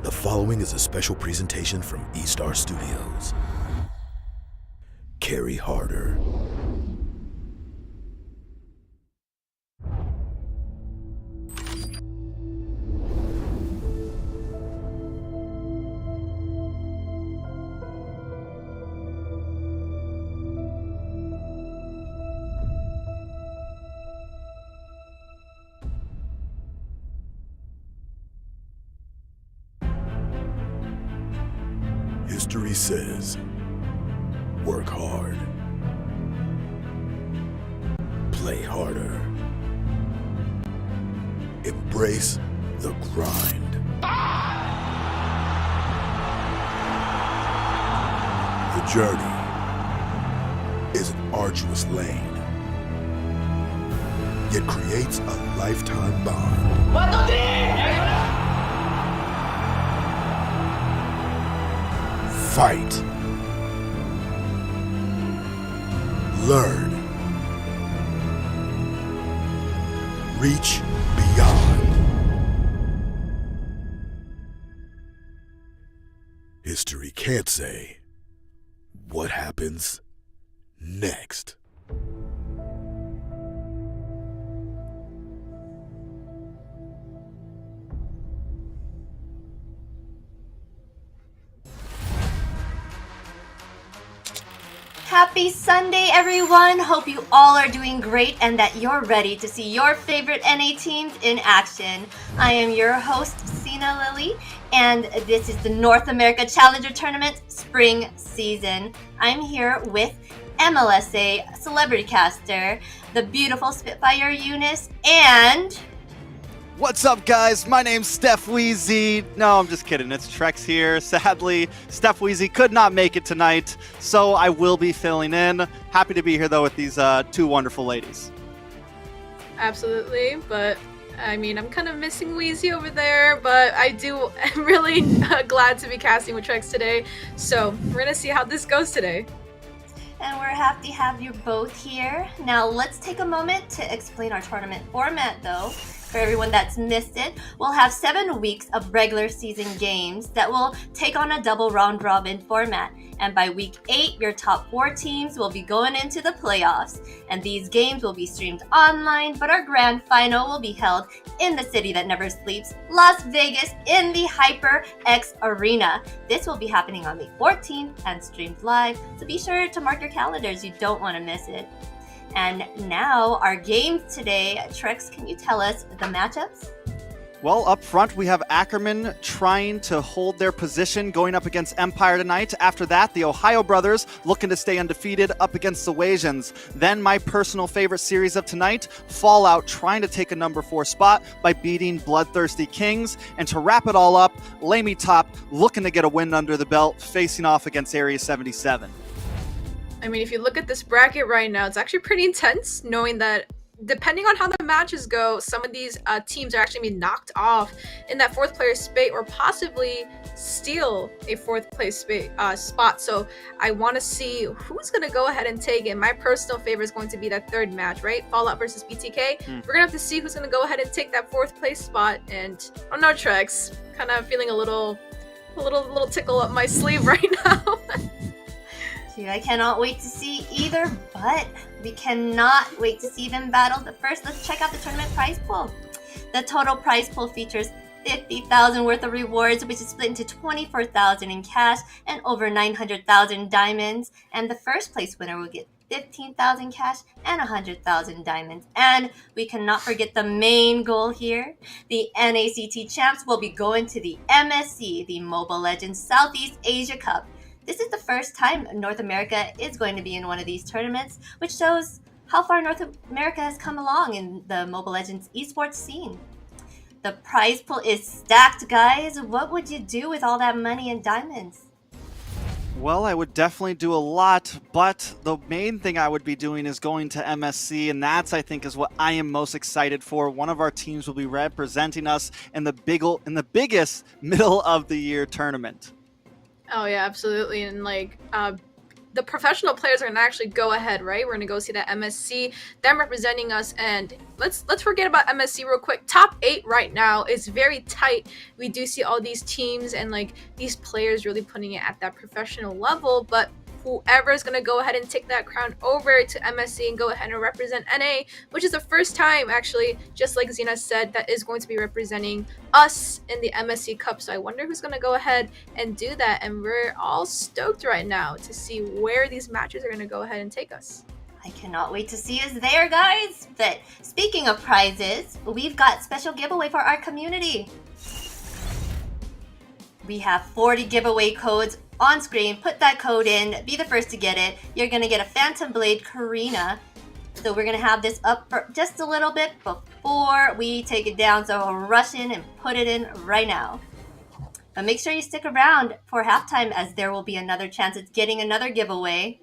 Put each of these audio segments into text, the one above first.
The following is a special presentation from E-Star Studios. Carry harder. History says, work hard, play harder, embrace the grind. The journey is an arduous lane, yet creates a lifetime bond. 1, 2, 3! Fight. Learn. Reach beyond. History can't say what happens next. Happy Sunday, everyone! Hope you all are doing great and that you're ready to see your favorite NA teams in action. I am your host, XinaLili, and this is the North America Challenger Tournament Spring Season. I'm here with MLSA Celebrity Caster, the beautiful Spitfire Eunice, and... What's up, guys? My name's Steph Weezy. No, I'm just kidding. It's Trex here. Sadly, Steph Weezy could not make it tonight, so I will be filling in. Happy to be here, though, with these two wonderful ladies. Absolutely, but I mean, I'm kind of missing Weezy over there, but I'm really glad to be casting with Trex today, so we're gonna see how this goes today. And we're happy to have you both here. Now, let's take a moment to explain our tournament format, though. For everyone that's missed it, we'll have 7 weeks of regular season games that will take on a double round robin format. And by week 8, your top 4 teams will be going into the playoffs. And these games will be streamed online, but our grand final will be held in the city that never sleeps, Las Vegas, in the HyperX Arena. This will be happening on May 14th and streamed live, so be sure to mark your calendars. You don't want to miss it. And now, our games today. Trex, can you tell us the matchups? Well, up front, we have Ackerman trying to hold their position going up against Empire tonight. After that, the OhioBrothers looking to stay undefeated up against the Wasians. Then my personal favorite series of tonight, F4LLOUT trying to take a number 4 spot by beating BloodThirstyKings. And to wrap it all up, LaiMiTop looking to get a win under the belt, facing off against Area 77. I mean, if you look at this bracket right now, it's actually pretty intense, knowing that depending on how the matches go, some of these teams are actually being knocked off in that 4th player spot or possibly steal a 4th place spot. So I want to see who's going to go ahead and take it. My personal favorite is going to be that 3rd match, right? F4LLOUT versus BTK. We're going to have to see who's going to go ahead and take that 4th place spot. And I don't know, Trex, kind of feeling a little tickle up my sleeve right now. I cannot wait to see either, but we cannot wait to see them battle. But first, let's check out the tournament prize pool. The total prize pool features $50,000 worth of rewards, which is split into $24,000 in cash and over 900,000 diamonds. And the first place winner will get 15,000 cash and 100,000 diamonds. And we cannot forget the main goal here. The NACT champs will be going to the MSC, the Mobile Legends Southeast Asia Cup. This is the first time North America is going to be in one of these tournaments, which shows how far North America has come along in the Mobile Legends esports scene. The prize pool is stacked, guys. What would you do with all that money and diamonds? Well, I would definitely do a lot, but the main thing I would be doing is going to MSC, and that's, I think, is what I am most excited for. One of our teams will be representing us in the biggest middle of the year tournament. Oh yeah, absolutely. And like the professional players are gonna actually go ahead, right? We're gonna go see that MSC, them representing us, and let's forget about MSC real quick. Top 8 right now is very tight. We do see all these teams and like these players really putting it at that professional level, but whoever is going to go ahead and take that crown over to MSC and go ahead and represent NA, which is the first time actually, just like Xina said, that is going to be representing us in the MSC Cup. So I wonder who's going to go ahead and do that, and we're all stoked right now to see where these matches are going to go ahead and take us. I cannot wait to see us there, guys. But speaking of prizes, we've got special giveaway for our community. We have 40 giveaway codes on screen. Put that code in, be the first to get it. You're gonna get a Phantom Blade Karina. So we're gonna have this up for just a little bit before we take it down. So we'll rush in and put it in right now. But make sure you stick around for halftime, as there will be another chance at getting another giveaway.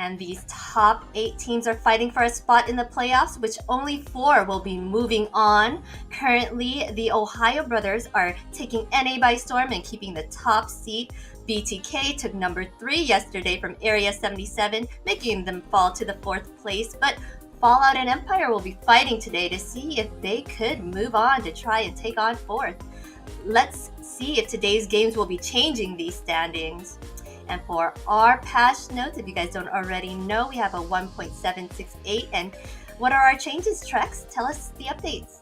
And these top 8 teams are fighting for a spot in the playoffs, which only 4 will be moving on. Currently, the OhioBrothers are taking NA by storm and keeping the top seat. BTK took number 3 yesterday from Area 77, making them fall to the 4th place. But FALLOUT and Empire will be fighting today to see if they could move on to try and take on 4th. Let's see if today's games will be changing these standings. And for our patch notes, if you guys don't already know, we have a 1.768. And what are our changes, Trex? Tell us the updates.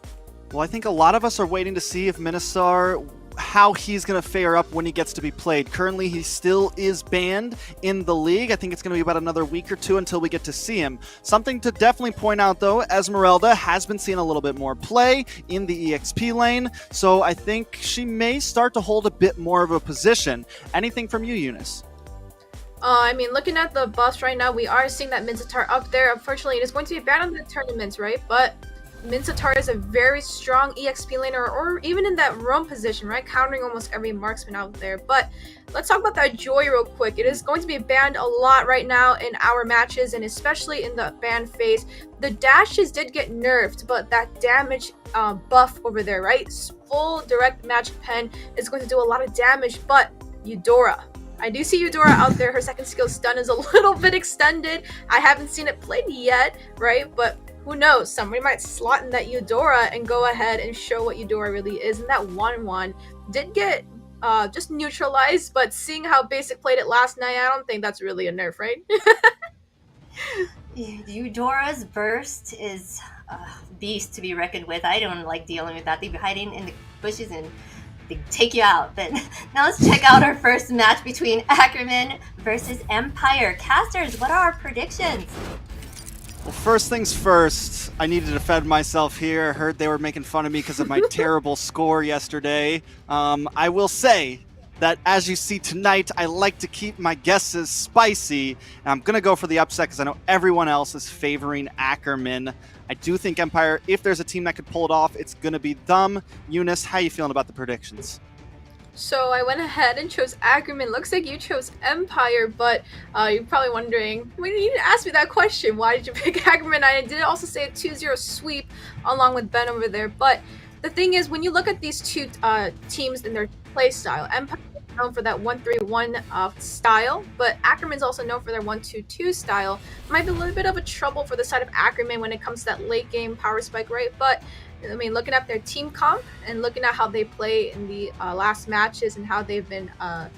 Well, I think a lot of us are waiting to see if Minasar, how he's going to fare up when he gets to be played. Currently, he still is banned in the league. I think it's going to be about another week or 2 until we get to see him. Something to definitely point out, though, Esmeralda has been seeing a little bit more play in the EXP lane, so I think she may start to hold a bit more of a position. Anything from you, Eunice? I mean, looking at the buffs right now, we are seeing that Minzatar up there. Unfortunately, it is going to be banned on the tournaments, right? But Minzatar is a very strong EXP laner, or even in that roam position, right? Countering almost every marksman out there. But let's talk about that Joy real quick. It is going to be banned a lot right now in our matches, and especially in the ban phase. The dashes did get nerfed, but that damage buff over there, right? Full direct magic pen is going to do a lot of damage, but Eudora. I do see Eudora out there. Her second skill stun is a little bit extended. I haven't seen it played yet, right? But who knows? Somebody might slot in that Eudora and go ahead and show what Eudora really is. And that 1-1 did get just neutralized, but seeing how Basic played it last night, I don't think that's really a nerf, right? Eudora's burst is a beast to be reckoned with. I don't like dealing with that. They'd be hiding in the bushes and they take you out. But now let's check out our first match between Ackerman versus Empire. Casters, what are our predictions? Well, first things first, I needed to defend myself here. I heard they were making fun of me because of my terrible score yesterday. I will say that, as you see tonight, I like to keep my guesses spicy. And I'm going to go for the upset because I know everyone else is favoring Ackerman. I do think Empire, if there's a team that could pull it off, it's going to be them. Eunice, how you feeling about the predictions? So I went ahead and chose Ackerman. Looks like you chose Empire, but you're probably wondering, well, you didn't ask me that question. Why did you pick Ackerman? I did also say a 2-0 sweep along with Ben over there. But the thing is, when you look at these two teams and their play style, Empire is known for that 1-3-1 style, but Ackerman's also known for their 1-2-2 style. Might be a little bit of a trouble for the side of Ackerman when it comes to that late game power spike, right? But I mean, looking at their team comp and looking at how they play in the last matches and how they've been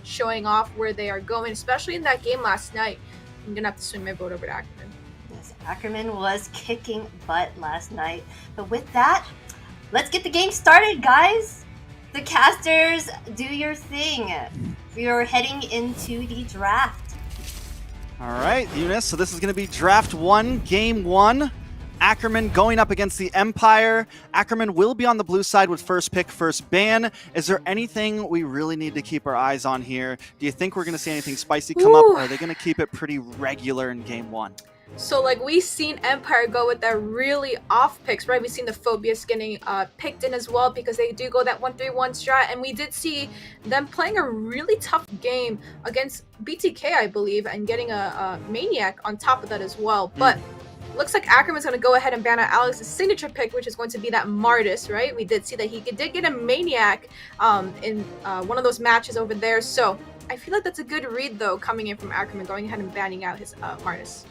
showing off where they are going, especially in that game last night, I'm gonna have to swing my vote over to Ackerman. Yes, Ackerman was kicking butt last night. But with that, let's get the game started, guys. The casters, do your thing. We are heading into the draft. All right, Eunice, so this is going to be Draft 1, Game 1. Ackerman going up against the Empire. Ackerman will be on the blue side with first pick, first ban. Is there anything we really need to keep our eyes on here? Do you think we're going to see anything spicy come up, or are they going to keep it pretty regular in Game 1? So, like, we've seen Empire go with that really off picks, right? We've seen the Phobias getting picked in as well because they do go that 1-3-1 strat. And we did see them playing a really tough game against BTK, I believe, and getting a Maniac on top of that as well. But looks like Ackerman's going to go ahead and ban out Alex's signature pick, which is going to be that Martis, right? We did see that he did get a Maniac in one of those matches over there. So I feel like that's a good read, though, coming in from Ackerman, going ahead and banning out his Martis.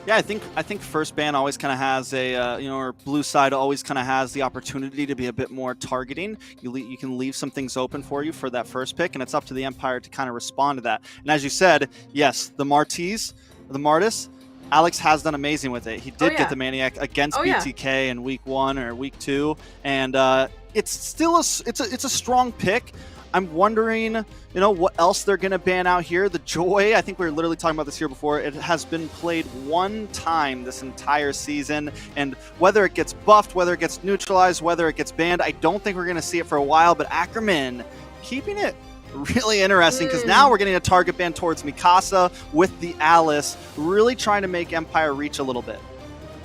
Yeah, I think first ban always kind of has a or blue side always kind of has the opportunity to be a bit more targeting. You can leave some things open for you for that first pick, and it's up to the Empire to kind of respond to that. And as you said, yes, the Martis, Alex has done amazing with it. He did get the Maniac against BTK in week 1 or week 2, and it's still it's a strong pick. I'm wondering, what else they're going to ban out here. The Joy, I think we were literally talking about this here before. It has been played 1 time this entire season, and whether it gets buffed, whether it gets neutralized, whether it gets banned, I don't think we're going to see it for a while. But Ackerman keeping it really interesting, because now we're getting a target ban towards Mikasa with the Alice, really trying to make Empire reach a little bit.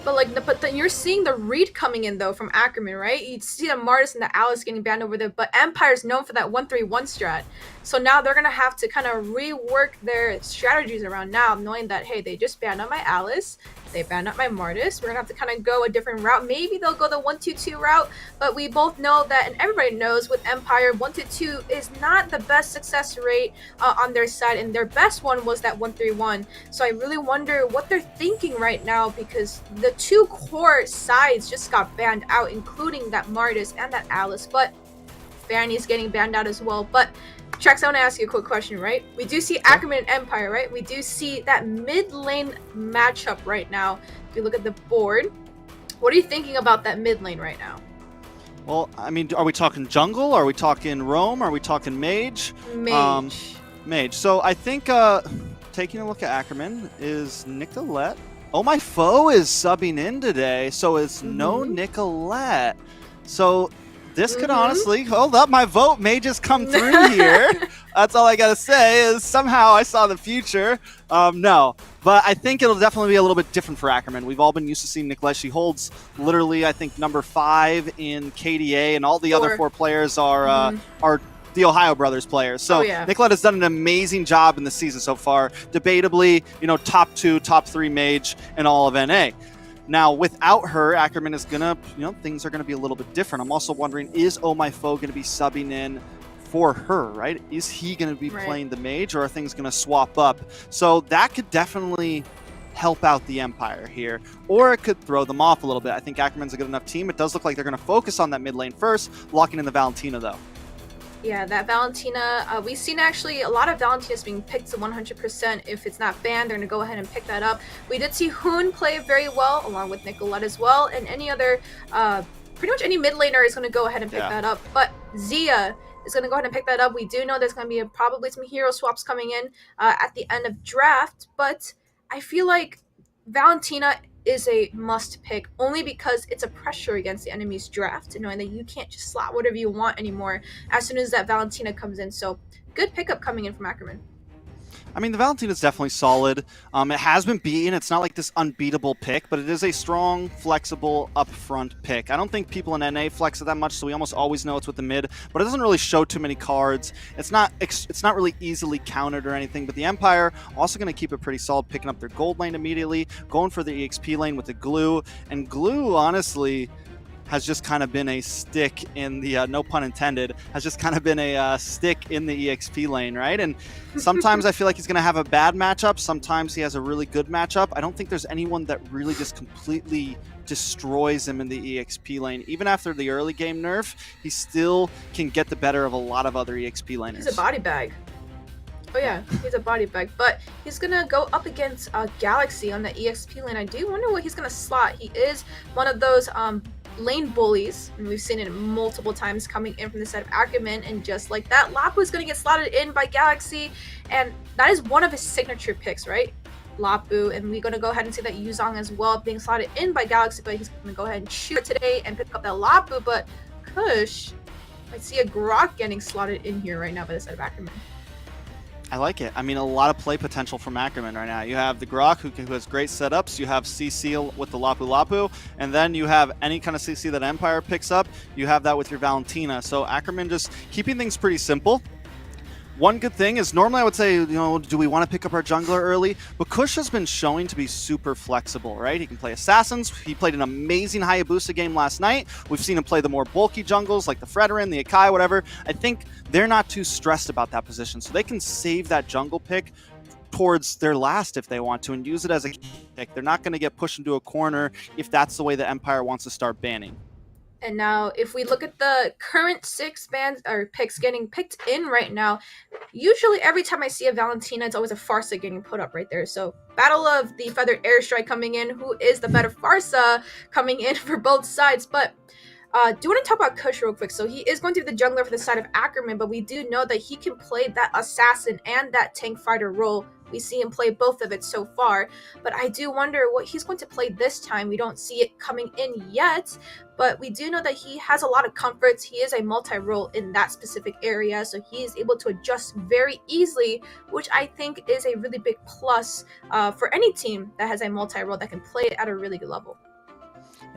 But then you're seeing the read coming in, though, from Ackerman, right? You see the Martis and the Alice getting banned over there, but Empire's known for that 1-3-1 strat. So now they're going to have to kind of rework their strategies around now, knowing that, hey, they just banned out my Alice, they banned out my Martis. We're going to have to kind of go a different route. Maybe they'll go the 1-2-2 route, but we both know that, and everybody knows with Empire, 1-2-2 is not the best success rate on their side, and their best one was that 1-3-1. So I really wonder what they're thinking right now, because the 2 core sides just got banned out, including that Martis and that Alice, but Fanny's getting banned out as well. But Trax, I want to ask you a quick question, right? We do see Ackerman and Empire, right? We do see that mid lane matchup right now. If you look at the board, what are you thinking about that mid lane right now? Well, I mean, are we talking jungle? Are we talking roam? Are we talking mage? Mage. So I think taking a look at Ackerman is Nicolette. Oh, my foe is subbing in today, so it's no Nicolette. So this could honestly, hold up, my vote may just come through here. That's all I gotta say, is somehow I saw the future. No, but I think it'll definitely be a little bit different for Ackerman. We've all been used to seeing Nicolette. She holds literally, I think, number 5 in KDA, and all the other 4 players are the TheOhioBrothers players. So Nicolette has done an amazing job in the season so far. Debatably, top 2, top 3 mage in all of NA. Now, without her, Ackerman is gonna, things are gonna be a little bit different. I'm also wondering, is Oh My Foe gonna be subbing in for her, right? Is he gonna be playing the mage, or are things gonna swap up? So that could definitely help out the Empire here, or it could throw them off a little bit. I think Ackerman's a good enough team. It does look like they're gonna focus on that mid lane first, locking in the Valentina though. Yeah, that Valentina, we've seen actually a lot of Valentinas being picked to 100%. If it's not banned, they're going to go ahead and pick that up. We did see Hoon play very well, along with Nicolette as well, and any other, pretty much any mid laner is going to go ahead and pick that up. But Zia is going to go ahead and pick that up. We do know there's going to be probably some hero swaps coming in at the end of draft, but I feel like Valentina is a must pick, only because it's a pressure against the enemy's draft, knowing that you can't just slot whatever you want anymore as soon as that Valentina comes in. So good pickup coming in from Ackerman. I mean, the Valentina is definitely solid. It has been beaten. It's not like this unbeatable pick, but it is a strong, flexible, upfront pick. I don't think people in NA flex it that much, so we almost always know it's with the mid, but it doesn't really show too many cards. It's not really easily countered or anything, but the Empire also going to keep it pretty solid, picking up their gold lane immediately, going for the EXP lane with the glue, and glue, honestly, has just kind of been a stick in the, no pun intended, has just kind of been a stick in the EXP lane, right? And sometimes I feel like he's going to have a bad matchup. Sometimes he has a really good matchup. I don't think there's anyone that really just completely destroys him in the EXP lane. Even after the early game nerf, he still can get the better of a lot of other EXP laners. He's a body bag. Oh yeah, he's a body bag, but he's gonna go up against Galaxy on the EXP lane. I do wonder what he's gonna slot. He is one of those lane bullies, and we've seen it multiple times coming in from the side of Ackerman, and just like that, Lapu is gonna get slotted in by Galaxy, and that is one of his signature picks, right? Lapu, and we're gonna go ahead and see that Yuzong as well being slotted in by Galaxy, but he's gonna go ahead and shoot today and pick up that Lapu. But Kush, I see a Grok getting slotted in here right now by the side of Ackerman. I like it. I mean, a lot of play potential from Ackerman right now. You have the Grok, who has great setups. You have CC with the Lapu Lapu. And then you have any kind of CC that Empire picks up. You have that with your Valentina. So Ackerman just keeping things pretty simple. one good thing is normally I would say, do we want to pick up our jungler early? But Kush has been showing to be super flexible, right? He can play assassins. He played an amazing Hayabusa game last night. We've seen him play the more bulky jungles like the Fredoran, the Akai, whatever. I think they're not too stressed about that position, so they can save that jungle pick towards their last if they want to and use it as a pick. They're not going to get pushed into a corner if that's the way the Empire wants to start banning. And now, if we look at the current 6 bans or picks getting picked in right now, usually every time I see a Valentina, it's always a Farsa getting put up right there. So, Battle of the Feathered Airstrike coming in. Who is the better Farsa coming in for both sides? But do want to talk about Kush real quick. So he is going to be the jungler for the side of Ackerman, but we do know that he can play that assassin and that tank fighter role. We see him play both of it so far, but I do wonder what he's going to play this time. We don't see it coming in yet, but we do know that he has a lot of comforts. He is a multi-role in that specific area, so he is able to adjust very easily, which I think is a really big plus for any team that has a multi-role that can play it at a really good level.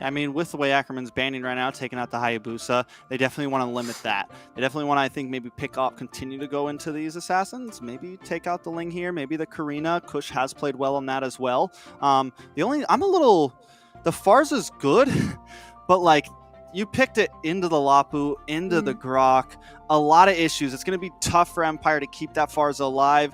I mean, with the way Ackerman's banning right now, taking out the Hayabusa, they definitely want to limit that. They definitely want to, I think, maybe pick up, continue to go into these assassins, maybe take out the Ling here, maybe the Karina. Kush has played well on that as well. The Farsa's good, but like, you picked it into the Lapu, into the Grok, a lot of issues. It's going to be tough for Empire to keep that Farsa alive.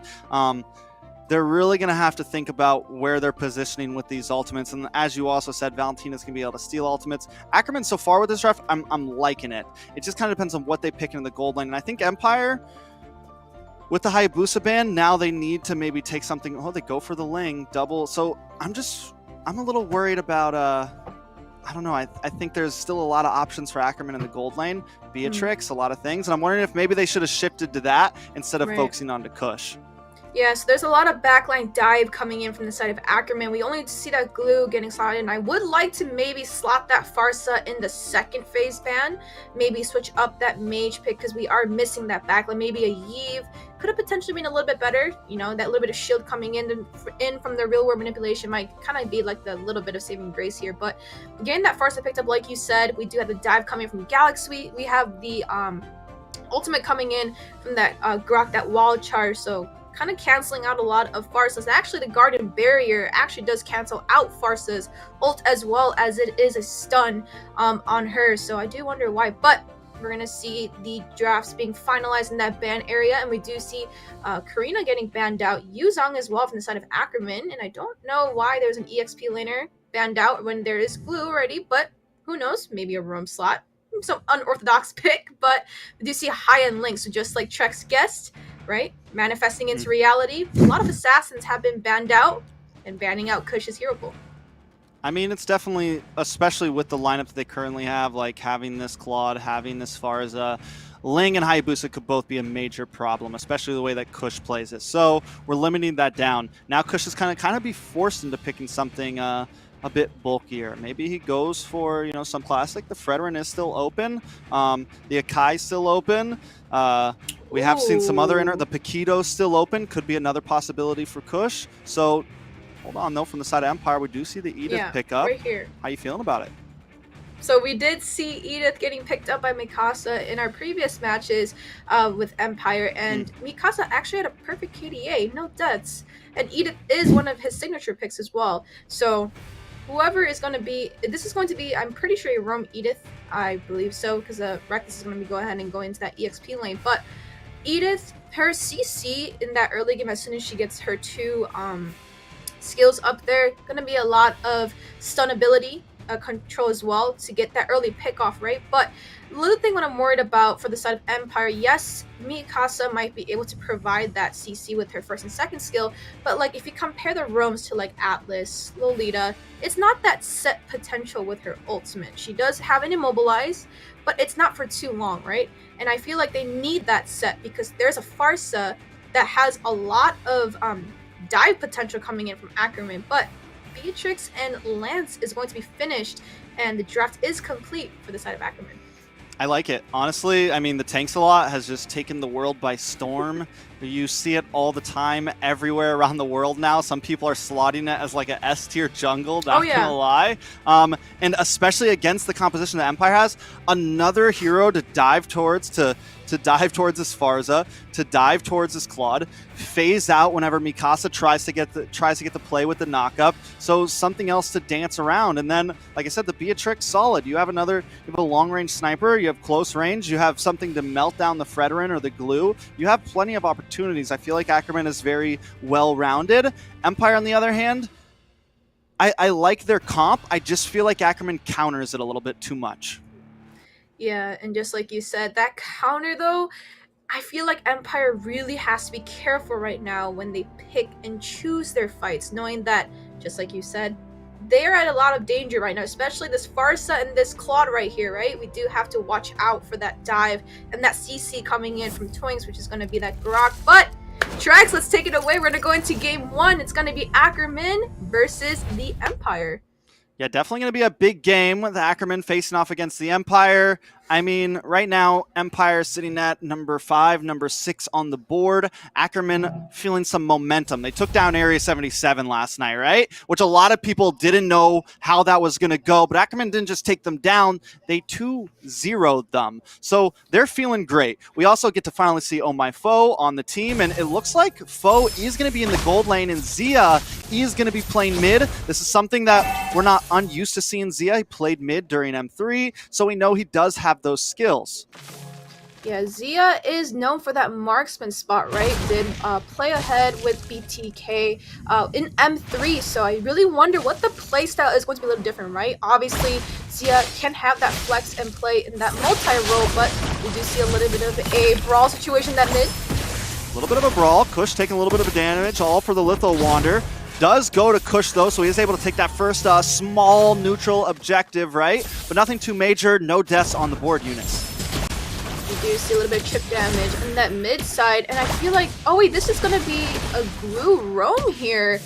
They're really going to have to think about where they're positioning with these ultimates. And as you also said, Valentina's going to be able to steal ultimates. Ackerman, so far with this draft, I'm liking it. It just kind of depends on what they pick in the gold lane. And I think Empire, with the Hayabusa ban, now they need to maybe take something. Oh, they go for the Ling, double. So I'm a little worried about, I don't know. I think there's still a lot of options for Ackerman in the gold lane. Beatrix, a lot of things. And I'm wondering if maybe they should have shifted to that instead of focusing on to Kush. Yeah, so there's a lot of backline dive coming in from the side of Ackerman. We only see that glue getting slotted, and I would like to maybe slot that Farsa in the second phase ban. Maybe switch up that mage pick because we are missing that backline. Maybe a Yeve could have potentially been a little bit better. That little bit of shield coming in from the real world manipulation might kind of be like the little bit of saving grace here. But getting that Farsa picked up, like you said, we do have the dive coming from Galaxy. We have the ultimate coming in from that Grok, that wall charge. So kind of canceling out a lot of Farsa's. Actually, the Garden Barrier actually does cancel out Farsa's ult as well as it is a stun on her. So I do wonder why, but we're going to see the drafts being finalized in that ban area, and we do see Karina getting banned out, Yuzong as well from the side of Ackerman, and I don't know why there's an EXP laner banned out when there is glue already, but who knows, maybe a roam slot. Some unorthodox pick, but we do see a high-end link, so just like Trek's guessed, right? Manifesting into reality. A lot of assassins have been banned out, and banning out Kush is hero pool. I mean, it's definitely, especially with the lineup that they currently have, like having this Claude, having this Farsa, Ling and Hayabusa could both be a major problem, especially the way that Kush plays it. So we're limiting that down. Now Kush is kind of be forced into picking something a bit bulkier. Maybe he goes for, some classic. The Fredoran is still open. The Akai is still open. We have seen some other the Paquito's still open. Could be another possibility for Kush. So hold on though, from the side of Empire, we do see the Edith pick up. Right here. How you feeling about it? So we did see Edith getting picked up by Mikasa in our previous matches with Empire, and Mikasa actually had a perfect KDA, no deaths. And Edith is one of his signature picks as well. So whoever is going to be, this is going to be, I'm pretty sure, a roam Edith, I believe so, because Reckless is going to be going ahead and going into that EXP lane. But Edith, her CC in that early game, as soon as she gets her 2 skills up there, going to be a lot of stun ability control as well to get that early pick off, right? But the little thing what I'm worried about for the side of Empire, yes, Mikasa might be able to provide that CC with her first and second skill, but like if you compare the roams to like Atlas, Lolita, it's not that set potential with her ultimate. She does have an immobilize, but it's not for too long, right? And I feel like they need that set because there's a Farsa that has a lot of dive potential coming in from Ackerman, but Beatrix and Lance is going to be finished, and the draft is complete for the side of Ackerman. I like it. Honestly, I mean, the Tanks-a-Lot has just taken the world by storm. You see it all the time everywhere around the world now. Some people are slotting it as like a S tier jungle, not gonna lie. And especially against the composition that Empire has, another hero to dive towards, to dive towards this Farza, to dive towards this Claude, phase out whenever Mikasa tries to get the play with the knockup. So something else to dance around. And then, like I said, the Beatrix solid. You have a long range sniper, you have close range, you have something to melt down the Fredrin or the glue. You have plenty of opportunities. I feel like Ackerman is very well rounded. Empire, on the other hand, I like their comp. I just feel like Ackerman counters it a little bit too much. Yeah, and just like you said, that counter though, I feel like Empire really has to be careful right now when they pick and choose their fights, knowing that, just like you said, they're at a lot of danger right now, especially this Farsa and this Claude right here, right? We do have to watch out for that dive and that CC coming in from Twinks, which is going to be that Grok. But Trax, let's take it away. We're going to go into game one. It's going to be Ackerman versus the Empire. Yeah, definitely going to be a big game with Ackerman facing off against the Empire. I mean, right now, Empire sitting at number 5, number 6 on the board. Ackerman feeling some momentum. They took down Area 77 last night, right? Which a lot of people didn't know how that was going to go, but Ackerman didn't just take them down. They 2-0'd them. So they're feeling great. We also get to finally see Oh My Foe on the team, and it looks like Foe is going to be in the gold lane, and Zia is going to be playing mid. This is something that we're not unused to seeing Zia. He played mid during M3, so we know he does have those skills. Yeah, Zia is known for that marksman spot, right? Did play ahead with BTK in M3, so I really wonder what the playstyle is going to be a little different, right? Obviously, Zia can have that flex and play in that multi-role, but we do see a little bit of a brawl situation that mid. A little bit of a brawl. Kush taking a little bit of a damage, all for the Litho Wander. Does go to Kush, though, so he is able to take that first small neutral objective, right? But nothing too major, no deaths on the board, Eunice. We do see a little bit of chip damage on that mid side, and I feel like, oh wait, this is going to be a glue roam here,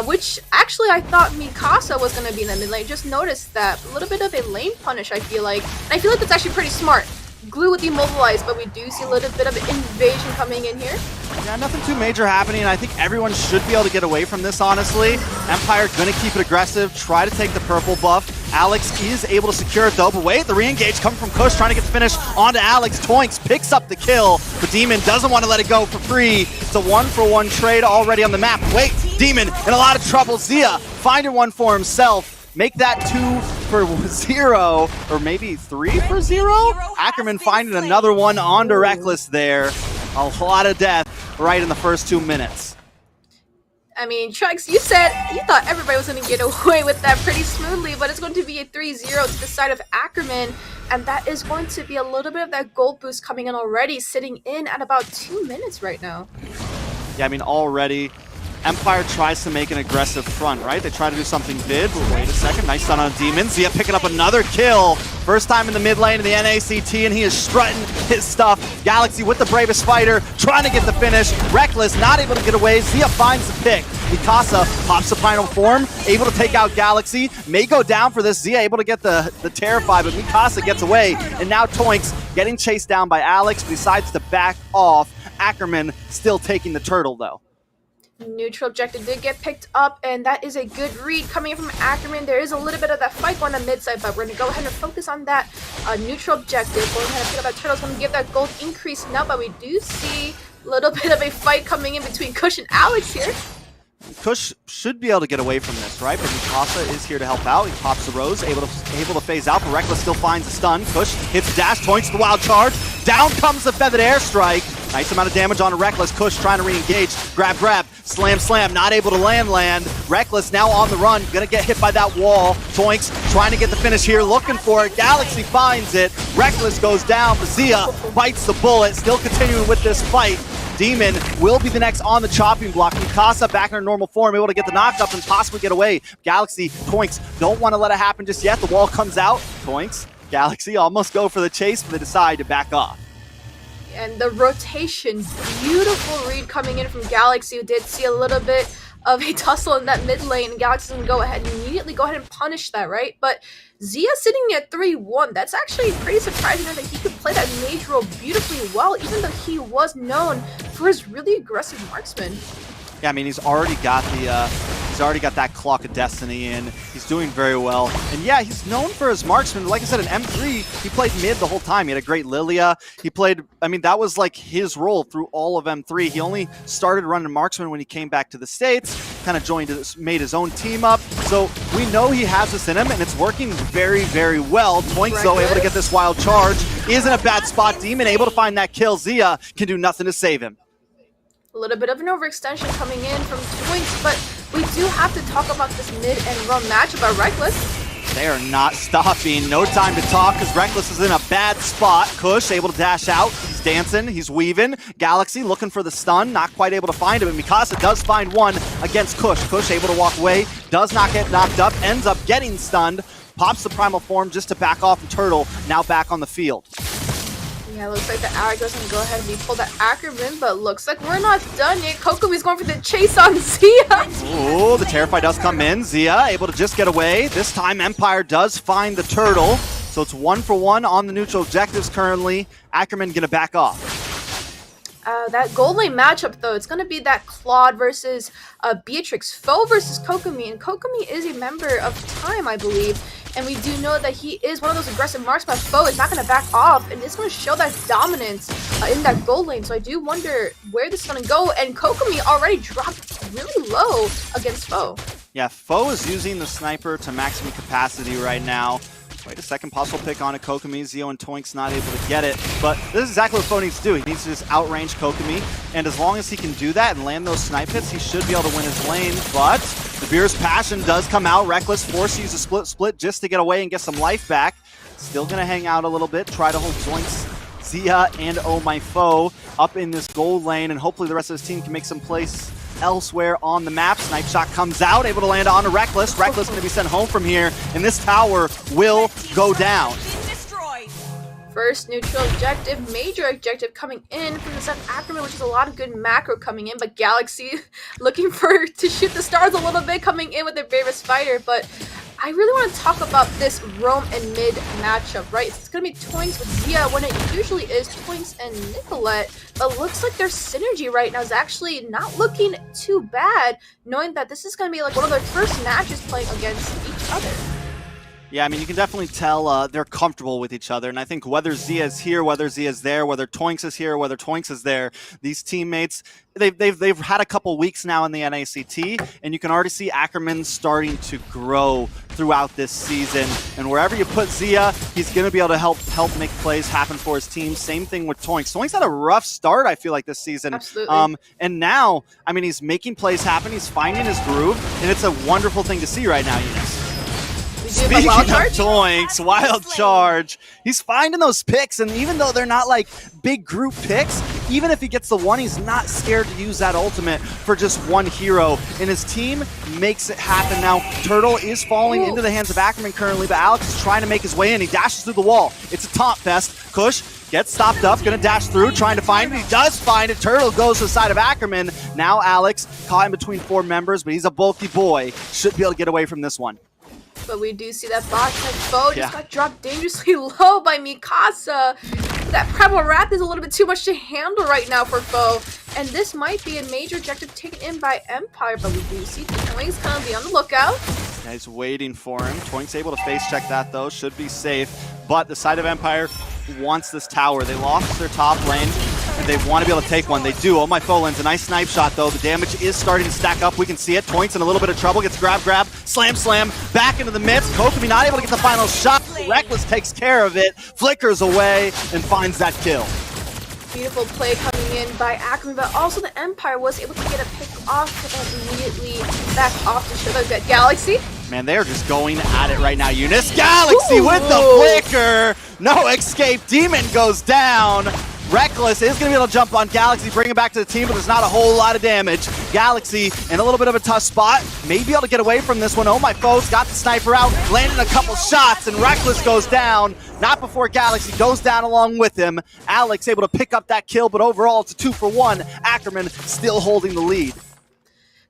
which actually I thought Mikasa was going to be in the mid lane. Just noticed that. A little bit of a lane punish, I feel like. And I feel like that's actually pretty smart. Glue with immobilized, but we do see a little bit of invasion coming in here. Yeah, nothing too major happening. I think everyone should be able to get away from this, honestly. Empire gonna keep it aggressive, try to take the purple buff. Alex is able to secure it though, but wait, the re-engage coming from Kush, trying to get the finish onto Alex. Toinks picks up the kill, but Demon doesn't want to let it go for free. It's a 1-for-1 trade already on the map. Wait, Demon in a lot of trouble. Zia finding one for himself. Make that 2-for-0, or maybe 3-for-0? Ackerman finding another one onto Reckless there. A lot of death right in the first 2 minutes. I mean, Trux, you said you thought everybody was going to get away with that pretty smoothly, but it's going to be a 3-0 to the side of Ackerman, and that is going to be a little bit of that gold boost coming in already, sitting in at about 2 minutes right now. Yeah, I mean, already Empire tries to make an aggressive front, right? They try to do something big, but wait a second. Nice stun on Demon. Zia picking up another kill. First time in the mid lane of the NACT, and he is strutting his stuff. Galaxy with the bravest fighter, trying to get the finish. Reckless, not able to get away. Zia finds the pick. Mikasa pops the final form, able to take out Galaxy. May go down for this. Zia able to get the Terrify, but Mikasa gets away. And now Toinks getting chased down by Alex, but decides to back off. Ackerman still taking the turtle, though. Neutral objective did get picked up, and that is a good read coming in from Ackerman. There is a little bit of that fight on the mid side, but we're going to go ahead and focus on that neutral objective. Going ahead and pick up that turtle. It's going to give that gold increase now, but we do see a little bit of a fight coming in between Kush and Alex here. Kush should be able to get away from this, right? But Mikasa is here to help out. He pops the Rose, able to phase out, but Reckless still finds the stun. Kush hits dash, Toinks the wild charge. Down comes the feathered airstrike. Nice amount of damage on a Reckless. Kush trying to re-engage. Grab. Slam. Not able to land. Reckless now on the run. Gonna get hit by that wall. Toinks trying to get the finish here. Looking for it. Galaxy finds it. Reckless goes down. But Zia bites the bullet. Still continuing with this fight. Demon will be the next on the chopping block. Mikasa back in her normal form, able to get the knock-up and possibly get away. Galaxy, Toinks don't want to let it happen just yet. The wall comes out. Toinks, Galaxy almost go for the chase, but they decide to back off. And the rotation, beautiful read coming in from Galaxy, who did see a little bit of a tussle in that mid lane. Galaxy's gonna go ahead and immediately go ahead and punish that, right? But Zia sitting at 3-1, that's actually pretty surprising that he could play that mage role beautifully well, even though he was known for his really aggressive marksman. Yeah, I mean, he's already got that Clock of Destiny in. He's doing very well. And yeah, he's known for his marksman. Like I said, in M3, he played mid the whole time. He had a great Lilia. He played, I mean, that was like his role through all of M3. He only started running marksman when he came back to the States, kind of made his own team up. So we know he has this in him, and it's working very, very well. Toinks, though, able to get this wild charge. Is in a bad spot. Demon able to find that kill. Zia can do nothing to save him. A little bit of an overextension coming in from Toinks, but we do have to talk about this mid and run matchup by Reckless. They are not stopping. No time to talk because Reckless is in a bad spot. Kush able to dash out. He's dancing. He's weaving. Galaxy looking for the stun. Not quite able to find him. And Mikasa does find one against Kush. Kush able to walk away. Does not get knocked up. Ends up getting stunned. Pops the primal form just to back off, and Turtle now back on the field. Yeah, looks like the Arrow doesn't go ahead and be pulled at Ackerman, but looks like we're not done yet. Kokomi's going for the chase on Zia. Ooh, the Terrify does come in. Zia able to just get away. This time Empire does find the Turtle. So it's 1-for-1 on the neutral objectives currently. Ackerman gonna back off. That gold lane matchup, though, it's going to be that Claude versus Beatrix. Foe versus Kokomi, and Kokomi is a member of Time, I believe. And we do know that he is one of those aggressive marksmen. Foe is not going to back off, and it's going to show that dominance in that gold lane. So I do wonder where this is going to go. And Kokomi already dropped really low against Foe. Yeah, Foe is using the sniper to maximum capacity right now. Wait a second, possible pick on a Kokomi. Zio and Toinks not able to get it. But this is exactly what Foe needs to do. He needs to just outrange Kokomi. And as long as he can do that and land those snipe hits, he should be able to win his lane. But the Beer's Passion does come out. Reckless forced to use a split just to get away and get some life back. Still going to hang out a little bit. Try to hold Zoinks, Zia, and Oh My Foe up in this gold lane. And hopefully the rest of his team can make some place elsewhere on the map. Snipe shot comes out, able to land on a Reckless. Reckless going to be sent home from here, and this tower will go down. First neutral objective, major objective coming in from the set of Ackerman, which is a lot of good macro coming in, but Galaxy looking to shoot the stars a little bit, coming in with their bravest fighter. But I really want to talk about this roam and mid matchup, right? It's going to be Toinks with Zia when it usually is Toinks and Nicolette, but looks like their synergy right now is actually not looking too bad, knowing that this is going to be like one of their first matches playing against each other. Yeah, I mean, you can definitely tell they're comfortable with each other. And I think whether Zia is here, whether Zia is there, whether Toinks is here, whether Toinks is there, these teammates, they've had a couple weeks now in the NACT, and you can already see Ackerman starting to grow throughout this season. And wherever you put Zia, he's going to be able to help make plays happen for his team. Same thing with Toinks. Toinks had a rough start, I feel like, this season. Absolutely. And now, I mean, he's making plays happen. He's finding his groove, and it's a wonderful thing to see right now, Eunice. Speaking of Toinks, wild charge. He's finding those picks, and even though they're not like big group picks, even if he gets the one, he's not scared to use that ultimate for just one hero. And his team makes it happen now. Turtle is falling into the hands of Ackerman currently, but Alex is trying to make his way in. He dashes through the wall. It's a taunt fest. Kush gets stopped up, gonna dash through, trying to find it. He does find it. Turtle goes to the side of Ackerman. Now Alex caught in between four members, but he's a bulky boy. Should be able to get away from this one. But we do see that bot type Foe just got dropped dangerously low by Mikasa. That Primal Wrath is a little bit too much to handle right now for Foe. And this might be a major objective taken in by Empire, but we do see Toinks kind of be on the lookout. Yeah, he's waiting for him. Toinks able to face check that though, should be safe. But the side of Empire wants this tower. They lost their top lane, and they want to be able to take one. They do. Oh My Foe lands a nice snipe shot though. The damage is starting to stack up. We can see it. Toinks in a little bit of trouble. Gets grab, slam, back into the midst. Kokomi not able to get the final shot. Reckless takes care of it, flickers away, and finds that kill. Beautiful play coming in by Ackerman, but also the Empire was able to get a pick off and immediately back off to show that Galaxy. Man, they are just going at it right now. Eunice, Galaxy with the flicker. No escape. Demon goes down. Reckless is going to be able to jump on Galaxy, bring him back to the team, but there's not a whole lot of damage. Galaxy in a little bit of a tough spot. May be able to get away from this one. Oh My Foe's got the sniper out, landing a couple shots, and Reckless goes down. Not before Galaxy goes down along with him. Alex able to pick up that kill, but overall it's a 2-for-1. Ackerman still holding the lead.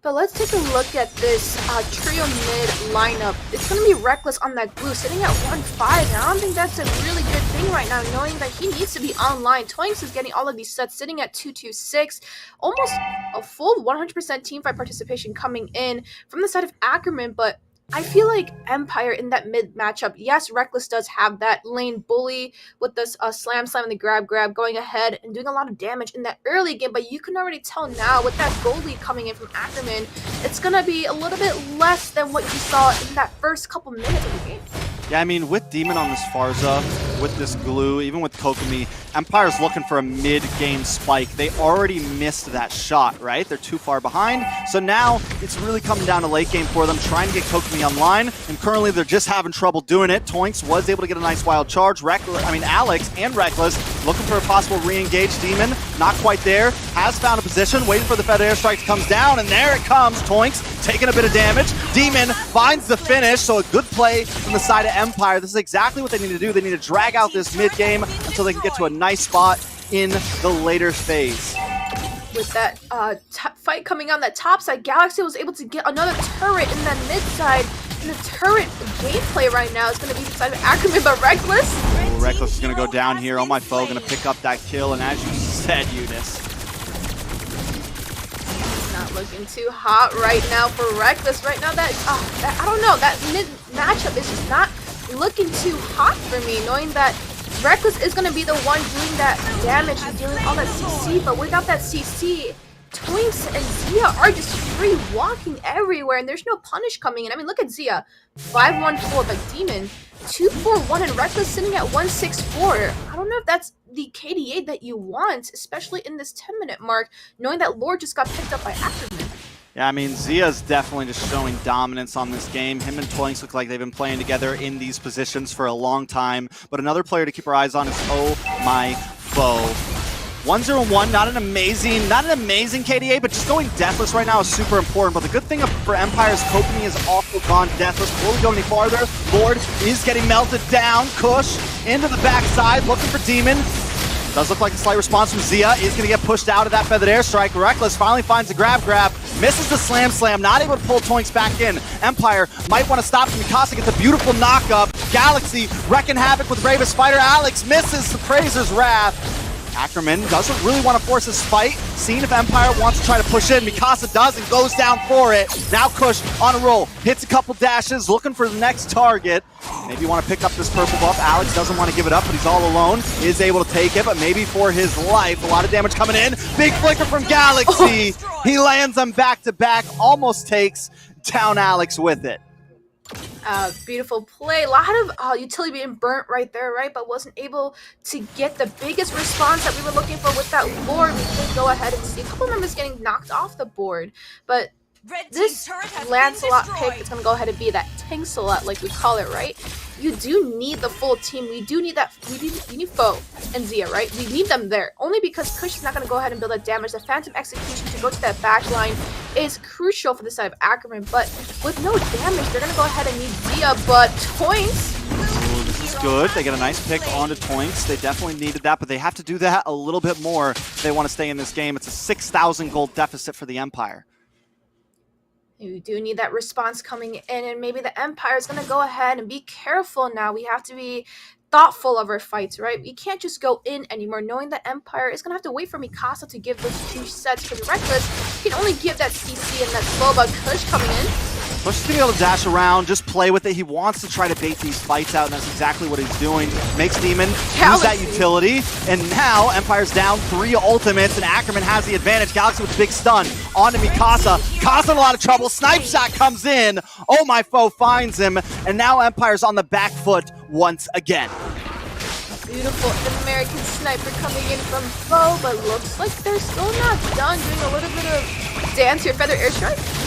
But let's take a look at this trio mid lineup. It's going to be Reckless on that glue, sitting at 1-5, and I don't think that's a really good thing right now, knowing that he needs to be online. Twinks is getting all of these sets, sitting at 2-2-6, almost a full 100% teamfight participation coming in from the side of Ackerman, but I feel like Empire in that mid matchup, yes, Reckless does have that lane bully with this slam and the grab going ahead and doing a lot of damage in that early game, but you can already tell now with that gold lead coming in from Ackerman, it's going to be a little bit less than what you saw in that first couple minutes of the game. Yeah, I mean, with Demon on this Farza, with this glue, even with Kokomi, Empire's looking for a mid-game spike. They already missed that shot, right? They're too far behind. So now it's really coming down to late game for them, trying to get Kokomi online, and currently they're just having trouble doing it. Toinks was able to get a nice wild charge. Alex and Reckless looking for a possible re-engage. Demon, not quite there, has found a position, waiting for the Feather Airstrike to come down, and there it comes. Toinks taking a bit of damage. Demon finds the finish, so a good play from the side of Empire. This is exactly what they need to do. They need to drag out this mid-game until they can get to a nice spot in the later phase. With that fight coming on that top side, Galaxy was able to get another turret in that mid side. And the turret gameplay right now is going to be the side of Ackerman, but Reckless. Oh, Reckless is going to go down here. Oh, my foe going to pick up that kill. And as you said, Eunice, not looking too hot right now for Reckless. Right now, that I don't know, that mid matchup is just not looking too hot for me, knowing that Reckless is going to be the one doing that damage and dealing all that CC, but without that CC, Twinks and Zia are just free walking everywhere, and there's no punish coming in. I mean, look at Zia, 5-1-4, but Demon, 2-4-1, and Reckless sitting at 1-6-4. I don't know if that's the KDA that you want, especially in this 10-minute mark, knowing that Lord just got picked up by Ackerman. yeah, I mean, Zia's definitely just showing dominance on this game. Him and Toinks look like they've been playing together in these positions for a long time. But another player to keep our eyes on is Oh My Foe. 1-0-1, not an amazing KDA, but just going deathless right now is super important. But the good thing for Empire is Kokomi has also gone deathless. Before we go any farther, Lord is getting melted down. Kush into the backside, looking for Demon. Does look like a slight response from Zia. Is going to get pushed out of that feathered airstrike. Reckless finally finds a grab. Misses the slam. Not able to pull Toinks back in. Empire might want to stop him. Mikasa gets a beautiful knock-up. Galaxy wrecking havoc with Bravest Fighter. Alex misses the Prazer's Wrath. Ackerman doesn't really want to force this fight. Seeing if Empire wants to try to push in. Mikasa does and goes down for it. Now Kush on a roll. Hits a couple dashes, looking for the next target. Maybe you want to pick up this purple buff. Alex doesn't want to give it up, but he's all alone. Is able to take it, but maybe for his life. A lot of damage coming in. Big flicker from Galaxy. He lands them back-to-back. Almost takes down Alex with it. Beautiful play. A lot of utility being burnt right there, right? But wasn't able to get the biggest response that we were looking for with that Lord. We did go ahead and see a couple members getting knocked off the board. But this Lancelot pick is going to go ahead and be that Tanksalot, like we call it, right? You do need the full team. We do need that. We need Foe and Zia, right? We need them there. Only because Kush is not going to go ahead and build that damage. The Phantom Execution to go to that back line is crucial for the side of Ackerman. But with no damage, they're going to go ahead and need Zia. But Toinks. Ooh, this is good. They get a nice pick onto Toinks. They definitely needed that, but they have to do that a little bit more if they want to stay in this game. It's a 6,000 gold deficit for the Empire. You do need that response coming in, and maybe the Empire is going to go ahead and be careful now. We have to be thoughtful of our fights, right? We can't just go in anymore, knowing that Empire is going to have to wait for Mikasa to give those 2 sets, because Reckless can only give that CC and that slow, but Kush coming in. Kush is going to be able to dash around, just play with it. He wants to try to bait these fights out, and that's exactly what he's doing. Makes Demon use that utility, and now Empire's down 3 ultimates, and Ackerman has the advantage. Galaxy with a big stun onto Mikasa. Mikasa in a lot of trouble. Snipe shot comes in. Oh My Foe finds him, and now Empire's on the back foot once again. Beautiful American sniper coming in from Foe, but looks like they're still not done. Doing a little bit of dance here. Feather Airstrike.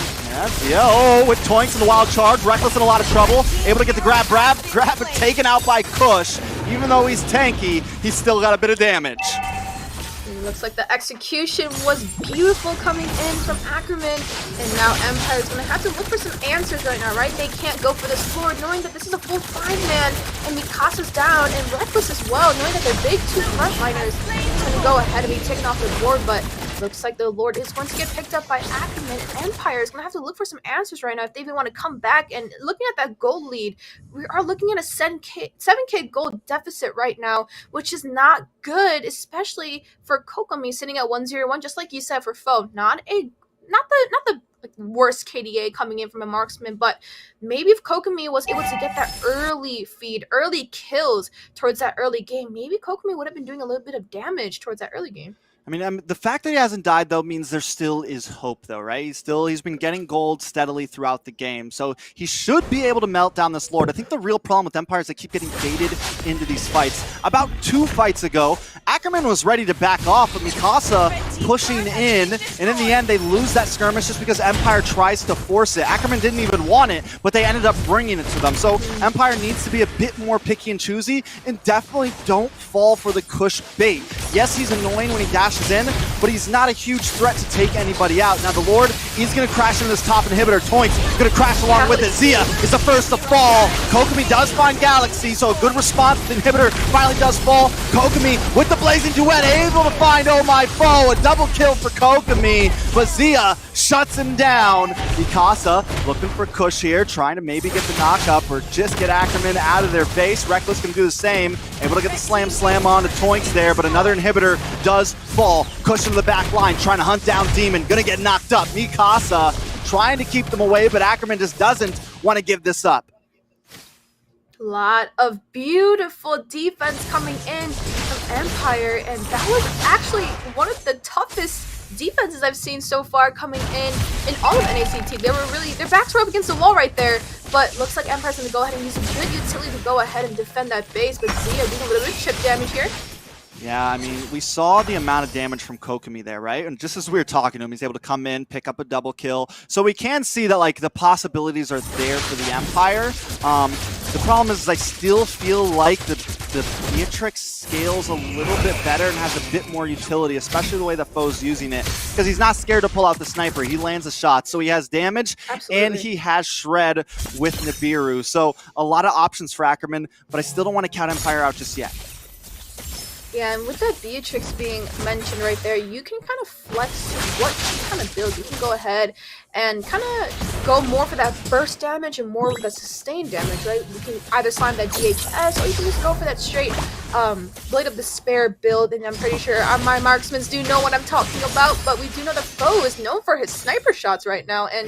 Yeah, with Toinks in the wild charge, Reckless in a lot of trouble, able to get the grab, but taken out by Kush. Even though he's tanky, he's still got a bit of damage. It looks like the execution was beautiful coming in from Ackerman, and now Empire's going to have to look for some answers right now, right? They can't go for this Lord, knowing that this is a full 5-man, and Mikasa's down, and Reckless as well, knowing that their big 2 frontliners is going to go ahead and be taken off the board, but Looks like the Lord is going to get picked up by Ackerman, and Empire is going to have to look for some answers right now if they even want to come back. And looking at that gold lead, we are looking at a 7K gold deficit right now, which is not good, especially for Kokomi sitting at 101, just like you said for Foe. Not the like, worst KDA coming in from a marksman, but maybe if Kokomi was able to get that early feed, early kills towards that early game, maybe Kokomi would have been doing a little bit of damage towards that early game. I mean, the fact that he hasn't died, though, means there still is hope, though, right? He's been getting gold steadily throughout the game, so he should be able to melt down this Lord. I think the real problem with Empire is they keep getting baited into these fights. About 2 fights ago, Ackerman was ready to back off, but Mikasa pushing in, and in the end, they lose that skirmish just because Empire tries to force it. Ackerman didn't even want it, but they ended up bringing it to them. So Empire needs to be a bit more picky and choosy, and definitely don't fall for the Kush bait. Yes, he's annoying when he dashes in, but he's not a huge threat to take anybody out. Now the Lord, he's going to crash into this top inhibitor. Toinks going to crash along with it. Zia is the first to fall. Kokomi does find Galaxy, so a good response. The inhibitor finally does fall. Kokomi with the blazing duet, able to find Oh My Foe. A double kill for Kokomi, but Zia shuts him down. Mikasa looking for Kush here, trying to maybe get the knock-up or just get Ackerman out of their base. Reckless can do the same. Able to get the slam on to Toinks there, but another inhibitor does fall. Kush in the back line, trying to hunt down Demon. Gonna get knocked up. Mikasa trying to keep them away, but Ackerman just doesn't want to give this up. Lot of beautiful defense coming in from Empire, and that was actually one of the toughest defenses I've seen so far coming in all of NACT. Their backs were up against the wall right there, but looks like Empire's gonna go ahead and use a good utility to go ahead and defend that base, but Zia doing a little bit of chip damage here. Yeah, I mean, we saw the amount of damage from Kokomi there, right? And just as we were talking to him, he's able to come in, pick up a double kill. So we can see that, like, the possibilities are there for the Empire. The problem is I still feel like the Beatrix scales a little bit better and has a bit more utility, especially the way the Foe's using it. Because he's not scared to pull out the sniper. He lands a shot, so he has damage. Absolutely. And he has shred with Nibiru. So a lot of options for Ackerman, but I still don't want to count Empire out just yet. Yeah, and with that Beatrix being mentioned right there, you can kind of flex what kind of build. You can go ahead and kind of go more for that burst damage and more with the sustained damage, right? You can either slime that DHS or you can just go for that straight Blade of Despair build, and I'm pretty sure my marksmen do know what I'm talking about, but we do know the Foe is known for his sniper shots right now, and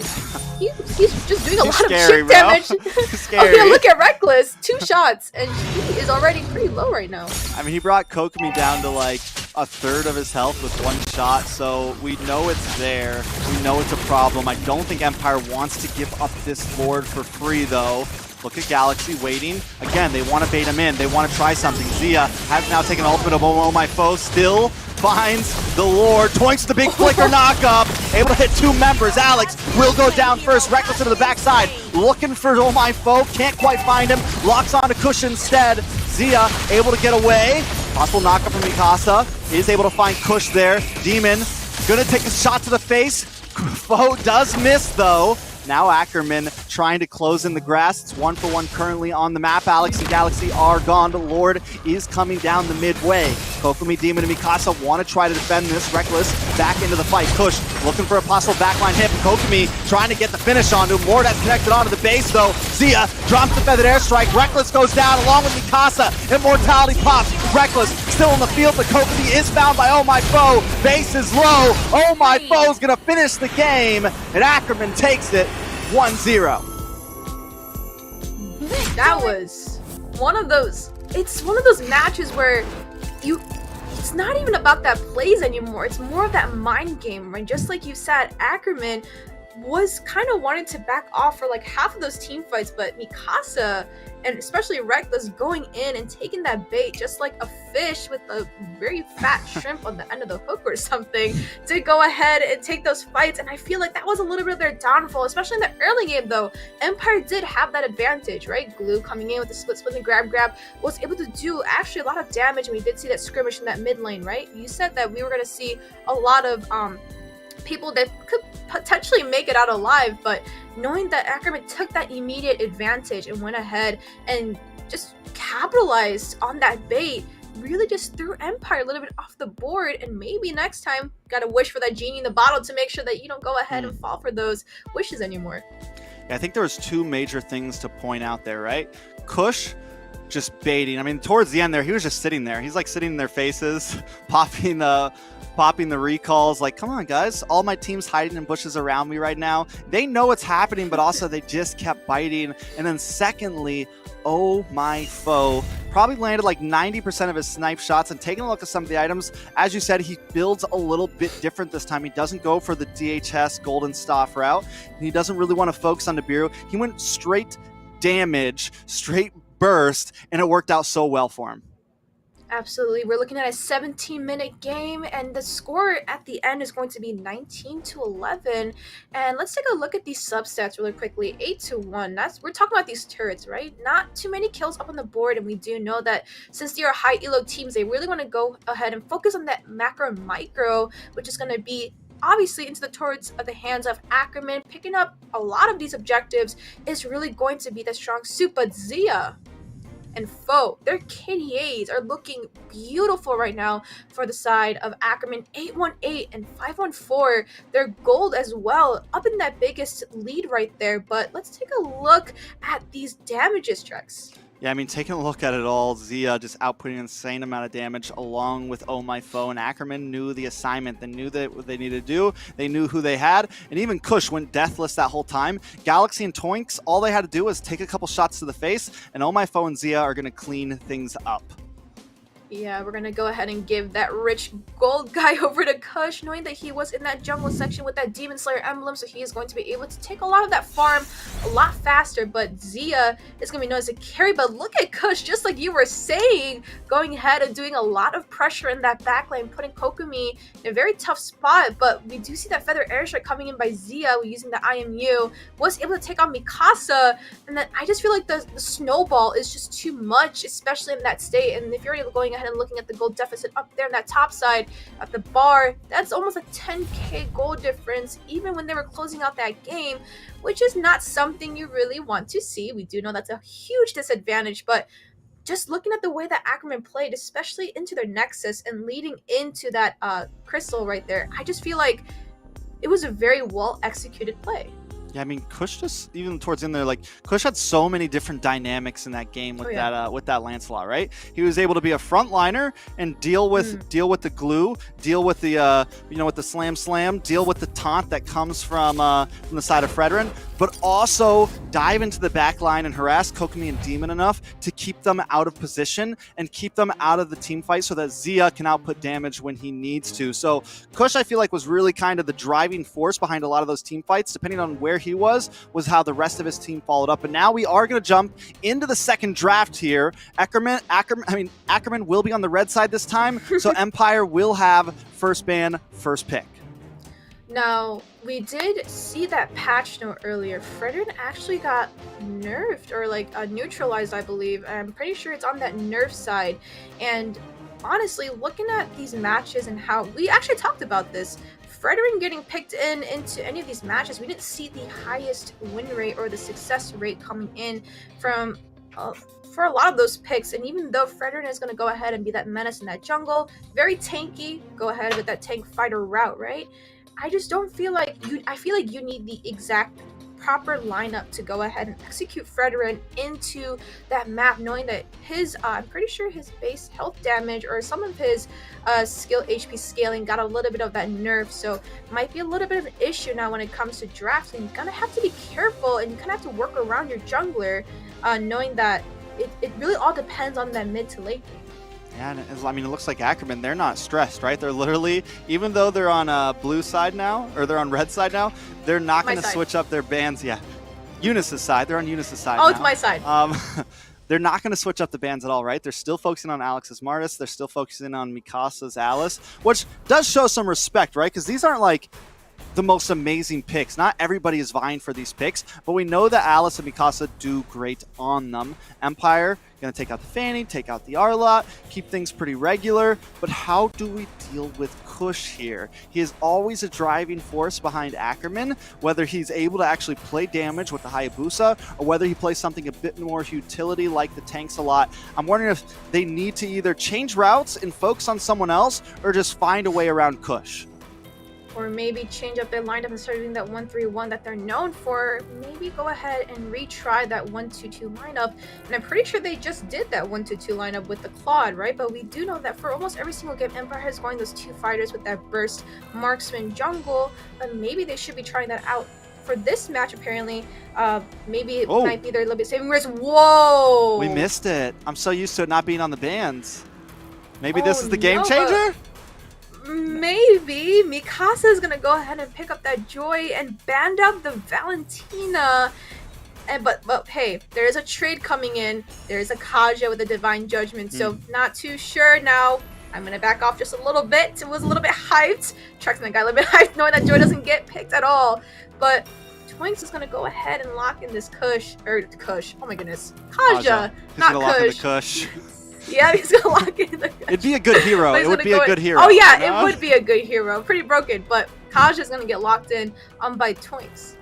he's just doing a lot of chip damage. Oh yeah, look at Reckless, 2 shots, and he is already pretty low right now. I mean, he brought Kokomi down to like a third of his health with 1 shot, so we know it's there. We know it's a problem. I don't think Empire wants to give up this Lord for free, though. Look at Galaxy waiting. Again, they want to bait him in. They want to try something. Zia has now taken ultimate of Oh My Foe. Still finds the Lord. Toinks the big flicker knock-up. Able to hit 2 members. Alex will go down first. Reckless into the backside. Looking for Oh My Foe. Can't quite find him. Locks onto Kush instead. Zia able to get away. Possible knock-up from Mikasa. Is able to find Kush there. Demon gonna take a shot to the face. Foe does miss, though. Now Ackerman trying to close in the grass. It's 1-for-1 currently on the map. Alex and Galaxy are gone, but Lord is coming down the midway. Kokomi, Demon, and Mikasa want to try to defend this. Reckless back into the fight. Kush looking for a possible backline hit. Kokomi trying to get the finish onto him. Lord has connected onto the base, though. Zia drops the feathered airstrike. Reckless goes down along with Mikasa. Immortality pops. Reckless still in the field, but Kokomi is found by Oh My Foe. Base is low. Oh My Foe's going to finish the game, and Ackerman takes it 1-0. That was one of those, it's one of those matches where it's not even about that plays anymore. It's more of that mind game, right? Just like you said, Ackerman was kind of wanting to back off for like half of those team fights, but Mikasa and especially Reckless going in and taking that bait just like a fish with a very fat shrimp on the end of the hook or something to go ahead and take those fights. And I feel like that was a little bit of their downfall, especially in the early game though. Empire did have that advantage, right? Glue coming in with the split and grab was able to do actually a lot of damage, and we did see that skirmish in that mid lane, right? You said that we were going to see a lot of people that could potentially make it out alive, but knowing that Ackerman took that immediate advantage and went ahead and just capitalized on that bait, really just threw Empire a little bit off the board, and maybe next time gotta wish for that genie in the bottle to make sure that you don't go ahead and fall for those wishes anymore. Yeah, I think there was two major things to point out there, right? Kush just baiting. I mean, towards the end there, he was just sitting there. He's like sitting in their faces, popping the recalls. Like, come on, guys. All my team's hiding in bushes around me right now. They know what's happening, but also they just kept biting. And then secondly, oh my foe probably landed like 90% of his snipe shots. And taking a look at some of the items, as you said, he builds a little bit different this time. He doesn't go for the DHS golden staff route. He doesn't really want to focus on Nibiru. He went straight damage, straight burst, and it worked out so well for him. Absolutely. We're looking at a 17-minute game, and the score at the end is going to be 19-11. And let's take a look at these substats really quickly. 8-1. We're talking about these turrets, right? Not too many kills up on the board, and we do know that since they are high elo teams, they really want to go ahead and focus on that macro and micro, which is going to be obviously into the hands of Ackerman. Picking up a lot of these objectives is really going to be the strong suit, but Zia and foe, their KDAs are looking beautiful right now for the side of Ackerman. 818 and 514, they're gold as well, up in that biggest lead right there. But let's take a look at these damages, Trex. Yeah, I mean, taking a look at it all, Zia just outputting an insane amount of damage along with Oh My Foe, and Ackerman knew the assignment. They knew what they needed to do. They knew who they had, and even Kush went deathless that whole time. Galaxy and Toinks, all they had to do was take a couple shots to the face, and Oh My Foe and Zia are going to clean things up. Yeah, we're going to go ahead and give that rich gold guy over to Kush, knowing that he was in that jungle section with that Demon Slayer emblem, so he is going to be able to take a lot of that farm a lot faster. But Zia is going to be known as a carry. But look at Kush, just like you were saying, going ahead and doing a lot of pressure in that backline, putting Kokomi in a very tough spot. But we do see that Feather Airstrike coming in by Zia using the IMU, was able to take on Mikasa. And then I just feel like the snowball is just too much, especially in that state. And if you're already going ahead and looking at the gold deficit up there on that top side at the bar, that's almost a 10k gold difference even when they were closing out that game, which is not something you really want to see. We do know that's a huge disadvantage, but just looking at the way that Ackerman played, especially into their Nexus and leading into that crystal right there, I just feel like it was a very well executed play. Yeah, I mean, Kush just, even towards the end there, like, Kush had so many different dynamics in that game with that Lancelot, right? He was able to be a frontliner and deal with the glue, deal with the with the slam, deal with the taunt that comes from the side of Fredrin, but also dive into the back line and harass Kokomi and Demon enough to keep them out of position and keep them out of the team fight so that Zia can output damage when he needs to. So Kush, I feel like, was really kind of the driving force behind a lot of those team fights. Depending on where he was how the rest of his team followed up. And now we are going to jump into the second draft here. Ackerman will be on the red side this time, so Empire will have first ban, first pick. Now, we did see that patch note earlier. Fredrin actually got nerfed, or like neutralized, I believe. I'm pretty sure it's on that nerf side. And honestly, looking at these matches and how we actually talked about this, Fredrin getting picked into any of these matches, we didn't see the highest win rate or the success rate coming in from for a lot of those picks. And even though Fredrin is going to go ahead and be that menace in that jungle, very tanky, go ahead with that tank fighter route, right? I just don't feel like I feel like you need the exact proper lineup to go ahead and execute Fredrin into that map, knowing that his I'm pretty sure his base health damage or some of his skill HP scaling got a little bit of that nerf, so might be a little bit of an issue now when it comes to drafting. You're gonna have to be careful, and you kind of have to work around your jungler, knowing that it really all depends on that mid to late game. Yeah, and I mean, it looks like Ackerman, they're not stressed, right? They're literally, even though they're on blue side now, or they're on red side now, they're not going to switch up their bans. Yeah, Eunice's side. They're on Eunice's side now. It's my side. They're not going to switch up the bans at all, right? They're still focusing on Alex's Martis. They're still focusing on Mikasa's Alice, which does show some respect, right? Because these aren't like the most amazing picks. Not everybody is vying for these picks, but we know that Alice and Mikasa do great on them. Empire, going to take out the Fanny, take out the Arlot, keep things pretty regular, but how do we deal with Kush here? He is always a driving force behind Ackerman, whether he's able to actually play damage with the Hayabusa, or whether he plays something a bit more utility like the tanks a lot. I'm wondering if they need to either change routes and focus on someone else, or just find a way around Kush. Or maybe change up their lineup and start doing that 1-3-1 that they're known for. Maybe go ahead and retry that 1-2-2 lineup. And I'm pretty sure they just did that 1-2-2 lineup with the Claude, right? But we do know that for almost every single game, Empire is going those two fighters with that burst marksman jungle. But maybe they should be trying that out for this match, apparently. Maybe it might be their little bit saving grace. Whoa! We missed it. I'm so used to it not being on the bands. Maybe this is the game changer? Maybe Mikasa is gonna go ahead and pick up that Joy and band out the Valentina. And but hey, there is a trade coming in. There is a Kaja with a Divine Judgment, so not too sure now. I'm gonna back off just a little bit. It was a little bit hyped. Tracking that guy a little bit hyped, knowing that Joy doesn't get picked at all. But Twinks is gonna go ahead and lock in this Kush. Oh my goodness. Kaja. Not Kush. Lock in the Kush. Yeah, he's gonna lock in the Kush. It'd be a good hero. It would be a good hero. Oh yeah, you know? It would be a good hero. Pretty broken, but Kaja's gonna get locked in by Twinks.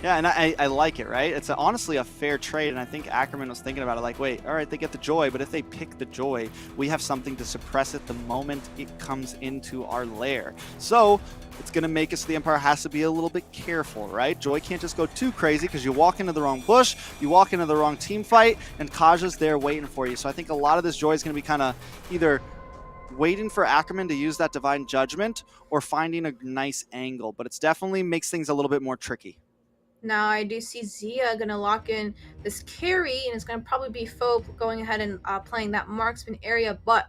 Yeah, and I like it, right? It's honestly a fair trade, and I think Ackerman was thinking about it like, wait, all right, they get the Joy, but if they pick the Joy, we have something to suppress it the moment it comes into our lair. So it's going to make it so the Empire has to be a little bit careful, right? Joy can't just go too crazy because you walk into the wrong bush, you walk into the wrong team fight, and Kaja's there waiting for you. So I think a lot of this Joy is going to be kind of either waiting for Ackerman to use that Divine Judgment or finding a nice angle, but it's definitely makes things a little bit more tricky. Now I do see Zia gonna lock in this carry, and it's gonna probably be Foe going ahead and playing that marksman area, but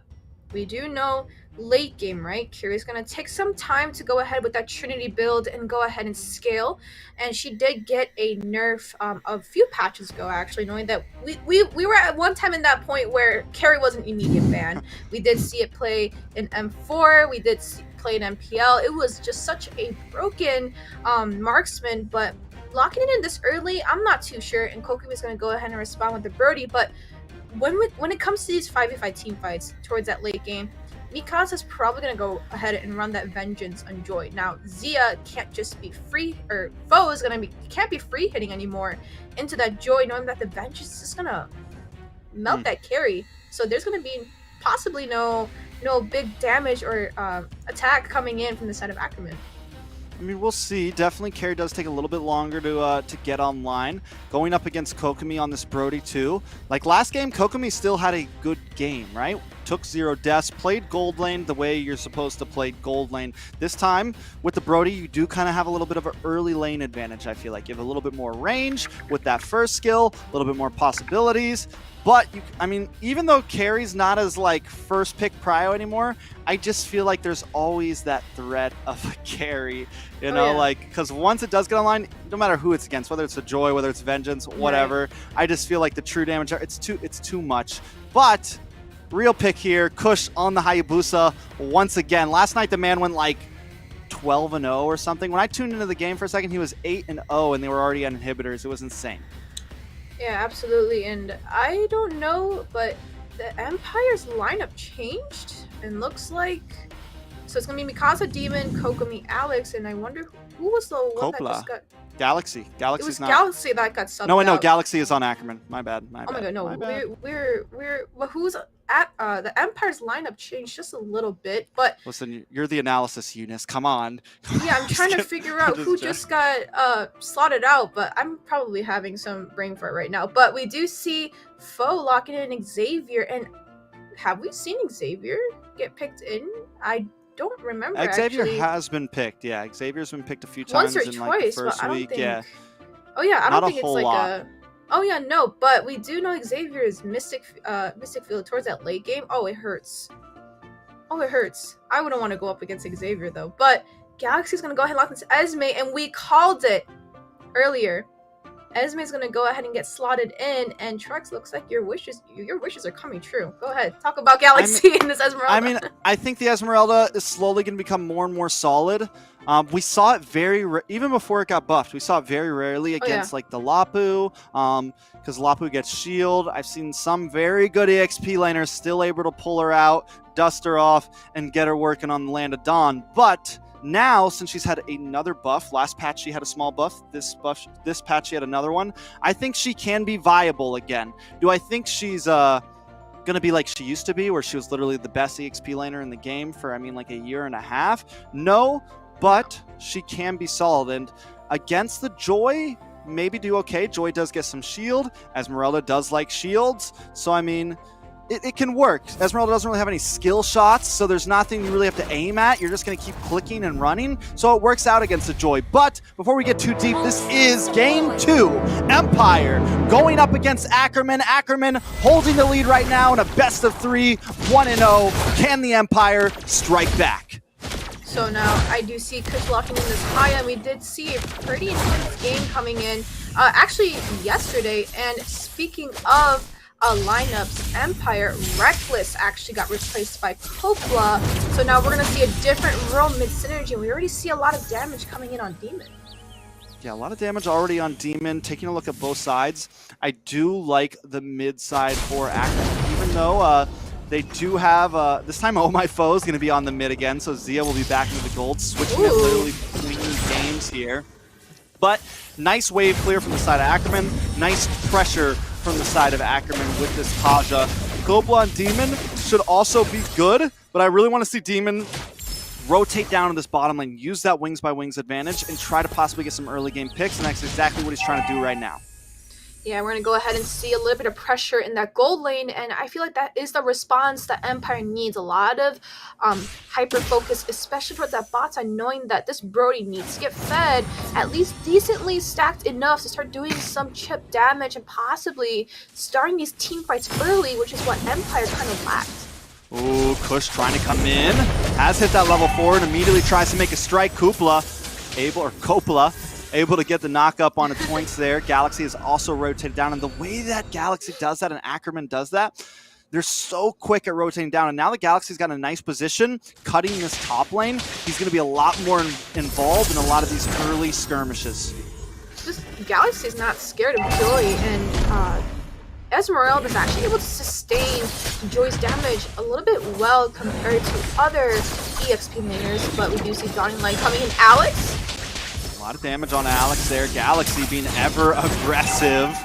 we do know late game, right? Carry's gonna take some time to go ahead with that Trinity build and go ahead and scale, and she did get a nerf a few patches ago, actually, knowing that we were at one time in that point where Carry was an immediate ban. We did see it play in M4, we did play in MPL. It was just such a broken marksman, but locking it in this early, I'm not too sure, and Kokumi's going to go ahead and respond with the Brody, but when it comes to these 5v5 team fights towards that late game, Mikasa's probably going to go ahead and run that Vengeance on Joy. Now, Zia can't just be free, or Foe is going to be, can't be free hitting anymore into that Joy, knowing that the Vengeance is just going to melt that carry, so there's going to be possibly no big damage or attack coming in from the side of Ackerman. I mean, we'll see. Definitely, carry does take a little bit longer to get online. Going up against Kokumi on this Brody too. Like last game, Kokumi still had a good game, right? Took 0 deaths, played gold lane the way you're supposed to play gold lane. This time, with the Brody, you do kind of have a little bit of an early lane advantage, I feel like. You have a little bit more range with that first skill, a little bit more possibilities. But, I mean, even though carry's not as, like, first pick prio anymore, I just feel like there's always that threat of a carry, you know, like, because once it does get online, no matter who it's against, whether it's a Joy, whether it's Vengeance, whatever, I just feel like the true damage, it's too much. But real pick here, Kush on the Hayabusa once again. Last night, the man went, like, 12-0 or something. When I tuned into the game for a second, he was 8-0, and they were already on inhibitors. It was insane. Yeah, absolutely, and I don't know, but the Empire's lineup changed, and looks like, so it's gonna be Mikasa, Demon, Kokumi, Alex, and I wonder who was the one that just got... Galaxy. Galaxy's it was not... Galaxy that got subbed No, wait, no, out. Galaxy is on Ackerman. My bad. Oh my god, no, we're well, who's at the Empire's lineup changed just a little bit, but listen, you're the analysis, Eunice. Come on. Yeah, I'm trying to figure out who just got slotted out, but I'm probably having some brain fart right now. But we do see Foe locking in Xavier, and have we seen Xavier get picked in? I don't remember. Xavier actually. has been picked. Yeah, Xavier's been picked a few times Once or in twice, like the first but I don't week. think... Yeah. Oh yeah, I don't think a it's whole like lot. a. Oh yeah, no, but we do know Xavier is Mystic Field towards that late game. Oh, it hurts. Oh, it hurts. I wouldn't want to go up against Xavier though. But Galaxy's gonna go ahead and lock into Esme, and we called it earlier. Esme is gonna go ahead and get slotted in, and Trex, looks like your wishes are coming true. Go ahead, talk about Galaxy in this Esmeralda. I mean, I think the Esmeralda is slowly going to become more and more solid. We saw it even before it got buffed. We saw it very rarely against like the Lapu, because Lapu gets shield. I've seen some very good EXP laners still able to pull her out, dust her off, and get her working on the Land of Dawn. But now, since she's had another buff, last patch she had a small buff, this patch she had another one, I think she can be viable again. Do I think she's gonna be like she used to be, where she was literally the best EXP laner in the game for, I mean, like a year and a half? No, but she can be solid. And against the Joy, maybe do okay. Joy does get some shield. Esmeralda does like shields. So, I mean, it can work. Esmeralda doesn't really have any skill shots, so there's nothing you really have to aim at. You're just going to keep clicking and running, so it works out against the Joy. But before we get too deep, this is Game 2. Empire going up against Ackerman. Ackerman holding the lead right now in a best of 3, 1-0. Can the Empire strike back? So now I do see Kush locking in this Haya, and we did see a pretty intense game coming in actually yesterday. And speaking of lineups, Empire, Reckless actually got replaced by Copla. So now we're going to see a different role mid-synergy, and we already see a lot of damage coming in on Demon. Yeah, a lot of damage already on Demon. Taking a look at both sides, I do like the mid side for Ackerman, even though they do have, this time Oh My Foe is going to be on the mid again, so Zia will be back into the gold, switching it literally between games here. But nice wave clear from the side of Ackerman, nice pressure from the side of Ackerman with this Taja. Copla and Demon should also be good, but I really want to see Demon rotate down in this bottom lane, use that wings by wings advantage, and try to possibly get some early game picks, and that's exactly what he's trying to do right now. Yeah, we're going to go ahead and see a little bit of pressure in that gold lane, and I feel like that is the response that Empire needs. A lot of hyper-focus, especially towards that bot side, knowing that this Brody needs to get fed at least decently stacked enough to start doing some chip damage and possibly starting these team fights early, which is what Empire kind of lacked. Ooh, Kush trying to come in. Has hit that level 4 and immediately tries to make a strike. Copla able to get the knock up on the points there. Galaxy is also rotated down, and the way that Galaxy does that and Ackerman does that, they're so quick at rotating down. And now that Galaxy's got a nice position, cutting this top lane, he's going to be a lot more involved in a lot of these early skirmishes. This Galaxy is not scared of Joy, and Esmeralda is actually able to sustain Joy's damage a little bit well compared to other EXP laners, but we do see Dawning Light coming in. Alex? A lot of damage on Alex there. Galaxy being ever aggressive.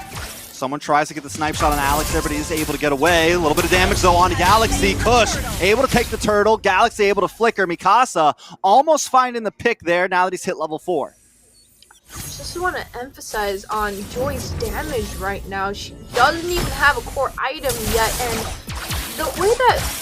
Someone tries to get the snipe shot on Alex there, but he's able to get away. A little bit of damage though on Galaxy. Kush able to take the turtle. Galaxy able to flicker. Mikasa almost finding the pick there now that he's hit level 4. Just want to emphasize on Joy's damage right now. She doesn't even have a core item yet, and the way that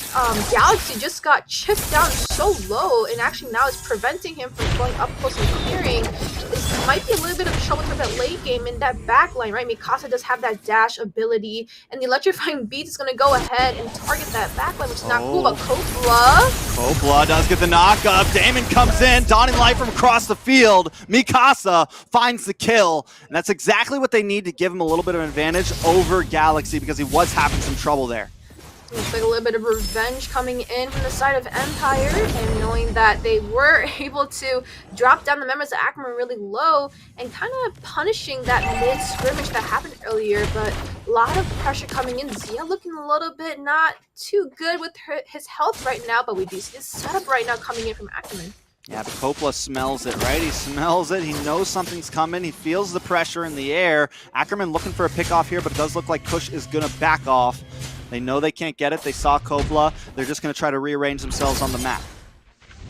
Galaxy just got chipped down so low and actually now is preventing him from going up close and clearing, this might be a little bit of trouble for that late game in that back line, right? Mikasa does have that dash ability, and the electrifying beat is going to go ahead and target that back line, which is not cool, but Copla does get the knock up. Damon comes in, Dawning Light from across the field. Mikasa finds the kill, and that's exactly what they need to give him a little bit of an advantage over Galaxy, because he was having some trouble there. Looks like a little bit of revenge coming in from the side of Empire, and knowing that they were able to drop down the members of Ackerman really low and kind of punishing that mid-scrimmage that happened earlier, but a lot of pressure coming in. Zia looking a little bit not too good with his health right now, but we do see this setup right now coming in from Ackerman. Yeah, but Copla smells it, right? He smells it. He knows something's coming. He feels the pressure in the air. Ackerman looking for a pick off here, but it does look like Kush is going to back off. They know they can't get it. They saw Copla. They're just going to try to rearrange themselves on the map.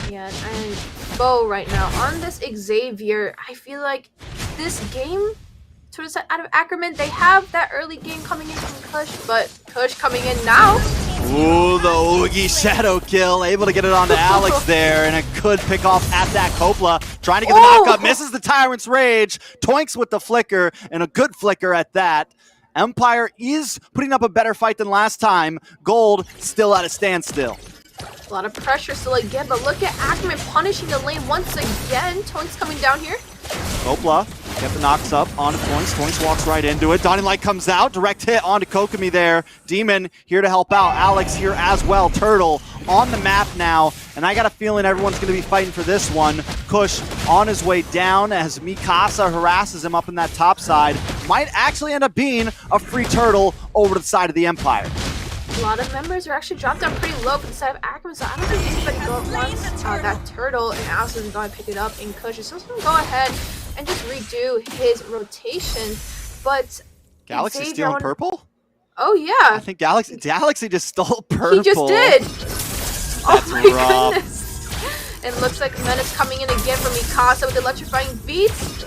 Yeah, and Bo right now on this Xavier, I feel like this game, towards out of Ackerman, they have that early game coming in from Kush, but Kush coming in now. Ooh, the Oogie Shadow kill. Able to get it onto Alex there, and a good pick off at that Copla. Trying to get the knock-up, misses the Tyrant's Rage. Toinks with the flicker, and a good flicker at that. Empire is putting up a better fight than last time. Gold still at a standstill. A lot of pressure still again, but look at Ackerman punishing the lane once again. Toinks coming down here. Copla Get the knocks up onto Toinks. Toinks walks right into it. Dawning Light comes out. Direct hit onto Kokomi there. Demon here to help out. Alex here as well. Turtle on the map now. And I got a feeling everyone's going to be fighting for this one. Kush on his way down as Mikasa harasses him up in that top side. Might actually end up being a free turtle over to the side of the Empire. A lot of members are actually dropped down pretty low for the side of Ackerman, so I don't think anybody wants that turtle, and Alex is going to pick it up, and Kush is still going to go ahead and just redo his rotation, but Galaxy Xavier stealing purple? Oh yeah. I think Galaxy just stole purple. He just did. That's rough. Goodness. It looks like Menace coming in again from Mikasa with electrifying beats.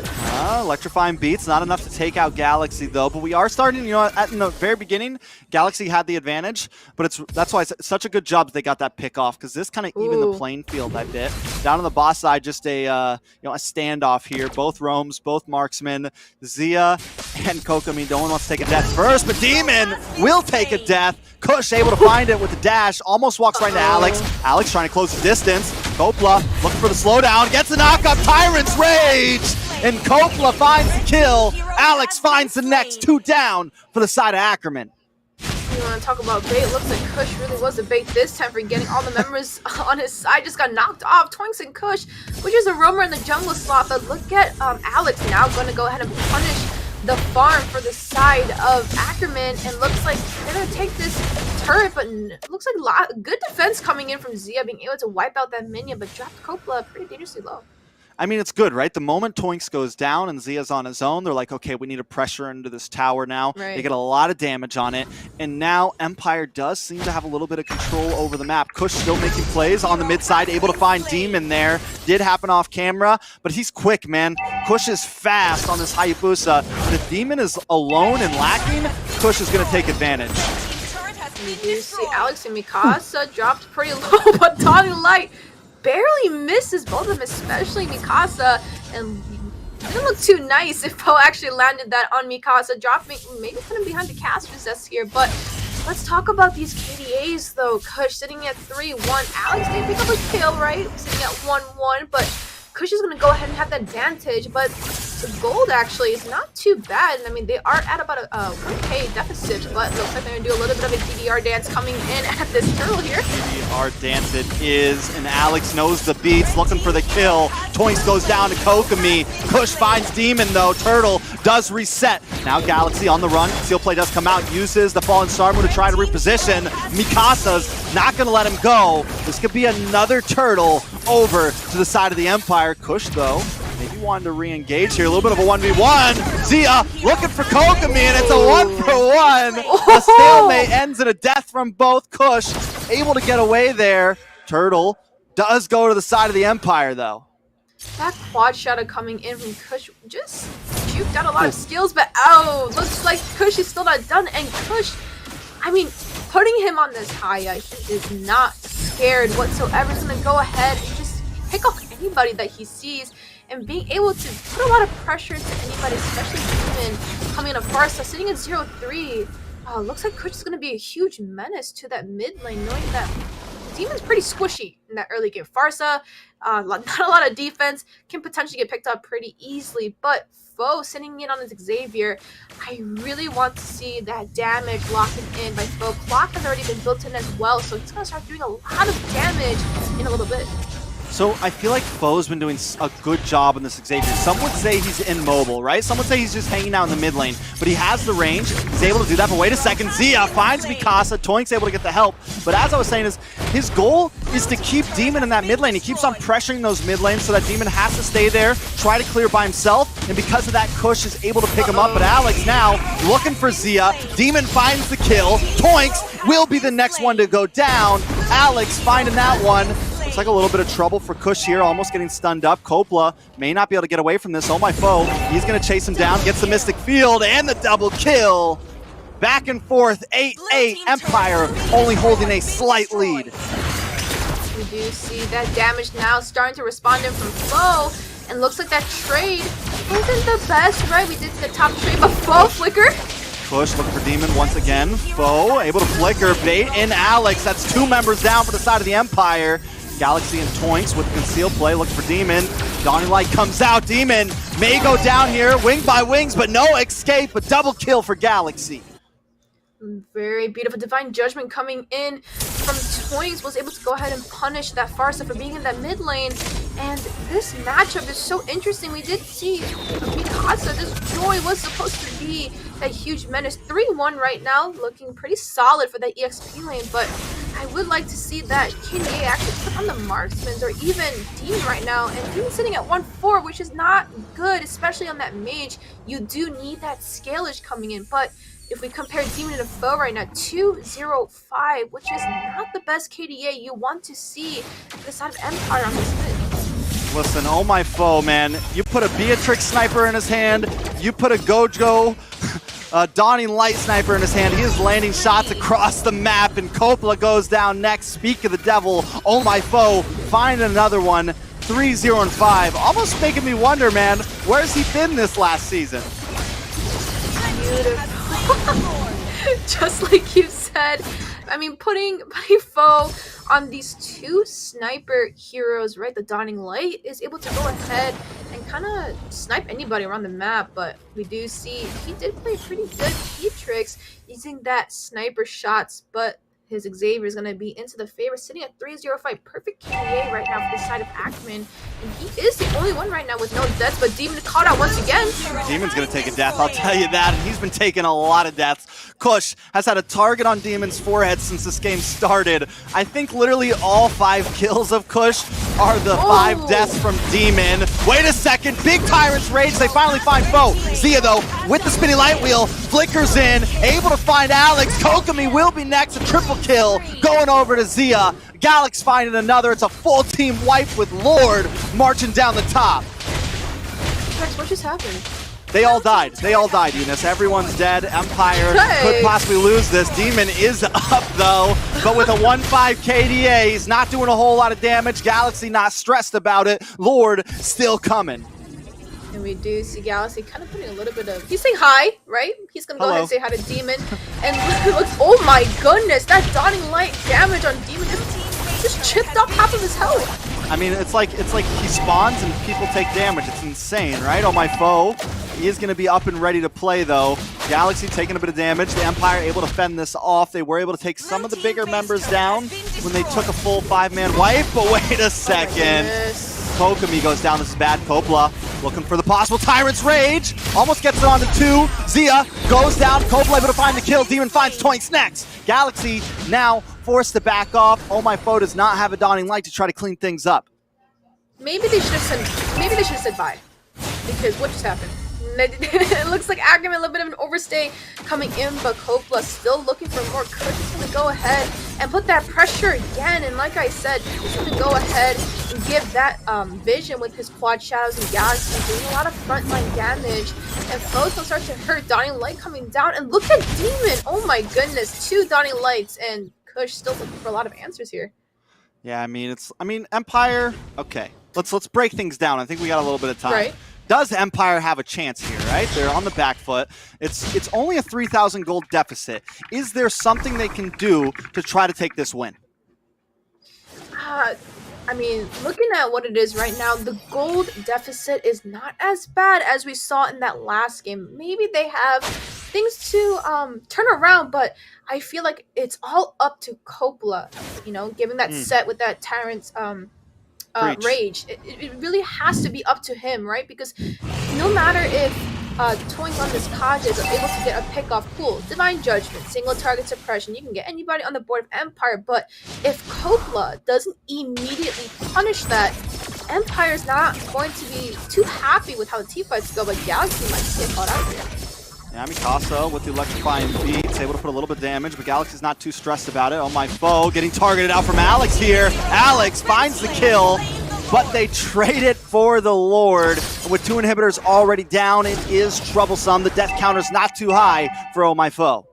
Electrifying beats, not enough to take out Galaxy though, but we are starting, you know, in the very beginning, Galaxy had the advantage, but that's why it's such a good job that they got that pick off, because this kind of evened the playing field a bit. Down on the boss side, just a a standoff here. Both roams, both marksmen, Zia and Kokomi. No one wants to take a death first, but Demon will take a death. Kush able to find it with the dash, almost walks right into Alex. Alex trying to close the distance. Kopla looking for the slowdown, gets the knock up, Tyrant's Rage! And Kopla finds the kill. Alex finds the next 2 down for the side of Ackerman. You want to talk about bait? Looks like Kush really was the bait this time for getting all the members on his side. Just got knocked off. Toinks and Kush, which is a roamer in the jungle slot. But look at Alex now going to go ahead and punish the farm for the side of Ackerman. And looks like they're going to take this turret, but it looks like good defense coming in from Zia, being able to wipe out that minion, but dropped Kopla pretty dangerously low. I mean, it's good, right? The moment Toinks goes down and Zia's on his own, they're like, okay, we need to pressure into this tower now. Right. They get a lot of damage on it. And now Empire does seem to have a little bit of control over the map. Kush still making plays on the mid side, able to find Demon there. Did happen off camera, but he's quick, man. Kush is fast on this Hayabusa. But if Demon is alone and lacking, Kush is going to take advantage. You do see Alex and Mikasa dropped pretty low, but Dawning Light barely misses both of them, especially Mikasa, and it didn't look too nice if Poe actually landed that on Mikasa, dropping maybe kind of behind the cast resist here. But let's talk about these KDAs though. Kush sitting at 3-1. Alex did pick up a kill, right? Sitting at 1-1, but Kush is going to go ahead and have that advantage, but the gold actually is not too bad. I mean, they are at about a 1k deficit, but looks like they're going to do a little bit of a DDR dance coming in at this turtle here. DDR dance it is, and Alex knows the beats, looking for the kill. Toinks goes down to Kokomi. Kush finds Demon though. Turtle does reset. Now Galaxy on the run. Seal play does come out, uses the Fallen Star move to try to reposition. Mikasa's not going to let him go. This could be another turtle over to the side of the Empire. Kush though, maybe wanted to re-engage here. A little bit of a 1v1. Zia looking for Kokomi, and it's a 1-for-1. The stalemate ends in a death from both. Kush able to get away there. Turtle does go to the side of the Empire, though. That quad shadow coming in from Kush just juked out a lot of skills, but looks like Kush is still not done. And Kush, I mean, putting him on this Haya, he is not scared whatsoever. He's going to go ahead and just pick off anybody that he sees, and being able to put a lot of pressure into anybody, especially Demon coming in a Farsa, sitting at 0-3. Looks like Kush is going to be a huge menace to that mid lane, knowing that Demon's pretty squishy in that early game. Farsa, not a lot of defense, can potentially get picked up pretty easily, but Foe sitting in on this Xavier, I really want to see that damage locking in by Foe. Clock has already been built in as well, so he's going to start doing a lot of damage in a little bit. So I feel like Foe's been doing a good job on this Xavier. Some would say he's immobile, right? Some would say he's just hanging out in the mid lane, but he has the range. He's able to do that, but wait a second. Zia finds Mikasa. Toink's able to get the help. But as I was saying, his goal is to keep Demon in that mid lane. He keeps on pressuring those mid lanes so that Demon has to stay there, try to clear by himself, and because of that, Kush is able to pick him up. But Alex now looking for Zia. Demon finds the kill. Toinks will be the next one to go down. Alex finding that one. Looks like a little bit of trouble for Kush here, almost getting stunned up. Kopla may not be able to get away from this. Oh my Foe, he's going to chase him down, gets the Mystic Field, and the double kill. Back and forth, 8-8, Empire only holding a slight lead. We do see that damage now starting to respond in from Foe, and looks like that trade isn't the best, right? We did the top trade, but Foe flicker. Kush looking for Demon once again. Foe able to flicker, bait in Alex. That's 2 members down for the side of the Empire. Galaxy and Toinks with the concealed play, looking for Demon. Dawning Light comes out. Demon may go down here, wing by wings, but no escape, but double kill for Galaxy. Very beautiful. Divine Judgment coming in from Toys was able to go ahead and punish that Farsa for being in that mid lane. And this matchup is so interesting. We did see Mikasa, this Joy was supposed to be that huge menace. 3-1 right now, looking pretty solid for that EXP lane, but I would like to see that KDA actually put on the marksmans or even Demon right now. And Demon sitting at 1-4, which is not good, especially on that mage. You do need that scalage coming in, but if we compare Demon and a foe right now, 2-0-5, which is not the best KDA you want to see this side of Empire on this mid. Listen, oh my foe, man. You put a Beatrix sniper in his hand, you put a Gojo Dawning Light sniper in his hand. He is landing shots across the map, and Coppola goes down next. Speak of the devil, oh my foe, find another one. 3-0-5, almost making me wonder, man, where's he been this last season? Beautiful. Just like you said, I mean, putting foe on these two sniper heroes, right? The Dawning Light is able to go ahead and kind of snipe anybody around the map, but we do see he did play pretty good Beatrix using that sniper shots, but his Xavier is going to be into the favor, sitting at 3-0-5. Perfect KDA right now for the side of Ackerman. And he is the only one right now with no deaths, but Demon caught out once again. Demon's going to take a death, I'll tell you that. And he's been taking a lot of deaths. Kush has had a target on Demon's forehead since this game started. I think literally all 5 kills of Kush are the 5 deaths from Demon. Wait a second, big Tyrant's Rage. They finally find foe. Zia, though, with the spinning light wheel, flickers in, able to find Alex. Kokomi will be next, a triple kill going over to Zia. Galax finding another. It's a full team wipe with Lord marching down the top. Rex, what just happened? They all died. They all died, Eunice. Everyone's dead. Empire could possibly lose this. Demon is up, though, but with a 1-5 KDA, he's not doing a whole lot of damage. Galaxy not stressed about it. Lord still coming. And we do see Galaxy kind of putting a little bit of... He's saying hi, right? He's going to go ahead and say hi to Demon. And looks... Oh my goodness! That Dawning Light damage on Demon just chipped off half of his health. I mean, it's like he spawns and people take damage. It's insane, right? Oh, my foe. He is going to be up and ready to play, though. Galaxy taking a bit of damage. The Empire able to fend this off. They were able to take some of the bigger members down when they took a full 5-man wipe. But wait a second. Kokomi goes down. This is bad. Coppola looking for the possible Tyrant's Rage. Almost gets it on to 2. Zia goes down. Coppola able to find the kill. Demon finds Toinks next. Galaxy now forced to back off. Oh, my foe does not have a Dawning Light to try to clean things up. Maybe they should have said bye. Because what just happened? It looks like Ackerman, a little bit of an overstay coming in, but Coppola still looking for more. Kush is going to go ahead and put that pressure again. And like I said, he's going to go ahead and give that vision with his quad shadows and Galaxy, doing a lot of frontline damage. And foes will start to hurt. Dawning Light coming down. And look at Demon. Oh my goodness. 2 Dawning Lights. And Kush still looking for a lot of answers here. Yeah, I mean, Empire. Okay, let's break things down. I think we got a little bit of time. Right. Does Empire have a chance here, right? They're on the back foot. It's only a 3,000 gold deficit. Is there something they can do to try to take this win? I mean, looking at what it is right now, the gold deficit is not as bad as we saw in that last game. Maybe they have things to turn around, but I feel like it's all up to Coppola, you know, giving that set with that Tyrant's Rage. It really has to be up to him, right? Because no matter if Toinks on this Kages are able to get a pick off, cool, Divine Judgment, single target suppression, you can get anybody on the board of Empire, but if Coppola doesn't immediately punish that, Empire's not going to be too happy with how the teamfights go, but Galaxy might get caught out here. Yeah, Mikasa with the electrifying beats, able to put a little bit of damage, but Galaxy's not too stressed about it. Oh, my foe getting targeted out from Alex here. Alex finds the kill, but they trade it for the Lord. And with 2 inhibitors already down, it is troublesome. The death counter's not too high for Oh My Foe.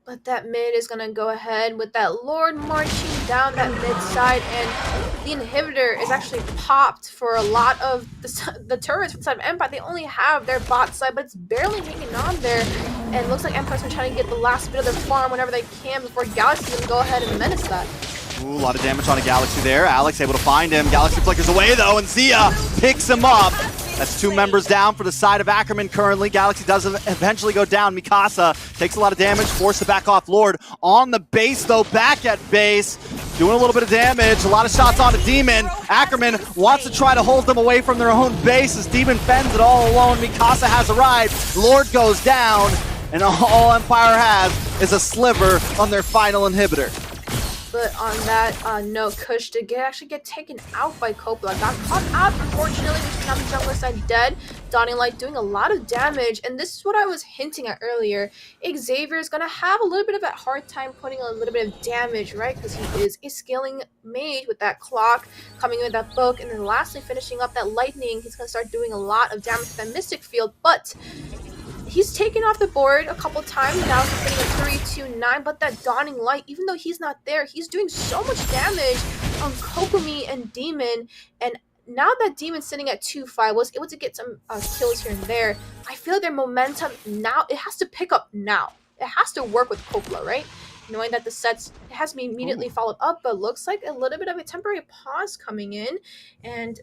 But that mid is going to go ahead with that Lord marching down that mid side, and the inhibitor is actually popped for a lot of the turrets inside of Empire. They only have their bot side, but it's barely hanging on there. And it looks like Empire's been trying to get the last bit of their farm whenever they can before Galaxy can go ahead and menace that. Ooh, a lot of damage on a Galaxy there. Alex able to find him. Galaxy flickers away though, and Zia picks him up. That's 2 members down for the side of Ackerman currently. Galaxy does eventually go down. Mikasa takes a lot of damage, forced to back off. Lord on the base though, back at base. Doing a little bit of damage, a lot of shots on a Demon. Ackerman wants to try to hold them away from their own base as Demon fends it all alone. Mikasa has arrived. Lord goes down, and all Empire has is a sliver on their final inhibitor. But on that note, Kush did actually get taken out by Coppola. Got caught out, unfortunately, which is now the jungler side dead. Dawning Light doing a lot of damage, and this is what I was hinting at earlier. Xavier is going to have a little bit of a hard time putting a little bit of damage, right? Because he is a scaling mage with that clock, coming in with that book, and then lastly finishing up that lightning. He's going to start doing a lot of damage with that Mystic Field, but he's taken off the board a couple times. Now he's sitting at 3-2-9, but that Dawning Light, even though he's not there, he's doing so much damage on Kokomi and Demon. And now that Demon's sitting at 2-5, was able to get some kills here and there. I feel their momentum now, it has to pick up now. It has to work with Coppola, right? Knowing that the sets has to be immediately followed up, but looks like a little bit of a temporary pause coming in. And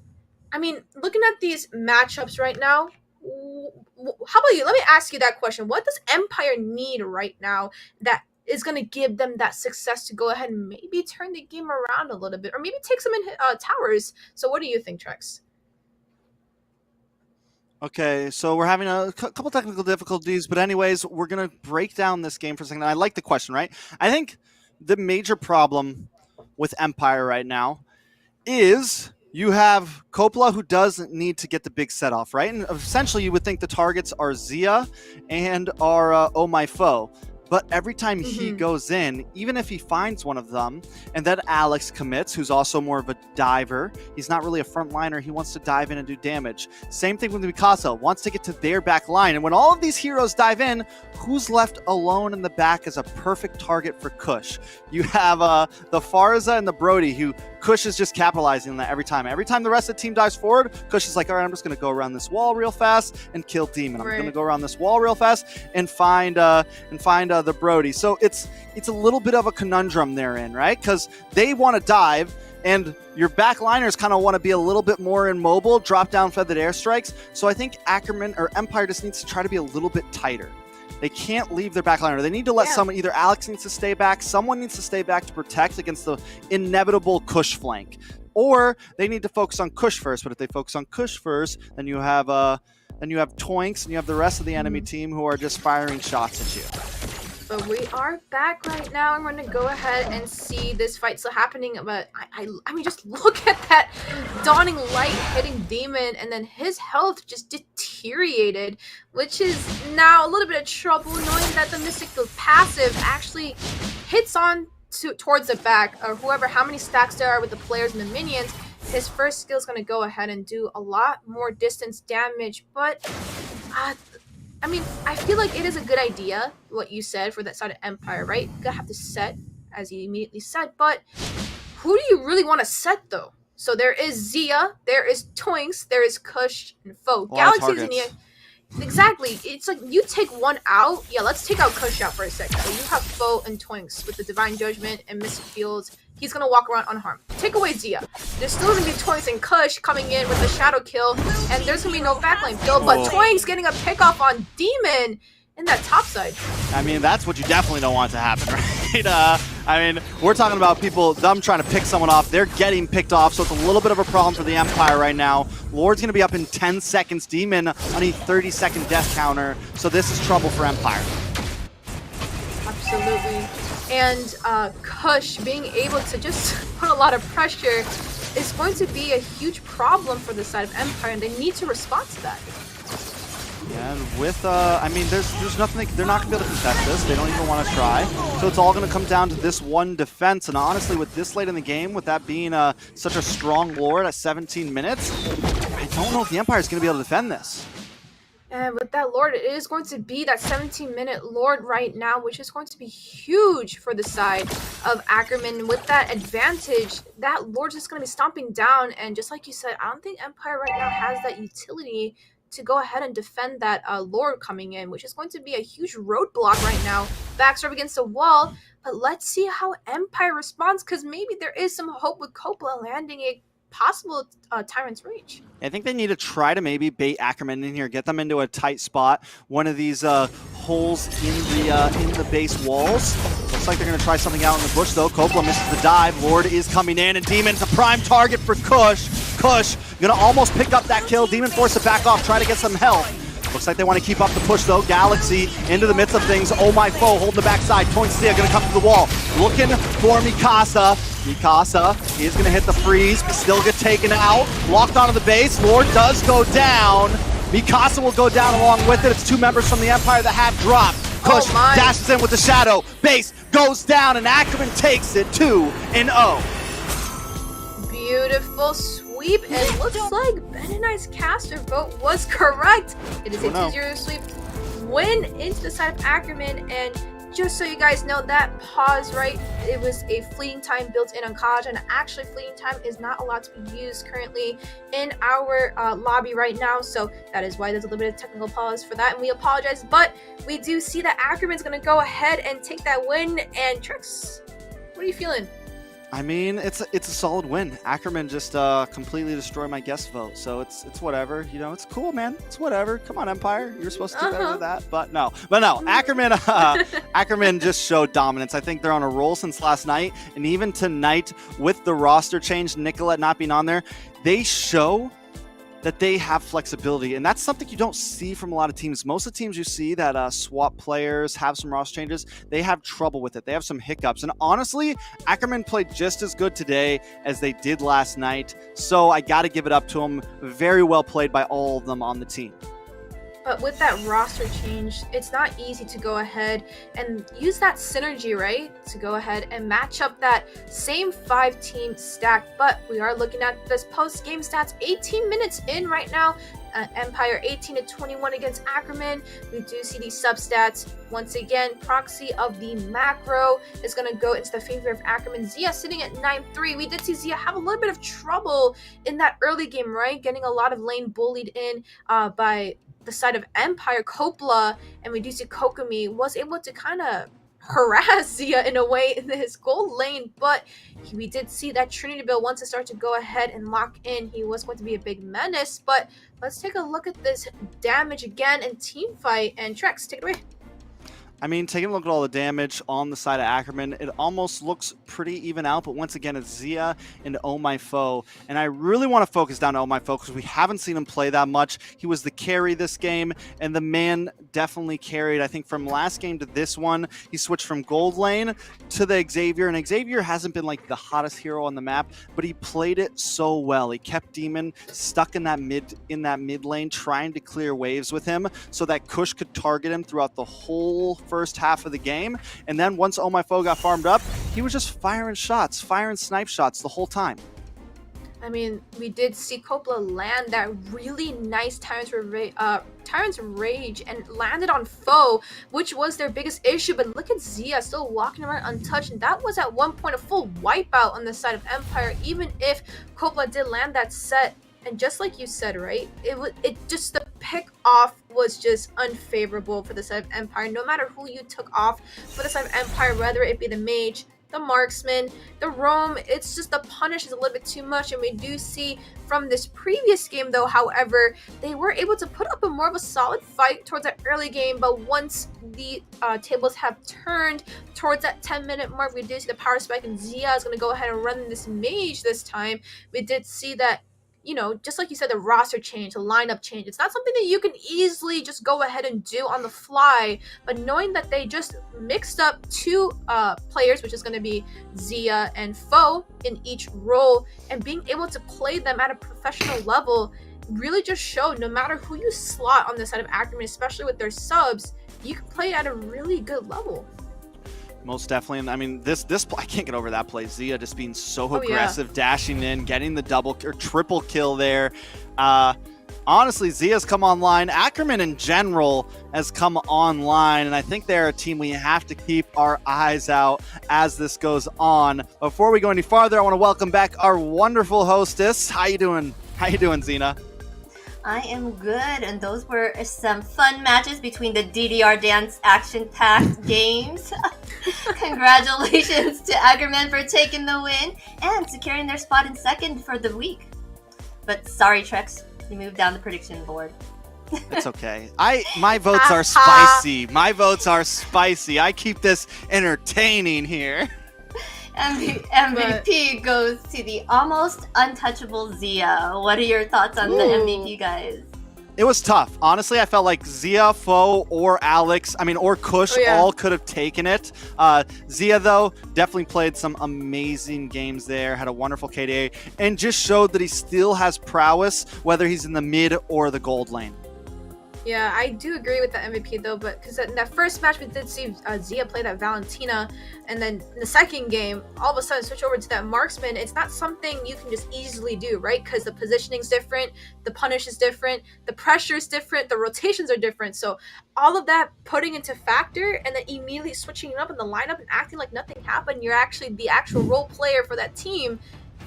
I mean, looking at these matchups right now, how about you? Let me ask you that question. What does Empire need right now that is going to give them that success to go ahead and maybe turn the game around a little bit, or maybe take some in towers? So what do you think, Trex? Okay, so we're having a couple technical difficulties, but anyways, we're going to break down this game for a second. I like the question, right? I think the major problem with Empire right now is you have Coppola, who does need to get the big set off, right? And essentially you would think the targets are Zia and are Oh My Foe. But every time he goes in, even if he finds one of them, and then Alex commits, who's also more of a diver, he's not really a frontliner, he wants to dive in and do damage. Same thing with Mikasa, wants to get to their back line. And when all of these heroes dive in, who's left alone in the back as a perfect target for Kush? You have the Farza and the Brody, who Kush is just capitalizing on that every time. Every time the rest of the team dives forward, Kush is like, all right, I'm just going to go around this wall real fast and kill Demon. I'm going to go around this wall real fast and find the Brody. So it's a little bit of a conundrum therein, right? Because they want to dive, and your backliners kind of want to be a little bit more immobile, drop down feathered airstrikes. So I think Ackerman or Empire just needs to try to be a little bit tighter. They can't leave their backliner. They need to let someone, either Alex needs to stay back, someone needs to stay back to protect against the inevitable Kush flank. Or they need to focus on Kush first. But if they focus on Kush first, then you have Toinks and you have the rest of the enemy team who are just firing shots at you. But we are back right now. I'm going to go ahead and see this fight still happening. But I mean, just look at that Dawning Light hitting Demon, and then his health just deteriorated, which is now a little bit of trouble, knowing that the Mystic Field passive actually hits on towards the back, or whoever, how many stacks there are with the players and the minions. His first skill is going to go ahead and do a lot more distance damage, but I mean, I feel like it is a good idea, what you said, for that side of Empire, right? You gotta have to set, as you immediately said, but who do you really want to set, though? So there is Zia, there is Toinks, there is Kush, and Foe. Galaxy is in the... Exactly. It's like, you take one out. Yeah, let's take out Kush out for a second. So you have Foe and Toinks with the Divine Judgment and Mystic Fields. He's going to walk around unharmed. Take away Zia. There's still going to be Toinks and Kush coming in with the Shadow Kill, and there's going to be no backline kill, but Toinks getting a pickoff on Demon in that top side. I mean, that's what you definitely don't want to happen, right? I mean, we're talking about them trying to pick someone off. They're getting picked off, so it's a little bit of a problem for the Empire right now. Lord's going to be up in 10 seconds. Demon on a 30-second death counter, so this is trouble for Empire. Absolutely. And Kush being able to just put a lot of pressure is going to be a huge problem for the side of Empire, and they need to respond to that. Yeah, and with, I mean, there's nothing, they're not going to be able to contest this. They don't even want to try. So it's all going to come down to this one defense. And honestly, with this late in the game, with that being such a strong Lord at 17 minutes, I don't know if the Empire is going to be able to defend this. And with that Lord, it is going to be that 17-minute Lord right now, which is going to be huge for the side of Ackerman. With that advantage, that Lord is going to be stomping down. And just like you said, I don't think Empire right now has that utility to go ahead and defend that Lord coming in, which is going to be a huge roadblock right now. Backs up against the wall, but let's see how Empire responds, because maybe there is some hope with Coppola landing a possible Tyrant's Rage. I think they need to try to maybe bait Ackerman in here, get them into a tight spot, one of these holes in the base walls. Looks like they're going to try something out in the bush, though. Coppola misses the dive. Lord is coming in, and Demon's a prime target for Kush. Kush going to almost pick up that kill. Demon forced to back off, try to get some health. Looks like they want to keep up the push, though. Galaxy into the midst of things. Oh my foe, holding the backside. Toinsia going to come to the wall. Looking for Mikasa. Mikasa is going to hit the freeze, but still get taken out. Locked onto the base. Lord does go down. Mikasa will go down along with it. It's two members from the Empire that have dropped. Kush dashes in with the shadow. Base goes down, and Ackerman takes it 2-0. Beautiful sweep, and looks like Ben and I's caster vote was correct. It is a 2-0 sweep win into the side of Ackerman, and just so you guys know, that pause, right, it was a fleeting time built in on Kaj, and actually fleeting time is not allowed to be used currently in our lobby right now, so that is why there's a little bit of technical pause for that, and we apologize, but we do see that Ackerman's going to go ahead and take that win. And Trix, what are you feeling? I mean, it's a solid win. Ackerman just completely destroyed my guest vote, so it's whatever. You know, it's cool, man. It's whatever. Come on, Empire. You're supposed to do better than that, but no. Ackerman, Ackerman just showed dominance. I think they're on a roll since last night, and even tonight with the roster change, Nicolette not being on there, they show that they have flexibility, and that's something you don't see from a lot of teams. Most of the teams you see that swap players, have some roster changes, they have trouble with it. They have some hiccups, and honestly, Ackerman played just as good today as they did last night, so I got to give it up to them. Very well played by all of them on the team. But with that roster change, it's not easy to go ahead and use that synergy, right? To go ahead and match up that same 5-team stack. But we are looking at this post-game stats. 18 minutes in right now. Empire 18-21 against Ackerman. We do see these sub-stats. Once again, proxy of the macro is going to go into the favor of Ackerman. Zia sitting at 9-3. We did see Zia have a little bit of trouble in that early game, right? Getting a lot of lane bullied in by the side of Empire. Coppola, and we do see Kokomi was able to kind of harass Zia in a way in his gold lane, but we did see that Trinity Bill, once it started to go ahead and lock in, he was going to be a big menace. But let's take a look at this damage again and team fight, and Trex, take it away. I mean, taking a look at all the damage on the side of Ackerman, it almost looks pretty even out, but once again, it's Zia and Oh My Foe. And I really want to focus down on Oh My Foe because we haven't seen him play that much. He was the carry this game, and the man definitely carried. I think from last game to this one, he switched from gold lane to the Xavier, and Xavier hasn't been like the hottest hero on the map, but he played it so well. He kept Demon stuck in that mid lane, trying to clear waves with him so that Kush could target him throughout the whole first half of the game, and then once Oh My Foe got farmed up, he was just firing snipe shots the whole time. I mean, we did see Coppola land that really nice Tyrant's Rage and landed on Foe, which was their biggest issue. But look at Zia still walking around untouched, and that was at one point a full wipeout on the side of Empire, even if Coppola did land that set. And just like you said, right, it just the pick off was just unfavorable for the side of Empire. No matter who you took off for the side of Empire, whether it be the mage, the marksman, the roam, it's just the punish is a little bit too much. And we do see from this previous game, though, however, they were able to put up a more of a solid fight towards that early game. But once the tables have turned towards that 10-minute mark, we did see the power spike, and Zia is going to go ahead and run this mage this time. We did see that, you know, just like you said, the roster change, the lineup change, it's not something that you can easily just go ahead and do on the fly. But knowing that they just mixed up two players, which is going to be Zia and Foe in each role, and being able to play them at a professional level really just showed no matter who you slot on the side of Ackerman, especially with their subs, you can play at a really good level. Most definitely, and I mean, this I can't get over that play. Zia just being so aggressive, dashing in, getting the double or triple kill there. Honestly, Zia's come online. Ackerman in general has come online, and I think they're a team we have to keep our eyes out as this goes on. Before we go any farther, I want to welcome back our wonderful hostess. How you doing? How you doing, Xina? I am good, and those were some fun matches between the DDR Dance action-packed games. Congratulations to Ackerman for taking the win and securing their spot in second for the week. But sorry, Trex, you moved down the prediction board. It's okay. My votes are spicy. My votes are spicy. I keep this entertaining here. MVP goes to the almost untouchable Zia. What are your thoughts on the MVP, guys? It was tough. Honestly, I felt like Zia, Foe, or Alex, or Kush all could have taken it. Zia, though, definitely played some amazing games there, had a wonderful KDA, and just showed that he still has prowess, whether he's in the mid or the gold lane. Yeah, I do agree with the MVP though, but because in that first match we did see Zia play that Valentina, and then in the second game, all of a sudden switch over to that marksman. It's not something you can just easily do, right? Because the positioning's different, the punish is different, the pressure is different, the rotations are different. So all of that putting into factor, and then immediately switching it up in the lineup and acting like nothing happened, you're actually the actual role player for that team.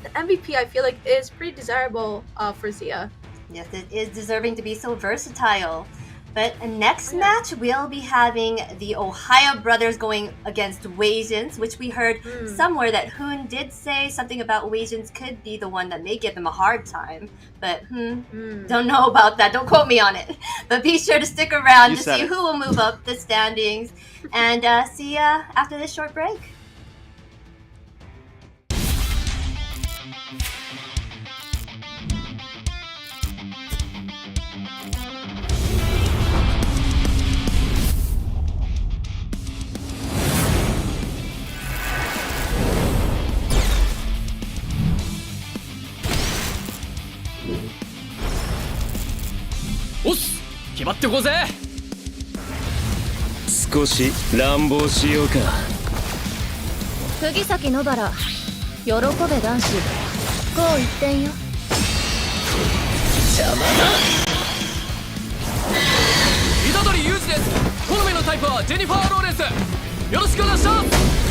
The MVP, I feel like, is pretty desirable for Zia. Yes, it is deserving to be so versatile. But next match, we'll be having the OhioBrothers going against Wasians, which we heard somewhere that Hoon did say something about Wasians could be the one that may give them a hard time. But don't know about that. Don't quote me on it. But be sure to stick around to see who will move up the standings. And see ya after this short break.おっす決まってこうぜ少し乱暴しようか釘崎野原喜べ男子こう一点よ邪魔だ虎杖裕二です好みのタイプはジェニファー・ローレンスよろしくお願いします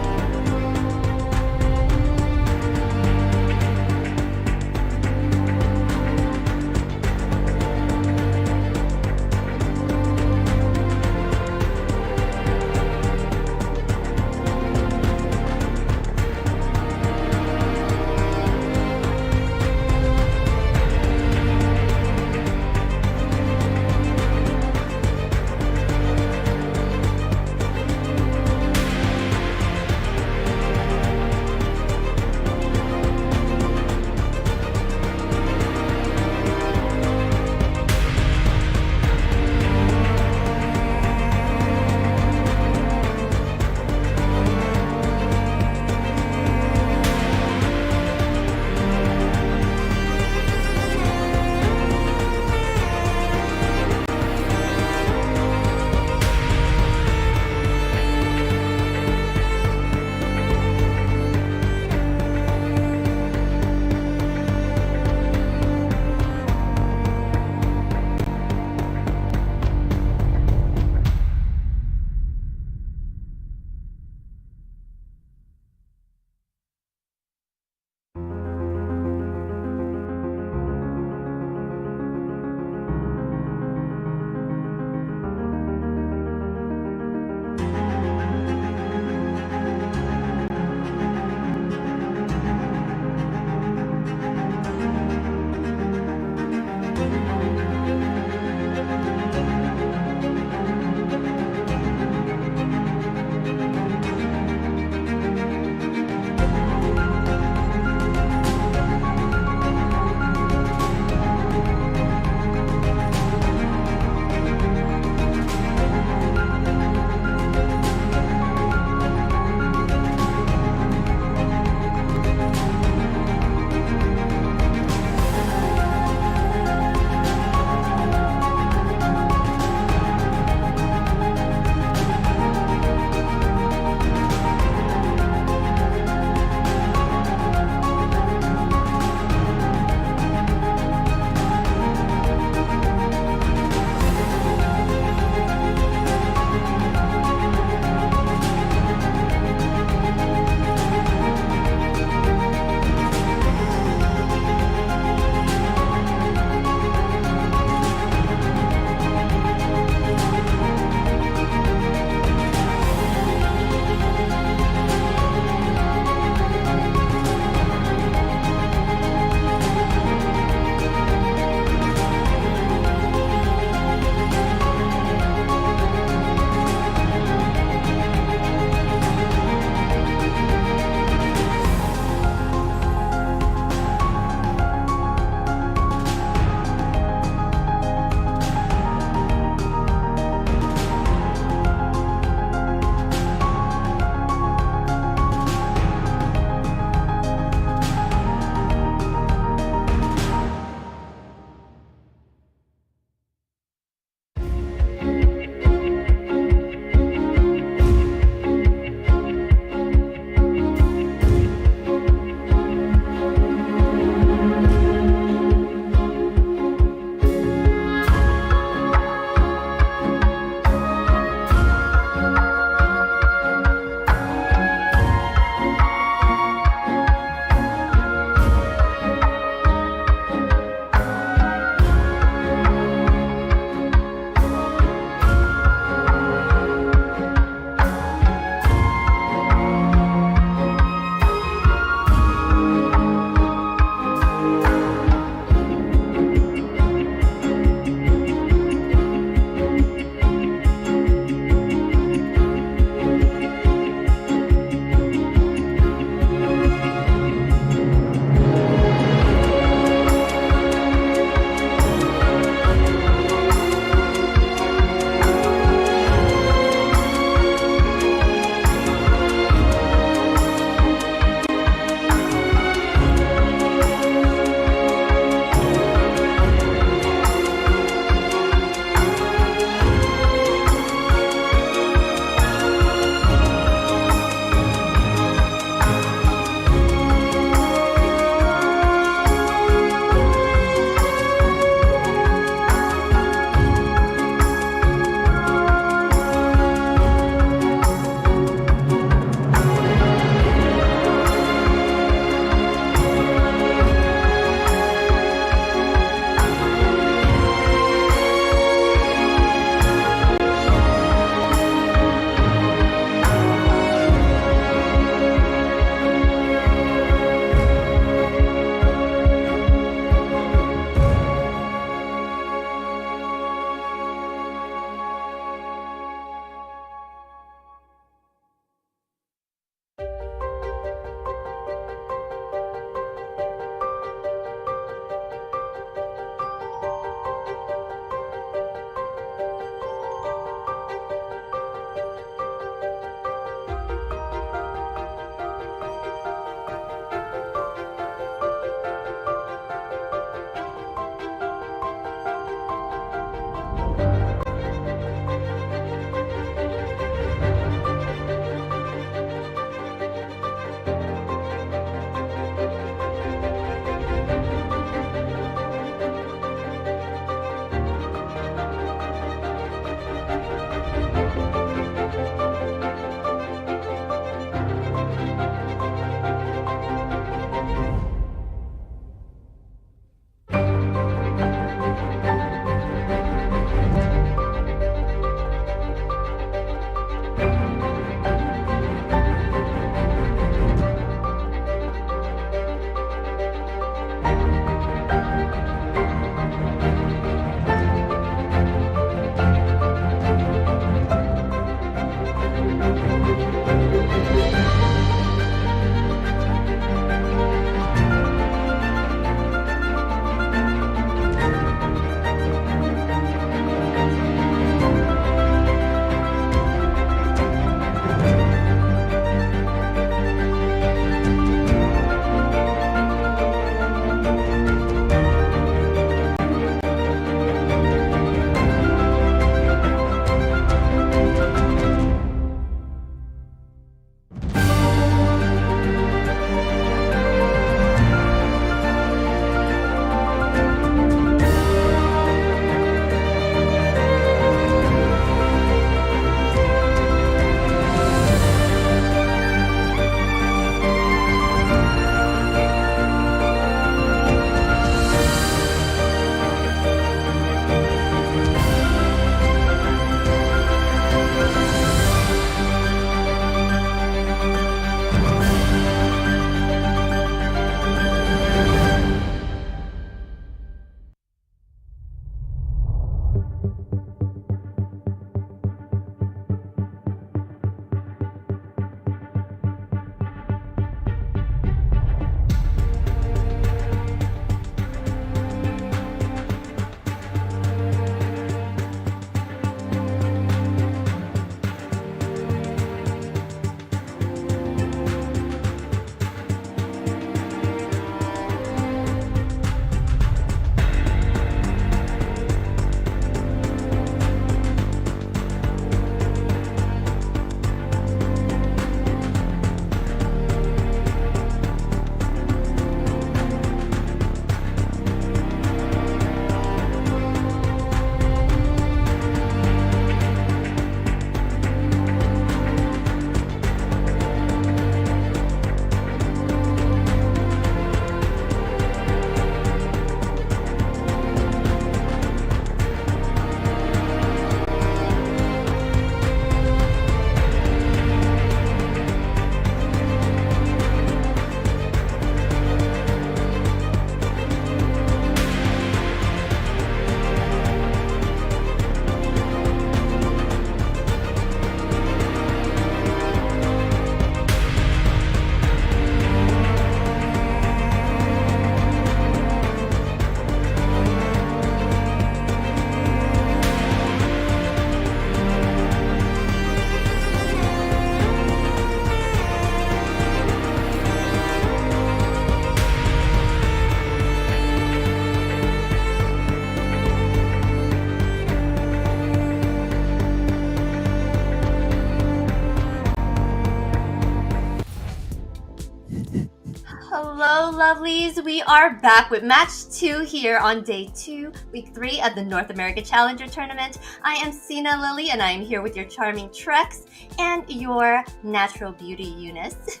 Hello, lovelies. We are back with match 2 here on day 2, week 3 of the North America Challenger Tournament. I am XinaLili, and I am here with your charming Trex and your natural beauty Eunice.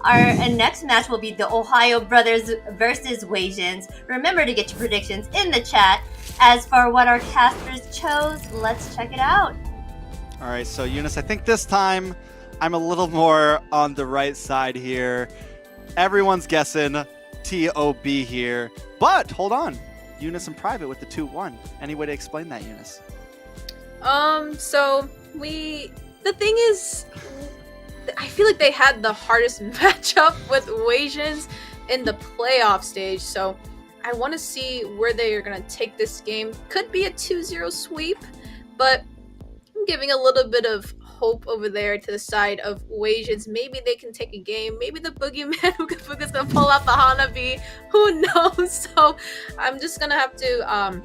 Our next match will be the Ohio Brothers versus Wasians. Remember to get your predictions in the chat. As for what our casters chose, let's check it out. All right, so Eunice, I think this time I'm a little more on the right side here. Everyone's guessing TOB here, but hold on. Eunice in private with the 2-1. Any way to explain that, Eunice? So the thing is, I feel like they had the hardest matchup with Wasians in the playoff stage, so I want to see where they are going to take this game. Could be a 2-0 sweep, but I'm giving a little bit of hope over there to the side of Wasians. Maybe they can take a game. Maybe the boogeyman is gonna pull out the Hanabi. Who knows? So I'm just gonna have to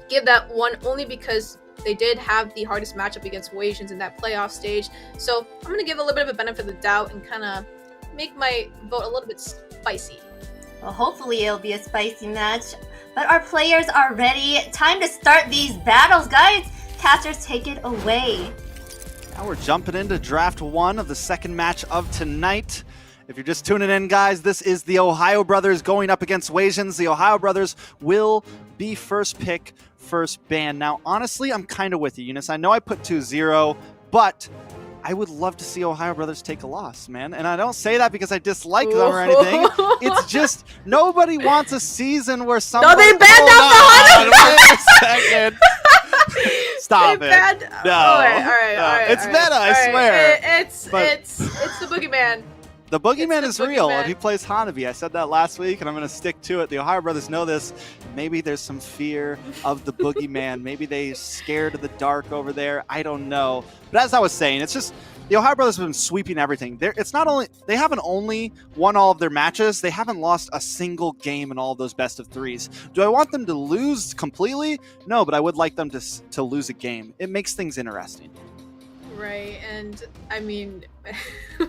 give that one only because they did have the hardest matchup against Wasians in that playoff stage. So I'm gonna give a little bit of a benefit of the doubt and kind of make my vote a little bit spicy. Well, hopefully it'll be a spicy match. But our players are ready. Time to start these battles, guys. Casters, take it away. Now we're jumping into draft 1 of the second match of tonight. If you're just tuning in, guys, this is the Ohio Brothers going up against Wasians. The Ohio Brothers will be first pick, first ban. Now, honestly, I'm kind of with you, Eunice. I know I put 2-0, but I would love to see Ohio Brothers take a loss, man. And I don't say that because I dislike them or anything. It's just nobody wants a season where somebody... No, they banned out the Hanabi! Wait a second. Stop it. No. All right. It's meta, I swear. It's the boogeyman. The boogeyman It's is the real, boogeyman. and he plays Hanabi. I said that last week, and I'm going to stick to it. The Ohio Brothers know this. Maybe there's some fear of the boogeyman. Maybe they're scared of the dark over there. I don't know. But as I was saying, it's just the Ohio Brothers have been sweeping everything. It's not only they haven't only won all of their matches, they haven't lost a single game in all of those best of threes. Do I want them to lose completely? No, but I would like them to lose a game. It makes things interesting. Right, and I mean,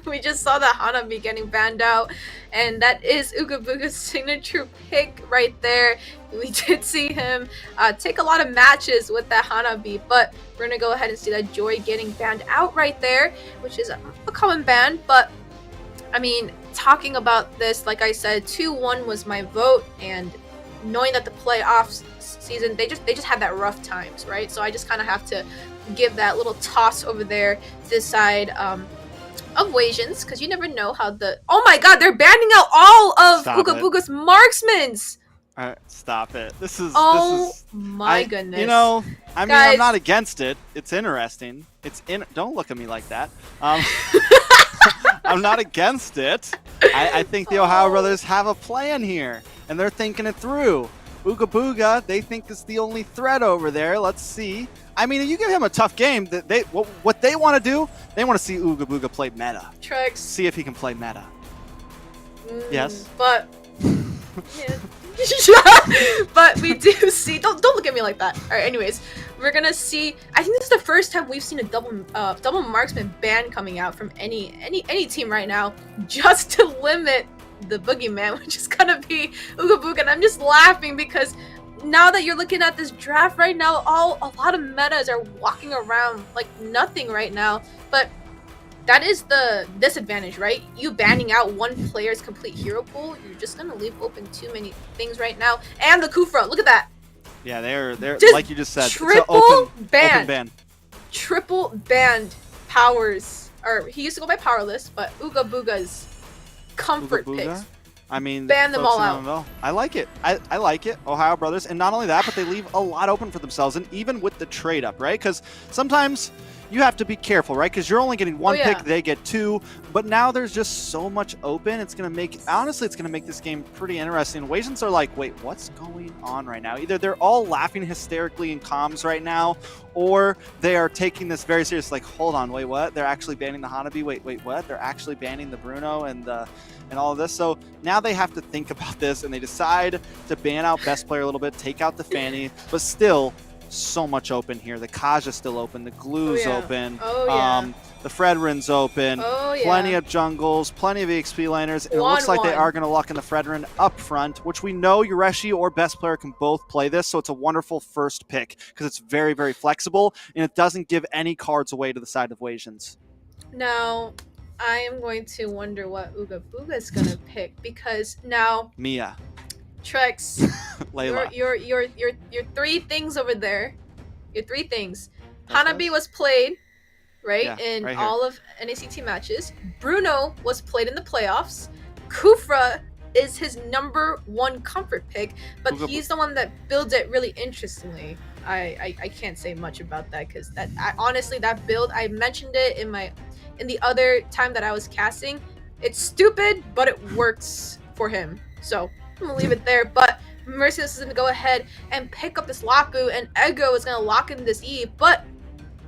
we just saw the Hanabi getting banned out, and that is Ooga Booga's signature pick right there. We did see him take a lot of matches with that Hanabi, but we're gonna go ahead and see that Joy getting banned out right there, which is a common ban. But I mean, talking about this, like I said, 2-1 was my vote, and knowing that the playoffs season, they just had that rough times, right? So I just kind of have to give that little toss over there to the side of Wasians, because you never know how the... Oh my god, they're banning out all of Ooga Booga's marksmans! Alright, stop it. This is... My goodness. You know, I mean, Guys. I'm not against it. It's interesting. Don't look at me like that. I'm not against it. I think the Ohio Brothers have a plan here, and they're thinking it through. Ooga Booga, they think is the only threat over there. Let's see. I mean, you give him a tough game. What they want to do, they want to see Ooga Booga play meta. Trex. See if he can play meta. Yes? But... yeah. But we do see... Don't look at me like that. Alright, anyways. We're gonna see... I think this is the first time we've seen a double marksman ban coming out from any team right now, just to limit the boogeyman, which is gonna be Ooga Booga. And I'm just laughing because now that you're looking at this draft right now, a lot of metas are walking around like nothing right now. But that is the disadvantage, right? You banning out one player's complete hero pool, you're just gonna leave open too many things right now. And the Kufra, look at that. Yeah, they're Just like you just said. triple it's an ban. open ban. Triple banned powers, or he used to go by powerless, but Ooga Booga's comfort Ooga Booga? picks. I mean, Ban them folks all in out. MMO. I like it. I like it. Ohio Brothers. And not only that, but they leave a lot open for themselves. And even with the trade up, right? Because sometimes you have to be careful, right? Because you're only getting one pick, they get 2. But now there's just so much open. It's going to make, honestly, it's going to make this game pretty interesting. Wasians are like, wait, what's going on right now? Either they're all laughing hysterically in comms right now, or they are taking this very serious. Like, hold on, wait, what? They're actually banning the Hanabi? Wait, what? They're actually banning the Bruno and all of this. So now they have to think about this, and they decide to ban out best player a little bit, take out the Fanny, but still so much open here. The Kaja's still open, the Glue's open. The Fredrin's open. Oh, yeah. Plenty of jungles, plenty of EXP laners. And it looks like they are going to lock in the Fredrin up front, which we know Yureshi or Best Player can both play this, so it's a wonderful first pick because it's very, very flexible, and it doesn't give any cards away to the side of Wasians. Now, I am going to wonder what Uga Booga is going to pick, because now... Mia. Trex, Layla. your three things over there. Your three things. That's Hanabi us. was played, right, Yeah, in right here. all of NACT matches. Bruno was played in the playoffs. Kufra is his #1 comfort pick, but Uga he's the one that builds it really interestingly. I can't say much about that because honestly that build, I mentioned it in the other time that I was casting. It's stupid, but it works for him. So I'm gonna leave it there. But Merciless is gonna go ahead and pick up this Lapu, and Ego is gonna lock in this Eve. But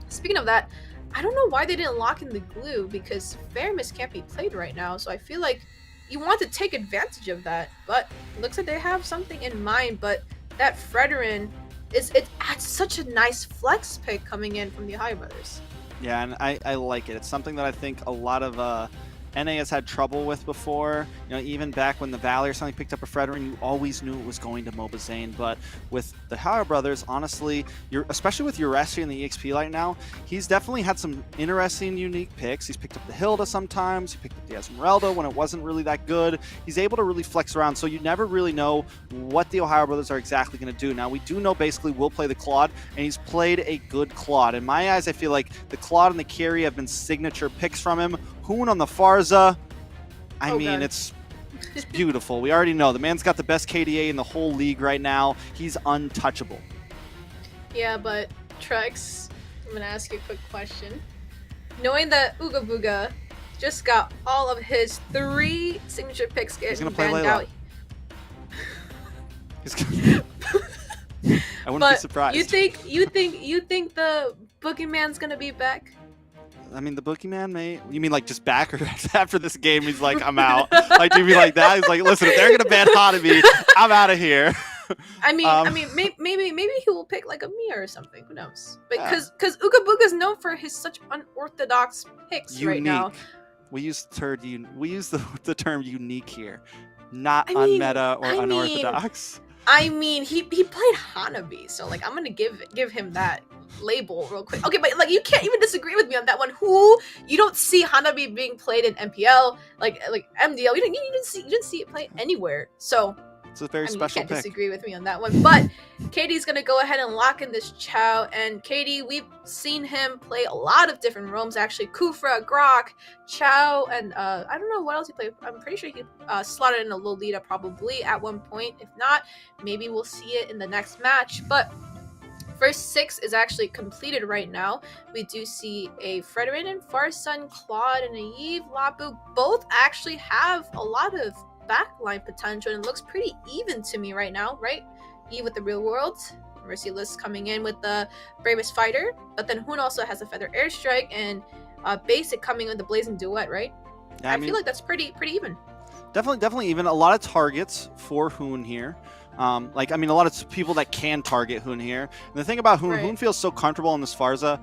speaking of that, I don't know why they didn't lock in the glue, because Fairness can't be played right now. So I feel like you want to take advantage of that. But it looks like they have something in mind. But that Fredrin it adds such a nice flex pick coming in from the EDTBrothers. Yeah, and I like it. It's something that I think a lot of NA has had trouble with before. You know, even back when the Valley or something picked up a Fredrin, you always knew it was going to Mobazane. But with the EDTBrothers, honestly, especially with Yureshi in the EXP Light now, he's definitely had some interesting, unique picks. He's picked up the Hilda sometimes. He picked up the Esmeralda when it wasn't really that good. He's able to really flex around, so you never really know what the EDTBrothers are exactly going to do. Now, we do know basically will play the Claude, and he's played a good Claude. In my eyes, I feel like the Claude and the Carry have been signature picks from him. Hoon on the Farza, I mean, God. it's beautiful. We already know the man's got the best KDA in the whole league right now. He's untouchable. Yeah, but Trex, I'm gonna ask you a quick question. Knowing that Uga Booga just got all of his 3 signature picks He's getting gonna play banned Layla. out, I wouldn't be but surprised. you think the Boogeyman's gonna be back? I mean, the Boogeyman may. You mean like just back, or after this game he's like, I'm out? Like, do you mean like that? He's like, listen, if they're gonna ban Hanabi, I'm out of here. I mean, maybe he will pick like a Mia or something. Who knows? But because Uga Booga's known for his such unorthodox picks right now. We use the term unique here, not I mean, unmeta or unorthodox. I mean, he played Hanabi, so like I'm gonna give him that label real quick. Okay, but like you can't even disagree with me on that one. You don't see Hanabi being played in MPL, like MDL. You didn't see it play anywhere. So It's a very I mean, special you can't pick. disagree with me on that one. But Katie's gonna go ahead and lock in this Chow, and Katie, we've seen him play a lot of different roams actually. Kufra, Grok, Chow, and I don't know what else he played. I'm pretty sure he slotted in a Lolita probably at one point. If not, maybe we'll see it in the next match. But first 6 is actually completed right now. We do see a Fredrin and Farsun, Claude, and a Eve Lapu. Both actually have a lot of backline potential, and it looks pretty even to me right now, right? Eve with the Real World, Merciless coming in with the Bravest Fighter, but then Hoon also has a Feather Airstrike, and Basic coming with the Blazing Duet, right? Yeah, I feel like that's pretty even. Definitely even. A lot of targets for Hoon here. A lot of people that can target Hoon here. And the thing about Hoon, Right. Hoon feels so comfortable on this Farza.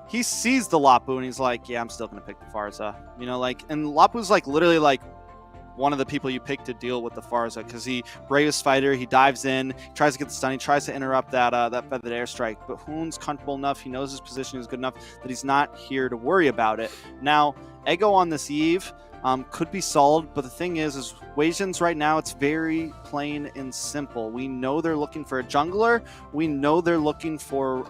He sees the Lapu and he's like, yeah, I'm still going to pick the Farza. You know, like, and Lapu's like literally like one of the people you pick to deal with the Farza, because he Bravest Fighter, he dives in, he tries to get the stun, he tries to interrupt that Feathered Airstrike. But Hoon's comfortable enough, he knows his position is good enough that he's not here to worry about it. Now, Ego on this Eve could be solid, but the thing is Wasians right now, it's very plain and simple. We know they're looking for a jungler. We know they're looking for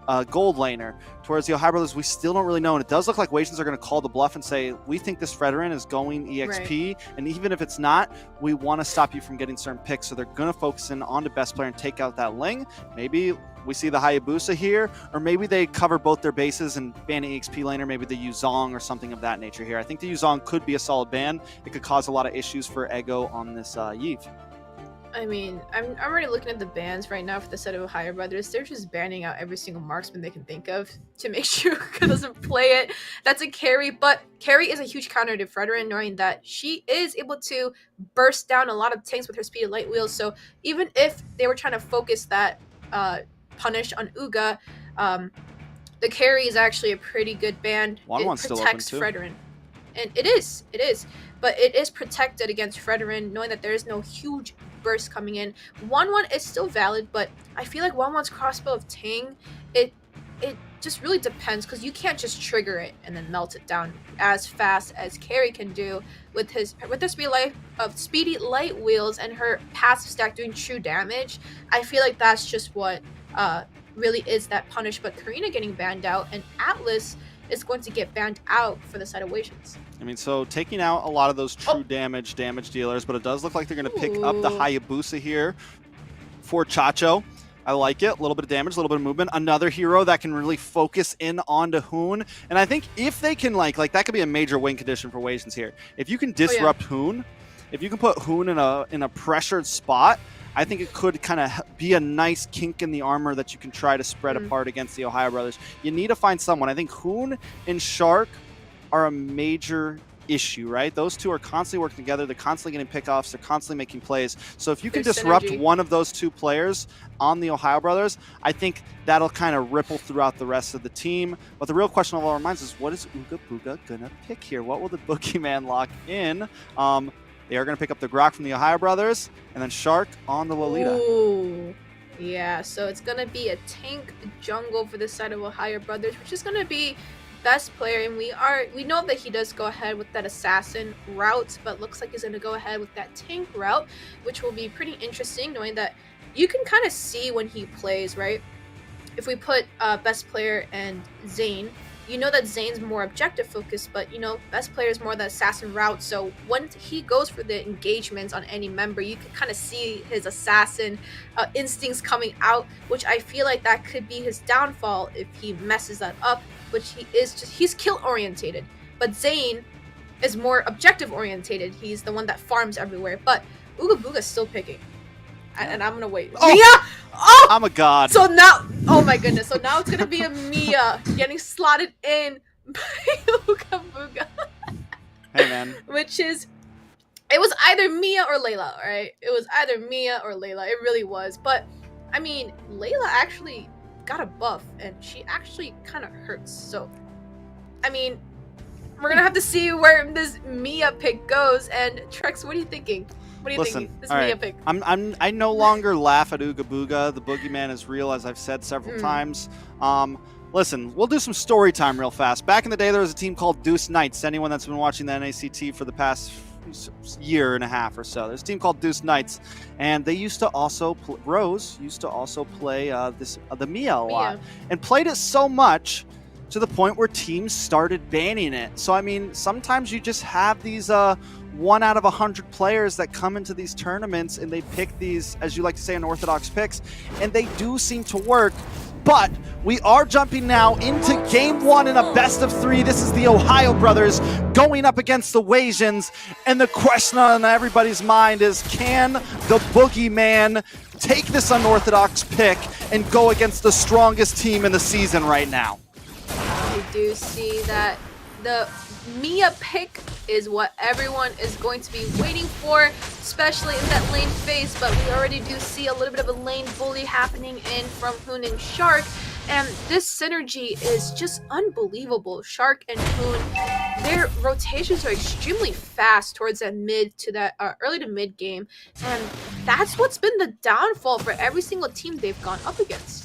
a gold laner. Towards the EDTBrothers, we still don't really know, and it does look like Wasians are going to call the bluff and say, we think this Fredrin is going EXP, and even if it's not, we want to stop you from getting certain picks, so they're going to focus in on the best player and take out that Ling. Maybe we see the Hayabusa here, or maybe they cover both their bases and ban an EXP laner, maybe the Yuzong or something of that nature here. I think the Yuzong could be a solid ban. It could cause a lot of issues for Ego on this Eve. I mean, I'm already looking at the bans right now for the set of EDTBrothers. They're just banning out every single marksman they can think of to make sure Uga doesn't play it. That's a carry, but carry is a huge counter to Fredrin, knowing that she is able to burst down a lot of tanks with her speed of light wheels. So even if they were trying to focus that punish on Uga, the carry is actually a pretty good band. One's it still protects open too. Fredrin. And it is. But it is protected against Fredrin, knowing that there is no huge burst coming in. 1-1 is still valid, but I feel like 1-1's crossbow of Ting, it just really depends, because you can't just trigger it and then melt it down as fast as Carrie can do with her speedy light wheels and her passive stack doing true damage. I feel like that's just what really is that punish. But Karina getting banned out, and Atlas is going to get banned out for the side of Wasians. I mean, so taking out a lot of those true damage dealers, but it does look like they're going to pick up the Hayabusa here for Chacho. I like it. A little bit of damage, a little bit of movement. Another hero that can really focus in onto Hoon. And I think if they can, like that could be a major win condition for Wasians here. If you can disrupt Hoon, if you can put Hoon in a pressured spot, I think it could kind of be a nice kink in the armor that you can try to spread apart against the OhioBrothers. You need to find someone. I think Hoon and Shark are a major issue, right? Those two are constantly working together. They're constantly getting pickoffs. They're constantly making plays. So if you can disrupt one of those two players on the OhioBrothers, I think that'll kind of ripple throughout the rest of the team. But the real question of all our minds is, what is Ooga Booga gonna pick here? What will the Boogeyman lock in? They are going to pick up the Grok from the OhioBrothers, and then Shark on the Lolita. Ooh. Yeah, so it's going to be a tank jungle for this side of OhioBrothers, which is going to be best player, and we know that he does go ahead with that assassin route, but looks like he's going to go ahead with that tank route, which will be pretty interesting, knowing that you can kind of see when he plays, right? If we put best player and Zane, you know that Zane's more objective focused, but you know, best player is more the assassin route. So when he goes for the engagements on any member, you can kind of see his assassin instincts coming out, which I feel like that could be his downfall if he messes that up, which he's kill orientated. But Zane is more objective orientated. He's the one that farms everywhere. But Ooga Booga's still picking. And I'm gonna wait. Oh, Mia! Oh! I'm a god. So now, oh my goodness. So now it's gonna be a Mia getting slotted in by Ooga Booga. Hey, man. Which is, it was either Mia or Layla, right? It was either Mia or Layla. It really was. But, I mean, Layla actually got a buff, and she actually kind of hurts. So, I mean, we're gonna have to see where this Mia pick goes. And Trex, what are you thinking? What are you thinking? This Mia pick. I no longer laugh at Ooga Booga. The boogeyman is real, as I've said several times. Listen, we'll do some story time real fast. Back in the day, there was a team called Deuce Knights. Anyone that's been watching the NACT for the past year and a half or so, there's a team called Deuce Knights, and they used to also Rose used to also play the Mia a lot, and played it so much to the point where teams started banning it. So I mean, sometimes you just have these 1 out of 100 players that come into these tournaments and they pick these, as you like to say, unorthodox picks, and they do seem to work. But we are jumping now into game 1 in a best of 3. This is the OhioBrothers going up against the Wasians, and the question on everybody's mind is, can the Boogeyman take this unorthodox pick and go against the strongest team in the season right now? We do see that the Mia pick is what everyone is going to be waiting for, especially in that lane phase, but we already do see a little bit of a lane bully happening in from Hoon and Shark, and this synergy is just unbelievable. Shark and Hoon, their rotations are extremely fast towards that mid to that early to mid game, and that's what's been the downfall for every single team they've gone up against.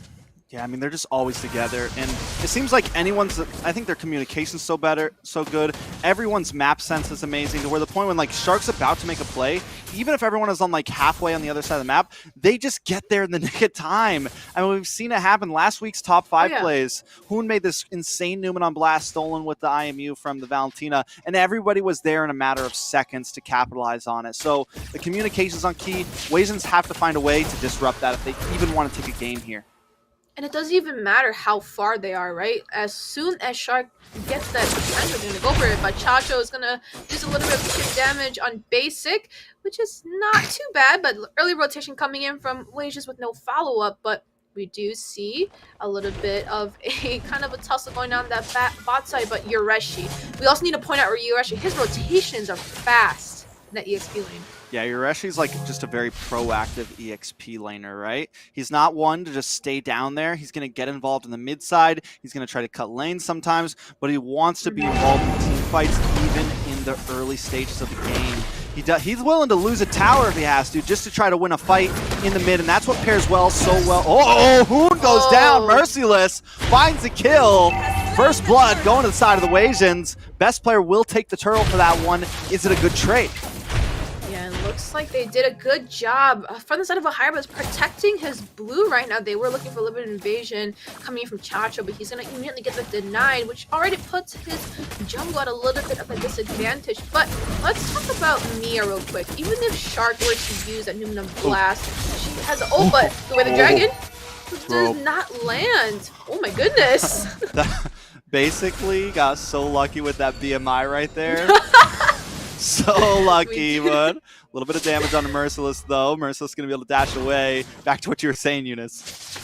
Yeah, I mean, they're just always together, and it seems like I think their communication's so good. Everyone's map sense is amazing, to where the point when, like, Shark's about to make a play, even if everyone is on, like, halfway on the other side of the map, they just get there in the nick of time. I mean, we've seen it happen. Last week's top 5 plays, Hoon made this insane Newman on Blast, stolen with the IMU from the Valentina, and everybody was there in a matter of seconds to capitalize on it. So the communication's on key. Wasians have to find a way to disrupt that if they even want to take a game here. And it doesn't even matter how far they are, right? As soon as Shark gets that potential, they're going to go for it. But Chacho is going to use a little bit of chip damage on basic, which is not too bad. But early rotation coming in from Wasians with no follow-up. But we do see a little bit of a kind of a tussle going on that bot side. But Yureshi, we also need to point out where Yureshi, his rotations are fast. that EXP lane. Yeah, Yureshi's like just a very proactive EXP laner, right? He's not one to just stay down there. He's going to get involved in the mid side. He's going to try to cut lanes sometimes, but he wants to be involved in team fights even in the early stages of the game. He's willing to lose a tower if he has to, just to try to win a fight in the mid, and that's what pairs well so well. Oh, Hoon goes down, Merciless finds a kill. First blood going to the side of the Wasians. Best player will take the turtle for that one. Is it a good trade? Yeah, it looks like they did a good job from the side of OhioBrothers protecting his blue right now. They were looking for a little bit of invasion coming in from Chacho, but he's going to immediately get the denied, which already puts his jungle at a little bit of a disadvantage. But let's talk about Mia real quick. Even if Shark were to use that Numinum Blast, she has but the way the dragon does not land. Oh my goodness. Basically got so lucky with that BMI right there. So lucky, but a little bit of damage on the Merciless, though. Merciless going to be able to dash away. Back to what you were saying, Eunice.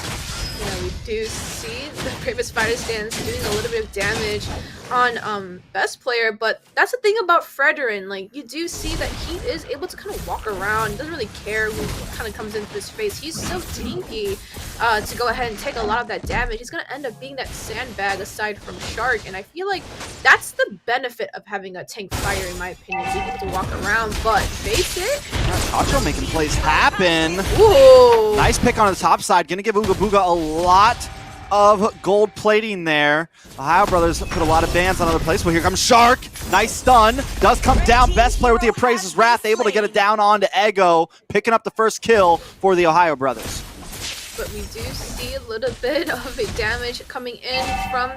Yeah, we do see the Bravest Fighter Stance doing a little bit of damage on Best Player, but that's the thing about Fredrin. Like, you do see that he is able to kind of walk around, doesn't really care who kind of comes into his face. He's so tanky to go ahead and take a lot of that damage. He's going to end up being that sandbag aside from Shark, and I feel like that's the benefit of having a tank fighter, in my opinion, being able to walk around, but face it. Chacho making plays happen. Ooh. Nice pick on the top side. Going to give Ooga Booga a lot of gold plating there. OhioBrothers put a lot of bans on other places. Well, here comes Shark. Nice stun. Does come down. Best player with the Appraiser's Wrath, able to get it down onto Ego, picking up the first kill for the OhioBrothers. But we do see a little bit of a damage coming in from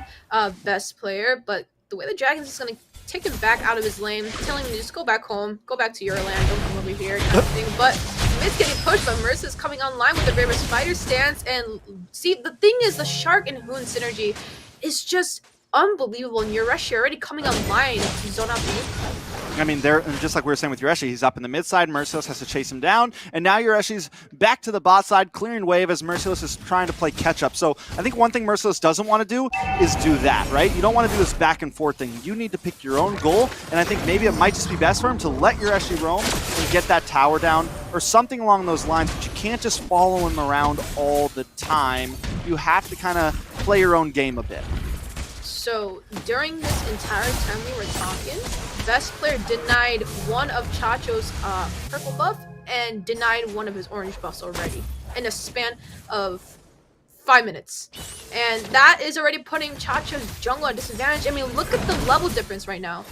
Best Player, but the way the Dragons is going to take him back out of his lane, telling him to just go back home, go back to your land, don't come over here, kind of thing. But Mid's getting pushed, but Mercer's coming online with the Bravest Fighter Stance. And see, the thing is, the Shark and Hoon synergy is just unbelievable. And Yureshi already coming online to zone out the I mean, they're just like we were saying with Yureshi, he's up in the mid side. Merciless has to chase him down, and now Yureshi's back to the bot side, clearing wave as Merciless is trying to play catch up. So I think one thing Merciless doesn't want to do is do that, right? You don't want to do this back and forth thing. You need to pick your own goal, and I think maybe it might just be best for him to let Yureshi roam and get that tower down or something along those lines. But you can't just follow him around all the time. You have to kind of play your own game a bit. So during this entire time we were talking, Best Player denied one of Chacho's purple buff and denied one of his orange buffs already in a span of 5 minutes. And that is already putting Chacho's jungle at disadvantage. I mean, look at the level difference right now.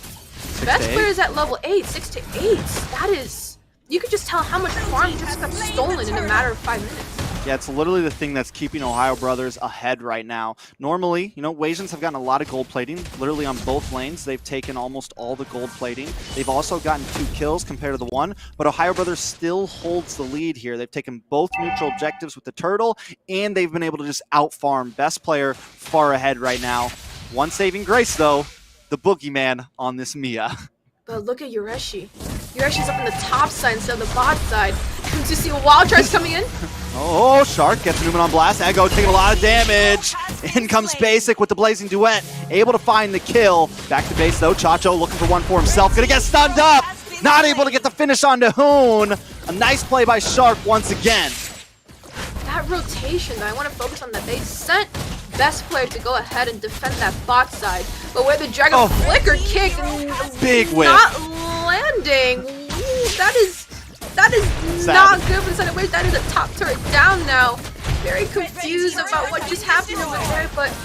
Best Player is at level 8, 6 to 8. That is, you could just tell how much farm just got stolen in a matter of 5 minutes. Yeah, it's literally the thing that's keeping OhioBrothers ahead right now. Normally, you know, Wasians have gotten a lot of gold plating, literally on both lanes. They've taken almost all the gold plating. They've also gotten 2 kills compared to the 1, but OhioBrothers still holds the lead here. They've taken both neutral objectives with the turtle, and they've been able to just out-farm. Best Player far ahead right now. One saving grace, though, the boogeyman on this Mia. But look at Yureshi. Yureshi's up in the top side instead of the bot side. Do you see Wild Charge coming in? Oh, Shark gets moving on blast. Ego taking a lot of damage. In comes Basic with the Blazing Duet. Able to find the kill. Back to base though. Chacho looking for one for himself. Gonna get stunned up. Not able to get the finish onto Hoon. A nice play by Shark once again. That rotation, though, I want to focus on that. They sent Best Player to go ahead and defend that bot side. But where the Dragon Flicker kick, big whip. Not landing. Ooh, that is not good for the side of wave. That is a top turret down now. Very confused about what just happened over there, but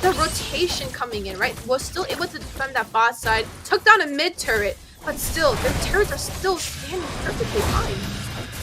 the rotation coming in, right, was still able to defend that bot side. Took down a mid turret, but still, their turrets are still standing perfectly fine.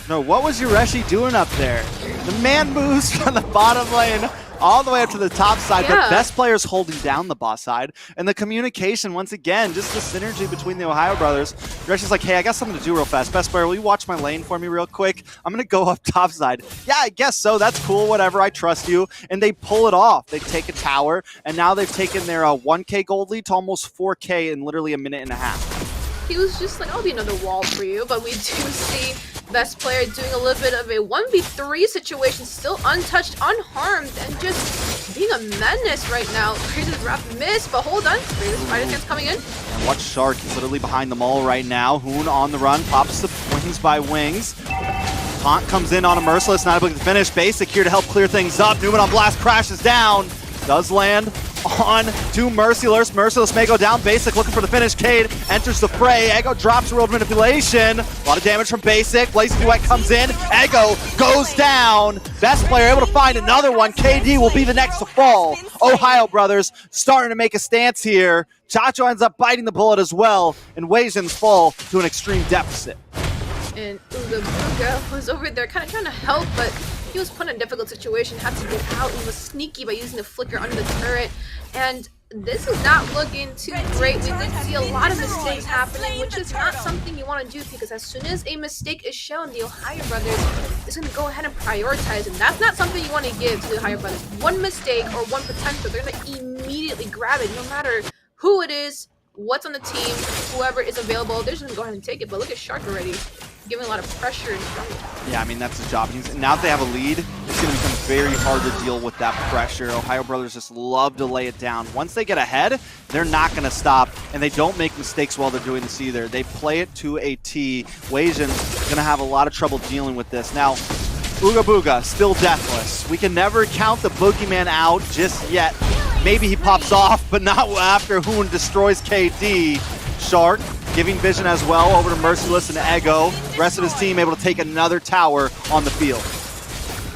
No, what was Yureshi doing up there? The man moves from the bottom lane all the way up to the top side, but Best Player's holding down the boss side. And the communication, once again, just the synergy between the OhioBrothers. Yureshi's like, hey, I got something to do real fast. Best Player, will you watch my lane for me real quick? I'm going to go up top side. Yeah, I guess so. That's cool. Whatever. I trust you. And they pull it off. They take a tower, and now they've taken their 1K gold lead to almost 4K in literally a minute and a half. he was just like, I'll be another wall for you. But we do see best player doing a little bit of a 1v3 situation, still untouched, unharmed, and just being a menace right now. Crazy's Wrath missed, but hold on. Crazy's Spider Sense coming in. Watch Shark, he's literally behind them all right now. Hoon on the run, pops the wings by wings. Taunt comes in on a Merciless, not able to finish. Basic here to help clear things up. Newman on Blast crashes down. Does land on to Merciless. Merciless may go down. Basic looking for the finish. Cade enters the fray. Ego drops World Manipulation. A lot of damage from Basic. Blazing Duet comes in. Ego goes down. Best player able to find another one. KD will be the next to fall. Ohio Brothers starting to make a stance here. Chacho ends up biting the bullet as well, and Wasians fall to an extreme deficit. And Uga Buga was over there kind of trying to help, but he was put in a difficult situation, had to get out, and was sneaky by using the flicker under the turret. And this is not looking too great. We did see a lot of mistakes happening, which is not something you want to do, because as soon as a mistake is shown, the Ohio Brothers is going to go ahead and prioritize, and that's not something you want to give to the Ohio Brothers. One mistake or one potential, they're going to immediately grab it, no matter who it is, what's on the team, whoever is available, they're just going to go ahead and take it. But look at Shark already, giving a lot of pressure and struggle. Yeah, I mean, that's his job. Now that they have a lead, it's going to become very hard to deal with that pressure. Ohio Brothers just love to lay it down. Once they get ahead, they're not going to stop, and they don't make mistakes while they're doing this either. They play it to a T. Wasians going to have a lot of trouble dealing with this. Now, Uga Booga, still deathless. We can never count the boogeyman out just yet. Maybe he pops off, but not after Hoon destroys KD. Shark giving vision as well over to Merciless and Ego. The rest of his team able to take another tower on the field.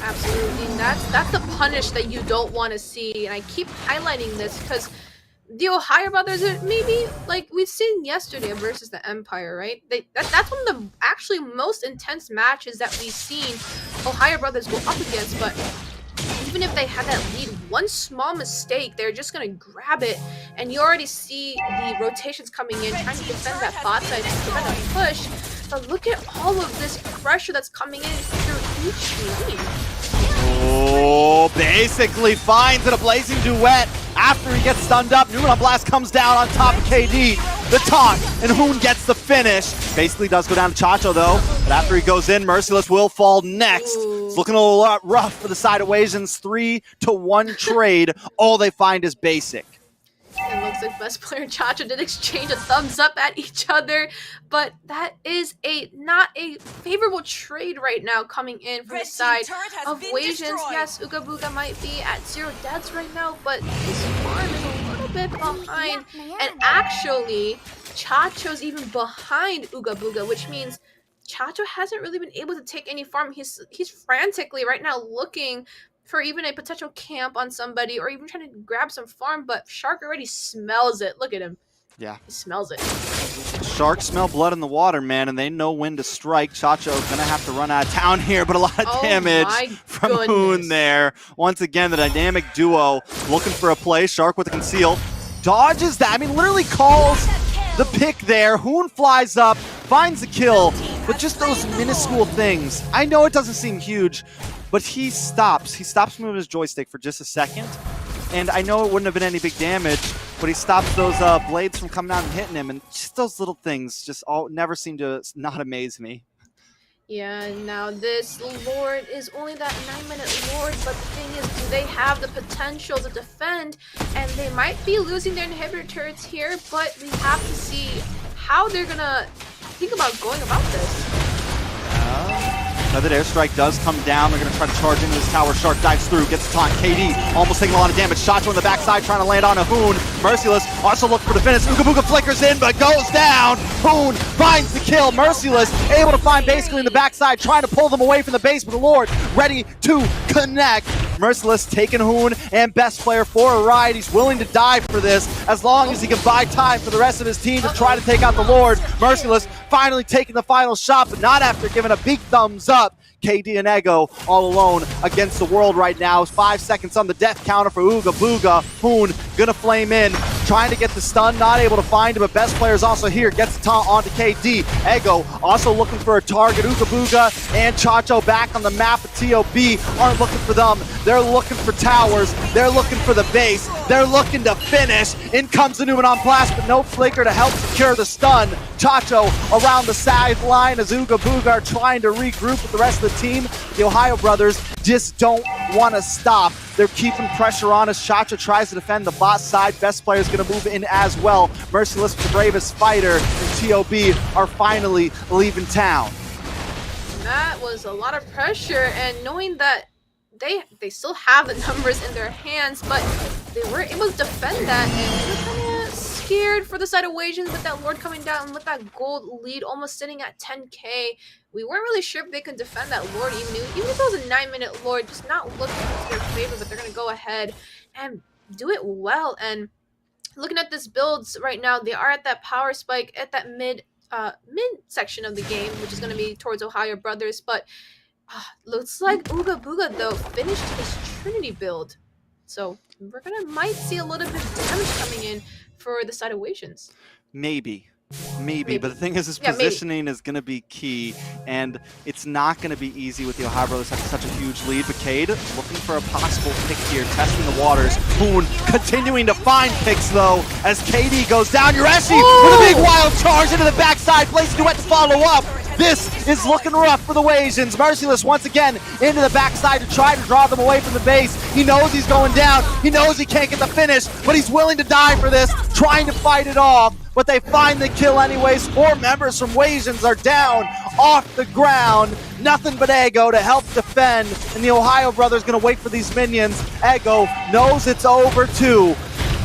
Absolutely, and that's the punish that you don't want to see. And I keep highlighting this because the Ohio Brothers, maybe like we've seen yesterday versus the Empire, right? That's one of the actually most intense matches that we've seen Ohio Brothers go up against. But even if they had that lead, one small mistake, they're just going to grab it. And you already see the rotations coming in, trying to defend that bot side to prevent a push. But look at all of this pressure that's coming in through each lane. Oh, basically finds it a blazing duet after he gets stunned up. Newman on Blast comes down on top of KD. The taunt, and Hoon gets the finish. Basically does go down to Chacho though, but after he goes in, Merciless will fall next. It's looking a lot rough for the side of Wasians. 3-1 trade. All they find is Basic. It looks like best player and Chacho did exchange a thumbs up at each other, but that is not a favorable trade right now coming in from the side of Wasians. Yes, Uga Booga might be at 0 deaths right now, but his farm is a little bit behind. And actually, Chacho's even behind Uga Booga, which means Chacho hasn't really been able to take any farm. He's frantically right now looking for even a potential camp on somebody or even trying to grab some farm, but Shark already smells it. Look at him. Yeah. He smells it. Sharks smell blood in the water, man, and they know when to strike. Chacho's gonna have to run out of town here, but a lot of damage from Hoon there. Once again, the dynamic duo looking for a play. Shark with a conceal. Dodges that. I mean, literally calls the pick there. Hoon flies up, finds the kill, but just those minuscule things. I know it doesn't seem huge, but he stops. He stops moving his joystick for just a second. And I know it wouldn't have been any big damage, but he stops those blades from coming out and hitting him. And just those little things just never seem to not amaze me. Yeah, now this Lord is only that 9-minute Lord, but the thing is, do they have the potential to defend? And they might be losing their inhibitor turrets here, but we have to see how they're gonna think about going about this. Another airstrike does come down. They're going to try to charge into this tower. Shark dives through, gets a taunt. KD almost taking a lot of damage. Chacho on the backside trying to land on a Hoon. Merciless also looking for the finish. Uga Booga flickers in, but goes down. Hoon finds the kill. Merciless able to find basically in the backside, trying to pull them away from the base, but the Lord ready to connect. Merciless taking Hoon and best player for a ride. He's willing to die for this as long as he can buy time for the rest of his team to try to take out the Lord. Merciless finally taking the final shot, but not after giving a big thumbs up. KD and Ego all alone against the world right now. 5 seconds on the death counter for Uga Booga. Hoon gonna flame in, trying to get the stun, not able to find him, but best player's also here, gets the taunt onto KD. Ego also looking for a target. Uga Booga and Chacho back on the map, but TOB aren't looking for them. They're looking for towers. They're looking for the base. They're looking to finish. In comes the Newman on Blast, but no flicker to help secure the stun. Chacho around the sideline as Ooga Booga are trying to regroup with the rest of the team. The Ohio brothers just don't want to stop. They're keeping pressure on as Chacho tries to defend the bot side. Best player is going to move in as well. Merciless, the bravest fighter, and TOB are finally leaving town. That was a lot of pressure, and knowing that they still have the numbers in their hands, but they were able to defend that, and they were kind of scared for the side of Wasians with that Lord coming down and with that gold lead almost sitting at 10k. We weren't really sure if they could defend that Lord, even if it was a 9-minute Lord, just not looking into their favor, but they're going to go ahead and do it well. And looking at this builds right now, they are at that power spike at that mid section of the game, which is going to be towards Ohio Brothers, but looks like Ooga Booga though finished his Trinity build, so we're might see a little bit of damage coming in for the side of Wasians. Maybe, but the thing is, his Yeah, positioning is going to be key, and it's not going to be easy with the Ohio brothers having such a huge lead. But Cade looking for a possible pick here, testing the waters. Hoon continuing to find picks though, as KD goes down. Yureshi with a big wild charge into the backside, plays Duet to follow up. This is looking rough for the Wasians. Merciless once again into the backside to try to draw them away from the base. He knows he's going down. He knows he can't get the finish, but he's willing to die for this, trying to fight it off. But they find the kill anyways. 4 members from Wasians are down off the ground. Nothing but Ego to help defend. And the Ohio brothers going to wait for these minions. Ego knows it's over too.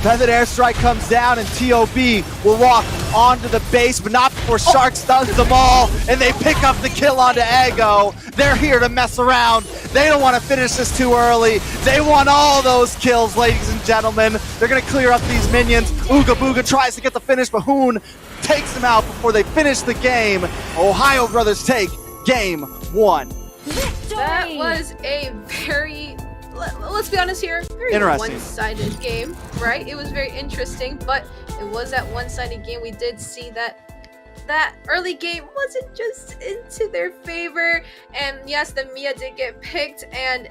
Feathered airstrike comes down and TOB will walk onto the base, but not before Shark stuns them all, and they pick up the kill onto Ego. They're here to mess around. They don't want to finish this too early. They want all those kills, ladies and gentlemen. They're going to clear up these minions. Ooga Booga tries to get the finish, but Hoon takes them out before they finish the game. Ohio brothers take game 1. That was a very, let's be honest here, very Interesting. one-sided game, right? It was very interesting, but it was that one-sided game. We did see that early game wasn't just into their favor, and yes, the Mia did get picked, and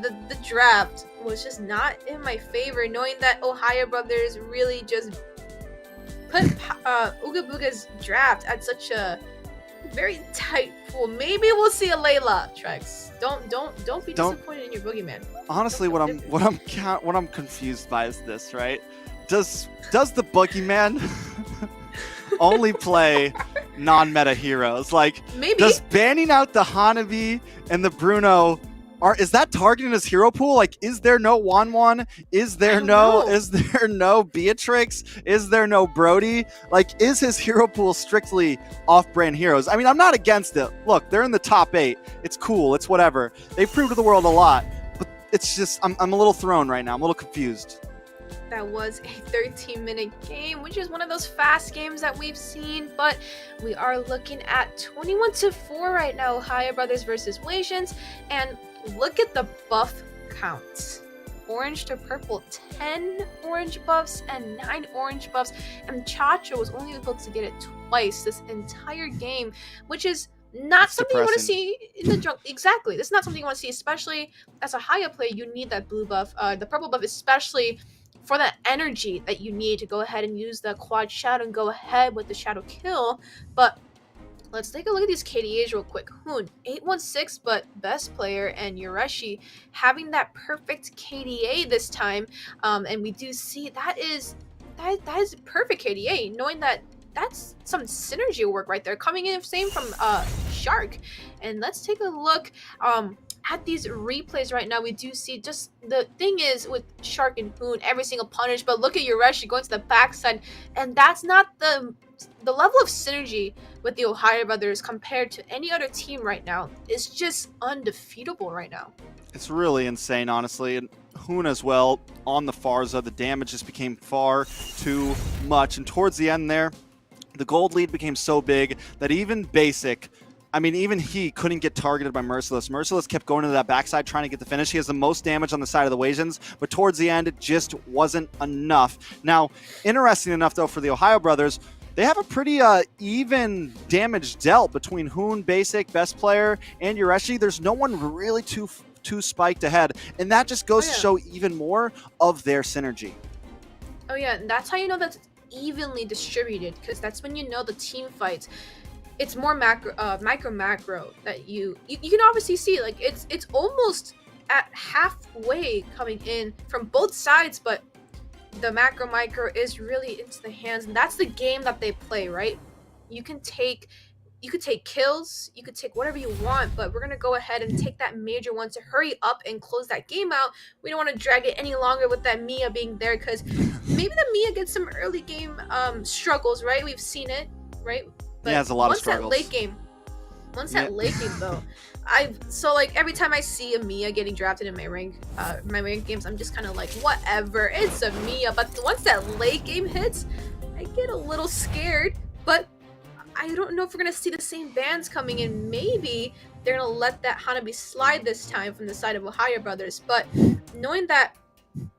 the draft was just not in my favor, knowing that Ohio brothers really just put Ooga Booga's draft at such a very tight pool. Maybe we'll see a Layla, Trex. Don't be disappointed in your boogeyman. Honestly, what I'm confused by is this, right? Does the boogeyman only play non-meta heroes? Like, Maybe. Does banning out the Hanabi and the Bruno, is that targeting his hero pool? Like, is there no Wanwan? Is there no Beatrix? Is there no Brody? Like, is his hero pool strictly off-brand heroes? I mean, I'm not against it. Look, they're in the top 8. It's cool. It's whatever. They proved to the world a lot. But it's just, I'm a little thrown right now. I'm a little confused. That was a 13-minute game, which is one of those fast games that we've seen, but we are looking at 21-4 right now, Ohio Brothers versus Wasians, and look at the buff counts. Orange to purple, 10 orange buffs and 9 orange buffs, and Chacho was only able to get it twice this entire game, which is not something you want to see in the junk. Exactly, this is not something you want to see, especially as a higher player. You need that blue buff, the purple buff, especially for that energy that you need to go ahead and use the quad shadow and go ahead with the shadow kill. But let's take a look at these KDAs real quick. Hoon 816, but best player, and Yureshi having that perfect KDA this time. And we do see that is perfect KDA, knowing that that's some synergy work right there coming in. Same from Shark. And let's take a look at these replays right now. We do see, just the thing is with Shark and Hoon, every single punish, but look at Yureshi going to the backside, and that's not the level of synergy with the Ohio brothers compared to any other team right now. It's just undefeatable right now. It's really insane, honestly. And Hoon as well on the Farza, the damage just became far too much, and towards the end there, the gold lead became so big that even Basic, I mean, even he couldn't get targeted by Merciless. Merciless kept going to that backside trying to get the finish. He has the most damage on the side of the Wasians, but towards the end, it just wasn't enough. Now, interesting enough, though, for the Ohio brothers, they have a pretty even damage dealt between Hoon, Basic, best player, and Yureshi. There's no one really too spiked ahead, and that just goes to show even more of their synergy. Oh yeah, and that's how you know that evenly distributed, because that's when you know the team fights. It's more macro, macro that you can obviously see, like it's almost at halfway coming in from both sides, but the macro micro is really into the hands, and that's the game that they play, right? You could take kills, you could take whatever you want, but we're gonna go ahead and take that major one to hurry up and close that game out. We don't want to drag it any longer with that Mia being there, because maybe the Mia gets some early game struggles, right? We've seen it, right? But yeah, it's a lot of struggles. Once that late game though, so like every time I see a Mia getting drafted in my rank games, I'm just kind of like, whatever, it's a Mia. But once that late game hits, I get a little scared. But I don't know if we're gonna see the same bans coming in. Maybe they're gonna let that Hanabi slide this time from the side of OhioBrothers. But knowing that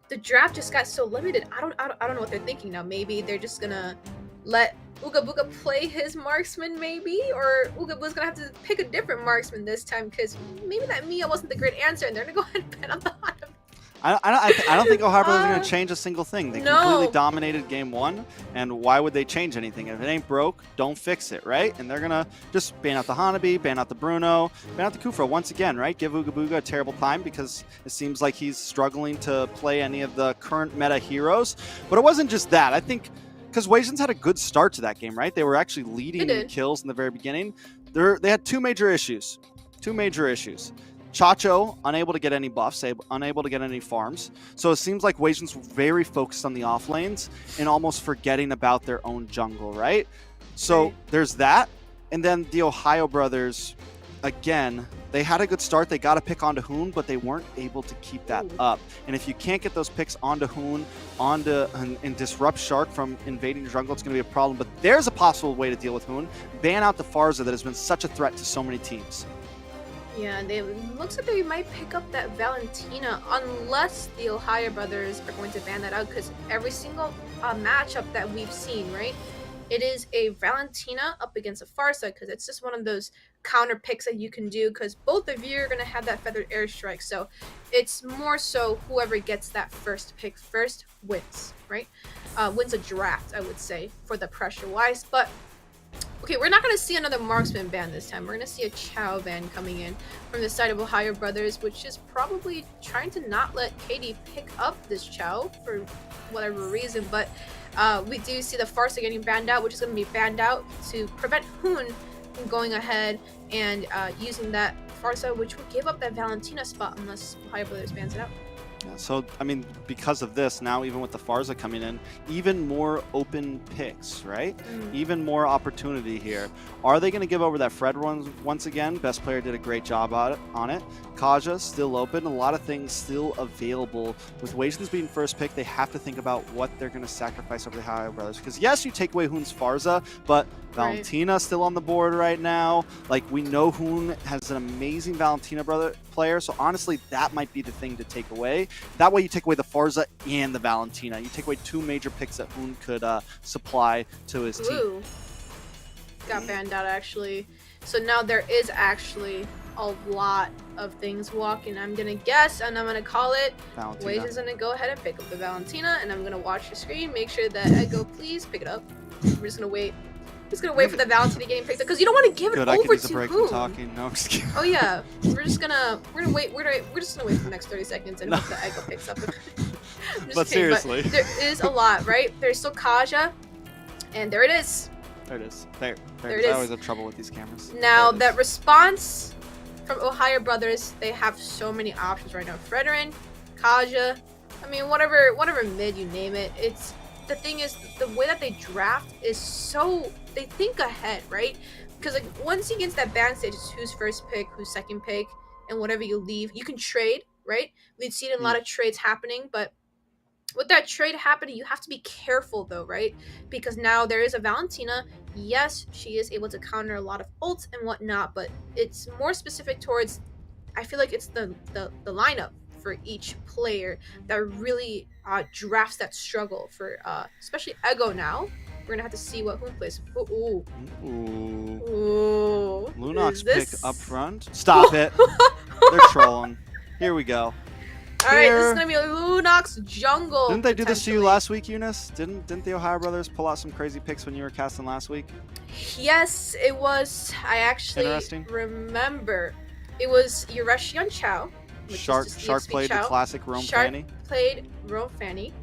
the draft just got so limited, I don't know what they're thinking now. Maybe they're just gonna let Ooga Booga play his marksman, maybe, or Ooga Booga's gonna have to pick a different marksman this time, because maybe that Mia wasn't the great answer, and they're gonna go ahead and ban on the Hanabi. I don't think OhioBrothers are going to change a single thing. They completely dominated game one, and why would they change anything? If it ain't broke, don't fix it, right? And they're going to just ban out the Hanabi, ban out the Bruno, ban out the Kufra once again, right? Give Ooga Booga a terrible time, because it seems like he's struggling to play any of the current meta heroes. But it wasn't just that. I think because Wasians had a good start to that game, right? They were actually leading in kills in the very beginning. They had two major issues. Chacho, unable to get any buffs, unable to get any farms. So it seems like Wasians were very focused on the off lanes and almost forgetting about their own jungle, right? So there's that. And then the OhioBrothers, again, they had a good start. They got a pick onto Hoon, but they weren't able to keep that up. And if you can't get those picks onto Hoon, and disrupt Shark from invading your jungle, it's going to be a problem. But there's a possible way to deal with Hoon. Ban out the Farza that has been such a threat to so many teams. Yeah, it looks like they might pick up that Valentina, unless the OhioBrothers are going to ban that out, because every single matchup that we've seen, right, it is a Valentina up against a Farsa, because it's just one of those counter picks that you can do, because both of you are going to have that feathered airstrike. So it's more so whoever gets that first pick first wins, right? Wins a draft, I would say, for the pressure wise. But okay, we're not going to see another marksman ban this time. We're going to see a Chow ban coming in from the side of OhioBrothers, which is probably trying to not let KD pick up this Chow for whatever reason. But we do see the Farsa getting banned out, which is going to be banned out to prevent Hoon from going ahead and using that Farsa, which would give up that Valentina spot unless OhioBrothers bans it out. Yeah, so, I mean, because of this, now even with the Farza coming in, even more open picks, right? Even more opportunity here. Are they going to give over that Fred once again? Best player did a great job on it. Kaja still open. A lot of things still available. With Wasians being first pick, they have to think about what they're going to sacrifice over the OhioBrothers. Because yes, you take away Hoon's Farza, but Valentina still on the board right now. Like, we know Hoon has an amazing Valentina player, so honestly, that might be the thing to take away. That way you take away the Farza and the Valentina. You take away two major picks that Hoon could supply to his team. Got banned out, actually. So now there is actually a lot of things walking. I'm gonna guess, and I'm gonna call it. Wasians gonna go ahead and pick up the Valentina, and I'm gonna watch the screen, make sure that Echo, please pick it up. We're just gonna wait. Just gonna wait for the Valentina getting picked up, because you don't want to give it over to Hoon. No, I'm just kidding. Oh yeah, we're just gonna wait. We're just gonna wait for the next 30 seconds and hope that Echo picks up. But seriously, but there is a lot, right? There's still Kaja, and there it is. There it is. There it is. I always have trouble with these cameras. Now that response from OhioBrothers, they have so many options right now. Fredrin, Kaja, I mean, whatever mid you name it. It's the thing is, the way that they draft is so, they think ahead, right? Because like once you get to that ban stage, it's who's first pick, who's second pick, and whatever you leave, you can trade, right? We've seen a lot of trades happening, but with that trade happening, you have to be careful though, right? Because now there is a Valentina. Yes, she is able to counter a lot of ults and whatnot, but it's more specific towards, I feel like it's the lineup for each player that really drafts that struggle for especially Ego now. We're gonna have to see what Hoon plays. Ooh. Lunox pick up front. Stop it. They're trolling. Here we go. Alright, this is gonna be a Lunox jungle. Didn't they do this to you potentially. last week, Eunice? Didn't the Ohio Brothers pull out some crazy picks when you were casting last week? Yes, it was. I actually Interesting. remember. It was Yureshi Chao. which is Shark just Shark EXP played the Chao. classic Rome Shark Fanny. played Rome Fanny.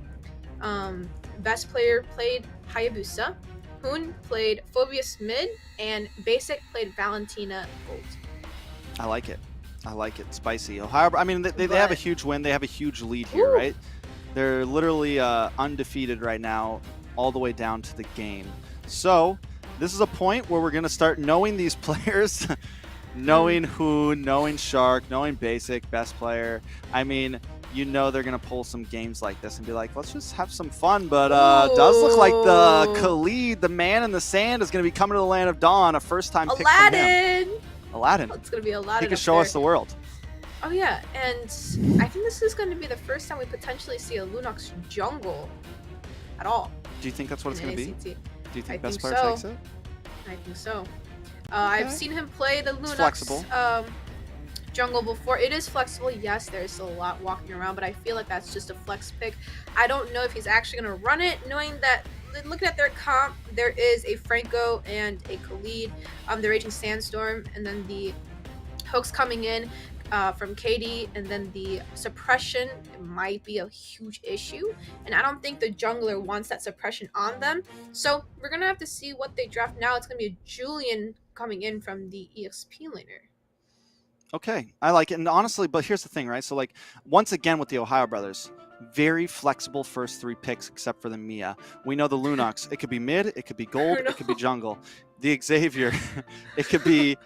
Best player played Hayabusa. Hoon played Phobius Mid, and Basic played Valentina Gold. I like it. I like it. Spicy. Ohio. I mean, they have a huge win. They have a huge lead here, Ooh. right? They're literally undefeated right now, all the way down to the game. So this is a point where we're gonna start knowing these players, knowing Hoon, knowing Shark, knowing Basic, best player. I mean, you know they're gonna pull some games like this and be like, let's just have some fun. But does look like the Khalid, the man in the sand, is gonna be coming to the land of dawn. A first-time pick from him. Aladdin! Aladdin. It's gonna be Aladdin. He can up show there. us the world. Oh yeah, and I think this is going to be the first time we potentially see a Lunox jungle at all. Do you think that's what it's in gonna be? NACT. Do you think I best think player so. takes it? I think so. I've seen him play the It's Lunox flexible. jungle before. It is flexible, yes, there's still a lot walking around, but I feel like that's just a flex pick. I don't know if he's actually going to run it, knowing that, looking at their comp, there is a Franco and a Khalid, the Raging Sandstorm, and then the hooks coming in from KD, and then the suppression might be a huge issue, and I don't think the jungler wants that suppression on them, so we're gonna have to see what they draft now. It's gonna be a Julian coming in from the EXP laner. Okay, I like it. And honestly, but here's the thing, right? So like, once again with the Ohio Brothers, very flexible first 3 picks except for the Mia. We know the Lunox, it could be mid, it could be gold, it could be jungle. The Xavier, it could be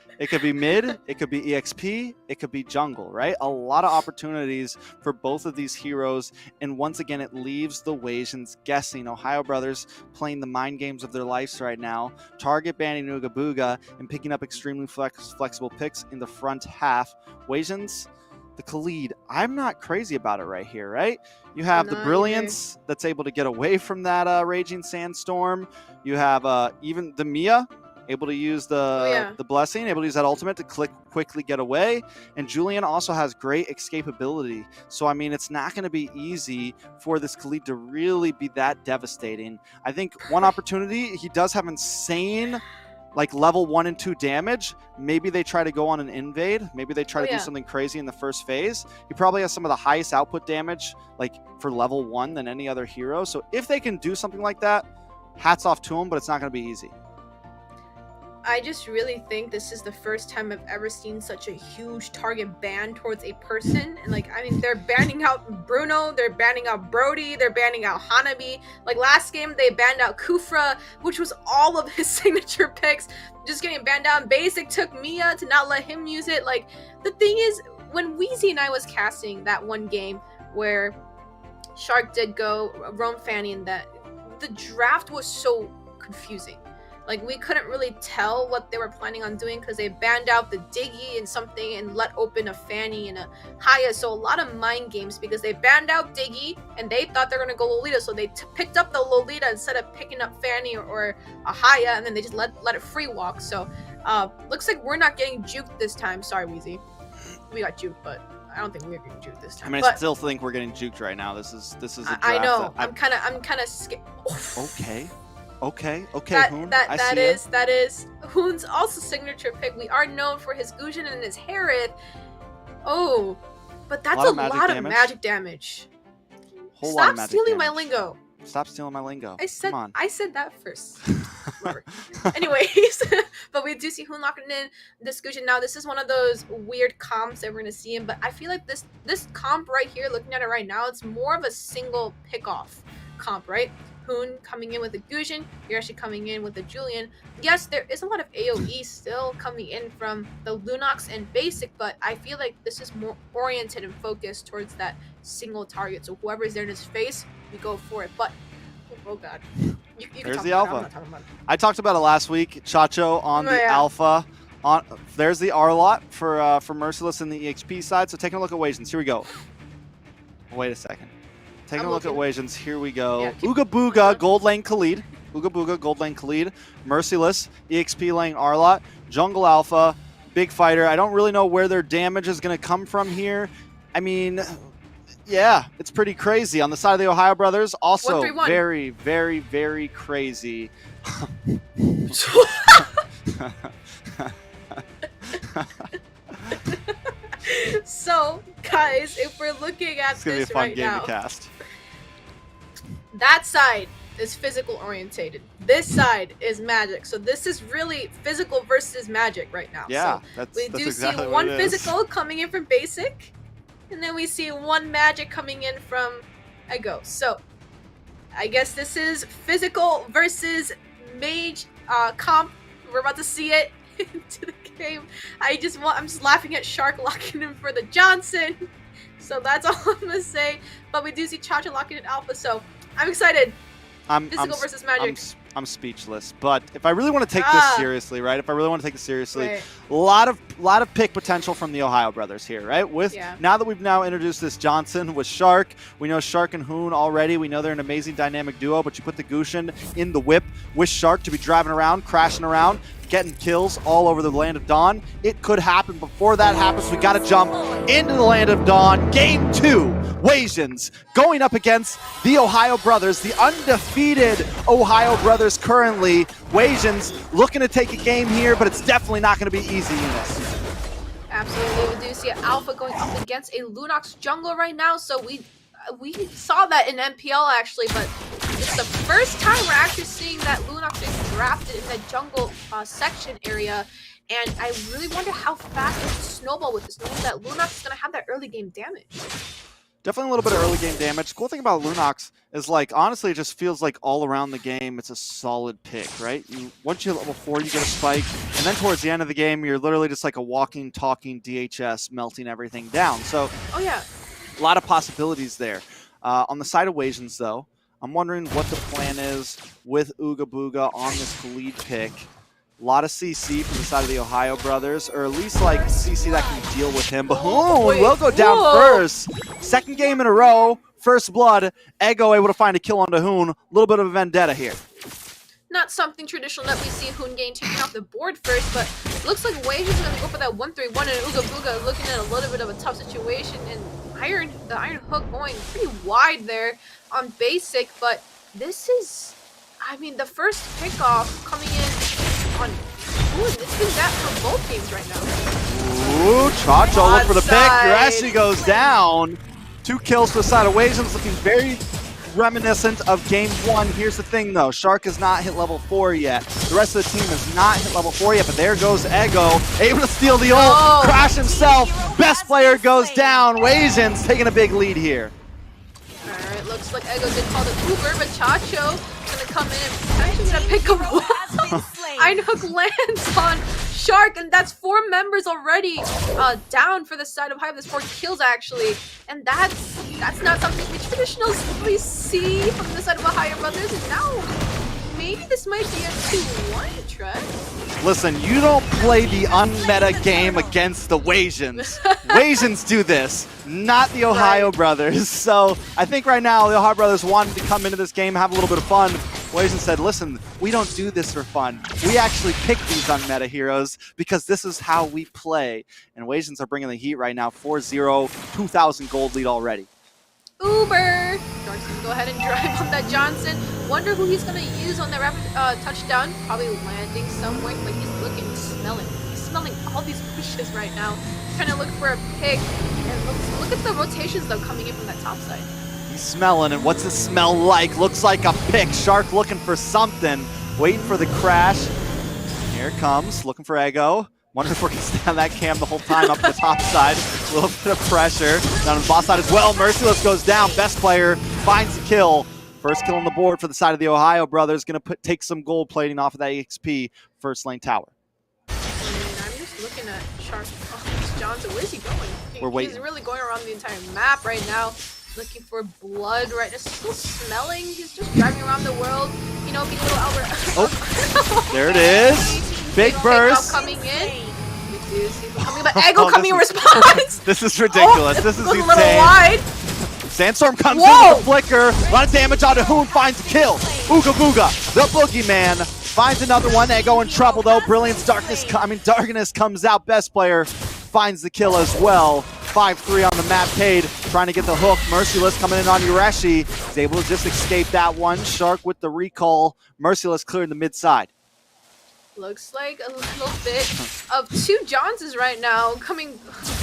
mid, it could be EXP, it could be jungle, right? A lot of opportunities for both of these heroes, and once again it leaves the Wasians guessing. Ohio Brothers playing the mind games of their lives right now, target banning Nooga Booga and picking up extremely flexible picks in the front half. Wasians, the Khalid, I'm not crazy about it right here, right? You have the Not Brilliance that's able to get away from that Raging Sandstorm. You have even the Mia able to use the Blessing, able to use that ultimate to quickly get away. And Julian also has great escapability. So, I mean, it's not going to be easy for this Khalid to really be that devastating. I think one opportunity, he does have insane like level 1 and 2 damage. Maybe they try to go on an invade. Maybe they try to do something crazy in the first phase. He probably has some of the highest output damage like for level 1 than any other hero. So if they can do something like that, hats off to him, but it's not going to be easy. I just really think this is the first time I've ever seen such a huge target ban towards a person. And like, I mean, they're banning out Bruno, they're banning out Brody, they're banning out Hanabi. Like last game, they banned out Kufra, which was all of his signature picks, just getting banned out. Basic took Mia to not let him use it. Like, the thing is, when Weezy and I was casting that one game where Shark did go Rome Fanny, and that the draft was so confusing. Like, we couldn't really tell what they were planning on doing because they banned out the Diggy and something and let open a Fanny and a Haya. So a lot of mind games because they banned out Diggy and they thought they were going to go Lolita. So they picked up the Lolita instead of picking up Fanny or a Haya, and then they just let it free walk. So looks like we're not getting juked this time. Sorry, Weezy. We got juked, but I don't think we're getting juked this time. I mean, I still think we're getting juked right now. This is a draft. I know. I'm kind of scared. Okay, Hoon. That is Hoon's also signature pick. We are known for his Gujin and his Harith. Oh, but that's a lot of magic damage. Stop stealing my lingo. Stop stealing my lingo. Come on. I said that first. Anyways, but we do see Hoon locking in this Gujin. Now, this is one of those weird comps that we're gonna see him, but I feel like this comp right here, looking at it right now, it's more of a single pick-off comp, right? Hoon coming in with a Gujin, you're actually coming in with a Julian. Yes, there is a lot of AoE still coming in from the Lunox and Basic, but I feel like this is more oriented and focused towards that single target. So whoever's there in his face, we go for it. But, oh god. You there's the Alpha. I talked about it last week. Chacho on the Alpha. There's the R-Lot for Merciless in the EXP side. So taking a look at Wasians. Here we go. Wait a second. Taking a look at Wasians, here we go. Yeah, Ooga Booga, Gold Lane Khalid. Ooga Booga, Gold Lane Khalid. Merciless, EXP Lane R-Lot. Jungle Alpha, Big Fighter. I don't really know where their damage is going to come from here. I mean, Yeah, it's pretty crazy. On the side of the Ohio Brothers, also 1-3-1. very, very, very crazy. So, guys, if we're looking at It's gonna be a this fun right game now, to cast. that side is physical orientated. This side is magic. So this is really physical versus magic right now. Yeah, so we do exactly see what one it is. physical coming in from basic, and then we see one magic coming in from Ego. So I guess this is physical versus mage comp. We're about to see it into the game. I'm just laughing at Shark locking in for the Johnson. So that's all I'm gonna say. But we do see Chacha locking in Alpha. So I'm excited. Physical versus magic. I'm speechless. But if I really want to take this seriously, right? If I really want to take this seriously, Right. a lot of pick potential from the Ohio Brothers here, right? Now that we've now introduced this Johnson with Shark, we know Shark and Hoon already. We know they're an amazing dynamic duo. But you put the Gushin in the whip with Shark to be driving around, crashing around, getting kills all over the Land of Dawn. It could happen. Before that happens, we got to jump into the Land of Dawn. Game 2, Wasians going up against the Ohio Brothers, the undefeated Ohio Brothers currently. Wasians looking to take a game here, but it's definitely not going to be easy, Eunice. Absolutely, we do see an Alpha going up against a Lunox jungle right now. So we saw that in MPL actually, but it's the first time we're actually seeing that Lunox is drafted in that jungle section area. And I really wonder how fast it can snowball with this, knowing that Lunox is going to have that early game damage. Definitely a little bit of early game damage. Cool thing about Lunox is, like, honestly, it just feels like all around the game, it's a solid pick, right? Once you hit level 4, you get a spike, and then towards the end of the game, you're literally just like a walking, talking DHS, melting everything down. So, oh yeah, a lot of possibilities there. On the side of Wasians, though, I'm wondering what the plan is with Ooga Booga on this lead pick. A lot of CC from the side of the Ohio Brothers, or at least like CC that can deal with him. But will go down first. Second game in a row, first blood. Ego able to find a kill on Hoon. A little bit of a vendetta here. not something traditional that we see Hoon getting taken off the board first, but looks like Wage is going to go for that 1-3-1, and Ooga Booga looking at a little bit of a tough situation, and the Iron Hook going pretty wide there on basic, but this is, I mean, the first kickoff coming in on Hoon. It's been that for both games right now. Ooh, Chacho look for the pick. Onside. Urashi goes down. 2 kills to the side of Wasians, looking very reminiscent of game 1. Here's the thing though, Shark has not hit level 4 yet. The rest of the team has not hit level 4 yet, but there goes Ego, able to steal the ult, crash himself. Best player goes down. Wasians taking a big lead here. Alright, looks like Ego did call the Uber, but Chacho gonna come in and potentially gonna pick up Iron Hook lands on Shark, and that's 4 members already down for the side of Hive. There's 4 kills actually, and that's not something we traditionally see from the side of Ohio Brothers. And now maybe this might be a 2-1 track. Listen, you don't play the unmeta game against the Wasians. Wasians do this, not the Ohio Brothers. So I think right now the Ohio Brothers wanted to come into this game, have a little bit of fun. Wasians said, listen, we don't do this for fun. We actually pick these unmeta heroes because this is how we play. And Wasians are bringing the heat right now, 4-0, 2,000 gold lead already. Uber! Shark's gonna go ahead and drive on that Johnson. Wonder who he's gonna use on that rapid touchdown. Probably landing somewhere, but he's looking, smelling. He's smelling all these bushes right now. Trying to look for a pick. And look at the rotations though coming in from that top side. He's smelling, and what's it smell like? Looks like a pick. Shark looking for something. Waiting for the crash. Here it comes, looking for Ego. Wonder if we're going to stay on that cam the whole time up the top side. A little bit of pressure. Down on the boss side as well. Merciless goes down. Best player finds the kill. First kill on the board for the side of the Ohio Brothers. Going to take some gold plating off of that EXP first lane tower. And I'm just looking at Shark. Oh, this Johnson, where's he going? We're waiting. He's really going around the entire map right now. Looking for blood right now. Still smelling. He's just driving around the world. You know, being a little Albert. Oh, there it is. Big burst. Coming in. Coming, but Ego coming in response. This is ridiculous. This is a insane. little wide. Sandstorm comes in with a flicker. A lot of damage onto Hoon. Finds a kill. Ooga Booga, the boogeyman, finds another one. Ego in trouble though. Brilliance, darkness comes out. Best player finds the kill as well. 5-3 on the map paid, trying to get the hook. Merciless coming in on Ureshi. He's able to just escape that one. Shark with the recall. Merciless clearing the mid side. Looks like a little bit of two Johnses right now, coming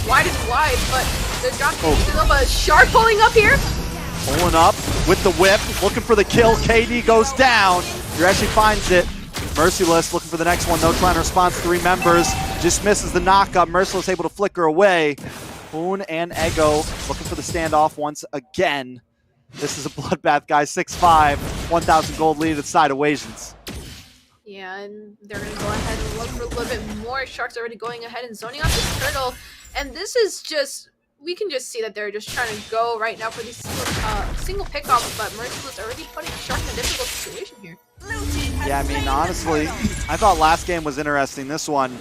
wide and wide, but they're dropping a Shark pulling up here. Pulling up with the whip, looking for the kill. KD goes down. Ureshi finds it. Merciless looking for the next one, though, trying to respond to 3 members. Just misses the knockup. Merciless able to flicker away. Hoon and Ego looking for the standoff once again. This is a bloodbath, guys. 6-5, 1,000 gold lead at the side of Wasians. Yeah, and they're going to go ahead and look for a little bit more. Sharks already going ahead and zoning out this turtle. And this is just, we can just see that they're just trying to go right now for these single pickoffs, but Merciless already putting Shark in a difficult situation here. Yeah, I mean, honestly, I thought last game was interesting. This one,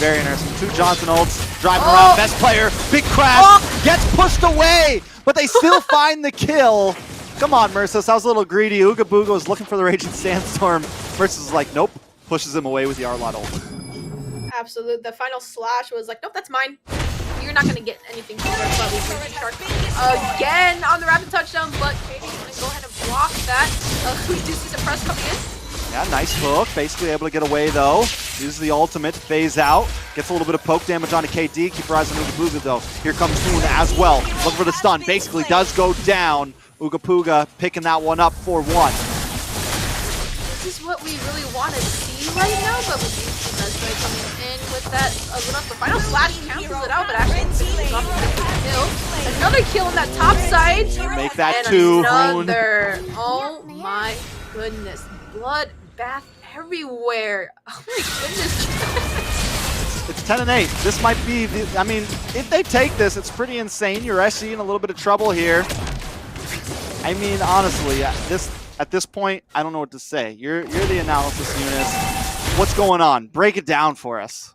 very interesting. 2 Johnson ults, driving around, best player, big crash, gets pushed away, but they still find the kill. Come on, Merciless, I was a little greedy. Ooga Booga was looking for the Raging Sandstorm. Merciless is like, nope, pushes him away with the Arlot ult. Absolute. The final slash was like, nope, that's mine. You're not going to get anything from Shark. Again on the rapid touchdown, but KD's going to go ahead and block that. We do see some press coming in. Yeah, nice hook. Basically able to get away, though. Uses the ultimate, phase out. Gets a little bit of poke damage onto KD. Keep your eyes on Ooga Booga, though. Here comes Hoon as well. Looking for the stun. Basically does go down. Ooga Booga picking that one up for 1. This is what we really want to see right now, but we do see Desiree coming in with that. The final slash cancels it out, but actually it's off the kill. Another kill on that top side. Make that and 2, another. Hoon. Oh my goodness. Bloodbath everywhere. Oh my goodness. It's 10-8. This might be, I mean, if they take this, it's pretty insane. Ureshi in a little bit of trouble here. I mean, honestly, at this point, I don't know what to say. You're the analysis unit. What's going on? Break it down for us.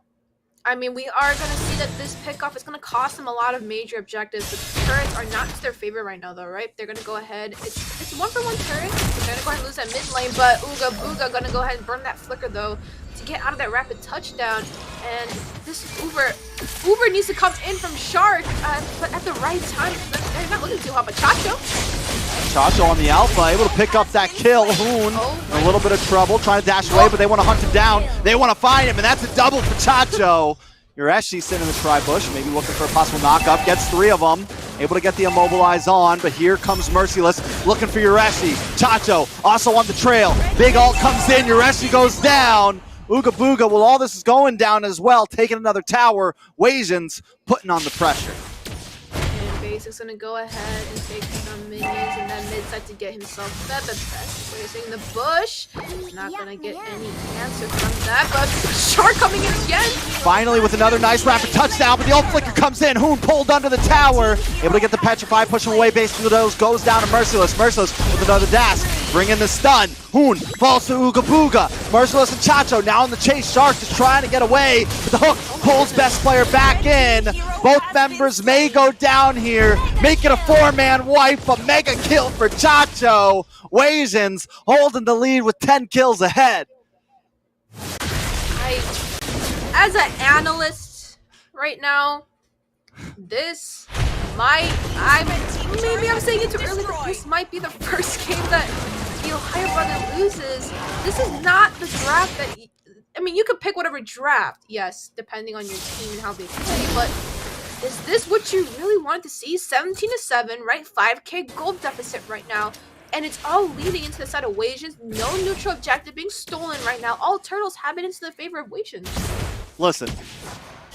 I mean, we are going to see that this pickoff is going to cost them a lot of major objectives. The turrets are not just their favorite right now, though, right? They're going to go ahead. It's 1-for-1 turret. They're going to go ahead and lose that mid lane, but Ooga Booga going to go ahead and burn that flicker, though, to get out of that rapid touchdown. And this Uber needs to come in from Shark, but at the right time. They're not looking too hot, but Chacho on the alpha, able to pick up that kill. Hoon in a little bit of trouble, trying to dash away, but they want to hunt him down. They want to find him, and that's a double for Chacho. Ureshi sitting in the tri-bush, maybe looking for a possible knock-up. Gets 3 of them. Able to get the immobilize on, but here comes Merciless, looking for Ureshi. Chacho also on the trail. Big ult comes in, Ureshi goes down. Ooga Booga, well, all this is going down as well, taking another tower. Wasians putting on the pressure. Basic's gonna go ahead and take some minions in that mid side to get himself fed, but that's placing the bush. Not gonna get any answer from that, but Shark coming in again. Finally with another nice rapid touchdown, but the ult flicker comes in. Hoon pulled under the tower, able to get the petrify, push him away. Base those goes down to Merciless. Merciless with another dash, bring in the stun. Hoon falls to Ooga Booga. Merciless and Chacho now in the chase. Shark just trying to get away, but the hook pulls best player back in. Both members may go down here, make it a 4-man wipe, a mega kill for Chacho. Wasians holding the lead with 10 kills ahead. As an analyst right now, this might, maybe I'm saying it too early, but this might be the first game that the Ohio Brother loses. This is not the draft that, I mean, you could pick whatever draft, yes, depending on your team and how they play, but is this what you really wanted to see? 17-7, right? 5k gold deficit right now. And it's all leading into the side of Wasians. No neutral objective being stolen right now. All turtles have it into the favor of Wasians. Listen,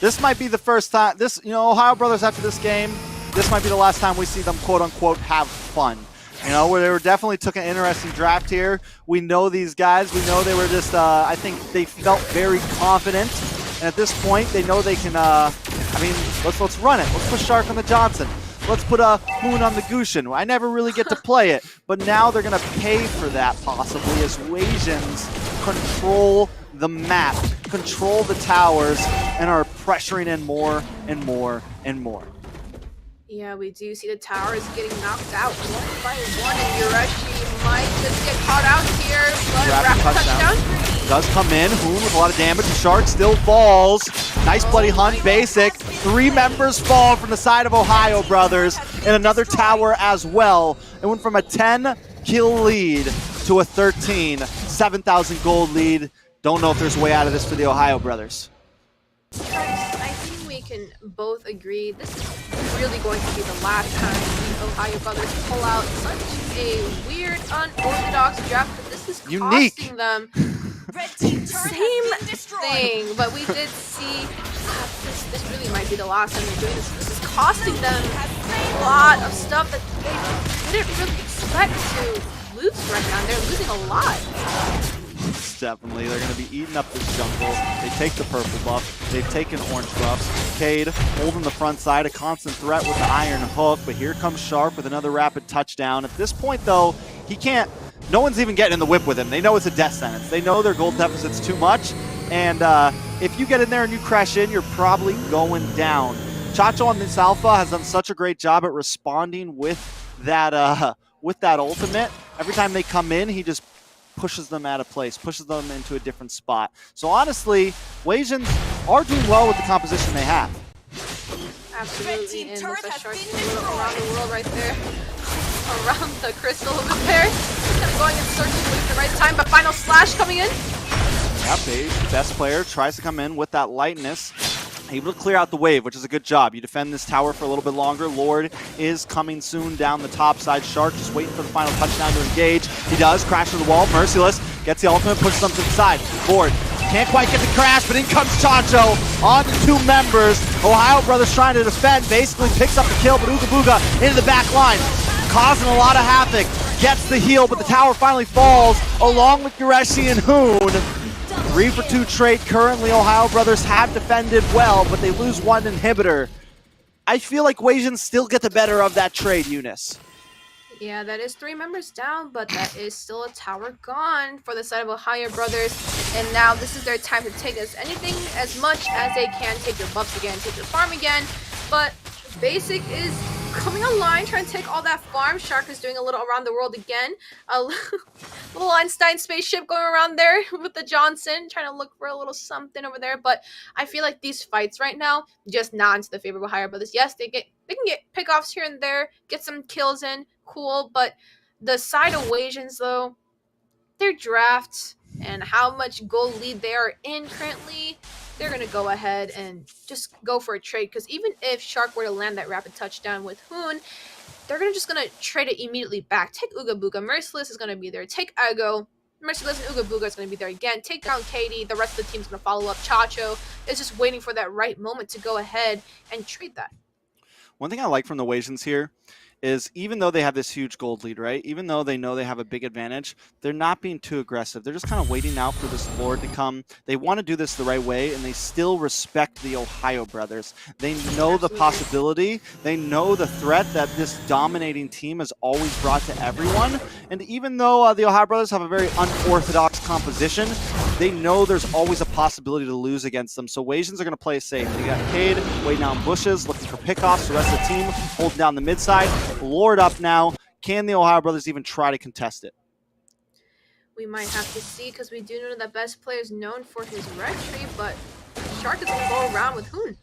this might be the first time, Ohio Brothers after this game, this might be the last time we see them quote-unquote have fun. Where they were definitely took an interesting draft here. We know these guys. We know they were just, I think they felt very confident. And at this point, they know they can, let's run it. Let's put Shark on the Johnson. Let's put a Hoon on the Gushin. I never really get to play it, but now they're going to pay for that possibly as Wasians control the map, control the towers, and are pressuring in more and more and more. Yeah, we do see the towers getting knocked out 1 by 1, and Ureshi might just get caught out here, but rapid touchdown. Does come in, Hoon with a lot of damage. The Shark still falls. Nice bloody hunt, basic. 3 members fall from the side of OhioBrothers, and another tower as well. It went from a 10-kill lead to a 13, 7,000 gold lead. Don't know if there's a way out of this for the OhioBrothers. I think we can both agree this is really going to be the last time the OhioBrothers pull out such a weird, unorthodox draft that this is Unique. costing them. Same thing, but we did see this really might be the last time they're doing this. This is costing them a lot of stuff that they didn't really expect to lose right now. They're losing a lot. Definitely, they're going to be eating up this jungle. They take the purple buff. They've taken orange buffs. Cade holding the front side, a constant threat with the iron hook, but here comes Shark with another rapid touchdown. At this point, though, he can't. No one's even getting in the whip with him. They know it's a death sentence. They know their gold deficit's too much, and if you get in there and you crash in, you're probably going down. Chacho on this alpha has done such a great job at responding with that ultimate. Every time they come in, he just pushes them out of place, pushes them into a different spot. So honestly, Wasians are doing well with the composition they have. Absolutely, and looks like Shark around the world right there. Around the crystal over there. Kind of going and searching for the right time, but final slash coming in. Yeah, Beige, best player, tries to come in with that lightness. Able to clear out the wave, which is a good job. You defend this tower for a little bit longer. Lord is coming soon down the top side. Shark just waiting for the final touchdown to engage. He does, crash to the wall. Merciless gets the ultimate, pushes them to the side. Lord can't quite get the crash, but in comes Chacho on to 2 members. OhioBrothers trying to defend, basically picks up the kill, but Ooga Booga into the back line, causing a lot of havoc. Gets the heal, but the tower finally falls along with Gureshi and Hoon. 3 for 2 trade currently. OhioBrothers have defended well, but they lose 1 inhibitor. I feel like Wasians still get the better of that trade, Eunice. Yeah, that is 3 members down, but that is still a tower gone for the side of OhioBrothers. And now this is their time to take as much as they can. Take your buffs again, take your farm again. But Basic is coming online, trying to take all that farm. Shark is doing a little around the world again. A little Einstein spaceship going around there with the Johnson, trying to look for a little something over there. But I feel like these fights right now, just not into the favor of OhioBrothers. Yes, they can get pickoffs here and there, get some kills in, cool. But the side of Wasians, though, their draft and how much gold lead they are in currently, they're going to go ahead and just go for a trade. Because even if Shark were to land that rapid touchdown with Hoon, they're just going to trade it immediately back. Take Ooga Booga. Merciless is going to be there. Take Ego. Merciless and Ooga Booga is going to be there again. Take down Katie. The rest of the team's going to follow up. Chacho is just waiting for that right moment to go ahead and trade that. One thing I like from the Wasians here is even though they have this huge gold lead, right? Even though they know they have a big advantage, they're not being too aggressive. They're just kind of waiting out for this Lord to come. They want to do this the right way, and they still respect the OhioBrothers. They know the possibility. They know the threat that this dominating team has always brought to everyone. And even though the OhioBrothers have a very unorthodox composition, they know there's always a possibility to lose against them. So Wasians are going to play safe. They got Cade waiting out in bushes, looking for pickoffs. The rest of the team holding down the mid side. Lord up now. Can the OhioBrothers even try to contest it? We might have to see, because we do know that best player is known for his red tree, but Shark is going to go around with Hoon.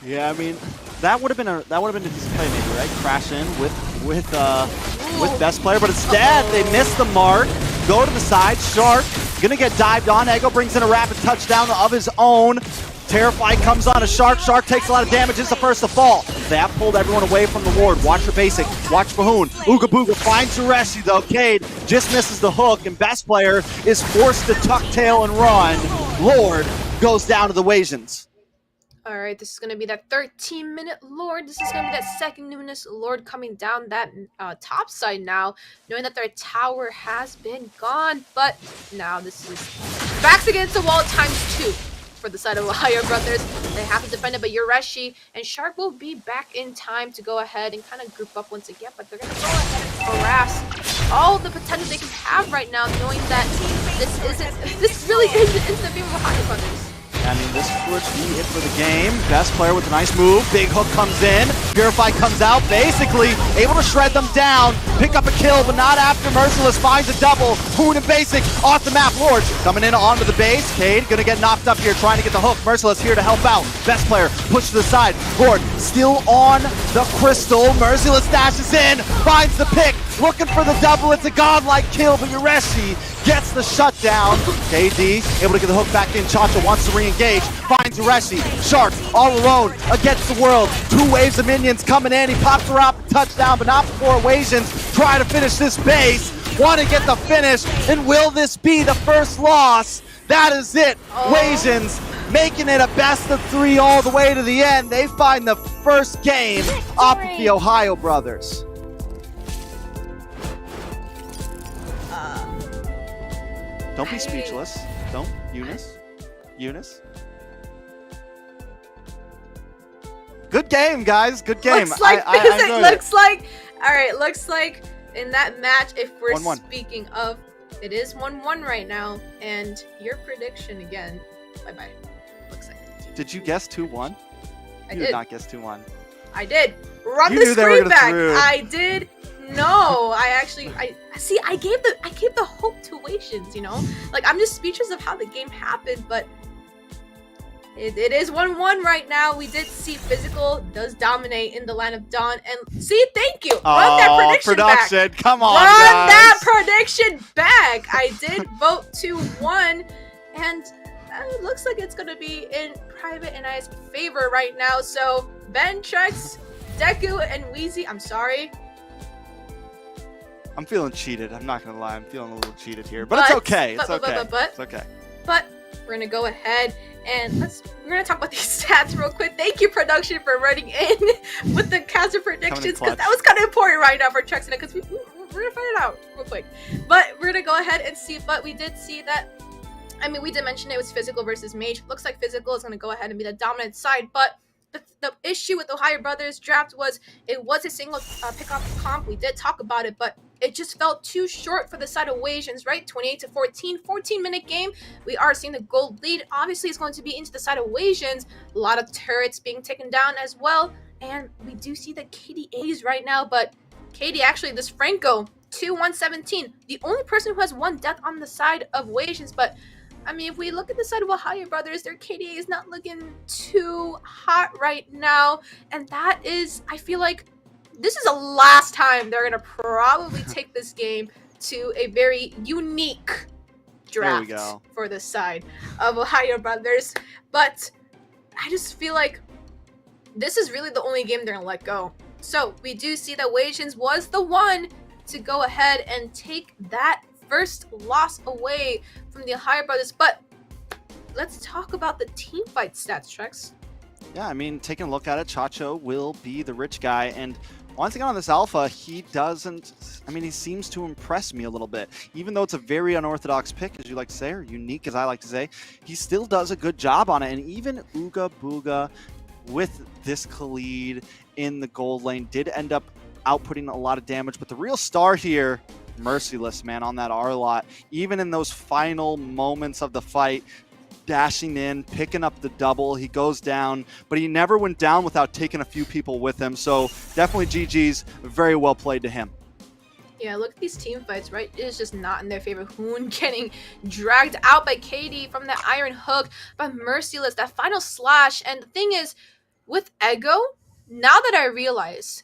Yeah, I mean, that would have been a decent play maybe, right? Crash in with best player, but instead they miss the mark. Go to the side. Shark gonna get dived on. Ego brings in a rapid touchdown of his own. Terrified comes on a Shark. Shark takes a lot of damage. Is the first to fall. They have pulled everyone away from the ward. Watch for Basic. Watch for Hoon. Ooga Booga finds Ureshi though. Cade just misses the hook, and best player is forced to tuck tail and run. Lord goes down to the Wasians. All right, this is going to be that 13-minute Lord. This is going to be that second newest Lord coming down that top side now, knowing that their tower has been gone. But now this is backs against the wall ×2 for the side of OhioBrothers. They have to defend it, but Ureshi and Shark will be back in time to go ahead and kind of group up once again. But they're going to go ahead and harass all the potential they can have right now, knowing that this really isn't into the favor of OhioBrothers. I mean, this would be it for the game. Best player with a nice move. Big hook comes in. Purify comes out, basically able to shred them down. pick up a kill, but not after Merciless finds a double. Hoon and Basic off the map. Lord coming in onto the base. Cade gonna get knocked up here, trying to get the hook. Merciless here to help out. Best player pushed to the side. Lord still on the crystal. Merciless dashes in, finds the pick, looking for the double. It's a godlike kill, but Yureshi gets the shutdown. KD able to get the hook back in. Chacha wants to re-engage, finds Yureshi. Shark all alone against the world. 2 waves of minions coming in. He pops her up, touchdown, but not before Wasians try to finish this base. Want to get the finish, and will this be the first loss? That is it. Wasians making it a best of 3 all the way to the end. They find the first game up with the Ohio Brothers. Don't be speechless. Don't. Eunice. Good game, guys. Good game. Looks like I looks like in that match, if we're 1-1. speaking of, it is 1-1 right now. And your prediction again. Bye-bye. Looks like. Did you guess 2-1? I You did. did not guess 2-1. I did. Run You the knew they were screen gonna back. through. I did. No, I see. I gave the hope to Wasians, you know. Like, I'm just speechless of how the game happened, but it is 1-1 right now. We did see Physical does dominate in the line of Dawn, and see, thank you. Run that prediction back. Come on, Run guys. that prediction back. I did vote 2-1, and it looks like it's gonna be in Private and I's favor right now. So Ben, Trex, Deku, and Wheezy, I'm sorry. I'm feeling cheated. I'm not gonna lie. I'm feeling a little cheated here, but it's okay. It's okay. It's okay. But we're gonna go ahead and we're gonna talk about these stats real quick. Thank you, production, for running in with the caster predictions, because that was kind of important right now for Trex, because we're gonna find it out real quick. But we're gonna go ahead and see. But we did see that. I mean, we did mention it was Physical versus Mage. Looks like Physical is gonna go ahead and be the dominant side, but the issue with Ohio Brothers draft was it was a single pick-off comp. We did talk about it, but it just felt too short for the side of Wasians, right? 28-14, 14-minute game. We are seeing the gold lead. Obviously, it's going to be into the side of Wasians. A lot of turrets being taken down as well. And we do see the KDAs right now, but KD, actually, this Franco, 2-1-17. The only person who has 1 death on the side of Wasians, but I mean, if we look at the side of Ohio Brothers, their KDA is not looking too hot right now. And that is, I feel like, this is the last time they're going to probably take this game to a very unique draft for the side of Ohio Brothers. But I just feel like this is really the only game they're going to let go. So we do see that Wasians was the one to go ahead and take that first loss away from the Ohio Brothers. But let's talk about the team fight stats, Trex. Yeah, I mean, taking a look at it, Chacho will be the rich guy, and once again on this alpha, he doesn't, I mean, he seems to impress me a little bit. Even though it's a very unorthodox pick, as you like to say, or unique, as I like to say, he still does a good job on it. And even Ooga Booga with this Khalid in the gold lane did end up outputting a lot of damage. But the real star here, Merciless, man, on that R-Lot. Even in those final moments of the fight, dashing in, picking up the double, he goes down, but he never went down without taking a few people with him. So definitely GG's, very well played to him. Yeah, look at these team fights, right? It is just not in their favor. Hoon getting dragged out by KD from the Iron Hook, by Merciless, that final slash. And the thing is, with Ego, now that I realize,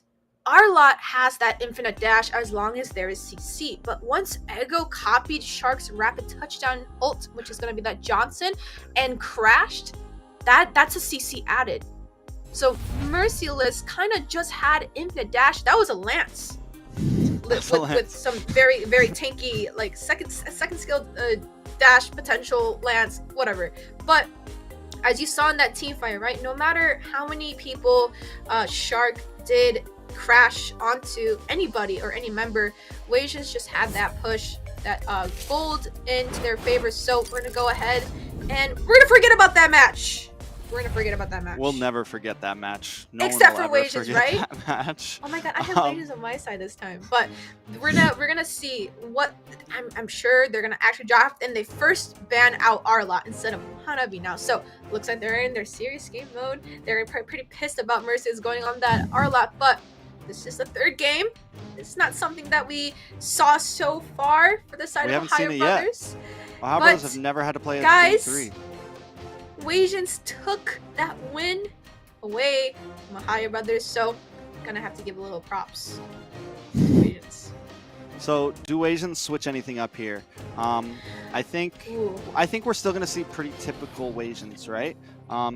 R-Lot has that infinite dash as long as there is CC. But once Ego copied Shark's rapid touchdown ult, which is going to be that Johnson, and crashed, that's a CC added. So Merciless kind of just had infinite dash. That was a Lance. With some very, very tanky, like second skill dash potential Lance, whatever. But as you saw in that team fight, right? No matter how many people Shark did crash onto anybody or any member, Wasians just had that push, that gold into their favor. So we're gonna go ahead and we're gonna forget about that match. We're gonna forget about that match. We'll never forget that match. No Except one for will ever Wasians, forget right? that match. Oh my god, I have Wasians on my side this time. But we're gonna see what I'm sure they're gonna actually draft, and they first ban out R-Lot instead of Hanabi now. So looks like they're in their serious game mode. They're pretty pissed about Merciless going on that R-Lot, but this is the third game. It's not something that we saw so far for the side We of haven't seen Ohio it yet. Brothers. Ohio But, Brothers have never had to play a game guys, 3. Wasians took that win away from Ohio Brothers, so gonna have to give a little props to Wasians. So do Wasians switch anything up here? I think we're still going to see pretty typical Wasians, right?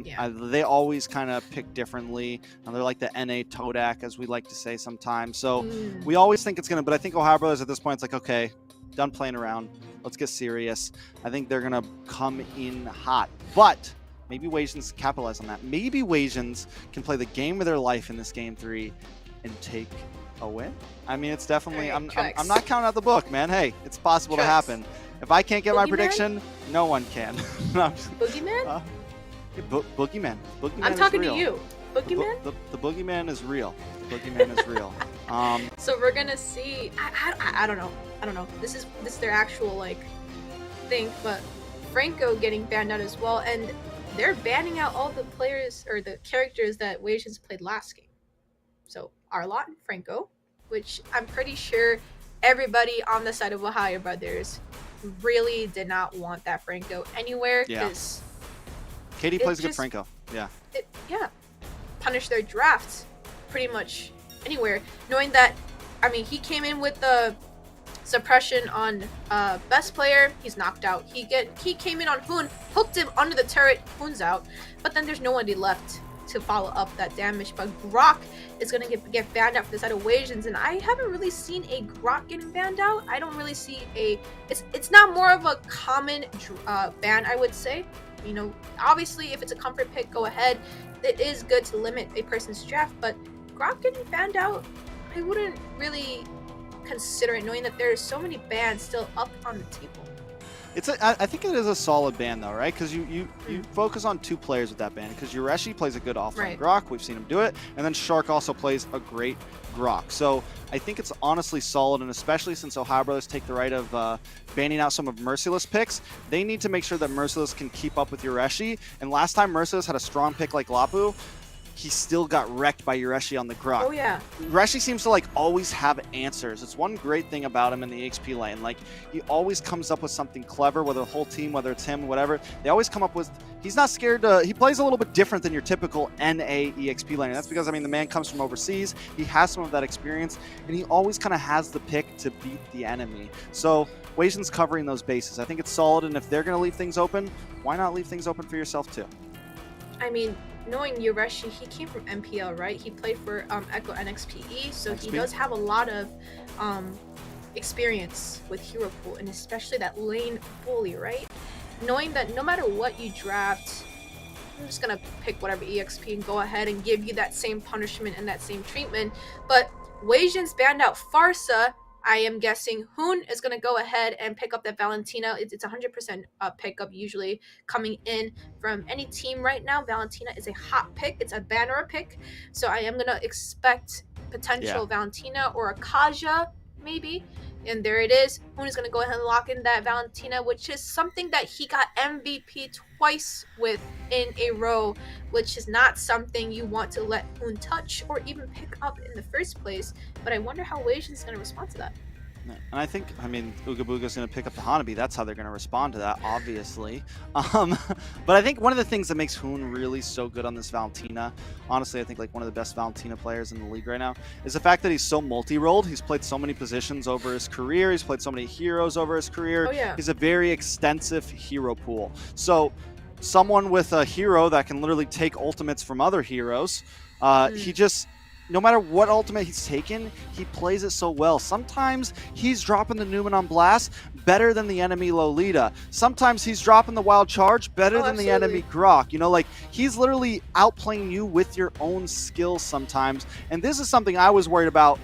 Yeah. They always kind of pick differently. They're like the NA Todak, as we like to say sometimes. So we always think it's going to, but I think Ohio Brothers at this point, it's like, okay, done playing around. Let's get serious. I think they're going to come in hot. But maybe Wasians capitalize on that. Maybe Wasians can play the game of their life in this game 3 and take a win. I mean, it's definitely, All right, I'm not counting out the book, man. Hey, it's possible to happen. If I can't get my prediction, no one can. Boogeyman? Boogeyman. Boogeyman I'm is talking real. to you. Boogeyman? The Boogeyman is real. The Boogeyman is real. So we're gonna see. I don't know. I don't know. This is their actual like thing, but Franco getting banned out as well, and they're banning out all the players or the characters that Wasians played last game. So Arlott and Franco, which I'm pretty sure everybody on the side of Ohio Brothers really did not want that Franco anywhere, because Katie plays a good Franco. Yeah. Punish their drafts pretty much anywhere, knowing that, I mean, he came in with the suppression on best player, he's knocked out. He came in on Hoon, hooked him under the turret, Hoon's out, but then there's nobody left to follow up that damage. But Grok is gonna get banned out for the side of Wasians, and I haven't really seen a Grok getting banned out. I don't really see it's not more of a common ban, I would say. You know, obviously if it's a comfort pick, go ahead. It is good to limit a person's draft, but Grok getting banned out, I wouldn't really consider it, knowing that there are so many bans still up on the table. I think it is a solid ban though, right? Because you focus on 2 players with that ban, because Yureshi plays a good offline Grok, we've seen him do it, and then Shark also plays a great Grok. So I think it's honestly solid, and especially since Ohio Brothers take the right of banning out some of Merciless picks, they need to make sure that Merciless can keep up with Yureshi. And last time Merciless had a strong pick like Lapu, he still got wrecked by Yureshi on the Grok. Oh yeah. Yureshi seems to like always have answers. It's one great thing about him in the XP lane. Like, he always comes up with something clever, whether the whole team, whether it's him, whatever. They always come up with, he's not scared to, he plays a little bit different than your typical NA EXP lane. That's because, I mean, the man comes from overseas. He has some of that experience, and he always kind of has the pick to beat the enemy. So Wasian's covering those bases. I think it's solid, and if they're going to leave things open, why not leave things open for yourself too? I mean, knowing Yureshi, he came from MPL, right? He played for Echo NXPE, so he does have a lot of experience with hero pool, and especially that lane bully, right? Knowing that no matter what you draft, I'm just gonna pick whatever EXP and go ahead and give you that same punishment and that same treatment. But Wasians banned out Farsa. I am guessing Hoon is going to go ahead and pick up that Valentina. It's 100% pickup usually coming in from any team right now. Valentina is a hot pick. It's a banner pick. So I am going to expect potential Valentina or a Kaja maybe. And there it is. Hoon is going to go ahead and lock in that Valentina, which is something that he got MVP twice with in a row, which is not something you want to let Hoon touch or even pick up in the first place. But I wonder how Wasians is going to respond to that. And I think, I mean, Ooga Booga's going to pick up the Hanabi. That's how they're going to respond to that, obviously. But I think one of the things that makes Hoon really so good on this Valentina, honestly, I think like one of the best Valentina players in the league right now, is the fact that he's so multi-rolled. He's played so many positions over his career. He's played so many heroes over his career. Oh, yeah. He's a very extensive hero pool. So someone with a hero that can literally take ultimates from other heroes, he just... No matter what ultimate he's taken, he plays it so well. Sometimes he's dropping the Newman on Blast better than the enemy Lolita. Sometimes he's dropping the Wild Charge better than the enemy Grok. You know, like, he's literally outplaying you with your own skills sometimes. And this is something I was worried about,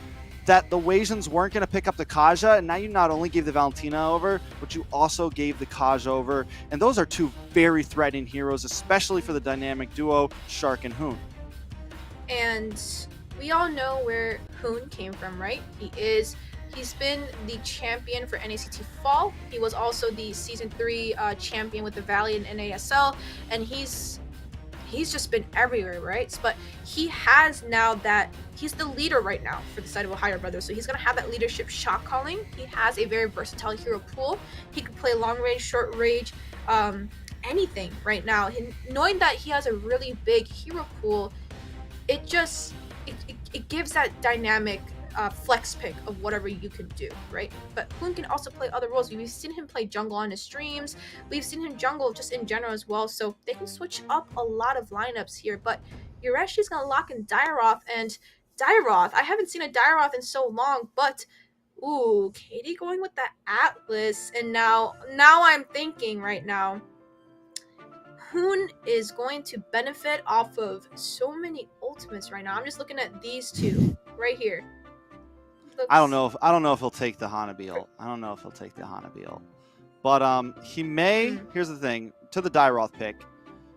that the Wasians weren't going to pick up the Kaja, and now you not only gave the Valentina over, but you also gave the Kaja over. And those are 2 very threatening heroes, especially for the dynamic duo, Shark and Hoon. And we all know where Hoon came from, right? He's been the champion for NACT Fall. He was also the Season 3 champion with the Valiant NASL, and he's he's just been everywhere, right? But he has now that he's the leader right now for the side of EDTBrothers, so he's gonna have that leadership shot calling. He has a very versatile hero pool. He can play long range, short range, anything right now. Knowing that he has a really big hero pool, it gives that dynamic flex pick of whatever you can do, right? But Hoon can also play other roles. We've seen him play jungle on his streams. We've seen him jungle just in general as well. So they can switch up a lot of lineups here. But Yureshi's gonna lock in Dairoth, and Dairoth, I haven't seen a Dairoth in so long, but ooh, Katie going with the Atlas, and now I'm thinking right now, Hoon is going to benefit off of so many ultimates right now. I'm just looking at these two right here. I don't know if he'll take the Hanabi ult. I don't know if he'll take the Hanabi ult. But he may. Here's the thing, to the Dairoth pick.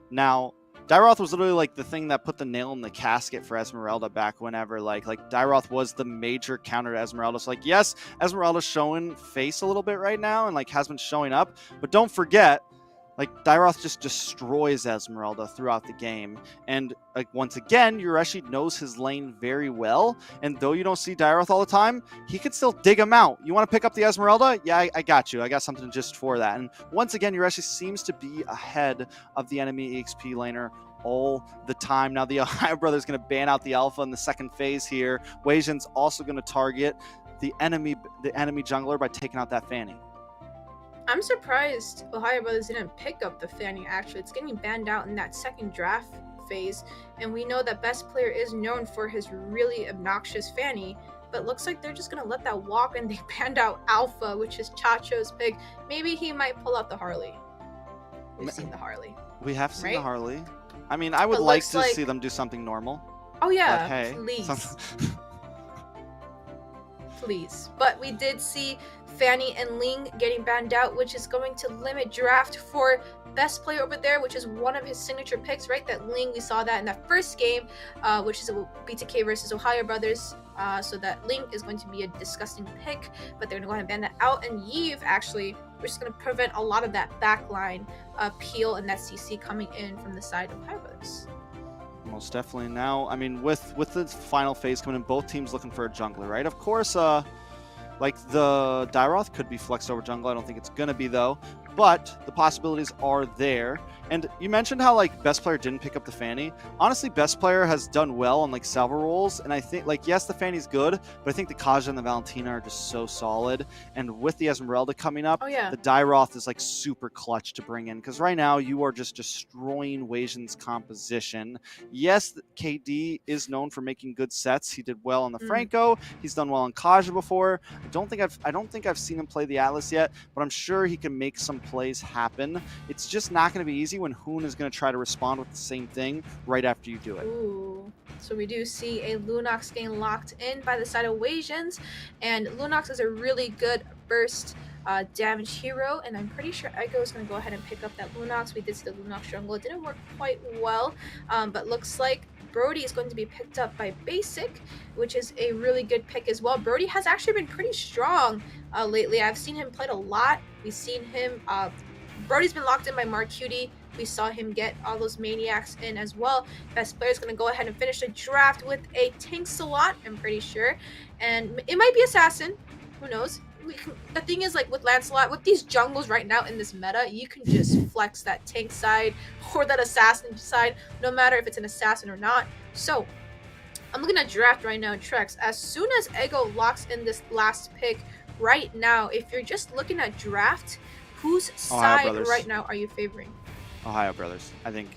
Now, Dairoth was literally like the thing that put the nail in the casket for Esmeralda back whenever like Dairoth was the major counter to Esmeralda. So like, yes, Esmeralda's showing face a little bit right now and like has been showing up, but don't forget, like, Dairoth just destroys Esmeralda throughout the game. And, like, once again, Yureshi knows his lane very well. And though you don't see Dairoth all the time, he can still dig him out. You want to pick up the Esmeralda? Yeah, I got you. I got something just for that. And once again, Yureshi seems to be ahead of the enemy EXP laner all the time. Now, the EDTBrothers going to ban out the Alpha in the second phase here. Wasians also going to target the enemy jungler by taking out that Fanny. I'm surprised EDTBrothers didn't pick up the Fanny, actually. It's getting banned out in that second draft phase, and we know that best player is known for his really obnoxious Fanny, but looks like they're just gonna let that walk, and they banned out Alpha, which is Chacho's pick. Maybe he might pull out the Harley. We've seen the Harley. We have seen right? the Harley. I mean, I would like to see them do something normal. Oh yeah, but hey, please. Please. But we did see Fanny and Ling getting banned out, which is going to limit draft for best player over there, which is one of his signature picks, right? That Ling, we saw that in that first game, which is a BTK versus EDTBrothers. So that Ling is going to be a disgusting pick, but they're going to go ahead and ban that out. And Yves, actually, we're just going to prevent a lot of that backline peel and that CC coming in from the side of EDTBrothers. Most definitely. Now, I mean, with the final phase coming in, both teams looking for a jungler, right? Of course, like the Dairoth could be flexed over jungle. I don't think it's gonna be though, but the possibilities are there. And you mentioned how like best player didn't pick up the Fanny. Honestly, best player has done well on like salvo rolls, and I think like yes, the Fanny's good, but I think the Kaja and the Valentina are just so solid. And with the Esmeralda coming up, the Dairoth is like super clutch to bring in, because right now you are just destroying Wasian's composition. Yes, KD is known for making good sets. He did well on the Franco. He's done well on Kaja before. I don't think I've seen him play the Atlas yet, but I'm sure he can make some plays happen. It's just not going to be easy when Hoon is going to try to respond with the same thing right after you do it. Ooh. So we do see a Lunox getting locked in by the side of Wasians, and Lunox is a really good burst damage hero, and I'm pretty sure Echo is going to go ahead and pick up that Lunox. We did see the Lunox jungle. It didn't work quite well, but looks like Brody is going to be picked up by Basic, which is a really good pick as well. Brody has actually been pretty strong lately. I've seen him played a lot. We've seen him, Brody's been locked in by Marcutie. We saw him get all those Maniacs in as well. Best player is going to go ahead and finish the draft with a Tank-Salot, I'm pretty sure. And it might be Assassin. Who knows? The thing is, like with Lancelot, with these jungles right now in this meta, you can just flex that tank side or that assassin side, no matter if it's an assassin or not. So I'm looking at draft right now, Trex. As soon as Ego locks in this last pick right now, if you're just looking at draft, whose side right now are you favoring? EDTBrothers.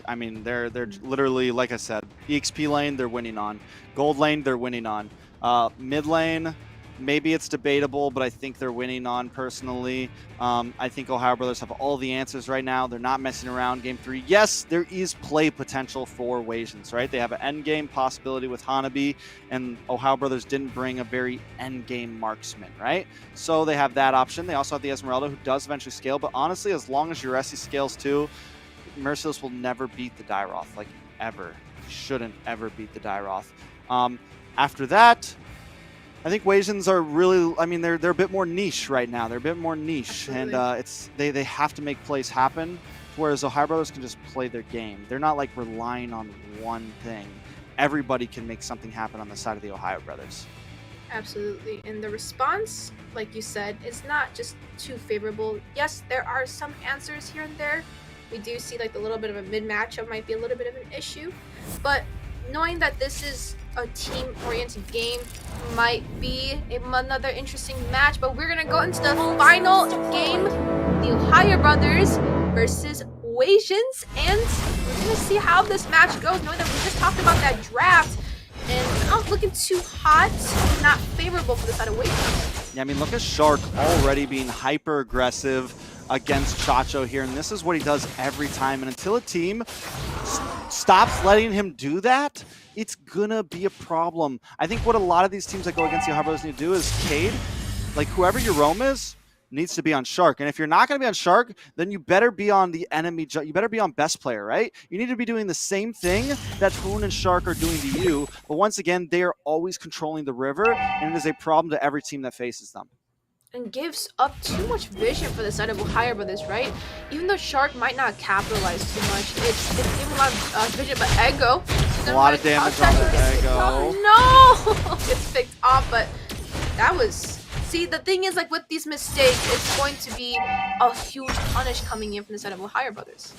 I mean, they're literally, like I said, EXP lane, they're winning on. Gold lane, they're winning on. Mid lane, maybe it's debatable, but I think they're winning on personally. I think EDTBrothers have all the answers right now. They're not messing around. Game 3, yes, there is play potential for Wasians, right? They have an end game possibility with Hanabi, and EDTBrothers didn't bring a very end game marksman, right? So they have that option. They also have the Esmeralda, who does eventually scale, but honestly, as long as Yureshi scales too, Merciless will never beat the Dairoth, like ever. Shouldn't ever beat the Dairoth. After that, I think Wasians are really, I mean, they're a bit more niche right now. They're a bit more niche. Absolutely. And they have to make plays happen. Whereas OhioBrothers can just play their game. They're not like relying on one thing. Everybody can make something happen on the side of the OhioBrothers. Absolutely. And the response, like you said, is not just too favorable. Yes, there are some answers here and there. We do see like a little bit of a mid-matchup might be a little bit of an issue. But knowing that this is a team-oriented game might be another interesting match. But we're going to go into the final game, the OhioBrothers versus Wasians. And we're going to see how this match goes, knowing that we just talked about that draft. And not looking too hot, not favorable for the side of Wasians. Yeah, I mean, look at Shark already being hyper aggressive against Chacho here, and this is what he does every time. And until a team stops letting him do that, it's gonna be a problem. I think what a lot of these teams that go against the OhioBrothers need to do is Cade, like whoever your roam is, needs to be on Shark. And if you're not going to be on Shark, then you better be on the enemy. You better be on best player, right? You need to be doing the same thing that Hoon and Shark are doing to you. But once again, they are always controlling the river, and it is a problem to every team that faces them. And gives up too much vision for the side of OhioBrothers, right? Even though Shark might not capitalize too much, it's giving a lot of vision. But Ego, a lot of damage on the Ego. Oh, no, gets picked off. But that was. See, the thing is, like, with these mistakes, it's going to be a huge punish coming in from the side of OhioBrothers.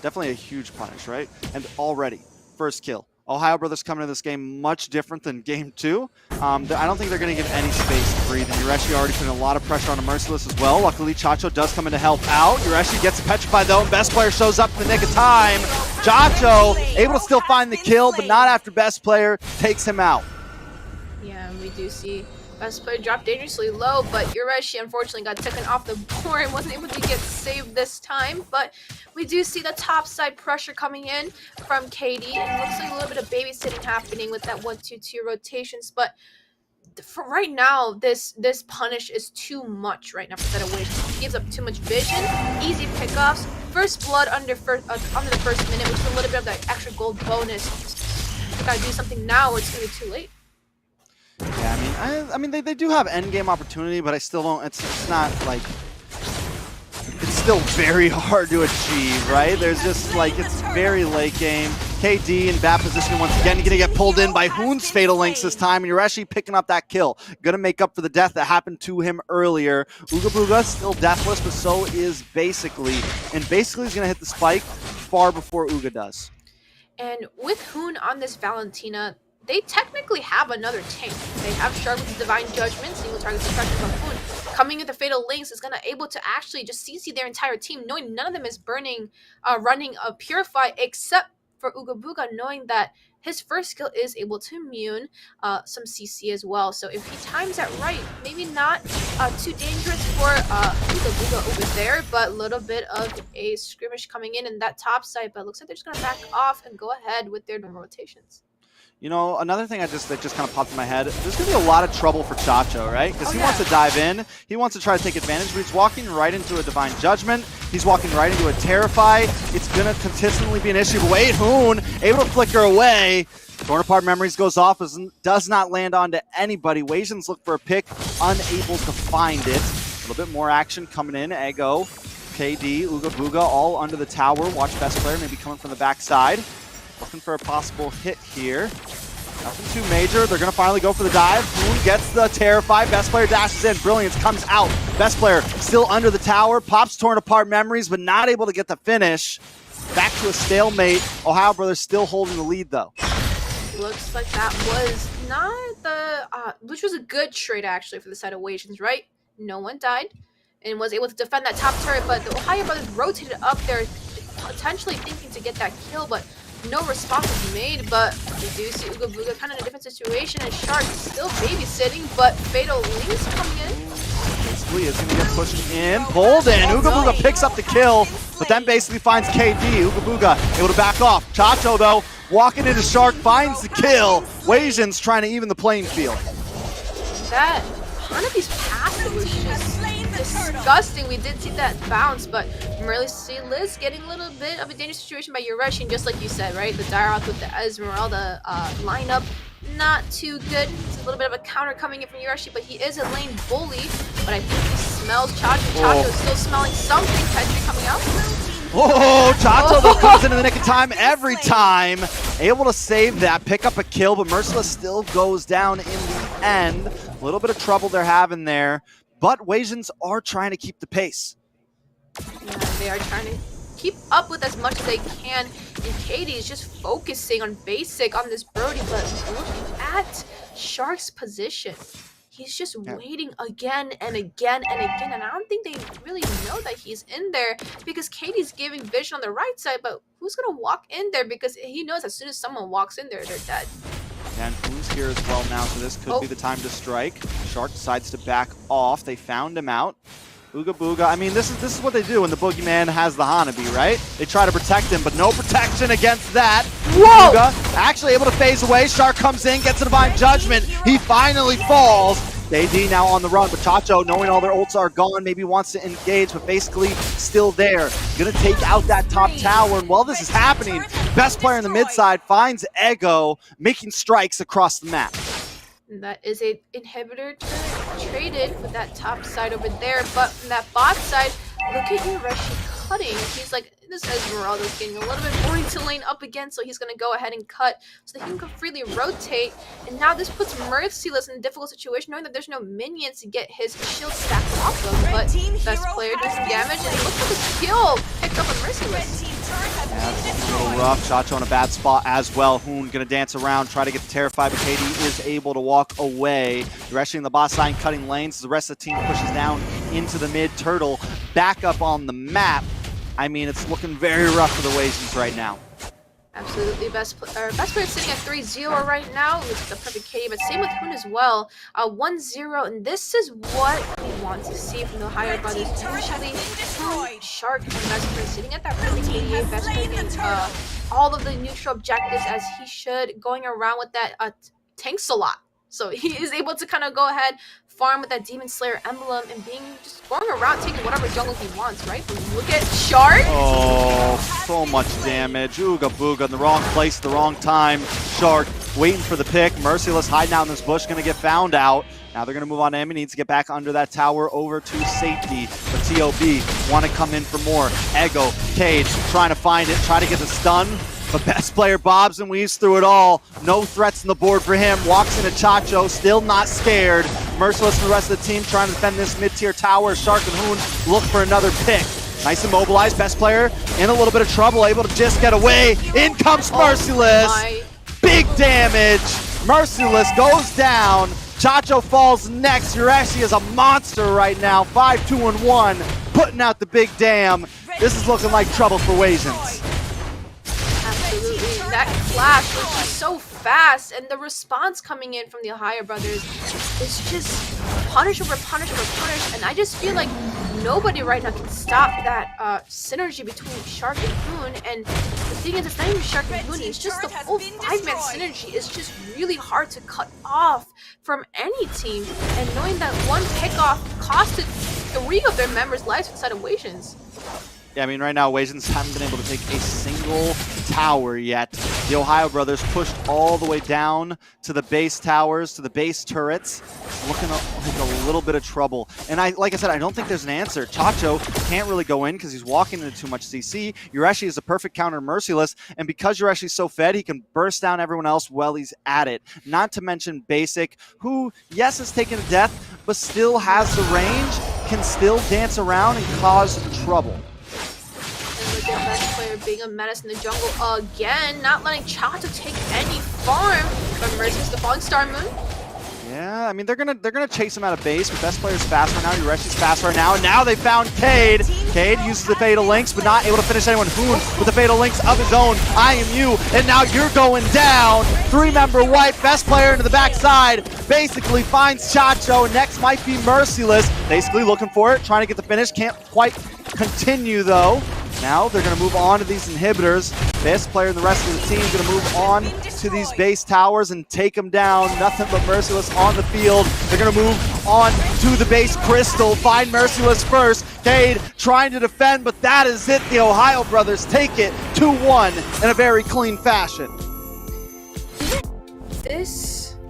Definitely a huge punish, right? And already, first kill. OhioBrothers coming into this game much different than game 2. I don't think they're going to give any space to breathe. And Yureshi already putting a lot of pressure on a Merciless as well. Luckily, Chacho does come in to help out. Yureshi gets petrified, though, and Best Player shows up in the nick of time. Chacho able to still find the kill, but not after Best Player takes him out. Yeah, we do see Best Player dropped dangerously low, but Yureshi unfortunately got taken off the board and wasn't able to get saved this time. But we do see the top side pressure coming in from KD, and it looks like a little bit of babysitting happening with that 1-2-2 rotations. But for right now, this punish is too much right now for Wasians. He gives up too much vision, easy pickoffs, first blood under the first minute, which is a little bit of that extra gold bonus. We gotta do something now, or it's gonna be too late. Yeah, I mean, they do have endgame opportunity, but I still don't. It's not like it's still very hard to achieve, right? There's just like it's very late game. KD in bad position once again. You're gonna get pulled in by Hoon's Fatal Links this time, and you're actually picking up that kill. Gonna make up for the death that happened to him earlier. Ooga Booga still deathless, but so is Basically, and Basically is gonna hit the spike far before Ooga does. And with Hoon on this Valentina, they technically have another tank. They have Shark with the Divine Judgment, single target suppression from Hoon. Coming with the Fatal Links is gonna able to actually just CC their entire team, knowing none of them is running a Purify except for Ooga Booga, knowing that his first skill is able to immune some CC as well. So if he times that right, maybe not too dangerous for Ooga Booga over there, but a little bit of a skirmish coming in that top side. But it looks like they're just gonna back off and go ahead with their normal rotations. You know, another thing that just kind of popped in my head, there's going to be a lot of trouble for Chacho, right? Because he wants to dive in. He wants to try to take advantage, but he's walking right into a Divine Judgment. He's walking right into a Terrify. It's going to consistently be an issue. But wait, Hoon, able to flicker away. Torn Apart Memories goes off, does not land onto anybody. Wasians look for a pick, unable to find it. A little bit more action coming in. Ego, KD, Ooga Booga, all under the tower. Watch Best Player maybe coming from the backside. Looking for a possible hit here. Nothing too major. They're going to finally go for the dive. Hoon gets the Terrify. Best Player dashes in. Brilliance comes out. Best Player still under the tower. Pops Torn Apart Memories, but not able to get the finish. Back to a stalemate. OhioBrothers still holding the lead, though. Looks like that was not the... which was a good trade, actually, for the side of Wasians, right? No one died and was able to defend that top turret, but the OhioBrothers rotated up there, potentially thinking to get that kill, but no response was made. But we do see Ooga Booga kind of in a different situation, and Shark still babysitting, but Fatal Links coming in. Basically is going to get pushed in, pulled in. Ooga Booga picks up the kill, but then basically finds KD. Ooga Booga able to back off. Chacho, though, walking into Shark, finds the kill. Wasians trying to even the playing field. That Hanabi's passive was just disgusting. We did see that bounce, but really see Liz getting a little bit of a dangerous situation by Yureshi, just like you said, right? The Diroth with the Esmeralda lineup, not too good. It's a little bit of a counter coming in from Yureshi, but he is a lane bully. But I think he smells Chacho. Chacho is still smelling something. Petri coming out. Oh, Chacho though comes in the nick of time every time. Able to save that, pick up a kill, but Merciless still goes down in the end. A little bit of trouble they're having there, but Wasians are trying to keep the pace. Yeah, they are trying to keep up with as much as they can, and Katie is just focusing on basic on this Brody, but looking at Shark's position. He's just waiting again and again and again, and I don't think they really know that he's in there because Katie's giving vision on the right side, but who's going to walk in there because he knows as soon as someone walks in there, they're dead. And who's here as well now, so this could be the time to strike. Shark decides to back off. They found him out. Ooga Booga. I mean, this is what they do when the boogeyman has the Hanabi, right? They try to protect him, but no protection against that. Whoa! Booga actually able to phase away. Shark comes in, gets a Divine Judgment. He finally falls. AD now on the run, but Chacho, knowing all their ults are gone, maybe wants to engage, but basically still there. Gonna take out that top tower, and while this is happening, best player in the mid side finds Ego, making strikes across the map. And that is a inhibitor traded with that top side over there, but from that bot side, look at Urashi cutting. He's like, this Esmeralda's getting a little bit boring to lane up again, so he's going to go ahead and cut so that he can freely rotate. And now this puts Merciless in a difficult situation, knowing that there's no minions to get his shield stacked off of. But best player does some damage, and it looks like a kill picked up on Merciless. Yeah, it's a little rough. Chacho in a bad spot as well. Hoon gonna dance around, try to get the Terrified, but KD is able to walk away. Rushing the boss line, cutting lanes. The rest of the team pushes down into the mid. Turtle back up on the map. I mean, it's looking very rough for the Wasians right now. Absolutely, best player sitting at 3-0 right now. Looks like the perfect KD, but same with Hoon as well. 1-0, and this is what we want to see from the EDT Brothers. Usually, Shark and best player sitting at that perfect KD, best player getting all of the neutral objectives as he should, going around with that tanks a lot. So he is able to kind of go ahead, farm with that Demon Slayer emblem, and being just going around taking whatever jungle he wants, right? But look at Shark. Oh, so much damage. Ooga Booga in the wrong place, the wrong time. Shark waiting for the pick. Merciless hiding out in this bush, gonna get found out. Now they're gonna move on to him. He needs to get back under that tower over to safety. But TOB want to come in for more. Ego, Cage trying to find it, try to get the stun. But best player bobs and weaves through it all. No threats on the board for him. Walks into Chacho, still not scared. Merciless and the rest of the team trying to defend this mid-tier tower. Shark and Hoon look for another pick. Nice and mobilized. Best player in a little bit of trouble, able to just get away. In comes Merciless. Big damage. Merciless goes down. Chacho falls next. Urashi is a monster right now. 5-2-1, putting out the big damn. This is looking like trouble for Wasians. Absolutely, that clash was just so fast, and the response coming in from the EDT is just punish over punish over punish, and I just feel like nobody right now can stop that synergy between Shark and Hoon. And the thing is, it's not even Shark and Hoon, it's just the whole 5-man synergy is just really hard to cut off from any team, and knowing that one pickoff costed 3 of their members' lives inside of Wasians. Yeah, I mean, right now, Wasians haven't been able to take a single tower yet. The EDT pushed all the way down to the base towers, to the base turrets, looking like a little bit of trouble. And like I said, I don't think there's an answer. Chacho can't really go in because he's walking into too much CC. Urashi is a perfect counter Merciless, and because Urashi's so fed, he can burst down everyone else while he's at it. Not to mention Basic, who, yes, is taking a death, but still has the range, can still dance around and cause trouble. Look at best player being a menace in the jungle again, not letting Chacho take any farm, but Merciless the Falling Star Moon. Yeah, I mean they're gonna chase him out of base, but best player's fast right now. Urashi's fast right now. And now they found Cade. Cade uses the Fatal Links, but not able to finish anyone. Hoon with the Fatal Links of his own. I am you, and now you're going down. 3-member wipe. Best player into the backside. Basically finds Chacho. Next might be Merciless. Basically looking for it, trying to get the finish. Can't quite continue though. Now they're going to move on to these inhibitors. Best player and the rest of the team going to move on to these base towers and take them down. Nothing but Merciless on the field. They're going to move on to the base crystal. Find Merciless first. Cade trying to defend, but that is it. The EDT take it 2-1 in a very clean fashion.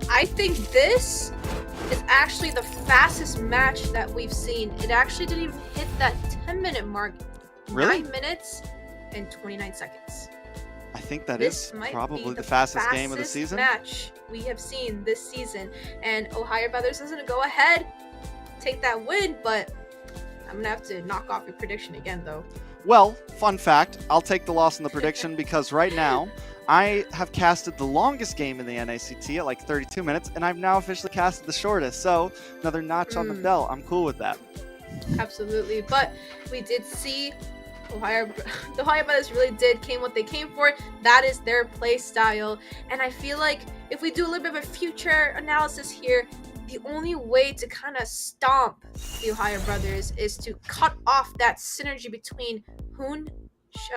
I think this is actually the fastest match that we've seen. It actually didn't even hit that 10-minute mark Really? 9 minutes and 29 seconds. I think that This is might probably be the fastest game of the fastest season. match we have seen this season. And OhioBrothers is going to go ahead, take that win, but I'm going to have to knock off your prediction again, though. Well, fun fact, I'll take the loss in the prediction because right now I have casted the longest game in the NACT at like 32 minutes, and I've now officially casted the shortest. So another notch on the belt. I'm cool with that. Absolutely. But we did see the OhioBrothers really came what they came for. That is their play style. And I feel like if we do a little bit of a future analysis here, the only way to kind of stomp the OhioBrothers is to cut off that synergy between Hoon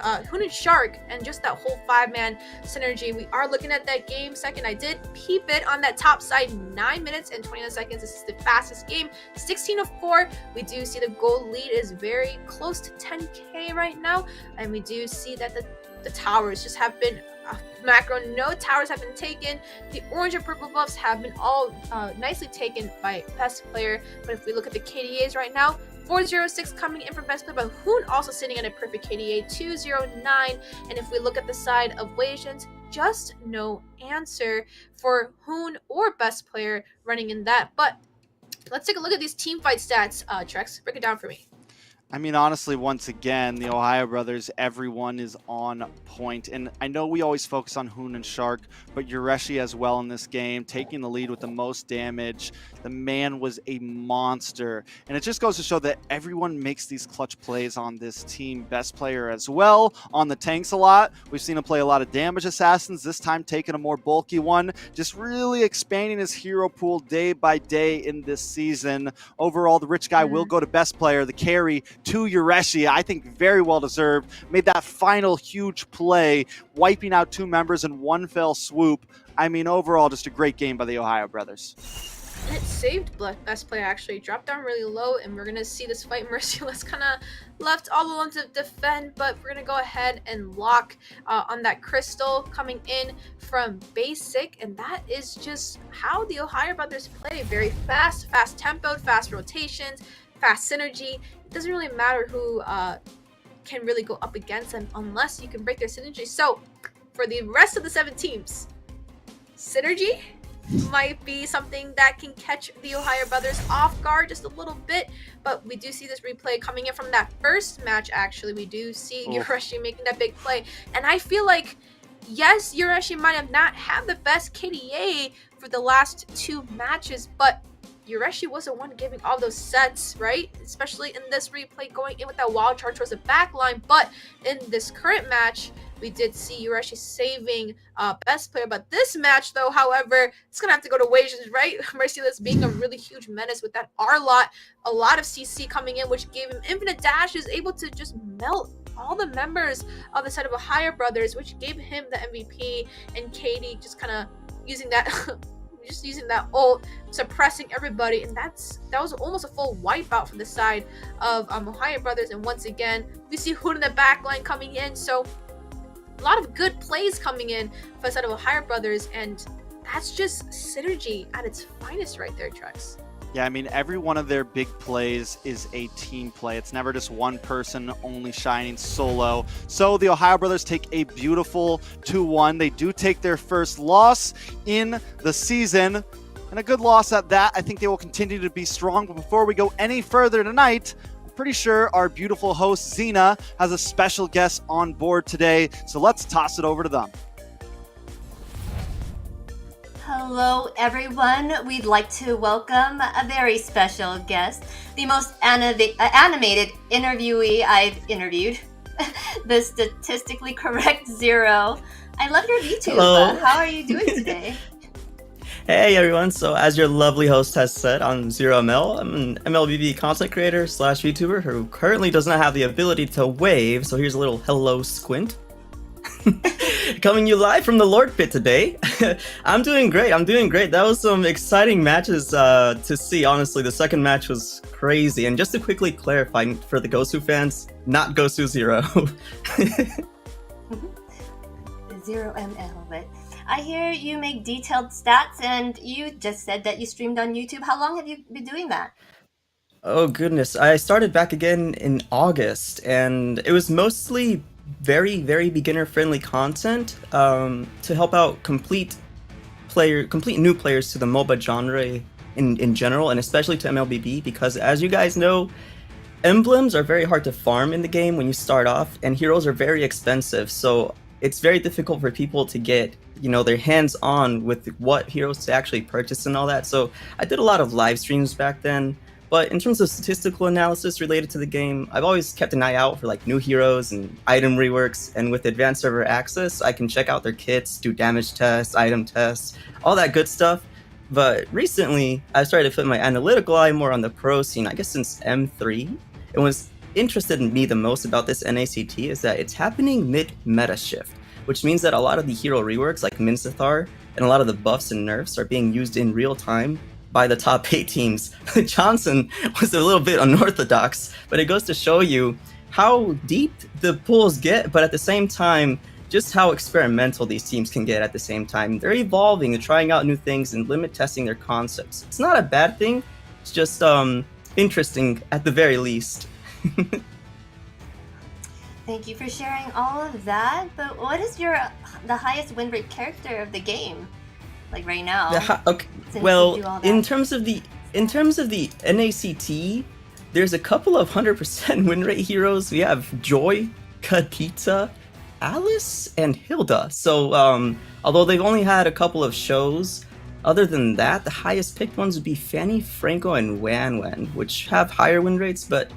and Shark and just that whole 5-man synergy. We are looking at that game second. I did peep it on that top side, 9 minutes and 29 seconds. This is the fastest game, 16-4. We do see the goal lead is very close to 10k right now, and we do see that the towers just have been macro. No towers have been taken. The orange and purple buffs have been all nicely taken by best player. But if we look at the KDAs right now, 406 coming in for best player, but Hoon also sitting at a perfect KDA, 209. And if we look at the side of Wasians, just no answer for Hoon or best player running in that. But let's take a look at these team fight stats. Trex, break it down for me. I mean, honestly, once again, the OhioBrothers, everyone is on point. And I know we always focus on Hoon and Shark, but Yureshi as well in this game, taking the lead with the most damage. The man was a monster. And it just goes to show that everyone makes these clutch plays on this team. Best player as well, on the tanks a lot. We've seen him play a lot of damage assassins, this time taking a more bulky one. Just really expanding his hero pool day by day in this season. Overall, the rich guy will go to best player, the carry to Yureshi. I think very well deserved. Made that final huge play, wiping out 2 members in one fell swoop. I mean, overall, just a great game by the OhioBrothers. And it saved best player, actually. Dropped down really low, and we're going to see this fight merciless, kind of left all alone to defend, but we're going to go ahead and lock on that crystal coming in from basic, and that is just how the OhioBrothers play. Very fast tempoed, fast rotations, fast synergy. It doesn't really matter who can really go up against them unless you can break their synergy. So for the rest of the 7 teams, synergy might be something that can catch the OhioBrothers off guard just a little bit, but we do see this replay coming in from that first match. Actually, we do see Yureshi making that big play, and I feel like, yes, Yureshi might have not had the best KDA for the last 2 matches, but Yureshi was the one giving all those sets, right? Especially in this replay, going in with that wild charge towards the back line. But in this current match, we did see Yureshi saving best player. But this match, though, however, it's going to have to go to Wasians, right? Merciless being a really huge menace with that R-lot. A lot of CC coming in, which gave him infinite dashes, able to just melt all the members of the side of OhioBrothers, which gave him the MVP. And Katie just kind of using that... just using that ult, suppressing everybody, and that was almost a full wipeout from the side of OhioBrothers. And once again, we see Hoon in the back line coming in, so a lot of good plays coming in for the side of OhioBrothers, and that's just synergy at its finest right there, Trex. Yeah, I mean, every one of their big plays is a team play. It's never just one person only shining solo. So the OhioBrothers take a beautiful 2-1. They do take their first loss in the season, and a good loss at that. I think they will continue to be strong. But before we go any further tonight, I'm pretty sure our beautiful host, Xina, has a special guest on board today. So let's toss it over to them. Hello, everyone. We'd like to welcome a very special guest, the most animated interviewee I've interviewed, the statistically correct Zero. I love your VTube. Hello. How are you doing today? Hey everyone, so as your lovely host has said, I'm ZeroML. I'm an MLBB content creator / VTuber who currently does not have the ability to wave, so here's a little hello squint. Coming you live from the Lord Pit today. I'm doing great. That was some exciting matches to see, honestly. The second match was crazy. And just to quickly clarify for the Gosu fans, not Gosu Zero. Zero ML, but I hear you make detailed stats, and you just said that you streamed on YouTube. How long have you been doing that? Oh goodness, I started back again in August, and it was mostly very, very beginner-friendly content to help out complete new players to the MOBA genre in general, and especially to MLBB, because as you guys know, emblems are very hard to farm in the game when you start off, and heroes are very expensive, so it's very difficult for people to get, you know, their hands on with what heroes to actually purchase and all that. So I did a lot of live streams back then, but in terms of statistical analysis related to the game, I've always kept an eye out for like new heroes and item reworks, and with advanced server access, I can check out their kits, do damage tests, item tests, all that good stuff. But recently, I started to put my analytical eye more on the pro scene, I guess since M3. And what's interested in me the most about this NACT is that it's happening mid-meta shift, which means that a lot of the hero reworks like Minsathar and a lot of the buffs and nerfs are being used in real time by the top 8 teams. Johnson was a little bit unorthodox, but it goes to show you how deep the pools get, but at the same time, just how experimental these teams can get at the same time. They're evolving, they're trying out new things and limit testing their concepts. It's not a bad thing, it's just interesting at the very least. Thank you for sharing all of that. But what is the highest win rate character of the game, like right now? Okay. Well, in terms of the NACT, there's a couple of 100% win rate heroes. We have Joy, Kadita, Alice, and Hilda. So although they've only had a couple of shows, other than that, the highest picked ones would be Fanny, Franco, and Wan Wan, which have higher win rates. But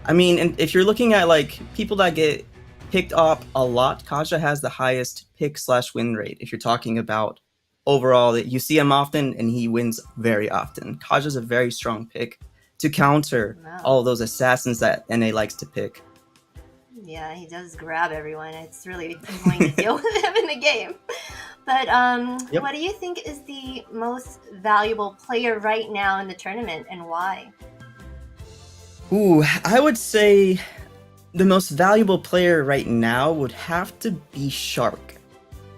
I mean, and if you're looking at like people that get picked up a lot, Kaja has the highest pick/win rate. If you're talking about overall, that you see him often and he wins very often. Kaja's a very strong pick to counter all of those assassins that NA likes to pick. Yeah, he does grab everyone. It's really annoying to deal with him in the game. But what do you think is the most valuable player right now in the tournament, and why? Ooh, I would say the most valuable player right now would have to be Shark.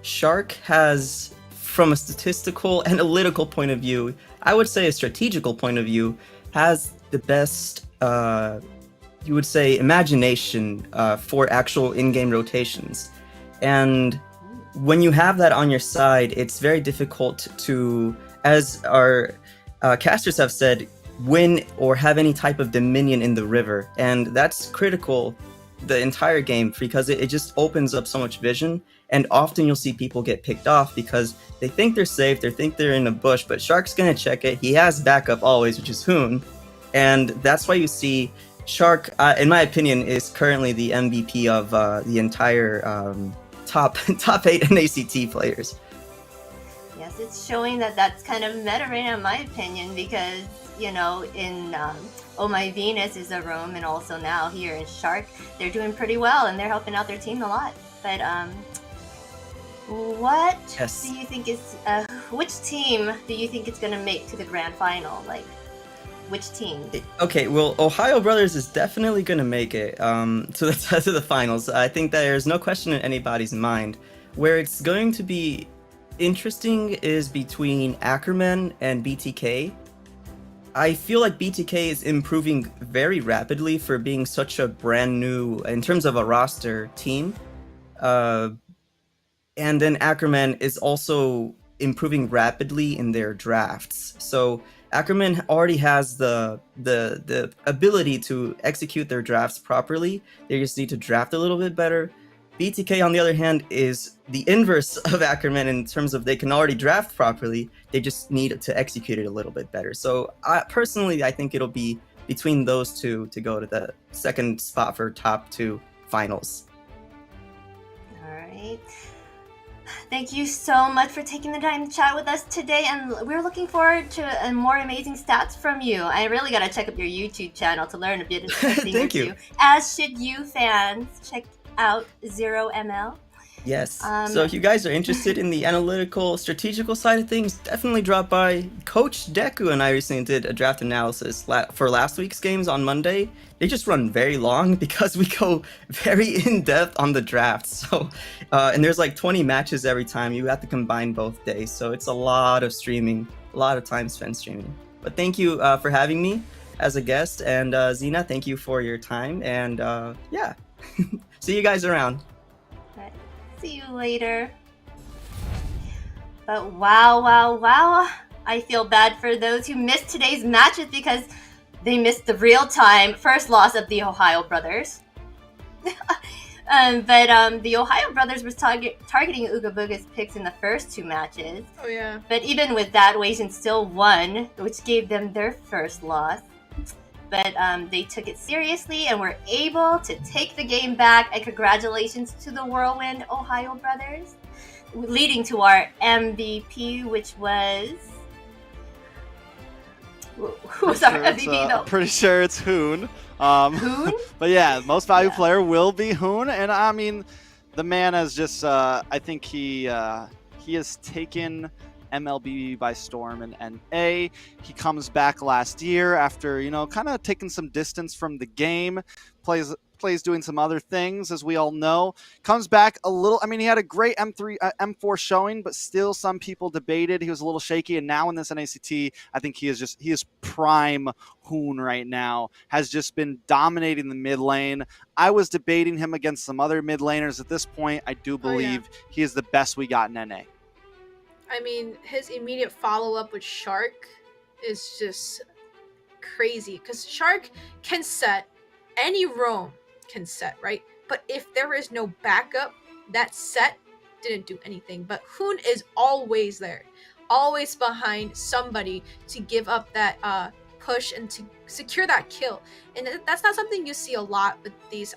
Shark has, from a statistical, analytical point of view, I would say a strategical point of view, has the best, you would say, imagination for actual in-game rotations. And when you have that on your side, it's very difficult to, as our casters have said, win or have any type of dominion in the river. And that's critical the entire game because it just opens up so much vision. And often you'll see people get picked off because they think they're safe, they think they're in a bush, but Shark's gonna check it. He has backup always, which is Hoon. And that's why you see Shark, in my opinion, is currently the MVP of the entire top 8 NACT players. Yes, it's showing that that's kind of meta right now, in my opinion, because, you know, in Oh My Venus is a room, and also now here in Shark, they're doing pretty well, and they're helping out their team a lot. But what do you think is, which team do you think is going to make to the grand final? Like, which team? Okay, well, OhioBrothers is definitely going to make it to the finals. I think that there's no question in anybody's mind. Where it's going to be interesting is between Ackerman and BTK. I feel like BTK is improving very rapidly for being such a brand new, in terms of a roster, team. And then Ackerman is also improving rapidly in their drafts. So Ackerman already has the ability to execute their drafts properly. They just need to draft a little bit better. BTK, on the other hand, is the inverse of Ackerman in terms of they can already draft properly. They just need to execute it a little bit better. So personally, I think it'll be between those two to go to the second spot for top 2 finals. All right. Thank you so much for taking the time to chat with us today, and we're looking forward to more amazing stats from you. I really gotta check up your YouTube channel to learn a bit of thing Thank you. As should you fans. Check out 0ML. Yes. So if you guys are interested in the analytical, strategical side of things, definitely drop by. Coach Deku and I recently did a draft analysis for last week's games on Monday. They just run very long because we go very in-depth on the draft. So, and there's like 20 matches every time. You have to combine both days. So it's a lot of streaming, a lot of time spent streaming. But thank you for having me. as a guest. And Xina, thank you for your time. And yeah, see you guys around. Right. See you later. But wow. I feel bad for those who missed today's matches because they missed the real-time first loss of the OhioBrothers. But the OhioBrothers was targeting Ooga Booga's picks in the first 2 matches. Oh yeah. But even with that, Wasians still won, which gave them their first loss. But they took it seriously and were able to take the game back. And congratulations to the Whirlwind OhioBrothers, leading to our MVP, which was... Who was our MVP though? Pretty sure it's Hoon. Hoon? But yeah, most valuable player will be Hoon, and I mean, the man has just I think he has taken MLB by storm in NA. He comes back last year after, you know, kind of taking some distance from the game, plays doing some other things, as we all know. Comes back a little, I mean, he had a great M4 showing, but still some people debated he was a little shaky. And now in this NACT, I think he is prime Hoon right now, has just been dominating the mid lane. I was debating him against some other mid laners. At this point, I do believe he is the best we got in NA. I mean, his immediate follow-up with Shark is just crazy, because Shark can set, any roam can set, right? But if there is no backup, that set didn't do anything. But Hoon is always there, always behind somebody to give up that push and to secure that kill. And that's not something you see a lot with these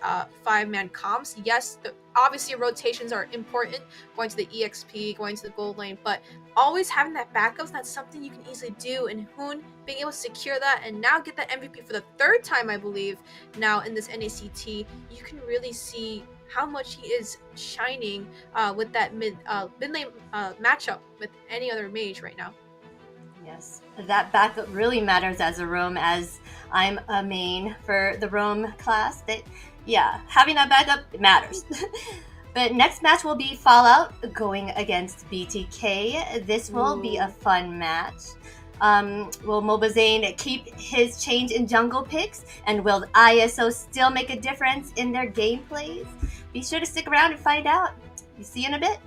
5-man comps. Yes, obviously rotations are important, going to the EXP, going to the gold lane, but always having that backup, that's something you can easily do. And Hoon being able to secure that and now get that MVP for the 3rd time, I believe, now in this NACT, you can really see how much he is shining with that mid lane matchup with any other mage right now. Yes, that backup really matters as a roam, as I'm a main for the roam class. But yeah, having that backup matters. But next match will be F4LLOUT going against BTK. This will be a fun match. Will Mobazane keep his change in jungle picks? And will ISO still make a difference in their gameplays? Be sure to stick around and find out. See you in a bit.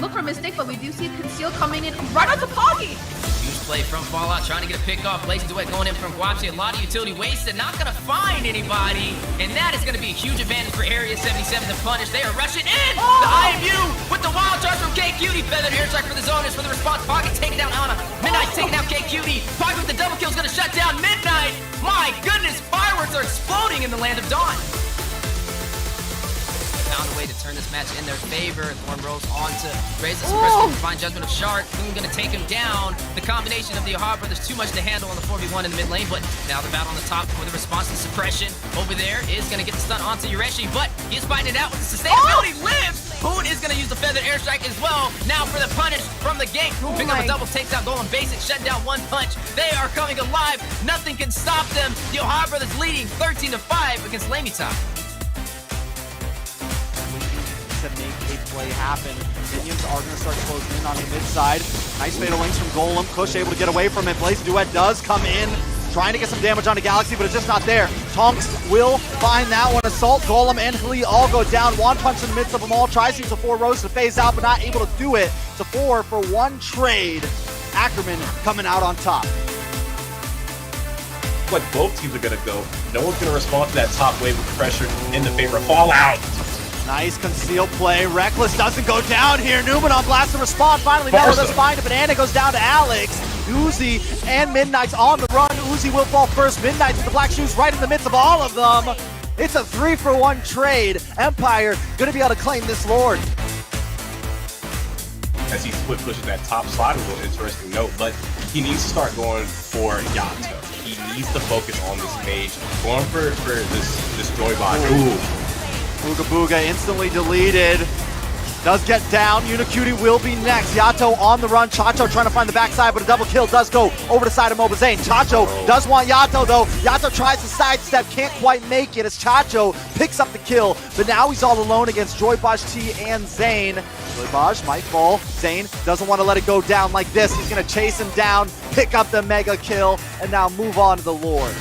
look for a mistake, but we do see Conceal coming in right on the Poggy. Huge play from Fallout, trying to get a pick off. Blazing Duet going in from Guapsi. A lot of utility wasted, not going to find anybody. And that is going to be a huge advantage for Area 77 to punish. They are rushing in. The IMU with the wild charge from KQT. Feathered airstrike for the zoners for the response. Pocket taking down Anna. Midnight taking out KQT. Pocket with the double kill is going to shut down Midnight. My goodness, fireworks are exploding in the land of Dawn. Found a way to turn this match in their favor. Thorn rolls on to raise the suppressor. Fine judgment of Shark. Boom going to take him down. The combination of the OhioBrothers too much to handle on the 4v1 in the mid lane, but now the battle on the top with a response to suppression. Over there is going to get the stun onto Yureshi, but he's fighting it out with the sustainability. Lives! Boone is going to use the feathered airstrike as well. Now for the punish from the gate. Boone pick up a double, takes out Golem Basic, shut down one punch. They are coming alive. Nothing can stop them. The OhioBrothers leading 13-5 against LaimitTop. To make a play happen. Minions are going to start closing in on the mid side. Nice fatal links from Golem. Kush able to get away from it. Blaze Duet does come in, trying to get some damage onto Galaxy, but it's just not there. Tonks will find that one. Assault, Golem, and Lee all go down. One punch in the midst of them all. Tries to use a 4 Rose to phase out, but not able to do it. It's a 4 for 1 trade. Ackerman coming out on top. Like both teams are going to go. No one's going to respond to that top wave of pressure in the favor of Fallout. Nice concealed play. Reckless doesn't go down here. Newman on blast to respond. Finally, Melo does find a banana. Goes down to Alex. Uzi and Midnight's on the run. Uzi will fall first. Midnight's with the black shoes right in the midst of all of them. It's a 3-for-1 trade. Empire going to be able to claim this Lord. As he split pushes that top slide, a little interesting note, but he needs to start going for Yato. He needs to focus on this mage. Going for this Joy Bot. Ooh. Booga Booga instantly deleted. Does get down. Unicutie will be next. Yato on the run. Chacho trying to find the backside, but a double kill does go over the side of Mobazane. Chacho does want Yato though. Yato tries to sidestep, can't quite make it as Chacho picks up the kill, but now he's all alone against Joybaj T and Zane. Joybaj might fall. Zane doesn't want to let it go down like this. He's going to chase him down, pick up the mega kill, and now move on to the Lord.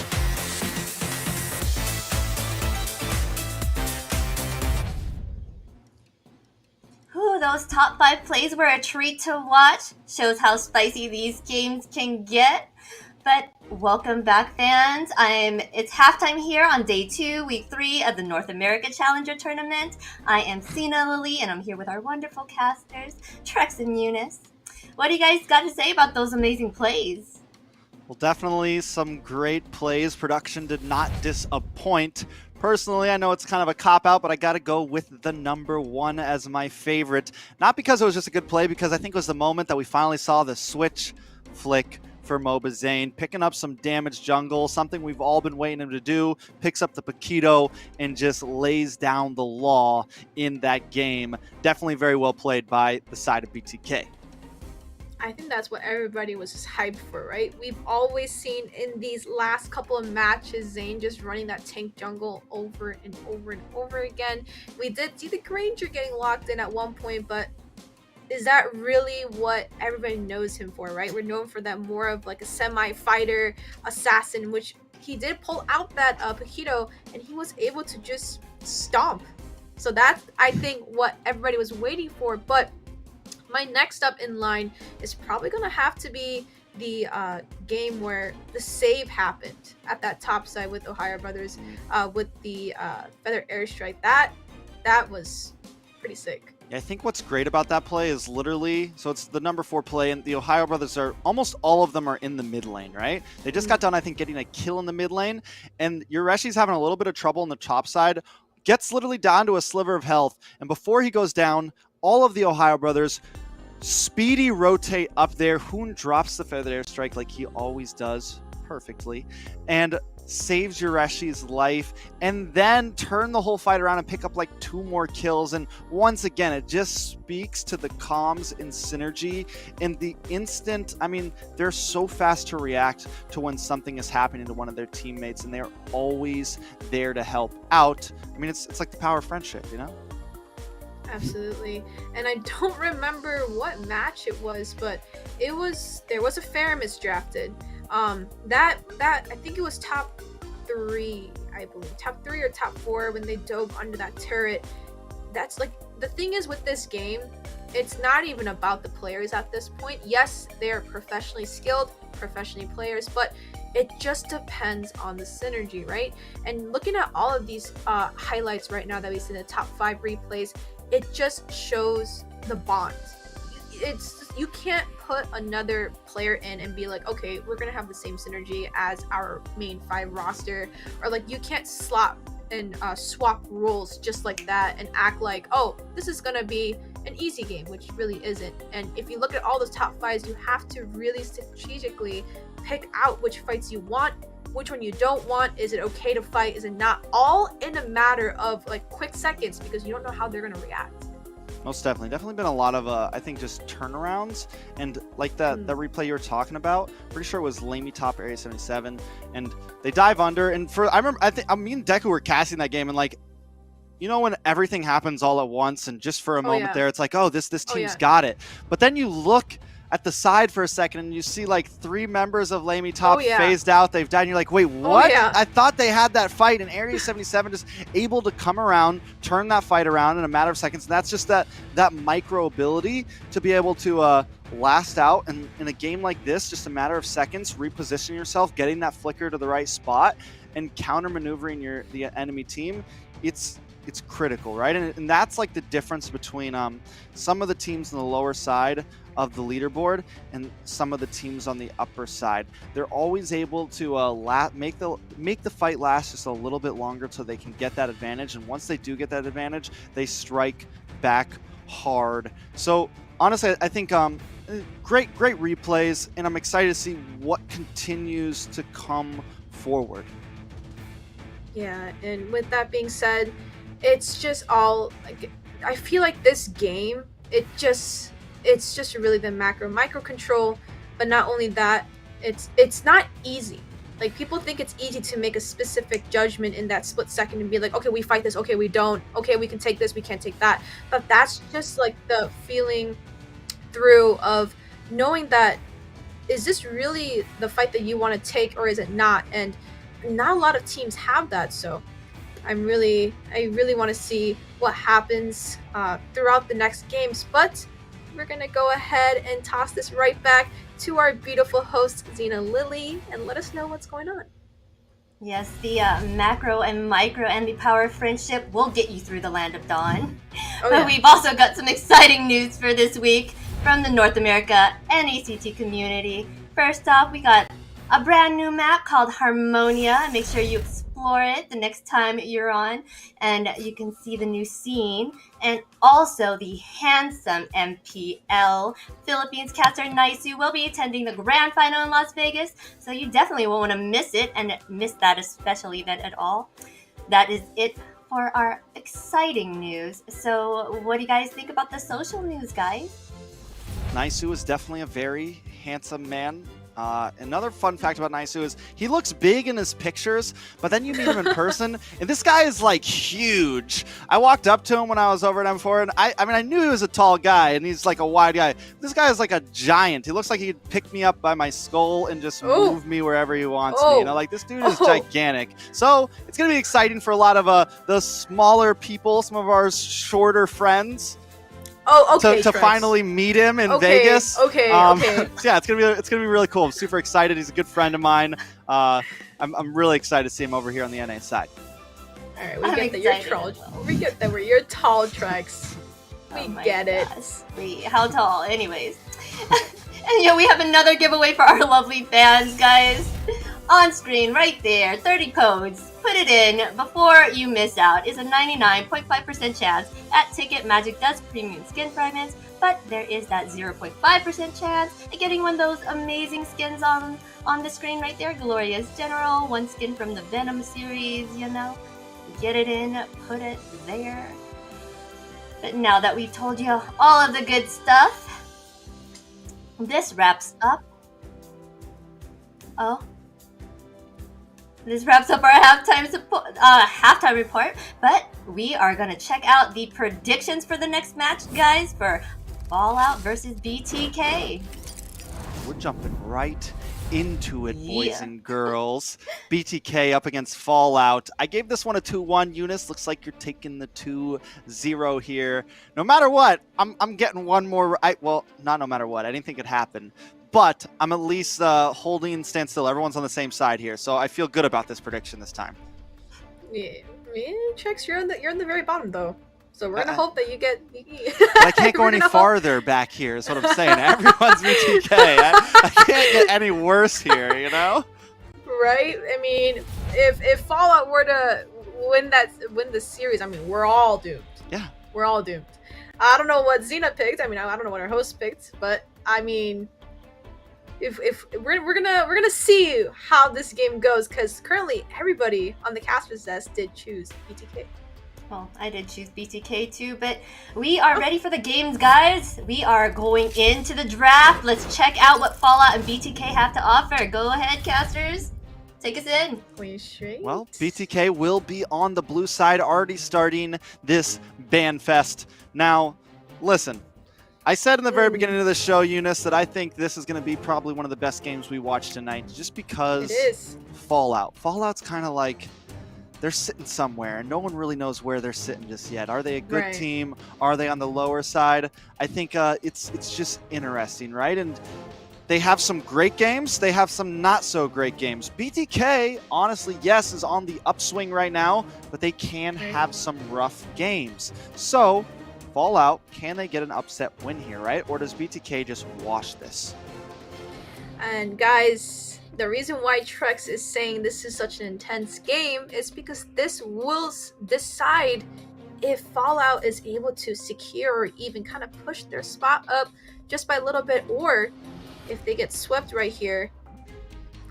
Those top 5 plays were a treat to watch. Shows how spicy these games can get. But welcome back, fans. It's halftime here on day 2, week 3 of the North America Challenger Tournament. I am XinaLili, and I'm here with our wonderful casters, Trex and Eunice. What do you guys got to say about those amazing plays? Well, definitely some great plays. Production did not disappoint. Personally, I know it's kind of a cop-out, but I got to go with the number 1 as my favorite. Not because it was just a good play, because I think it was the moment that we finally saw the switch flick for Mobazane, picking up some damage jungle, something we've all been waiting him to do, picks up the Paquito, and just lays down the law in that game. Definitely very well played by the side of BTK. I think that's what everybody was just hyped for, right? We've always seen in these last couple of matches, Zane just running that tank jungle over and over and over again. We did see the Granger getting locked in at one point, but is that really what everybody knows him for, right? We're known for that more of like a semi-fighter assassin, which he did pull out that Paquito, and he was able to just stomp. So that's, I think, what everybody was waiting for, but my next up in line is probably going to have to be the game where the save happened at that top side with OhioBrothers with the feather airstrike. That was pretty sick. Yeah, I think what's great about that play is literally, so it's the number 4 play, and the OhioBrothers are, almost all of them are in the mid lane, right? They just got done, I think, getting a kill in the mid lane, and Yureshi's having a little bit of trouble on the top side, gets literally down to a sliver of health, and before he goes down, all of the OhioBrothers speedy rotate up there. Hoon drops the feather airstrike like he always does perfectly and saves Yureshi's life, and then turn the whole fight around and pick up like 2 more kills. And once again, it just speaks to the comms and synergy in the instant. I mean, they're so fast to react to when something is happening to one of their teammates, and they're always there to help out. I mean, it's like the power of friendship, you know? Absolutely. And I don't remember what match it was, but there was a Faramis drafted. That I think it was top 3, I believe. Top 3 or top 4 when they dove under that turret. That's like, the thing is with this game, it's not even about the players at this point. Yes, they're professionally skilled, professionally players, but it just depends on the synergy, right? And looking at all of these highlights right now that we see in the top 5 replays, it just shows the bond. You can't put another player in and be like, okay, we're gonna have the same synergy as our main 5 roster, or like you can't slot and swap roles just like that and act like, oh, this is gonna be an easy game, which really isn't. And if you look at all those top 5s, you have to really strategically pick out which fights you want, which one you don't want. Is it okay to fight? Is it not? All in a matter of like quick seconds, because you don't know how they're gonna react. Most definitely been a lot of I think just turnarounds, and like that replay you were talking about, pretty sure it was LaimiTop Area 77, and they dive under, and I remember me and Deku were casting that game, and like, you know, when everything happens all at once and just for a moment there, it's like, oh, this team's got it. But then you look at the side for a second and you see like 3 members of LaimiTop phased out, they've died, and you're like, wait, what? I thought they had that fight, and Area 77 just able to come around, turn that fight around in a matter of seconds. And that's just that micro ability to be able to last out, and in a game like this, just a matter of seconds, reposition yourself, getting that flicker to the right spot, and counter maneuvering the enemy team. It's critical, right? And that's like the difference between some of the teams on the lower side of the leaderboard and some of the teams on the upper side. They're always able to make the fight last just a little bit longer so they can get that advantage. And once they do get that advantage, they strike back hard. So honestly, I think great replays, and I'm excited to see what continues to come forward. Yeah, and with that being said, it's just all like, I feel like this game, it's just really the micro control. But not only that, it's not easy. Like, people think it's easy to make a specific judgment in that split second and be like, okay, we fight this, okay, we don't, okay, we can take this, we can't take that. But that's just like the feeling through of knowing that, is this really the fight that you want to take, or is it not? And not a lot of teams have that. So I really want to see what happens throughout the next games. But we're gonna go ahead and toss this right back to our beautiful host XinaLili and let us know what's going on. Yes, the macro and micro and the power of friendship will get you through the land of dawn. But we've also got some exciting news for this week from the North America NACT community. First off, we got a brand new map called Harmonia. Make sure you explore it the next time you're on, and you can see the new scene. And also the handsome MPL Philippines caster Naisu will be attending the grand final in Las Vegas, so you definitely won't want to miss it and miss that special event at all. That is it for our exciting news. So what do you guys think about the social news, guys? Naisu is definitely a very handsome man. Another fun fact about Naisu is he looks big in his pictures, but then you meet him in person, and this guy is like huge. I walked up to him when I was over at M4, and I mean, I knew he was a tall guy, and he's like a wide guy. This guy is like a giant. He looks like he could pick me up by my skull and just move me wherever he wants me. You know, like, this dude is gigantic. So it's gonna be exciting for a lot of the smaller people, some of our shorter friends. To finally meet him in Vegas. So yeah, it's gonna be really cool. I'm super excited. He's a good friend of mine. I'm really excited to see him over here on the NA side. All right, we get that you're tall. We get that you're tall, Trex. We get it. Sweet. How tall? Anyways. And yeah, we have another giveaway for our lovely fans, guys. On screen, right there, 30 codes. Put it in before you miss out. Is a 99.5% chance at Ticket Magic does premium skin fragments, but there is that 0.5% chance at getting one of those amazing skins on the screen right there. Glorious General, one skin from the Venom series, you know. Get it in, put it there. But now that we've told you all of the good stuff, this wraps up. This wraps up our halftime report, but we are going to check out the predictions for the next match, guys, for F4LLOUT versus BTK. We're jumping right into it, boys Yeah. and girls. BTK up against Fallout. I gave this one a 2-1. Eunice, looks like you're taking the 2-0 here. No matter what, I'm getting one more. Well, not no matter what. I didn't think it'd happen. But I'm at least holding stand still. Everyone's on the same side here. So I feel good about this prediction this time. Yeah, Trex, you're in the very bottom though. So we're gonna hope that you get. I can't go any farther back here, is what I'm saying. Everyone's BTK. I can't get any worse here, you know? Right? I mean, if Fallout were to win the series, I mean, we're all doomed. Yeah. We're all doomed. I don't know what Xina picked. I mean, I don't know what our host picked, but I mean, if we're gonna see how this game goes, because currently everybody on the Caspers desk did choose BTK. Well, I did choose BTK too, but we are ready for the games, guys. We are going into the draft. Let's check out what Fallout and BTK have to offer. Go ahead, casters. Take us in. Well, BTK will be on the blue side, already starting this ban fest. Now, listen, I said in the very beginning of the show, Eunice, that I think this is going to be probably one of the best games we watched tonight, just because it is. Fallout's kind of like, they're sitting somewhere, and no one really knows where they're sitting just yet. Are they a good team? Are they on the lower side? I think it's just interesting, right? And they have some great games. They have some not so great games. BTK, honestly, yes, is on the upswing right now, but they can have some rough games. So, Fallout, can they get an upset win here, right? Or does BTK just wash this? And guys, the reason why Trex is saying this is such an intense game is because this will decide if Fallout is able to secure or even kind of push their spot up just by a little bit, or if they get swept right here,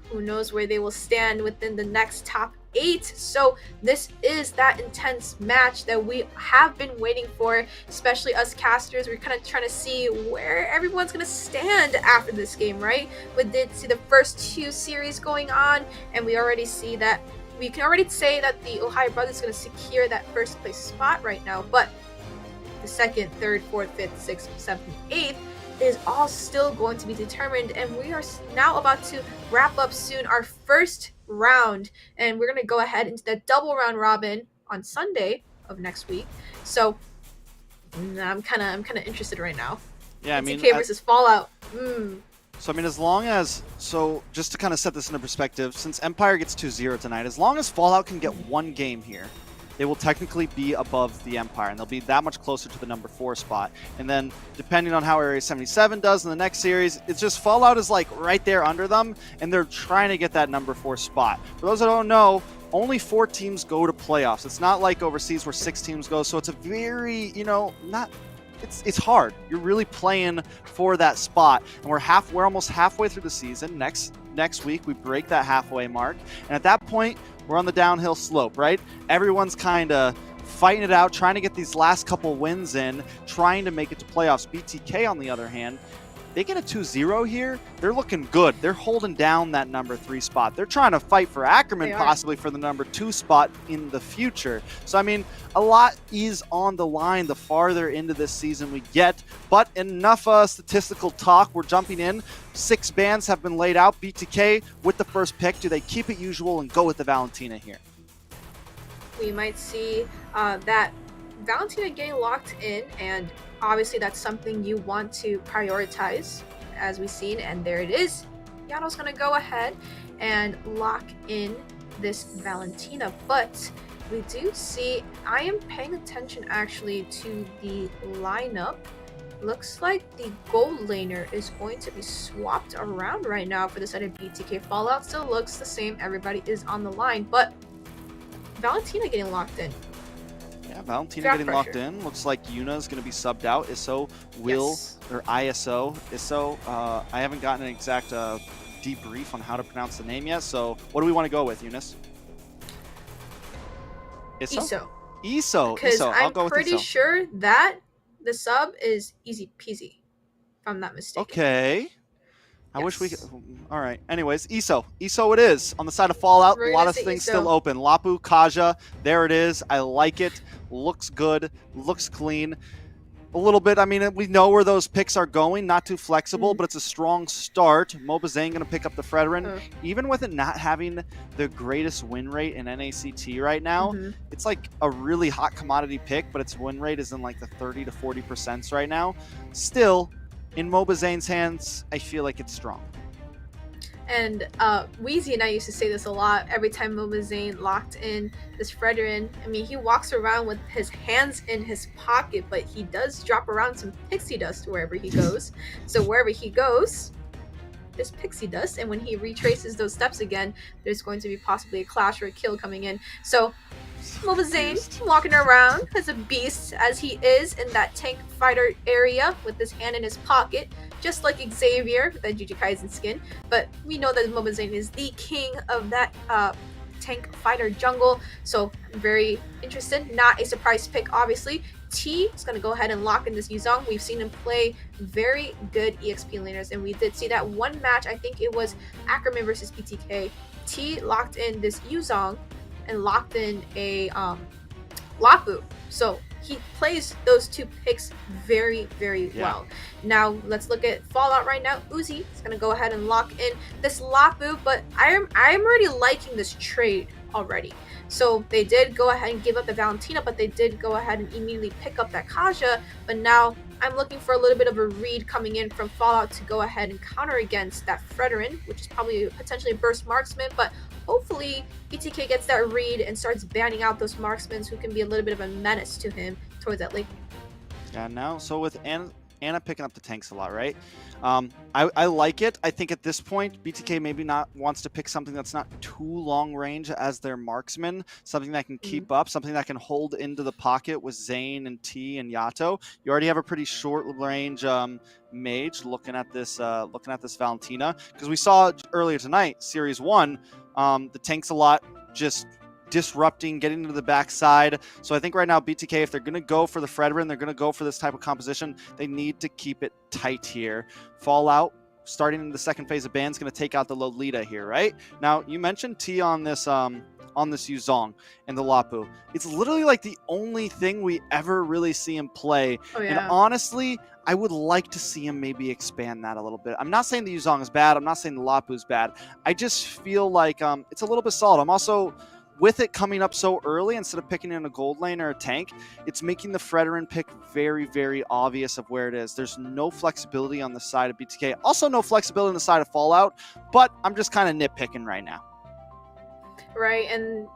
who knows where they will stand within the next top 8. So this is that intense match that we have been waiting for, especially us casters. We're kind of trying to see where everyone's going to stand after this game, right? We did see the first 2 series going on, and we already see that we can already say that the Ohio Brothers is going to secure that first place spot right now, but the 2nd, 3rd, 4th, 5th, 6th, 7th, 8th is all still going to be determined, and we are now about to wrap up soon our first round, and we're going to go ahead into that double round robin on Sunday of next week. So I'm kind of interested right now. Yeah, I mean, BTK versus Fallout. So I mean, as long as, so just to kind of set this into perspective, since Empire gets 2-0 tonight, as long as Fallout can get one game here, they will technically be above the Empire, and they'll be that much closer to the number 4 spot. And then, depending on how Area 77 does in the next series, it's just Fallout is like right there under them, and they're trying to get that number 4 spot. For those that don't know, only 4 teams go to playoffs. It's not like overseas where 6 teams go, so it's a very, it's hard. You're really playing for that spot, and we're almost halfway through the season. Next week we break that halfway mark, and at that point we're on the downhill slope, right? Everyone's kind of fighting it out, trying to get these last couple wins in, trying to make it to playoffs. BTK, on the other hand, they get a 2-0 here, they're looking good. They're holding down that number 3 spot. They're trying to fight for Ackerman possibly for the number 2 spot in the future. So, I mean, a lot is on the line the farther into this season we get, but enough statistical talk. We're jumping in. 6 bans have been laid out. BTK with the first pick. Do they keep it usual and go with the Valentina here? We might see that Valentina getting locked in, and obviously that's something you want to prioritize, as we've seen, and there it is. Yano's gonna go ahead and lock in this Valentina, but we do see, I am paying attention actually to the lineup. Looks like the gold laner is going to be swapped around right now for the side of BTK. Fallout still looks the same, everybody is on the line, but Valentina getting locked in. Yeah, Valentina getting locked in. Looks like Yuna is going to be subbed out. ISO will, or ISO. ISO, I haven't gotten an exact debrief on how to pronounce the name yet, so what do we want to go with, Eunice? ISO. ISO. Because I'll go with pretty ISO. sure that the sub is easy peasy, if I'm not mistaken. Okay. I wish we could. All right. Anyways, ISO. ISO it is. On the side of Fallout, a lot of things still open. Lapu, Kaja, there it is. I like it. Looks good. Looks clean. a little bit. I mean, we know where those picks are going, not too flexible, but it's a strong start. Mobazane going to pick up the Fredrin. Even with it not having the greatest win rate in NACT right now, it's like a really hot commodity pick, but its win rate is in like the 30 to 40% right now. Still, in Mobazane's hands, I feel like it's strong. And Wheezy and I used to say this a lot every time Mobazane locked in this Fredrin. I mean, he walks around with his hands in his pocket, but he does drop around some pixie dust wherever he goes. So wherever he goes, there's pixie dust, and when he retraces those steps again, there's going to be possibly a clash or a kill coming in. So Mobazane walking around as a beast as he is in that tank fighter area with his hand in his pocket, just like Xavier with that Jujutsu Kaisen skin. But we know that Mobazane is the king of that tank fighter jungle, so I'm very interested. Not a surprise pick, obviously. T is going to go ahead and lock in this Yuzong. We've seen him play very good EXP laners, and we did see that one match, I think it was Ackerman versus BTK. T locked in this Yuzong and locked in a Lapu. So he plays those two picks very, very well. Now let's look at Fallout right now. Uzi is going to go ahead and lock in this Lapu, but I'm already liking this trade already. So they did go ahead and give up the Valentina, but they did go ahead and immediately pick up that Kaja. But now I'm looking for a little bit of a read coming in from Fallout to go ahead and counter against that Fredrin, which is probably potentially a burst marksman, but hopefully BTK gets that read and starts banning out those marksmen who can be a little bit of a menace to him towards that late. Yeah, now, so with Anna picking up the tanks a lot, right? I like it. I think at this point, BTK maybe not wants to pick something that's not too long range as their marksman, something that can keep up, something that can hold into the pocket with Zane and T and Yato. You already have a pretty short range mage looking at this Valentina, because we saw earlier tonight, Series 1, the tanks a lot just disrupting, getting into the backside. So I think right now BTK, if they're going to go for the Fredrin, they're going to go for this type of composition, they need to keep it tight here. Fallout, starting in the second phase of ban, is going to take out the Lolita here, right? Now, you mentioned T on this Yuzong and the Lapu. It's literally like the only thing we ever really see him play. And honestly, I would like to see him maybe expand that a little bit. I'm not saying the Yuzong is bad. I'm not saying the Lapu is bad. I just feel like it's a little bit solid. I'm also, with it coming up so early, instead of picking in a gold lane or a tank, it's making the Fredrin pick very, very obvious of where it is. There's no flexibility on the side of BTK. Also no flexibility on the side of Fallout, but I'm just kind of nitpicking right now. Right, and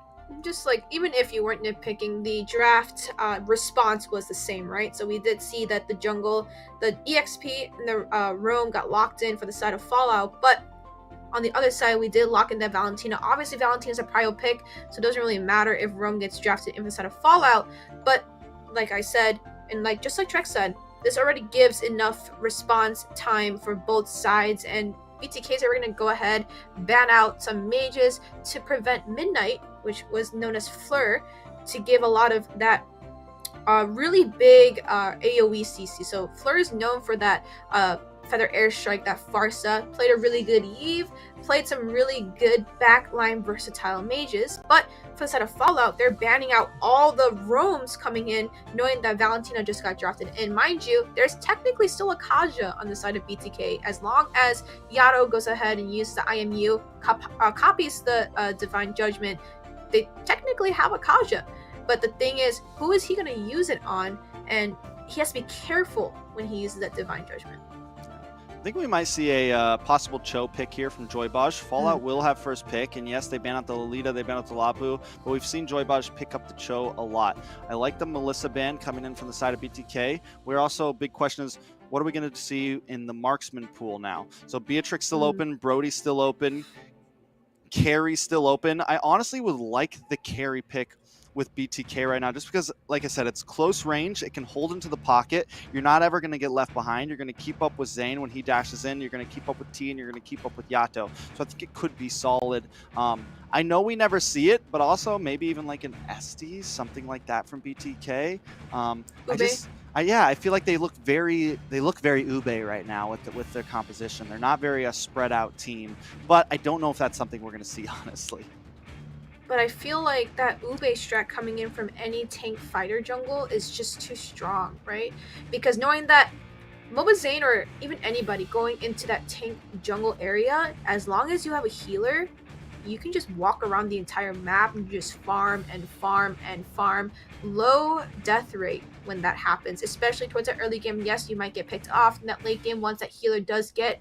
just like, even if you weren't nitpicking, the draft response was the same, right? So we did see that the jungle, the EXP and the roam got locked in for the side of Fallout, but on the other side, we did lock in that Valentina. Obviously, Valentina's a prio pick, so it doesn't really matter if Rome gets drafted in the side of Fallout. But like I said, and just like Trek said, this already gives enough response time for both sides. And BTKs are going to go ahead, ban out some mages to prevent Midnight, which was known as Fleur, to give a lot of that really big AoE CC. So Fleur is known for that Feather Airstrike, that Farsa, played a really good Eve, played some really good backline versatile mages, but for the side of Fallout, they're banning out all the roams coming in, knowing that Valentina just got drafted. And mind you, there's technically still a Kaja on the side of BTK, as long as Yato goes ahead and uses the IMU, copies the Divine Judgment, they technically have a Kaja. But the thing is, who is he going to use it on? And he has to be careful when he uses that Divine Judgment. I think we might see a possible Cho pick here from Joybaj. Fallout will have first pick, and yes, they ban out the Lolita, they ban out the Lapu, but we've seen Joybaj pick up the Cho a lot. I like the Melissa ban coming in from the side of BTK. We're also, big question is, what are we going to see in the marksman pool now? So Beatrix still open, Brody's still open, Carry's still open. I honestly would like the Carry pick with BTK right now, just because, like I said, it's close range, it can hold into the pocket, you're not ever going to get left behind, you're going to keep up with Zane when he dashes in, you're going to keep up with T, and you're going to keep up with Yato, so I think it could be solid. I know we never see it, but also maybe even like an Estes, something like that from BTK. I feel like they look very Ube right now with their composition. They're not very a spread out team, but I don't know if that's something we're going to see, honestly. but I feel like that Ube strat coming in from any tank fighter jungle is just too strong, right? Because knowing that Mobazane or even anybody going into that tank jungle area, as long as you have a healer, you can just walk around the entire map and just farm and farm and farm. Low death rate when that happens, especially towards the early game. Yes, you might get picked off in that late game once that healer does get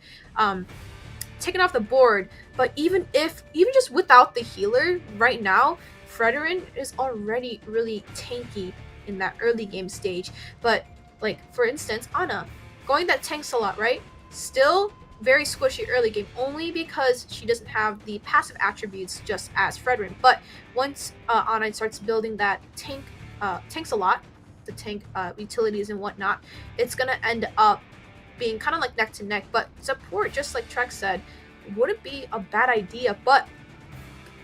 taken off the board, but even just without the healer right now, Fredrin is already really tanky in that early game stage. But like for instance, Ana going that tanks a lot, right? Still very squishy early game, only because she doesn't have the passive attributes just as Fredrin. But once Ana starts building that tanks a lot, the tank utilities and whatnot, it's gonna end up being kind of like neck to neck. But support, just like Trek said, wouldn't be a bad idea. But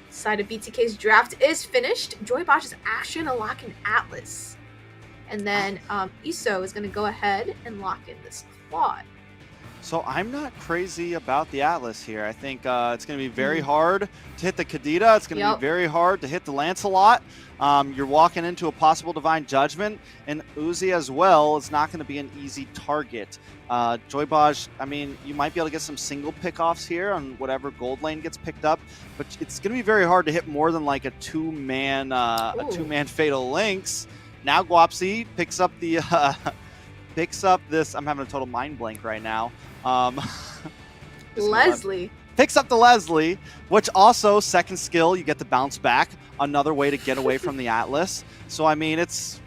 side of BTK's draft is finished. Joybosh is actually gonna lock in Atlas, and then Iso is gonna go ahead and lock in this quad. So I'm not crazy about the Atlas here. I think it's going to be very hard to hit the Kadita. It's going to be very hard to hit the Lancelot. You're walking into a possible Divine Judgment, and Uzi as well is not going to be an easy target. Joybosh, I mean, you might be able to get some single pickoffs here on whatever gold lane gets picked up, but it's going to be very hard to hit more than like a two-man Fatal Lynx. Now Guapsi picks up the picks up this. I'm having a total mind blank right now. Leslie picks up the Leslie, which also second skill, you get the bounce back, another way to get away from the Atlas. So I mean, it's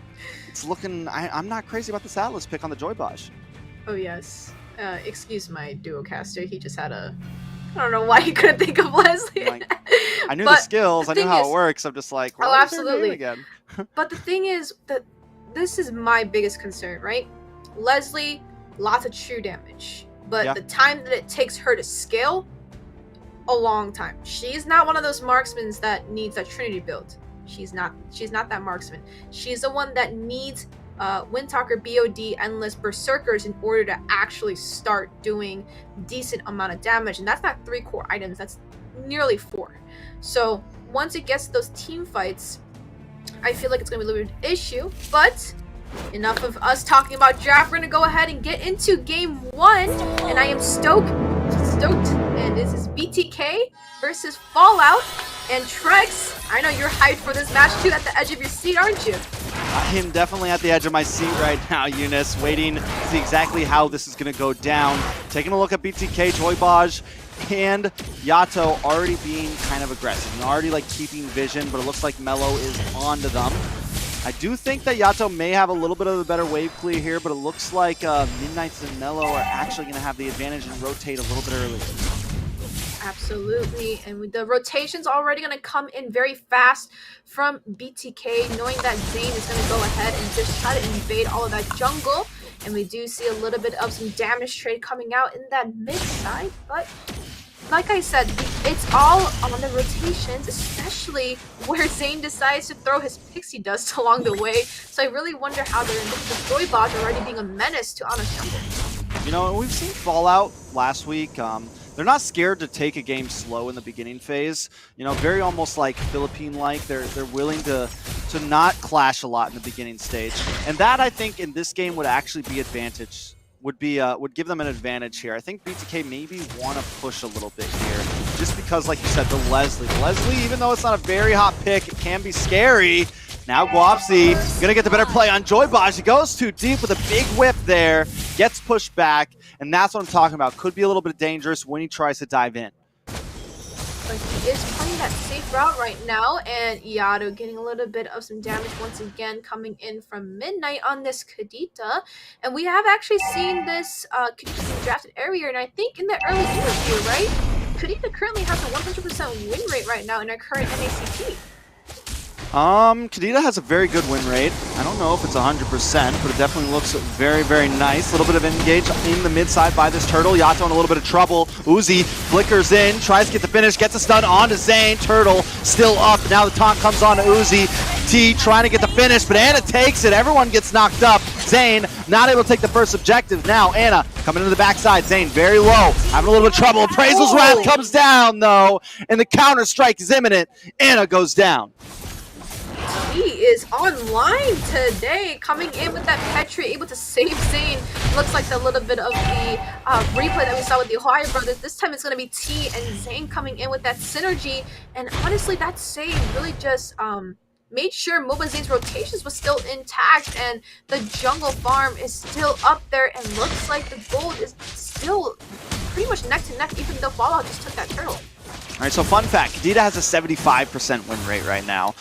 looking. I'm not crazy about this Atlas pick on the Joybosh. Oh yes, excuse my duocaster. He just had a. I don't know why he couldn't think of Leslie. I knew the skills. I knew how it works. I'm just like, oh, absolutely. Again? But the thing is that this is my biggest concern, right? Leslie, lots of true damage, but the time that it takes her to scale, a long time. She's not one of those marksmen that needs that Trinity build. She's not that marksman. She's the one that needs Windtalker, BOD, Endless, Berserkers in order to actually start doing decent amount of damage, and that's not 3 core items, that's nearly 4. So once it gets to those team fights, I feel like it's going to be a little bit of an issue. But enough of us talking about draft. We're going to go ahead and get into game 1, and I am stoked, and this is BTK versus F4LLOUT. And Trex, I know you're hyped for this match too, at the edge of your seat, aren't you? I am definitely at the edge of my seat right now, Eunice, waiting to see exactly how this is going to go down. Taking a look at BTK, Joybosh, and Yato already being kind of aggressive and already like keeping vision, but it looks like Mello is onto them. I do think that Yato may have a little bit of the better wave clear here, but it looks like Midnights and Mello are actually going to have the advantage and rotate a little bit earlier. Absolutely, and the rotation's already going to come in very fast from BTK, knowing that Zane is going to go ahead and just try to invade all of that jungle. And we do see a little bit of some damage trade coming out in that mid side, but like I said, it's all on the rotations, especially where Zane decides to throw his pixie dust along the way. So I really wonder how they're in the Joybosh already being a menace to Ana's jungle. You know, we've seen F4LLOUT last week. They're not scared to take a game slow in the beginning phase. You know, very almost like Philippine-like. They're willing to not clash a lot in the beginning stage, and that I think in this game would actually be advantage. Would give them an advantage here. I think BTK maybe want to push a little bit here, just because, like you said, the Leslie, even though it's not a very hot pick, it can be scary. Now Guapsi gonna get the better play on Joybosh. He goes too deep with a big whip there, gets pushed back, and that's what I'm talking about. Could be a little bit dangerous when he tries to dive in. But he is playing that safe route right now, and Yato getting a little bit of some damage once again coming in from Midnight on this Kadita. And we have actually seen this Kadita being drafted earlier, and I think in the early interview, right? Kadita currently has a 100% win rate right now in our current NACT. Kadita has a very good win rate. I don't know if it's 100%, but it definitely looks very, very nice. A little bit of engage in the mid side by this Turtle. Yato in a little bit of trouble. Uzi flickers in, tries to get the finish, gets a stun onto Zane. Turtle still up. Now the taunt comes on to Uzi. T trying to get the finish, but Anna takes it. Everyone gets knocked up. Zane not able to take the first objective. Now Anna coming to the backside. Zane very low, having a little bit of trouble. Appraisal's Wrath comes down though, and the counter strike is imminent. Anna goes down. He is online today, coming in with that Petri, able to save Zane. Looks like a little bit of the replay that we saw with the Ohio brothers. This time it's going to be T and Zane coming in with that synergy. And honestly, that save really just made sure Moba Zane's rotations was still intact, and the jungle farm is still up there, and looks like the gold is still pretty much neck to neck, even though Fallout just took that turtle. All right, so fun fact, Kadita has a 75% win rate right now.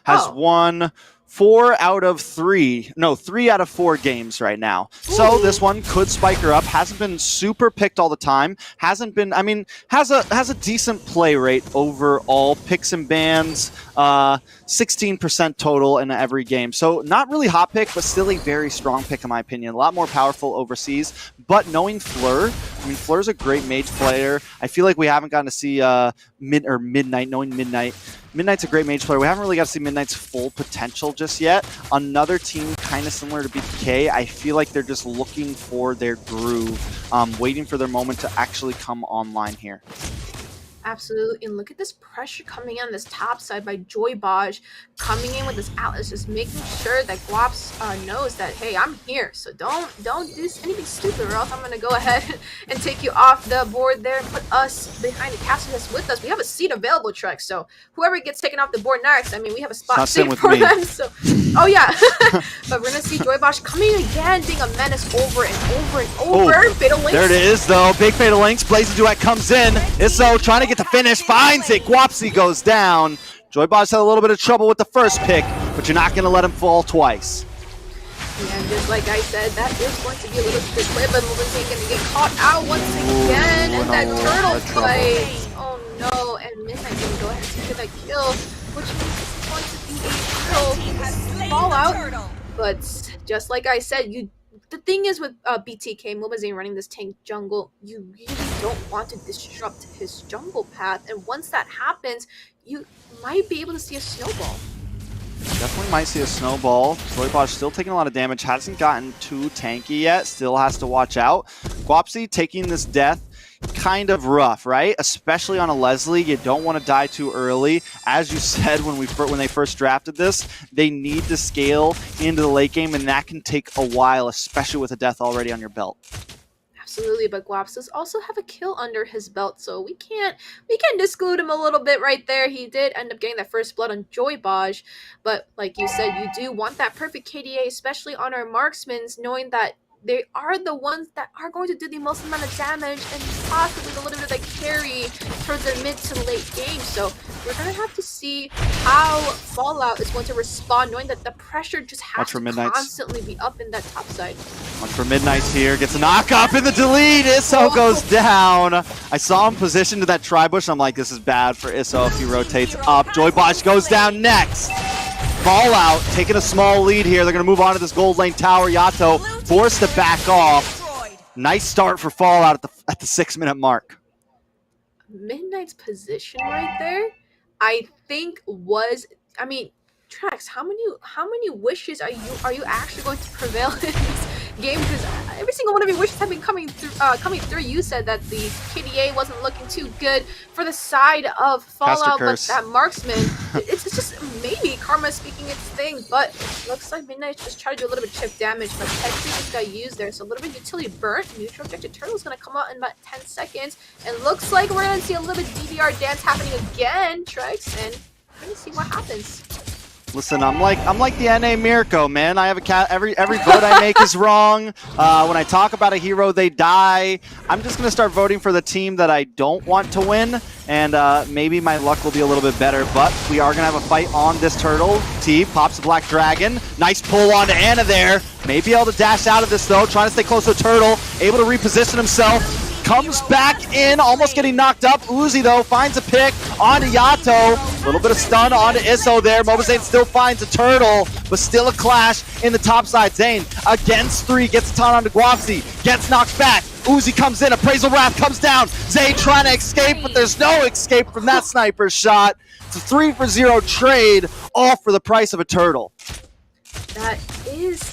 Has won 3 out of 4 games right now. So this one could spike her up. Hasn't been super picked all the time. Hasn't been, I mean, has a decent play rate overall. Picks and bans, 16% total in every game. So not really hot pick, but still a very strong pick in my opinion. A lot more powerful overseas. But knowing Fleur, I mean, Fleur's a great mage player. I feel like we haven't gotten to see Midnight, knowing Midnight. Midnight's a great mage player. We haven't really got to see Midnight's full potential just yet. Another team kind of similar to BTK. I feel like they're just looking for their groove, waiting for their moment to actually come online here. Absolutely, and look at this pressure coming on this top side by Joybaj, coming in with this Atlas, just making sure that Guaps knows that, hey, I'm here, so don't do anything stupid, or else I'm gonna go ahead and take you off the board there and put us behind the castle that's with us. We have a seat available, Trek, so whoever gets taken off the board next, I mean, we have a spot saved for them. So, oh yeah, but we're gonna see Joybaj coming again, being a menace over and over and over. Fatal Links. There it is, though. Big Fatal Links. Blazing Duet comes in. Isso trying to get the finish, finds it. Guapsi goes down. Joybaj had a little bit of trouble with the first pick, but you're not going to let him fall twice. And just like I said, that is going to be a little bit quick, but Moba's going to get caught out once again. And that turtle fight. Oh no, and Midnight going to go ahead and get that kill, which means it's going to be a kill Fallout. But just like I said, the thing is with BTK, Moba Zane running this tank jungle, you really don't want to disrupt his jungle path. And once that happens, you might be able to see a snowball. Definitely might see a snowball. Joybaj still taking a lot of damage. Hasn't gotten too tanky yet. Still has to watch out. Guapsi taking this death. Kind of rough, right? Especially on a Leslie, you don't want to die too early. As you said when they first drafted this, they need to scale into the late game, and that can take a while, especially with a death already on your belt. Absolutely, but Guaps does also have a kill under his belt, so we can't disclude him a little bit right there. He did end up getting that first blood on Joybaj, but like you said, you do want that perfect KDA, especially on our marksmans, knowing that they are the ones that are going to do the most amount of damage and possibly a little bit of the carry towards the mid to late game. So we're going to have to see how Fallout is going to respond, knowing that the pressure just has to constantly be up in that top side. Watch for Midnight's here. Gets a knock up in the delete. Isso goes down. I saw him positioned to that tri-bush. I'm like, this is bad for Isso if he rotates up. Joybaj goes down next. Fallout taking a small lead here. They're going to move on to this gold lane tower. Yato forced to back off. Nice start for Fallout at the 6-minute mark. Midnight's position right there, I think was, I mean, Trax, how many wishes are you actually going to prevail in this game? Because every single one of your wishes have been coming through. You said that the KDA wasn't looking too good for the side of Fallout, but that marksman, it's just maybe karma speaking its thing. But looks like Midnight just tried to do a little bit of chip damage, but Petri just got used there, so a little bit utility burnt. Neutral objective turtle is going to come out in about 10 seconds, and looks like we're going to see a little bit DDR dance happening again, Trex, and we're going to see what happens. Listen, I'm like the NA Mirko, man. I have a cat. Every vote I make is wrong. When I talk about a hero, they die. I'm just gonna start voting for the team that I don't want to win, and maybe my luck will be a little bit better. But we are gonna have a fight on this turtle. T pops the Black Dragon. Nice pull on to Anna there. May be able to dash out of this though. Trying to stay close to the turtle. Able to reposition himself. Comes back in, almost getting knocked up. Uzi, though, finds a pick onto Yato. A little bit of stun onto Isso there. Moba Zane still finds a turtle, but still a clash in the top side. Zane against 3, gets a ton onto Guapsi, gets knocked back. Uzi comes in, Appraisal Wrath comes down. Zane trying to escape, but there's no escape from that sniper shot. It's a 3-for-0 trade, all for the price of a turtle. That is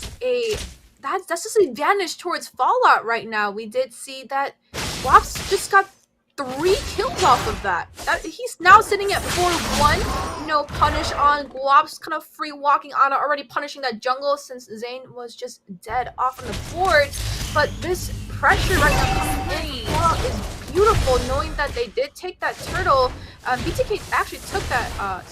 that's just an advantage towards Fallout right now. We did see that Wops just got 3 kills off of that. He's now sitting at 4-1. No punish on Guap's kind of free walking on already punishing that jungle since Zane was just dead off on the board. But this pressure right now coming in Fallout is beautiful, knowing that they did take that turtle. BTK actually took that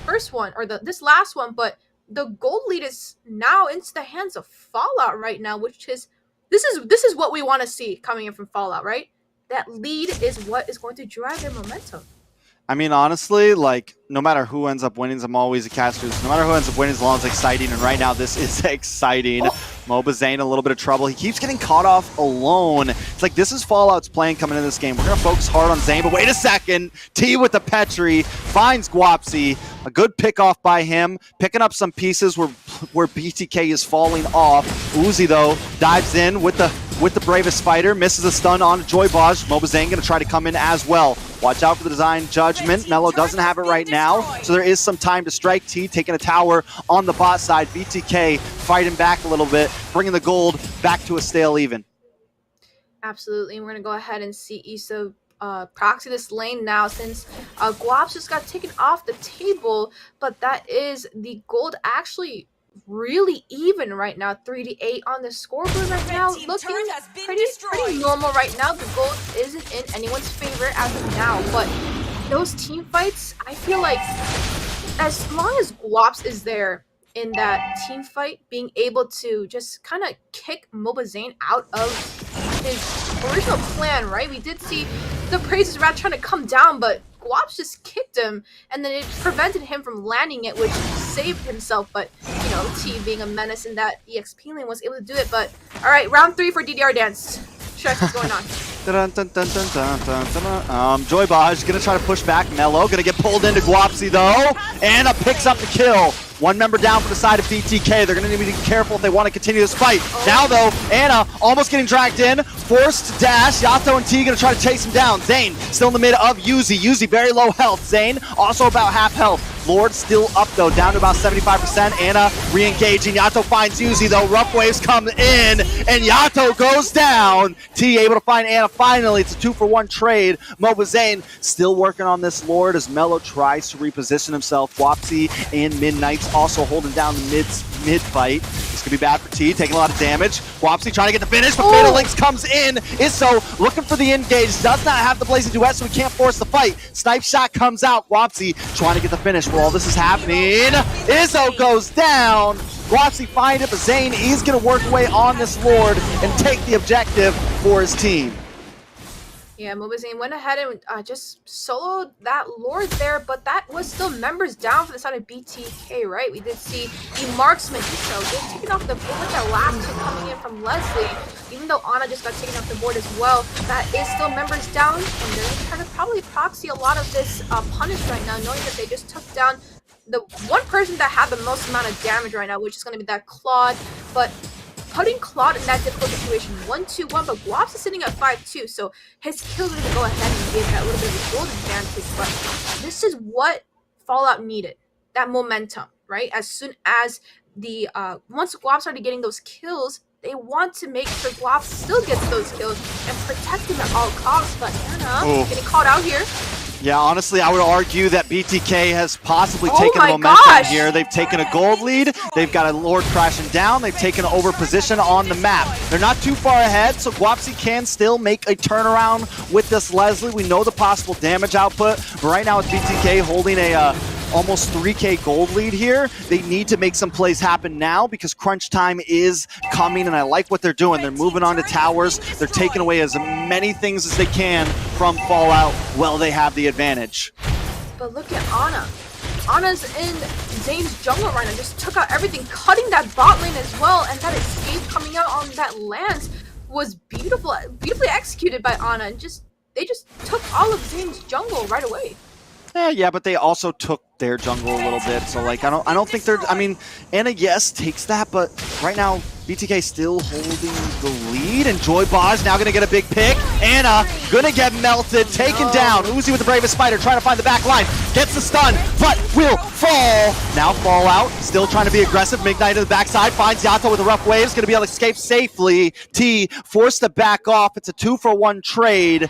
first one or this last one, but the gold lead is now into the hands of Fallout right now, which is this is what we want to see coming in from Fallout, right? That lead is what is going to drive their momentum. I mean, honestly, like, no matter who ends up winning, I'm always a caster. No matter who ends up winning, as long as it's exciting. And right now, this is exciting. Moba Zane, a little bit of trouble. He keeps getting caught off alone. It's like, this is Fallout's plan coming into this game. We're going to focus hard on Zane, but wait a second. T with the Petri finds Guapsi. A good pick off by him, picking up some pieces where BTK is falling off. Uzi, though, dives in with the bravest fighter, misses a stun on Joybaj. Moba Zane going to try to come in as well. Watch out for the design judgment. Mello doesn't have it right now, so there is some time to strike. T taking a tower on the bot side. BTK fighting back a little bit, bringing the gold back to a stale even. Absolutely, and we're going to go ahead and see Issa proxy this lane now since Guaps just got taken off the table, but that is the gold actually really even right now. 3-8 on the scoreboard right now, looking pretty normal right now. The gold isn't in anyone's favor as of now, but those team fights, I feel like as long as Guaps is there in that team fight, being able to just kind of kick Moba Zane out of his original plan, right? We did see the Praises Rat trying to come down, but Guaps just kicked him, and then it prevented him from landing it, which saved himself. But, you know, T being a menace in that EXP lane was able to do it. But, all right, round 3 for DDR Dance. Shrek, what's going on? Joybaj gonna try to push back. Mello gonna get pulled into Guapsi though. Anna picks up the kill. One member down for the side of BTK. They're gonna need to be careful if they want to continue this fight. Now though, Anna almost getting dragged in, forced to dash. Yato and T gonna try to chase him down. Zane still in the mid of Yuzi. Yuzi very low health. Zane also about half health. Lord still up though, down to about 75%. Anna re-engaging. Yato finds Yuzi though. Rough waves come in, and Yato goes down. T able to find Anna finally. It's a 2-for-1 trade. Moba Zane still working on this Lord as Mello tries to reposition himself. Wapsi and Midnight's also holding down the mid fight. This could be bad for T, taking a lot of damage. Wapsi trying to get the finish, but Fatal Links comes in. Izzo looking for the engage, does not have the Blazing Duet, so he can't force the fight. Snipe shot comes out. Wapsi trying to get the finish while all this is happening. Izzo goes down. Wapsi find it, but Zane is going to work away on this Lord and take the objective for his team. Yeah, Moba Zane went ahead and just soloed that Lord there, but that was still members down for the side of BTK, right? We did see the marksman, so they're taking off the board with that last hit coming in from Leslie. Even though Anna just got taken off the board as well, that is still members down, and they're trying to probably proxy a lot of this punish right now, knowing that they just took down the one person that had the most amount of damage right now, which is going to be that Claude. But putting Claude in that difficult situation, 1-2-1, but Guaps is sitting at 5-2, so his kills are going to go ahead and give that little bit of a gold advantage. But this is what Fallout needed, that momentum, right? As soon as the once Guaps started getting those kills, they want to make sure Guaps still gets those kills and protect him at all costs. But Anna getting caught out here. Yeah, honestly, I would argue that BTK has possibly taken the momentum here. They've taken a gold lead. They've got a Lord crashing down. They've taken over position on the map. They're not too far ahead, so Guapsi can still make a turnaround with this Leslie. We know the possible damage output, but right now with BTK holding a almost 3K gold lead here, they need to make some plays happen now because crunch time is coming, and I like what they're doing. They're moving on to towers. They're taking away as many things as they can from Fallout while they have the advantage. But look at Anna. Anna's in Zane's jungle right now, just took out everything, cutting that bot lane as well, and that escape coming out on that lance was beautifully executed by Anna, and they just took all of Zane's jungle right away. Yeah, but they also took their jungle a little bit, so like I don't think they're. I mean, Anna yes takes that, but right now BTK still holding the lead, and JoyBaj now gonna get a big pick. Anna gonna get melted, taken down. Uzi with the bravest spider, trying to find the back line. Gets the stun, but will fall. Now F4LLOUT, still trying to be aggressive. Midnight to the backside, finds Yato with the rough waves, gonna be able to escape safely. T forced to back off. It's a 2-for-1 trade.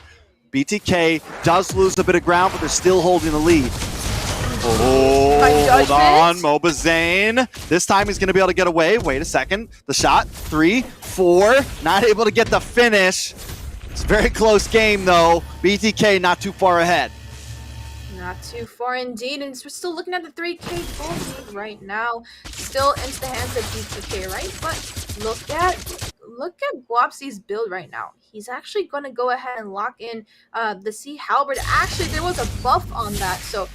BTK does lose a bit of ground, but they're still holding the lead. Oh, hold on, Mobazane. This time he's going to be able to get away. Wait a second. The shot, 3, 4. Not able to get the finish. It's a very close game, though. BTK not too far ahead. Not too far indeed, and we're still looking at the 3K gold lead right now. Still into the hands of BTK, right? But look at Guapsi's build right now. He's actually going to go ahead and lock in the Sea Halberd. Actually, there was a buff on that, so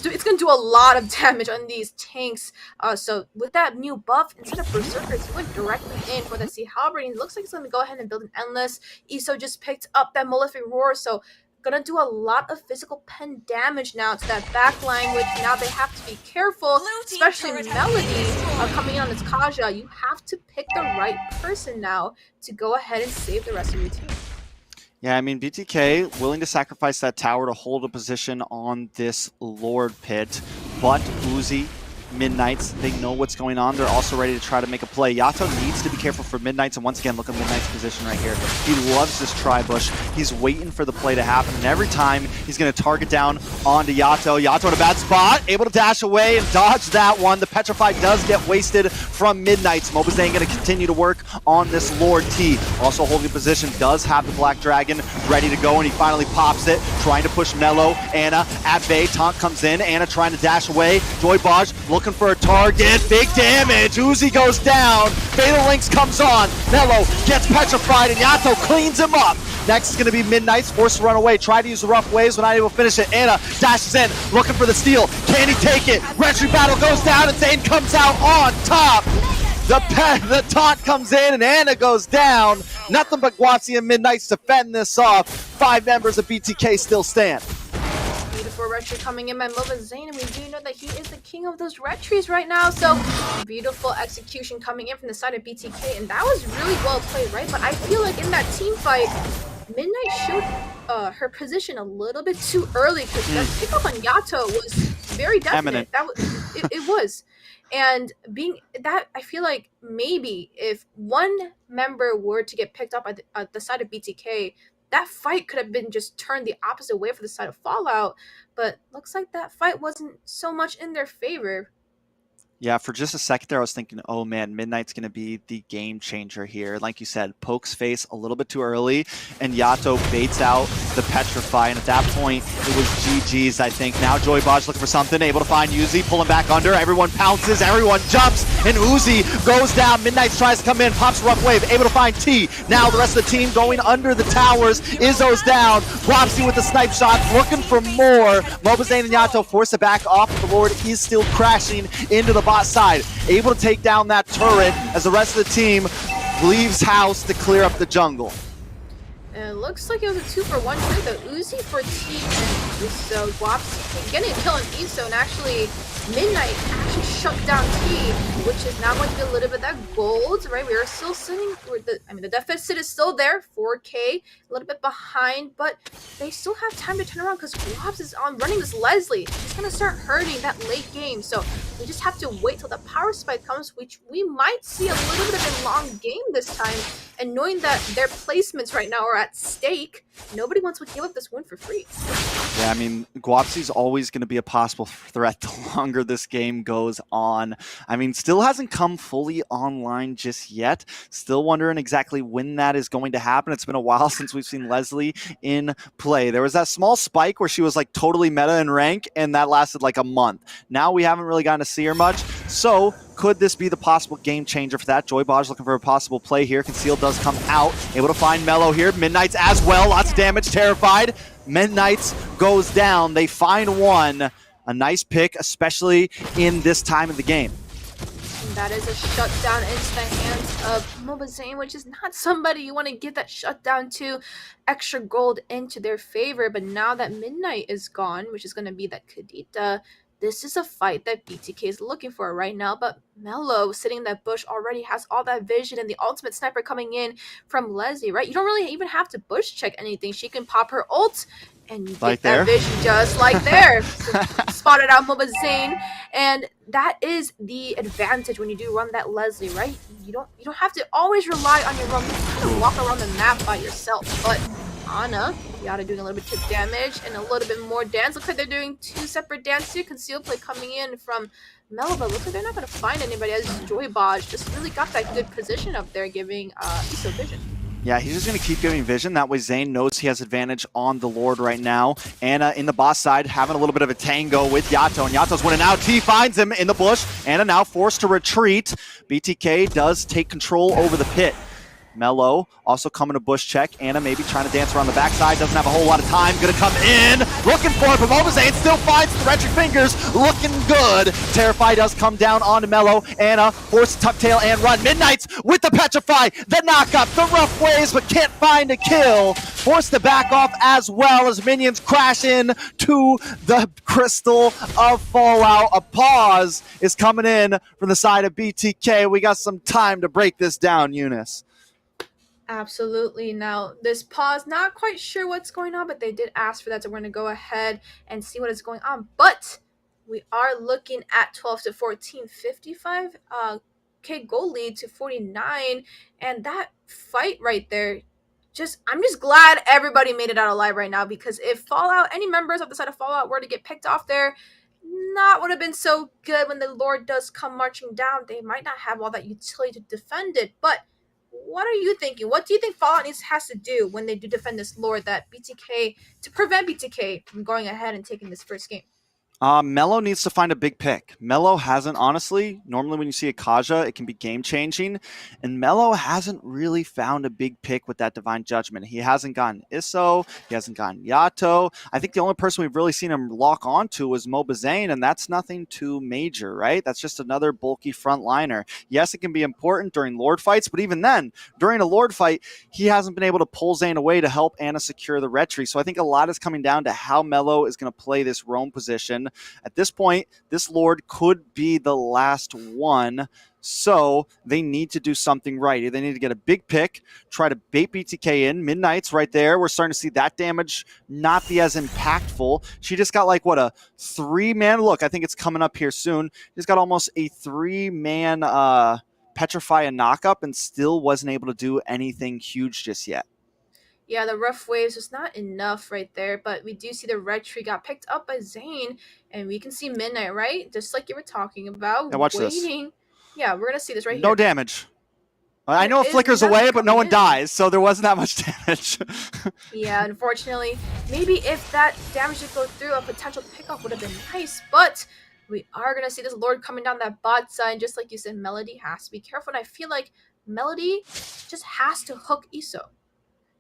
it's going to do a lot of damage on these tanks. So with that new buff, instead of Berserkers, he went directly in for the Sea Halberd. And it looks like he's going to go ahead and build an Endless. Iso just picked up that Malefic Roar, so gonna do a lot of physical pen damage now to that back line, which now they have to be careful, especially Melody coming in on its Kaja. You have to pick the right person now to go ahead and save the rest of your team. Yeah, I mean, BTK willing to sacrifice that tower to hold a position on this Lord pit, but Uzi, Midnights, they know what's going on. They're also ready to try to make a play. Yato needs to be careful for Midnights, and once again, look at Midnights' position right here. He loves this tri-bush. He's waiting for the play to happen, and every time he's going to target down onto Yato. Yato in a bad spot, able to dash away and dodge that one. The Petrify does get wasted from Midnights. Mobazane going to continue to work on this Lord T. Also holding position, does have the Black Dragon ready to go, and he finally pops it, trying to push Mello. Anna at bay, taunt comes in. Anna trying to dash away. JoyBaj looking for a target, big damage. Uzi goes down, Fatal Links comes on, Mello gets petrified, and Yato cleans him up. Next is going to be Midnights, forced to run away, try to use the rough waves, but not able to finish it. Anna dashes in, looking for the steal. Can he take it? Retry battle goes down, and Zane comes out on top. The taunt comes in, and Anna goes down. Nothing but Guapsi and Midnights to fend this off. 5 members of BTK still stand. Beautiful retry coming in by Mobazane, and we do know that he is the king of those retries right now, so beautiful execution coming in from the side of BTK, and that was really well played, right? But I feel like in that team fight, Midnight showed her position a little bit too early, because that pickup on Yato was very definite. That was, it was. And being that, I feel like maybe if one member were to get picked up at the side of BTK, that fight could have been just turned the opposite way for the side of F4LLOUT, but looks like that fight wasn't so much in their favor. Yeah, for just a second there, I was thinking, oh man, Midnight's going to be the game changer here. Like you said, pokes face a little bit too early, and Yato baits out the Petrify, and at that point, it was GG's, I think. Now JoyBaj looking for something, able to find Uzi, pulling back under, everyone pounces, everyone jumps, and Uzi goes down. Midnight tries to come in, pops a rough wave, able to find T. Now the rest of the team going under the towers. Izzo's down, Guapsi with the snipe shot, looking for more. Mobazane and Yato force it back off, but the Lord is still crashing into the bot side, able to take down that turret as the rest of the team leaves house to clear up the jungle. It looks like it was a 2-for-1 trade though. Uzi for T and Iso. Guapsi getting a kill on Iso, and actually Midnight actually shut down T, which is now going to be a little bit of that gold, right? We are still sitting, the deficit is still there, 4K, a little bit behind, but they still have time to turn around because Guaps is on running this Leslie. It's going to start hurting that late game, so we just have to wait till the power spike comes, which we might see a little bit of a long game this time, and knowing that their placements right now are at stake, nobody wants to give up this win for free. Yeah, I mean, Guapsi's always going to be a possible threat the longer this game goes on. I mean, still hasn't come fully online just yet. Still wondering exactly when that is going to happen. It's been a while since we've seen Leslie in play. There was that small spike where she was like totally meta in rank, and that lasted like a month. Now we haven't really gotten to see her much. So could this be the possible game changer for that? JoyBaj looking for a possible play here. Conceal does come out. Able to find Mello here. Midnights as well. Lots of damage. Terrified. Midnights goes down. They find one. A nice pick, especially in this time of the game. And that is a shutdown into the hands of Mobazane, which is not somebody you want to give that shutdown to. Extra gold into their favor, but now that Midnight is gone, which is going to be that Kadita, this is a fight that BTK is looking for right now, but Mello sitting in that bush already has all that vision and the ultimate sniper coming in from Leslie, right? You don't really even have to bush check anything. She can pop her ult and you Like get that there. vision just like there. So spotted out Mobazane, and that is the advantage when you do run that Leslie, right? You don't have to always rely on your roam. You can kind of walk around the map by yourself, but Ana, Yada doing a little bit of damage and a little bit more dance. Looks like they're doing two separate dance here. Conceal play coming in from Mello, but looks like they're not going to find anybody as Joybaj just really got that good position up there, giving Iso vision. Yeah, he's just going to keep giving vision. That way Zane knows he has advantage on the Lord right now. Anna in the boss side having a little bit of a tango with Yato, and Yato's winning out. T finds him in the bush. Anna now forced to retreat. BTK does take control over the pit. Mello also coming to bush check. Anna maybe trying to dance around the backside. Doesn't have a whole lot of time. Gonna come in. Looking for it, but Mobazane still finds the wrenching fingers. Looking good. Terrify does come down onto Mello. Anna forced to tuck tail and run. Midnights with the Petrify. The knock up. The rough waves, but can't find a kill. Forced to back off as well as minions crash in to the Crystal of Fallout. A pause is coming in from the side of BTK. We got some time to break this down, Eunice. Absolutely. Now, this pause, not quite sure what's going on, but they did ask for that, so we're going to go ahead and see what is going on. But we are looking at 12 to 14, 55 K goal lead to 49, and that fight right there, I'm just glad everybody made it out alive right now, because if Fallout, any members of the side of Fallout were to get picked off there, not would have been so good when the Lord does come marching down. They might not have all that utility to defend it, but what are you thinking? What do you think Fallout has to do when they do defend this Lord to prevent BTK from going ahead and taking this first game? Mello needs to find a big pick. Mello hasn't, honestly, normally when you see a Kaja, it can be game-changing, and Mello hasn't really found a big pick with that Divine Judgment. He hasn't gotten Iso, he hasn't gotten Yato. I think the only person we've really seen him lock onto was Mobazane, and that's nothing too major, right? That's just another bulky frontliner. Yes, it can be important during Lord fights, but even then, during a Lord fight, he hasn't been able to pull Zane away to help Anna secure the retry. So I think a lot is coming down to how Mello is going to play this roam position. At this point, this Lord could be the last one, so they need to do something right. They need to get a big pick, try to bait BTK in. Midnight's right there. We're starting to see that damage not be as impactful. She just got like, what, a 3-man? Look, I think it's coming up here soon. She's got almost a 3-man Petrify and knock-up and still wasn't able to do anything huge just yet. Yeah, the rough waves was not enough right there, but we do see the red tree got picked up by Zane, and we can see Midnight, right? Just like you were talking about. Yeah, watch waiting. This. Yeah, we're going to see this right here. No damage. I know it flickers away, but no one dies, so there wasn't that much damage. Yeah, unfortunately. Maybe if that damage did go through, a potential pickoff would have been nice, but we are going to see this Lord coming down that bot side. Just like you said, Melody has to be careful, and I feel like Melody just has to hook Iso,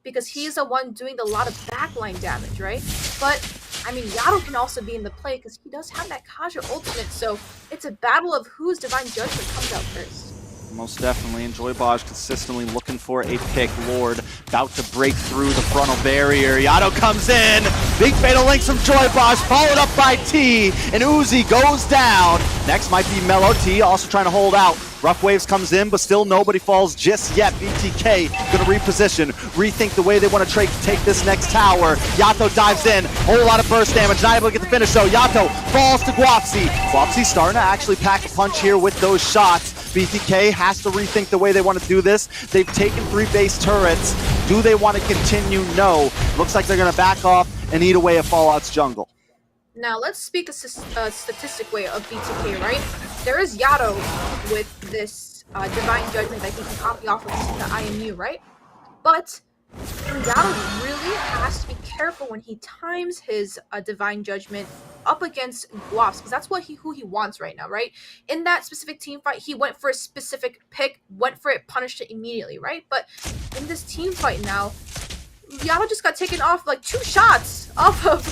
because he's the one doing a lot of backline damage, right? But, I mean, Yato can also be in the play because he does have that Kaja ultimate, so it's a battle of whose Divine Judgment comes out first. Most definitely, and Joybaj consistently looking for a pick. Lord about to break through the frontal barrier. Yato comes in. Big fatal links from Joybaj, followed up by T, and Uzi goes down. Next might be Mello. T also trying to hold out. Rough Waves comes in, but still nobody falls just yet. BTK gonna reposition, rethink the way they want to take this next tower. Yato dives in, whole lot of burst damage, not able to get the finish though. Yato falls to Guapsi. Guapsi starting to actually pack a punch here with those shots. BTK has to rethink the way they want to do this. They've taken 3 base turrets. Do they want to continue? No. Looks like they're gonna back off and eat away at Fallout's jungle. Now, let's speak a statistic way of BTK, right? There is Yato with this Divine Judgment that he can copy off of the IMU, right? But Yato really has to be careful when he times his Divine Judgment up against Guaps, because that's who he wants right now, right? In that specific team fight, he went for a specific pick, went for it, punished it immediately, right? But in this team fight now, Yato just got taken off like 2 shots off of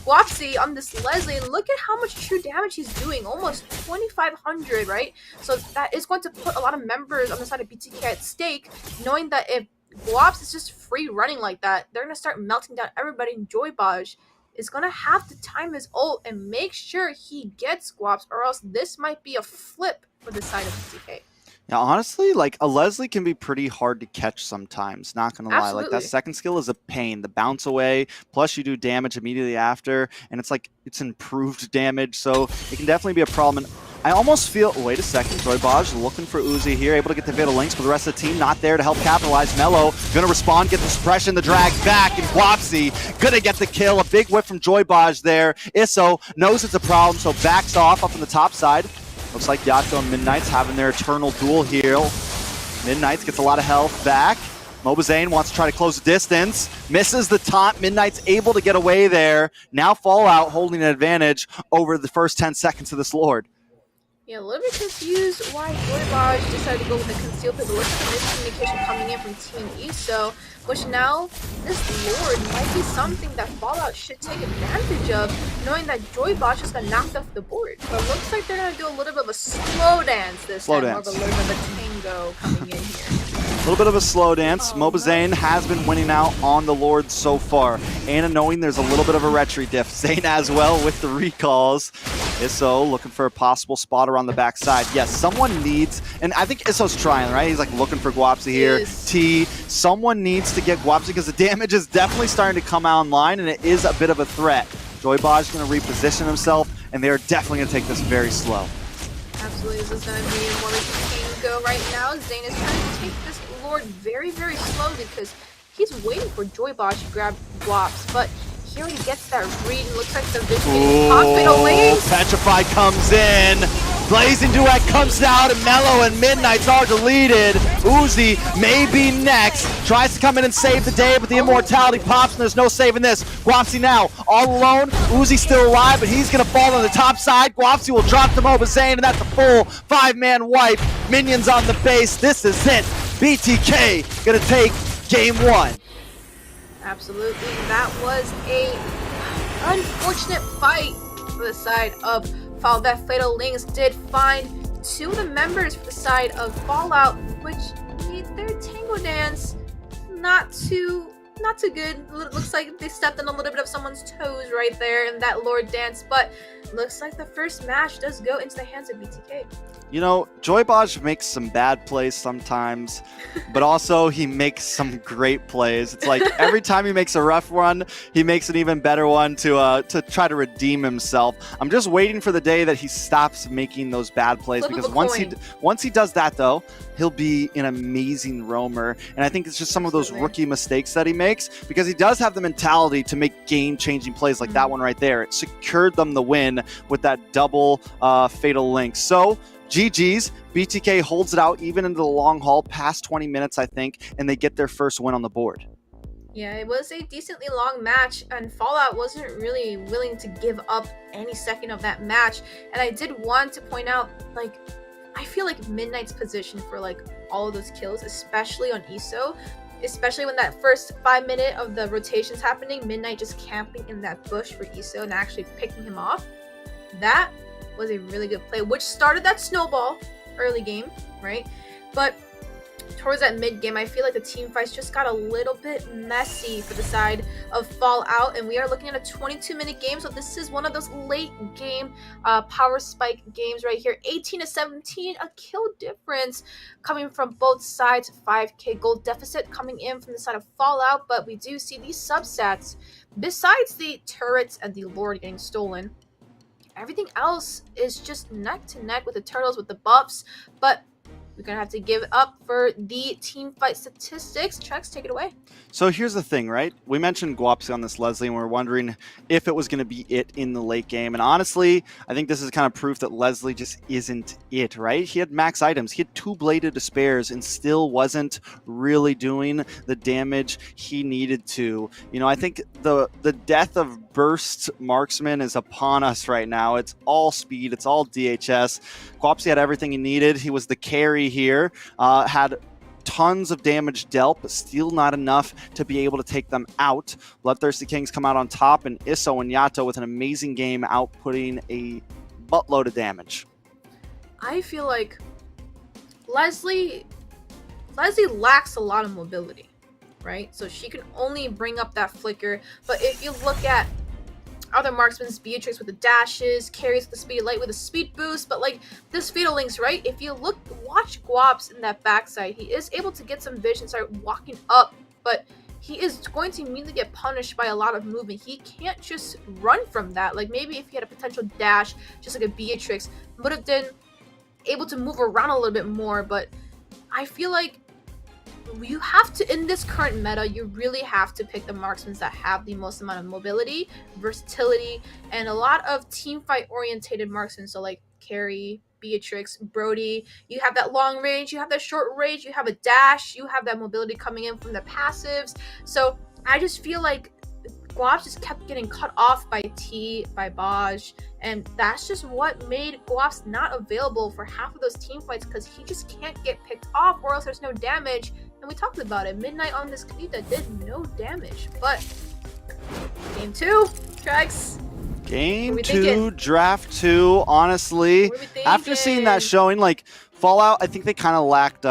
Guapsi on this Leslie, and look at how much true damage he's doing, almost 2,500, right? So that is going to put a lot of members on the side of BTK at stake, knowing that if Guaps is just free running like that, they're going to start melting down everybody, and Joybaj is gonna have to time his ult and make sure he gets Guaps, or else this might be a flip for the side of BTK. Yeah, honestly, like a Leslie can be pretty hard to catch sometimes, not gonna lie. Like that Absolutely. second skill is a pain. The bounce away, plus you do damage immediately after, and it's like it's improved damage, so it can definitely be a problem. And I almost feel, wait a second, Joybaj looking for Uzi here, able to get the Fatal Links, but the rest of the team not there to help capitalize. Mello gonna respond, get the suppression, the drag back, and Guapsi gonna get the kill. A big whip from Joybaj there. Isso knows it's a problem, so backs off up on the top side. Looks like Yato and Midnight's having their eternal duel here. Midnight's gets a lot of health back. Mobazane wants to try to close the distance. Misses the taunt. Midnight's able to get away there. Now Fallout holding an advantage over the first 10 seconds of this Lord. Yeah, a little bit confused why Joybaj decided to go with the conceal pick. It looks like miscommunication coming in from Team ESO, which now this Lord might be something that Fallout should take advantage of, knowing that Joybaj just got knocked off the board. But it looks like they're going to do a little bit of a slow dance this time, or a little bit of a tango coming in here. A little bit of a slow dance. Mobazane has been winning out on the Lord so far. Anna knowing there's a little bit of a retry diff. Zane as well with the recalls. Isso looking for a possible spot around the backside. Yes, someone needs, and I think Isso's trying, right? He's like looking for Guapsi here. T, someone needs to get Guapsi because the damage is definitely starting to come online and it is a bit of a threat. Joybaj is going to reposition himself and they are definitely going to take this very slow. Absolutely, this is going to be more like a tango right now. Zane is trying to take this Lord very, very slowly because he's waiting for Joybaj to grab Guaps, but he already gets that read and looks like the vision getting popped. Petrified comes in. Blazing Duet comes down and Mello and Midnight's are deleted. Uzi may be next. Tries to come in and save the day, but the immortality pops and there's no saving this. Guapsi now all alone. Uzi still alive, but he's going to fall on the top side. Guapsi will drop to Mobazane, and that's a full 5-man wipe. Minions on the base. This is it. BTK going to take game 1. Absolutely, that was a unfortunate fight for the side of Fallout. That Fatal Links did find 2 of the members for the side of Fallout, which made their tango dance not too good. It looks like they stepped on a little bit of someone's toes right there in that Lord dance, but looks like the first match does go into the hands of BTK. You know, Joybaj makes some bad plays sometimes, but also he makes some great plays. It's like every time he makes a rough one, he makes an even better one to try to redeem himself. I'm just waiting for the day that he stops making those bad plays, because once he does that though, he'll be an amazing roamer. And I think it's just some of those rookie mistakes that he makes, because he does have the mentality to make game-changing plays like that one right there. It secured them the win with that double Fatal Link. So GG's, BTK holds it out even into the long haul, past 20 minutes, I think, and they get their first win on the board. Yeah, it was a decently long match, and Fallout wasn't really willing to give up any second of that match. And I did want to point out, like, I feel like Midnight's position for, like, all of those kills, especially on ESO, especially when that first 5 minute of the rotation's happening, Midnight just camping in that bush for ESO and actually picking him off. That was a really good play, which started that snowball early game, right? But towards that mid game, I feel like the team fights just got a little bit messy for the side of Fallout, and we are looking at a 22-minute game. So this is one of those late game power spike games right here. 18-17, a kill difference coming from both sides. 5k gold deficit coming in from the side of Fallout, but we do see these substats besides the turrets and the Lord getting stolen. Everything else is just neck to neck with the turtles, with the buffs, but we're gonna have to give up for the team fight statistics. Trex, take it away. So here's the thing, right? We mentioned Guapsi on this Leslie, and we were wondering if it was going to be it in the late game. And honestly, I think this is kind of proof that Leslie just isn't it, right? He had max items. He had 2 Bladed Despairs and still wasn't really doing the damage he needed to. You know, I think the death of Burst Marksman is upon us right now. It's all speed. It's all DHS. Guapsi had everything he needed. He was the carry here. Had tons of damage dealt, but still not enough to be able to take them out. BloodThirstyKings come out on top, and Isso and Yato with an amazing game, outputting a buttload of damage. I feel like Leslie lacks a lot of mobility, right? So she can only bring up that flicker, but if you look at other marksmen, Beatrix with the dashes, carries with the speed light with a speed boost, but like this Fatal Links, right? If you watch Guaps in that backside, he is able to get some vision, start walking up, but he is going to immediately get punished by a lot of movement. He can't just run from that. Like maybe if he had a potential dash, just like a Beatrix, would have been able to move around a little bit more, but I feel like you have to, in this current meta, you really have to pick the marksmen that have the most amount of mobility, versatility, and a lot of team fight orientated marksmen. So like Carrie, Beatrix, Brody, you have that long range, you have that short range, you have a dash, you have that mobility coming in from the passives. So I just feel like Guap just kept getting cut off by T, by Baj, and that's just what made Guaps not available for half of those team fights, because he just can't get picked off or else there's no damage. And we talked about it, Midnight on this Kavita did no damage. But game 2, Trex. Game 2, draft 2, honestly, after seeing that showing, like, Fallout, I think they kind of lacked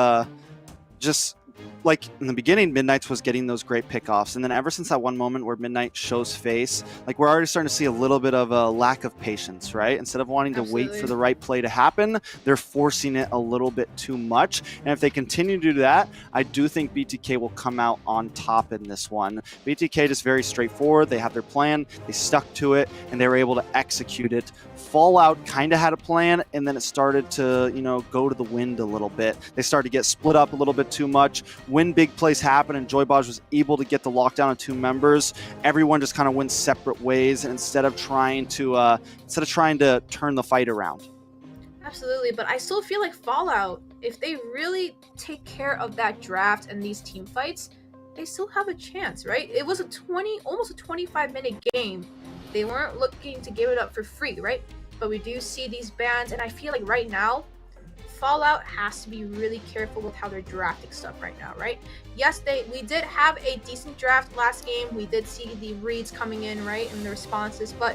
just like in the beginning, Midnight's was getting those great pickoffs, and then ever since that one moment where Midnight shows face, like we're already starting to see a little bit of a lack of patience, right? Instead of wanting to wait for the right play to happen, they're forcing it a little bit too much. And if they continue to do that, I do think BTK will come out on top in this one. BTK is very straightforward. They have their plan, they stuck to it, and they were able to execute it. Fallout kind of had a plan, and then it started to, you know, go to the wind a little bit. They started to get split up a little bit too much. When big plays happen and Joybaj was able to get the lockdown of 2 members, everyone just kind of went separate ways, and instead of trying to turn the fight around. Absolutely, but I still feel like Fallout, if they really take care of that draft and these team fights, they still have a chance, right? It was almost a 25-minute game. They weren't looking to give it up for free, right? But we do see these bans, and I feel like right now, Fallout has to be really careful with how they're drafting stuff right now, right? Yes, we did have a decent draft last game. We did see the reads coming in, right, and the responses, but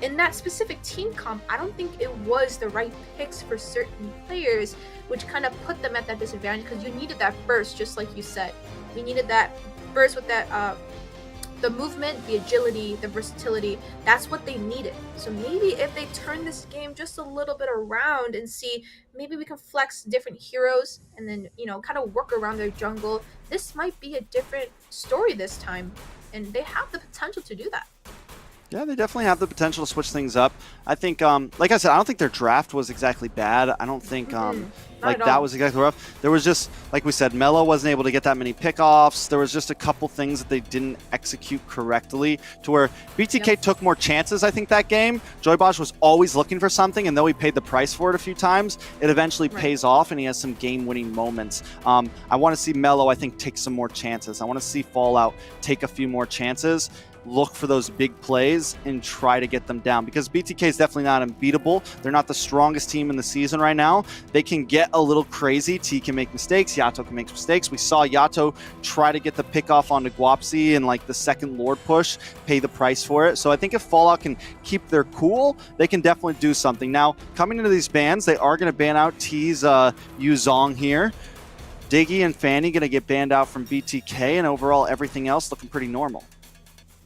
in that specific team comp, I don't think it was the right picks for certain players, which kind of put them at that disadvantage, because you needed that burst, just like you said. We needed that burst with that the movement, the agility, the versatility. That's what they needed. So maybe if they turn this game just a little bit around and see, maybe we can flex different heroes and then, you know, kind of work around their jungle, this might be a different story this time, and they have the potential to do that. Yeah, they definitely have the potential to switch things up. I think, like I said, I don't think their draft was exactly bad. I don't think that was exactly rough. There was just, like we said, Mello wasn't able to get that many pickoffs. There was just a couple things that they didn't execute correctly, to where BTK took more chances, I think, that game. Joybaj was always looking for something, and though he paid the price for it a few times, it eventually pays off, and he has some game-winning moments. I want to see Mello, I think, take some more chances. I want to see Fallout take a few more chances, look for those big plays, and try to get them down, because BTK is definitely not unbeatable. They're not the strongest team in the season right now. They can get a little crazy. T can make mistakes. Yato can make mistakes. We saw Yato try to get the pick off onto Guapsi in like the second Lord push, pay the price for it. So I think if Fallout can keep their cool, they can definitely do something. Now, coming into these bans, they are going to ban out T's Yuzong here. Diggy and Fanny going to get banned out from BTK, and overall everything else looking pretty normal.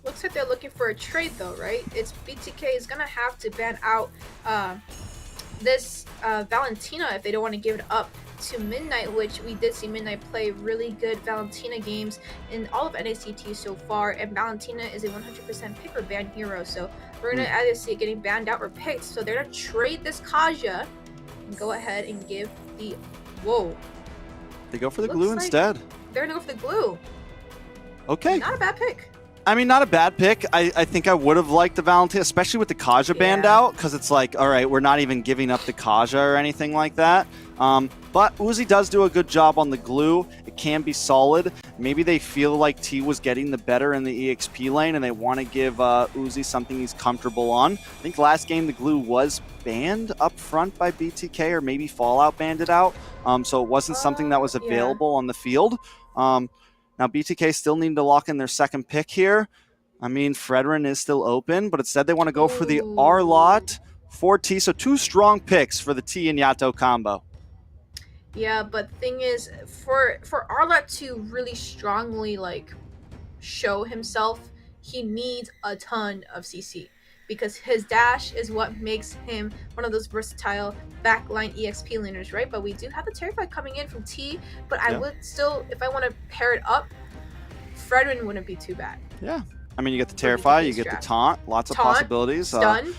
Looks like they're looking for a trade though, right? It's BTK is gonna have to ban out this Valentina if they don't want to give it up to Midnight, which we did see Midnight play really good Valentina games in all of NACT so far, and Valentina is a 100% pick or ban hero, so we're gonna either see it getting banned out or picked. So they're gonna trade this Kaja and go ahead and give the They go for the glue instead. They're gonna go for the glue. Okay. Not a bad pick. I mean, not a bad pick. I think I would have liked the Valentina, especially with the Kaja banned out, because it's like, all right, we're not even giving up the Kaja or anything like that. But Uzi does do a good job on the glue. It can be solid. Maybe they feel like T was getting the better in the EXP lane, and they want to give Uzi something he's comfortable on. I think last game the glue was banned up front by BTK, or maybe Fallout banned it out. So it wasn't something that was available on the field. Now, BTK still need to lock in their second pick here. I mean, Fredrin is still open, but instead they want to go for the R-Lot for T. So 2 strong picks for the T and Yato combo. Yeah, but thing is, for R-Lot to really strongly, like, show himself, he needs a ton of CC. because his dash is what makes him one of those versatile backline EXP laners, right? But we do have the Terrify coming in from T, but I would still, if I want to pair it up, Fredrin wouldn't be too bad. Yeah. I mean, you get the Terrify, you get the Taunt, lots of possibilities. Stun.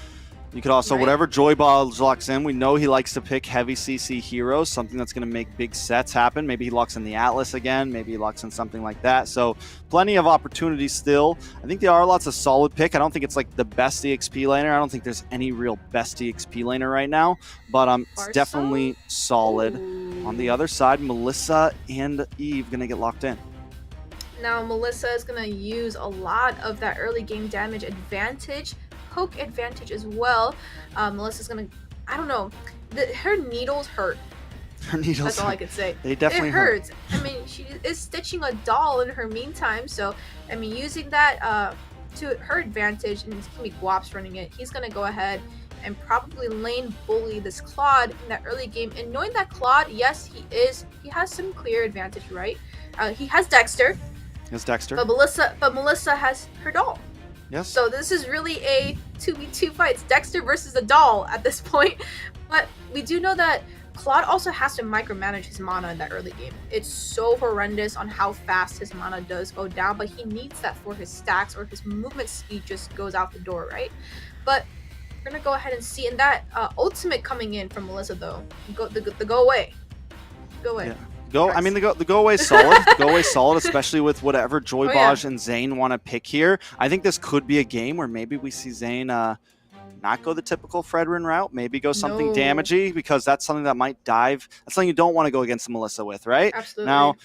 You could also, whatever Joy Ball locks in, we know he likes to pick heavy CC heroes, something that's going to make big sets happen. Maybe he locks in the Atlas again. Maybe he locks in something like that. So plenty of opportunities still. I think the Arlot's a solid pick. I don't think it's like the best EXP laner. I don't think there's any real best EXP laner right now. But it's definitely solid. Ooh. On the other side, Melissa and Eve going to get locked in. Now, Melissa is going to use a lot of that early game damage advantage. Poke advantage as well. Melissa's gonna, I don't know, her needles hurt. Her needles. That's all I could say. They definitely hurt. I mean, she is stitching a doll in her meantime, so I mean, using that to her advantage, and it's gonna be Guap's running it. He's gonna go ahead and probably lane bully this Claude in that early game. And knowing that Claude, yes, he has some clear advantage, right? He has Dexter. But Melissa has her doll. Yes. So this is really a 2v2 fight. It's Dexter versus the doll at this point. But we do know that Claude also has to micromanage his mana in that early game. It's so horrendous on how fast his mana does go down, but he needs that for his stacks, or his movement speed just goes out the door, right? But we're gonna go ahead and see, and that ultimate coming in from Melissa though. The go away. Go away. Yeah. I mean, the go away is solid. The go away solid, especially with whatever Joy Baj and Zane want to pick here. I think this could be a game where maybe we see Zane not go the typical Fredrin route, maybe go something damagey, because that's something that might dive. That's something you don't want to go against Melissa with, right? Absolutely. Now,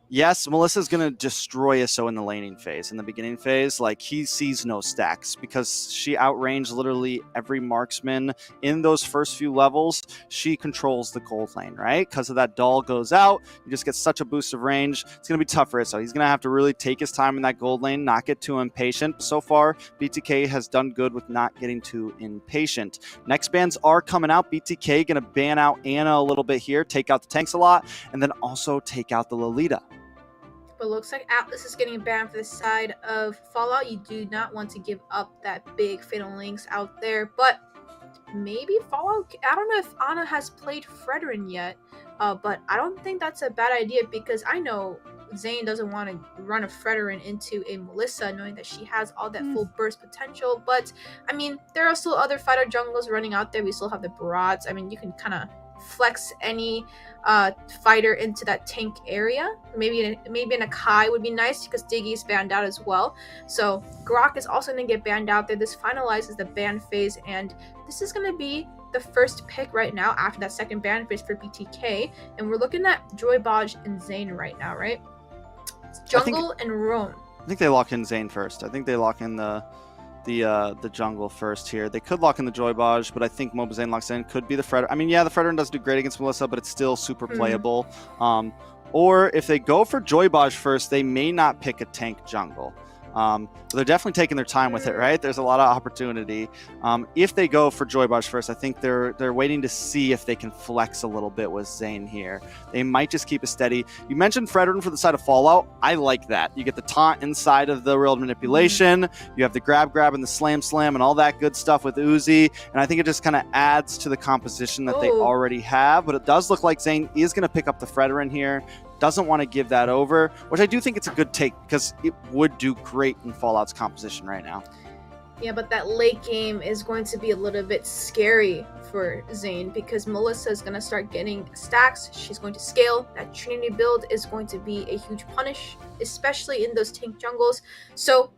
yes, Melissa's going to destroy Isso in the laning phase. In the beginning phase, like, he sees no stacks because she outranged literally every marksman in those first few levels. She controls the gold lane, right? Because of that doll goes out, you just get such a boost of range. It's going to be tough for Isso. He's going to have to really take his time in that gold lane, not get too impatient. So far, BTK has done good with not getting too impatient. Next bans are coming out. BTK going to ban out Anna a little bit here, take out the tanks a lot, and then also take out the Lolita. But looks like Atlas is getting banned for the side of Fallout. You do not want to give up that big Fatal Links out there. But maybe Fallout, I don't know if Anna has played Fredrin yet. But I don't think that's a bad idea, because I know Zane doesn't want to run a Fredrin into a Melissa, knowing that she has all that full burst potential. But, I mean, there are still other fighter junglers running out there. We still have the Barats. I mean, you can kind of flex any fighter into that tank area. Maybe an Akai would be nice, because Diggy is banned out as well. So Grok is also going to get banned out there. This finalizes the ban phase, and this is going to be the first pick right now after that second ban phase for BTK. And we're looking at Joy Baj and Zane right now, right? It's jungle and roam. I think they lock in Zane first. I think they lock in the jungle first here. They could lock in the Joy Baj, but I think Mobazane locks in. Could be the Fredrin. I mean, yeah, the Fredrin does do great against Melissa, but it's still super playable. Or if they go for Joy Baj first, they may not pick a tank jungle. They're definitely taking their time with it, right? There's a lot of opportunity. If they go for Joy Baj first, I think they're waiting to see if they can flex a little bit with Zane here. They might just keep it steady. You mentioned Fredrin for the side of Fallout. I like that. You get the taunt inside of the real manipulation. You have the grab and the slam and all that good stuff with Uzi. And I think it just kind of adds to the composition that they already have. But it does look like Zane is going to pick up the Fredrin here. Doesn't want to give that over, which I do think it's a good take, because it would do great in Fallout's composition right now. Yeah, but that late game is going to be a little bit scary for Zane, because Melissa is going to start getting stacks. She's going to scale. That Trinity build is going to be a huge punish, especially in those tank jungles. So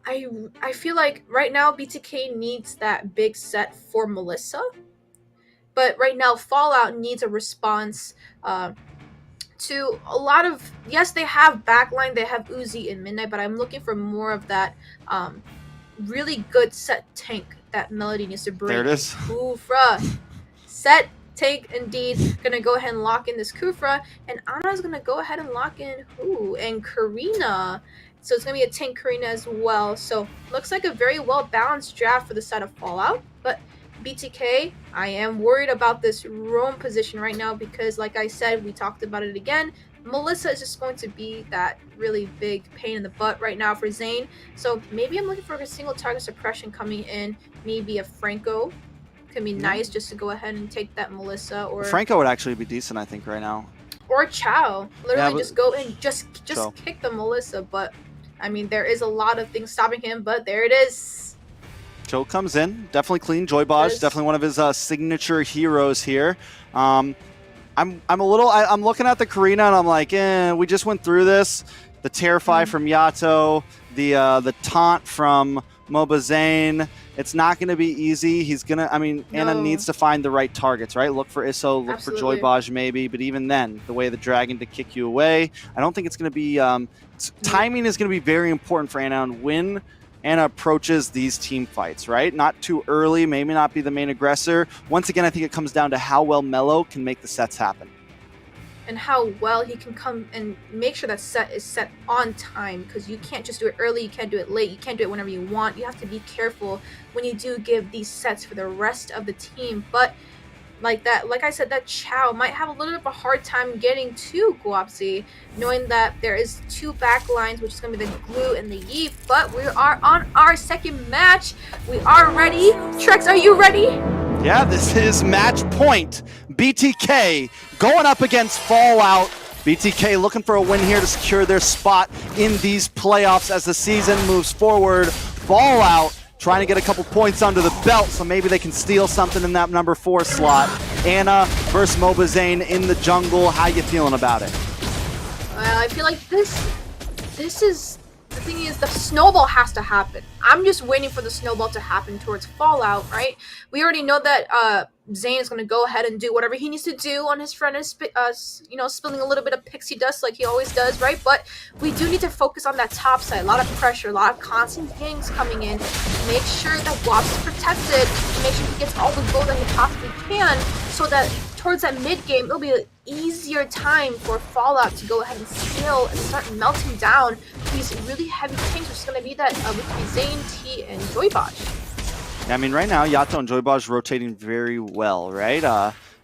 I feel like right now BTK needs that big set for Melissa. But right now Fallout needs a response to a lot of, yes, they have backline, they have Uzi and Midnight, but I'm looking for more of that really good set tank that Melody needs to bring. There it is. Kufra. Set tank indeed. Gonna go ahead and lock in this Kufra, and Anna's gonna go ahead and lock in and Karina. So it's gonna be a tank Karina as well. So looks like a very well balanced draft for the side of Fallout, but BTK, I am worried about this roam position right now because, like I said, we talked about it again. Melissa is just going to be that really big pain in the butt right now for Zain. So maybe I'm looking for a single target suppression coming in. Maybe a Franco can be nice just to go ahead and take that Melissa. Or Franco would actually be decent, I think, right now. Or Chow. Literally but just go in, just kick the Melissa. But I mean, there is a lot of things stopping him, but there it is. Joe comes in, definitely clean. Joybaj, definitely one of his signature heroes here. I'm looking at the Karina and I'm like, we just went through this. The Terrify from Yato, the taunt from Moba Zain. It's not going to be easy. He's going to, Anna needs to find the right targets, right? Look for Isso, look for Joybaj maybe, but even then, the way the dragon to kick you away, I don't think it's going to be, timing is going to be very important for Anna on when Anna approaches these team fights, right? Not too early, maybe not be the main aggressor. Once again, I think it comes down to how well Mello can make the sets happen. And how well he can come and make sure that set is set on time, because you can't just do it early, you can't do it late, you can't do it whenever you want. You have to be careful when you do give these sets for the rest of the team. But like I said, that Chow might have a little bit of a hard time getting to Guapsi, knowing that there is two back lines, which is going to be the Glue and the Yeet. But we are on our second match. We are ready. Trex, are you ready? Yeah, this is match point. BTK going up against F4LLOUT. BTK looking for a win here to secure their spot in these playoffs as the season moves forward. F4LLOUT trying to get a couple points under the belt, so maybe they can steal something in that number 4 slot. Anna versus Moba Zain in the jungle. How you feeling about it? Well, I feel like this is... The thing is, the snowball has to happen. I'm just waiting for the snowball to happen towards F4LLOUT, right? We already know that Zain is going to go ahead and do whatever he needs to do on his friend, spilling a little bit of pixie dust like he always does, right? But we do need to focus on that top side. A lot of pressure, a lot of constant gangs coming in. Make sure that Wops is protected. Make sure he gets all the gold that he possibly can, so that towards that mid game, it'll be an easier time for F4LLOUT to go ahead and scale and start melting down these really heavy tanks, which is going to be that Zain, T, and Joybaj. Yeah, right now, Yato and Joybaj rotating very well, right?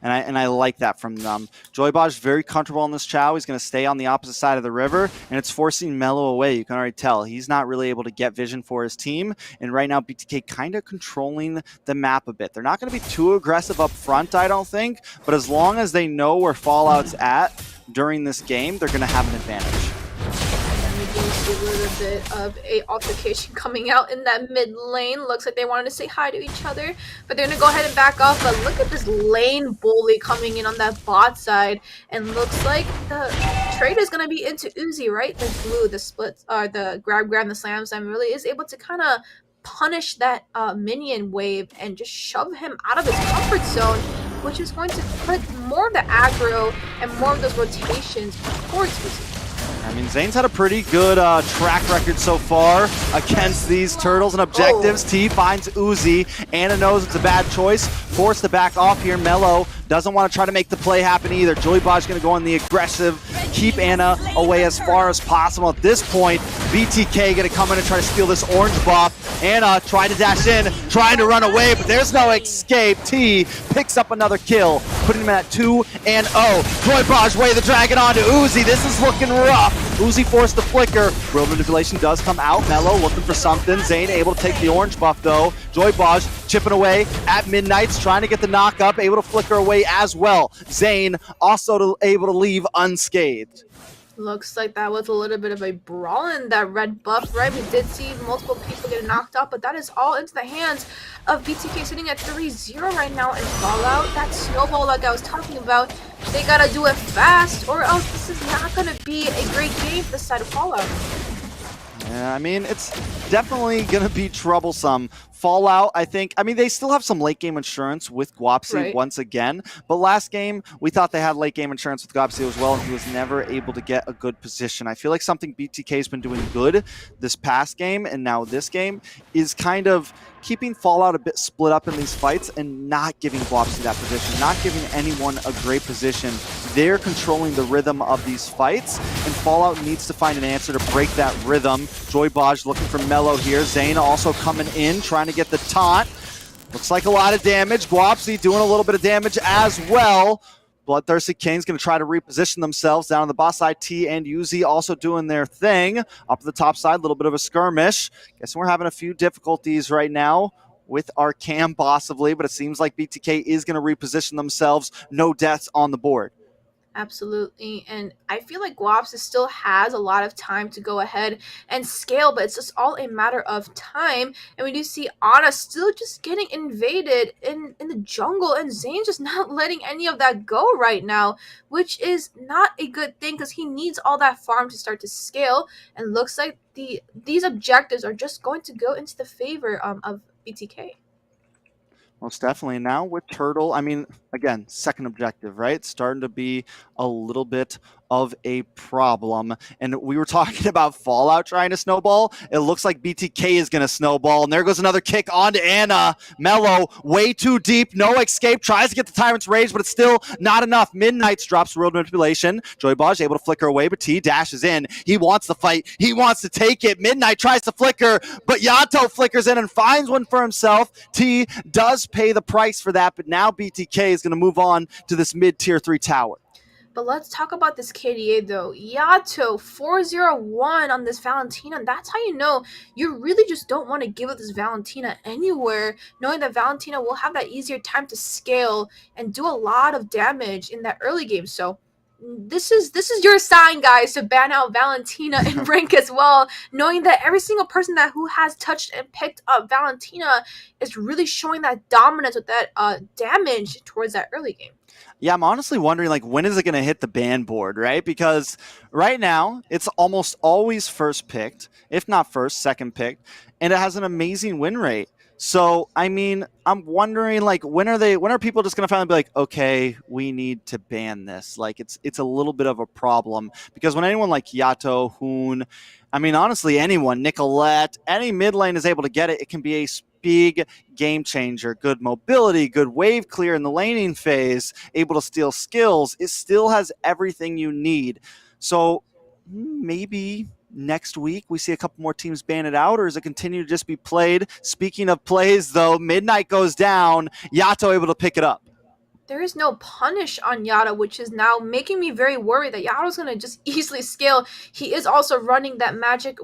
And I like that from them. Joybaj very comfortable on this Chow. He's going to stay on the opposite side of the river, and it's forcing Mello away. You can already tell. He's not really able to get vision for his team, and right now BTK kind of controlling the map a bit. They're not going to be too aggressive up front, I don't think, but as long as they know where F4LLOUT's at during this game, they're going to have an advantage. We do see a little bit of a altercation coming out in that mid lane. Looks like they wanted to say hi to each other, but they're gonna go ahead and back off. But look at this lane bully coming in on that bot side, and looks like the trade is gonna be into Uzi, right? The glue, the splits, the grab, the slam really is able to kind of punish that minion wave and just shove him out of his comfort zone, which is going to put more of the aggro and more of those rotations towards Uzi. Zain's had a pretty good track record so far against these turtles and objectives. T finds Uzi. Anna knows it's a bad choice. Forced to back off here. Mello doesn't want to try to make the play happen either. Joybaj going to go on the aggressive, keep Anna away as far as possible. At this point, BTK going to come in and try to steal this orange buff. Anna trying to dash in, trying to run away, but there's no escape. T picks up another kill, putting him at 2-0. Joybaj way the dragon onto Uzi. This is looking rough. Uzi forced the flicker. Real manipulation does come out. Mello looking for something. Zain able to take the orange buff though. Joybaj chipping away at Midnights, trying to get the knock up, able to flicker away as well. Zain also able to leave unscathed. Looks like that was a little bit of a brawl in that red buff, right? We did see multiple people get knocked out, but that is all into the hands of BTK, sitting at 3-0 right now. And F4LLOUT, that snowball like I was talking about, they gotta do it fast, or else this is not gonna be a great game for the side of F4LLOUT. Yeah, it's definitely going to be troublesome. F4LLOUT, I think, they still have some late game insurance with Guapsi once again, but last game, we thought they had late game insurance with Guapsi as well, and he was never able to get a good position. I feel like something BTK's been doing good this past game, and now this game, is kind of keeping F4LLOUT a bit split up in these fights and not giving Guapsi that position, not giving anyone a great position. They're controlling the rhythm of these fights, and F4LLOUT needs to find an answer to break that rhythm. Joybaj looking for Mello here. Zain also coming in, trying to get the taunt. Looks like a lot of damage. Guapsi doing a little bit of damage as well. BloodThirstyKings going to try to reposition themselves down on the boss side. T and Yuzi also doing their thing. Up the top side, a little bit of a skirmish. Guess we're having a few difficulties right now with our cam possibly, but it seems like BTK is going to reposition themselves. No deaths on the board. Absolutely, and I feel like Guapsi still has a lot of time to go ahead and scale, but it's just all a matter of time. And we do see Ana still just getting invaded in the jungle, and Zayn just not letting any of that go right now, which is not a good thing because he needs all that farm to start to scale. And looks like these objectives are just going to go into the favor of BTK. Most definitely. Now with Turtle, I mean, again, second objective, right? Starting to be a little bit of a problem. And we were talking about Fallout trying to snowball. It looks like BTK is going to snowball. And there goes another kick onto Ana. Mello, way too deep. No escape. Tries to get the Tyrant's Rage, but it's still not enough. Midnight's drops World Manipulation. Joybaj able to flicker away, but T dashes in. He wants the fight. He wants to take it. Midnight tries to flicker, but Yato flickers in and finds one for himself. T does pay the price for that, but now BTK is going to move on to this mid-tier 3 tower. But let's talk about this KDA though. Yato 401 on this Valentina. That's how you know you really just don't want to give up this Valentina anywhere, knowing that Valentina will have that easier time to scale and do a lot of damage in that early game. So this is your sign, guys, to ban out Valentina in rank as well, knowing that every single person who has touched and picked up Valentina is really showing that dominance with that damage towards that early game. Yeah, I'm honestly wondering, like, when is it going to hit the ban board, right? Because right now, it's almost always first picked, if not first, second picked, and it has an amazing win rate. So, I mean, I'm wondering, like, when are people just going to finally be like, okay, we need to ban this? Like, it's a little bit of a problem. Because when anyone like Yato, Hoon, I mean, honestly, anyone, Nicolette, any mid lane is able to get it, it can be a big game changer. Good mobility, good wave clear in the laning phase, able to steal skills. It still has everything you need. So maybe next week we see a couple more teams ban it out, or does it continue to just be played? Speaking of plays, though, Midnight goes down. Yato able to pick it up. There is no punish on Yata, which is now making me very worried that Yato's going to just easily scale. He is also running that magic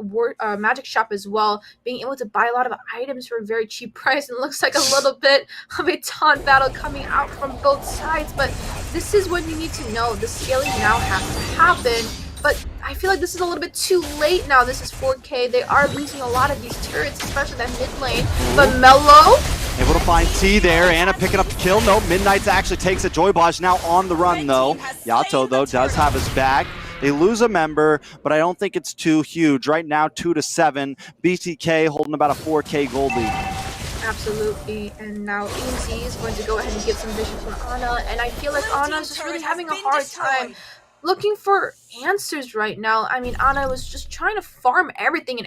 shop as well, being able to buy a lot of items for a very cheap price. And looks like a little bit of a taunt battle coming out from both sides. But this is what you need to know. The scaling now has to happen. But I feel like this is a little bit too late now. This is 4K. They are losing a lot of these turrets, especially that mid lane. But Mello able to find T there. Ana picking up the kill. No, Midnight's actually takes it. Joybaj now on the run, though. Yato, though, does have his back. They lose a member, but I don't think it's too huge. Right now, 2-7. BTK holding about a 4K gold lead. Absolutely, and now Easy is going to go ahead and give some vision for Ana, and I feel like Ana is just really having a hard time looking for answers right now. I mean, Ana was just trying to farm everything,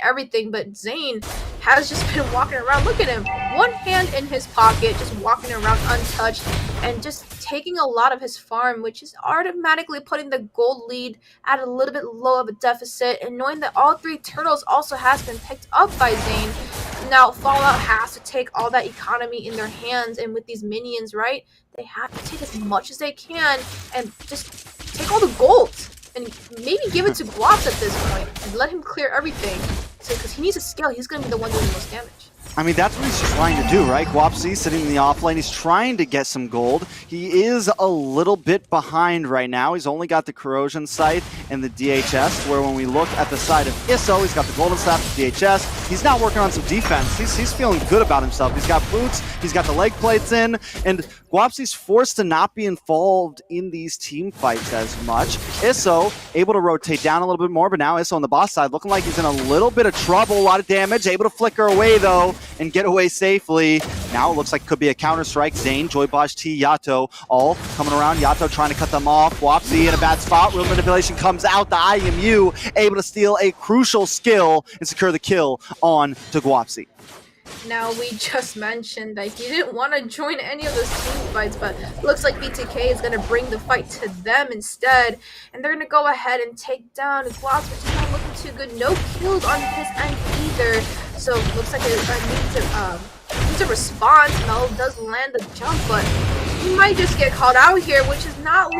but Zayn has just been walking around. Look at him, one hand in his pocket, just walking around untouched and just taking a lot of his farm, which is automatically putting the gold lead at a little bit low of a deficit. And knowing that all three turtles also has been picked up by Zayn, now Fallout has to take all that economy in their hands, and with these minions, right, they have to take as much as they can and just take all the gold and maybe give it to Guaps at this point and let him clear everything. Because he needs to scale. He's going to be the one doing the most damage. I mean, that's what he's trying to do, right? Guapsi sitting in the off lane. He's trying to get some gold. He is a little bit behind right now. He's only got the Corrosion Sight and the DHS, where when we look at the side of Isso, he's got the Golden Staff, the DHS. He's not working on some defense. He's feeling good about himself. He's got boots. He's got the leg plates in. And Guapsi's forced to not be involved in these team fights as much. Isso able to rotate down a little bit more, but now Isso on the boss side looking like he's in a little bit of trouble. A lot of damage. Able to flicker away, though, and get away safely. Now it looks like could be a counter-strike. Zayn, Joybaj, T, Yato all coming around. Yato trying to cut them off. Guapsi in a bad spot. Real manipulation comes out. The IMU able to steal a crucial skill and secure the kill on to Guapsi. Now, we just mentioned that he didn't want to join any of those team fights, but looks like BTK is going to bring the fight to them instead. And they're going to go ahead and take down Guaps, which is not looking too good. No kills on his end either. So looks like I need to a response. Melo does land the jump, but he might just get caught out here, which is not.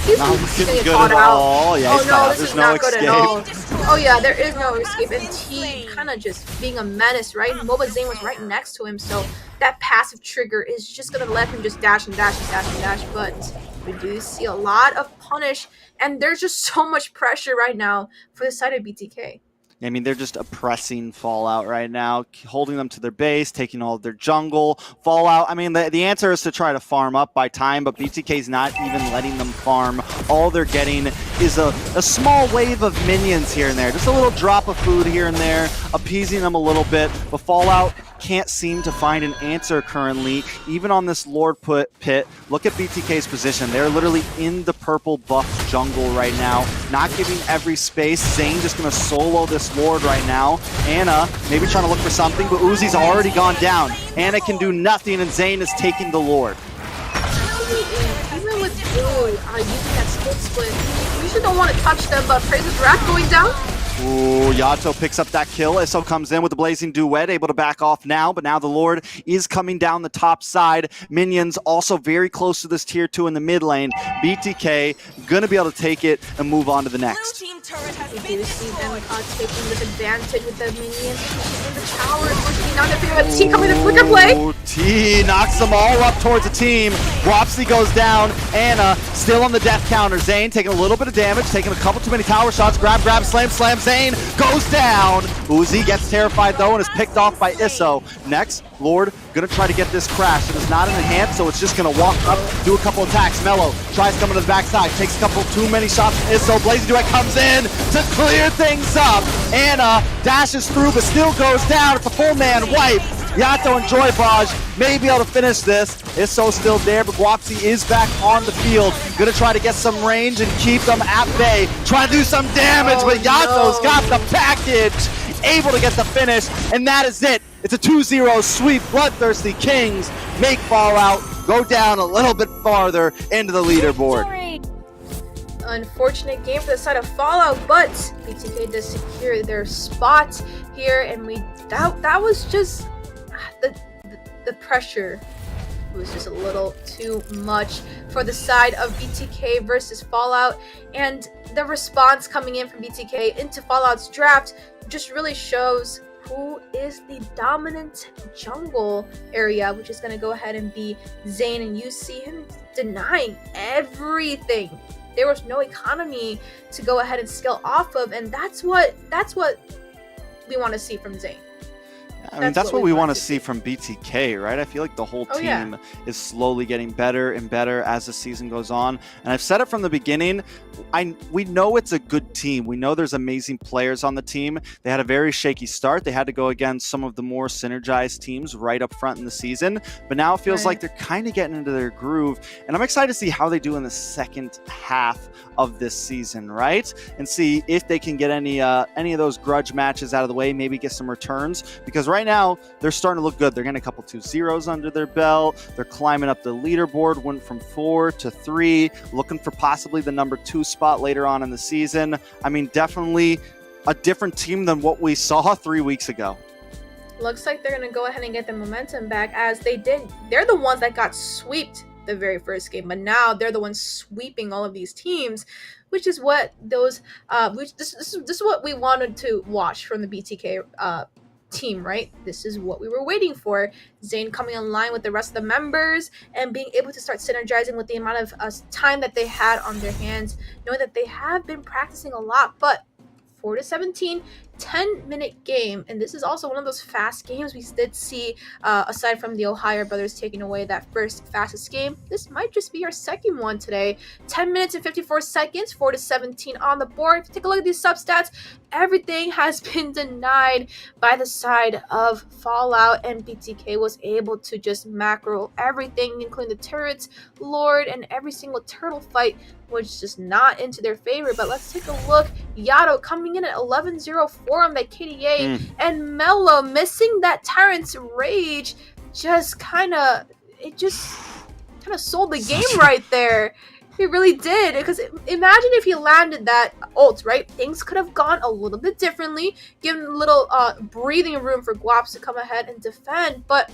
He's Not gonna looking get good caught at out. all. Yeah, Oh he's no, got- this there's is no not good at all. escape. Oh yeah, there is no escape, and T kind of just being a menace, right? Moba Zane was right next to him, so that passive trigger is just gonna let him just dash and dash and dash and dash. But we do see a lot of punish, and there's just so much pressure right now for the side of BTK. I mean, they're just oppressing Fallout right now, holding them to their base, taking all of their jungle. Fallout, I mean, the answer is to try to farm up by time, but BTK's not even letting them farm. All they're getting is a small wave of minions here and there. Just a little drop of food here and there, appeasing them a little bit. But Fallout can't seem to find an answer currently, even on this Lord pit. Look at BTK's position. They're literally in the purple buff jungle right now, not giving every space. Zane just going to solo this Lord right now. Anna maybe trying to look for something, but Uzi's already gone down. Anna can do nothing, and Zane is taking the Lord. Even with Blue using that split, you usually don't want to touch them, but Praise's Wrath going down. Ooh, Yato picks up that kill. Isso comes in with the Blazing Duet, able to back off now, but now the Lord is coming down the top side. Minions also very close to this tier 2 in the mid lane. BTK gonna be able to take it and move on to the next. We do see them taking this advantage with the minions in the tower. Unfortunately, now they're picking up T coming to flicker play. Ooh, T knocks them all up towards the team. Wapsi goes down. Anna still on the death counter. Zane taking a little bit of damage, taking a couple too many tower shots. Grab, slam. Zane goes down. Uzi gets terrified though and is picked off by Isso. Next, Lord gonna try to get this crash. It is not in the hand, so it's just gonna walk up, do a couple attacks. Mello tries coming to the backside, takes a couple too many shots from Isso. Blazing Duet comes in to clear things up. Anna dashes through but still goes down. It's a full man wipe. Yato and Joybaj may be able to finish this. Isso still there, but Guapsi is back on the field. Gonna try to get some range and keep them at bay. Try to do some damage, but Yato's got the package. Able to get the finish, and that is it. It's a 2-0 sweep. Bloodthirsty Kings make Fallout go down a little bit farther into the leaderboard. Unfortunate game for the side of Fallout, but BTK does secure their spot here, and that was just the pressure was just a little too much for the side of BTK versus Fallout, and the response coming in from BTK into Fallout's draft just really shows who is the dominant jungle area, which is going to go ahead and be Zane, and you see him denying everything. There was no economy to go ahead and scale off of, and that's what we want to see from Zane. I mean, that's what we want to see from BTK, right? I feel like the whole team is slowly getting better and better as the season goes on. And I've said it from the beginning, we know it's a good team. We know there's amazing players on the team. They had a very shaky start. They had to go against some of the more synergized teams right up front in the season. But now it feels like they're kind of getting into their groove. And I'm excited to see how they do in the second half of this season, right? And see if they can get any of those grudge matches out of the way, maybe get some returns. Because right now, they're starting to look good. They're getting a couple 2-0s under their belt. They're climbing up the leaderboard, went from 4 to 3, looking for possibly the number 2 spot later on in the season. I mean, definitely a different team than what we saw 3 weeks ago. Looks like they're going to go ahead and get the momentum back, as they did. They're the ones that got swept the very first game, but now they're the ones sweeping all of these teams, which is what those this is what we wanted to watch from the BTK team, right? This is what we were waiting for. Zane coming online with the rest of the members and being able to start synergizing with the amount of time that they had on their hands, knowing that they have been practicing a lot. But 4-17, 10-minute game, and this is also one of those fast games we did see, aside from the TheOhioBrothers taking away that first fastest game. This might just be our second one today. 10 minutes and 54 seconds, 4-17 on the board. If you take a look at these substats, everything has been denied by the side of Fallout, and BTK was able to just macro everything, including the turrets, Lord, and every single turtle fight, which is just not into their favor. But let's take a look. Yato coming in at 11-0-4 on that KDA, and Mello missing that Tyrant's Rage just kind of sold the game right there. He really did, because imagine if he landed that ult, right? Things could have gone a little bit differently, given a little breathing room for Guaps to come ahead and defend. But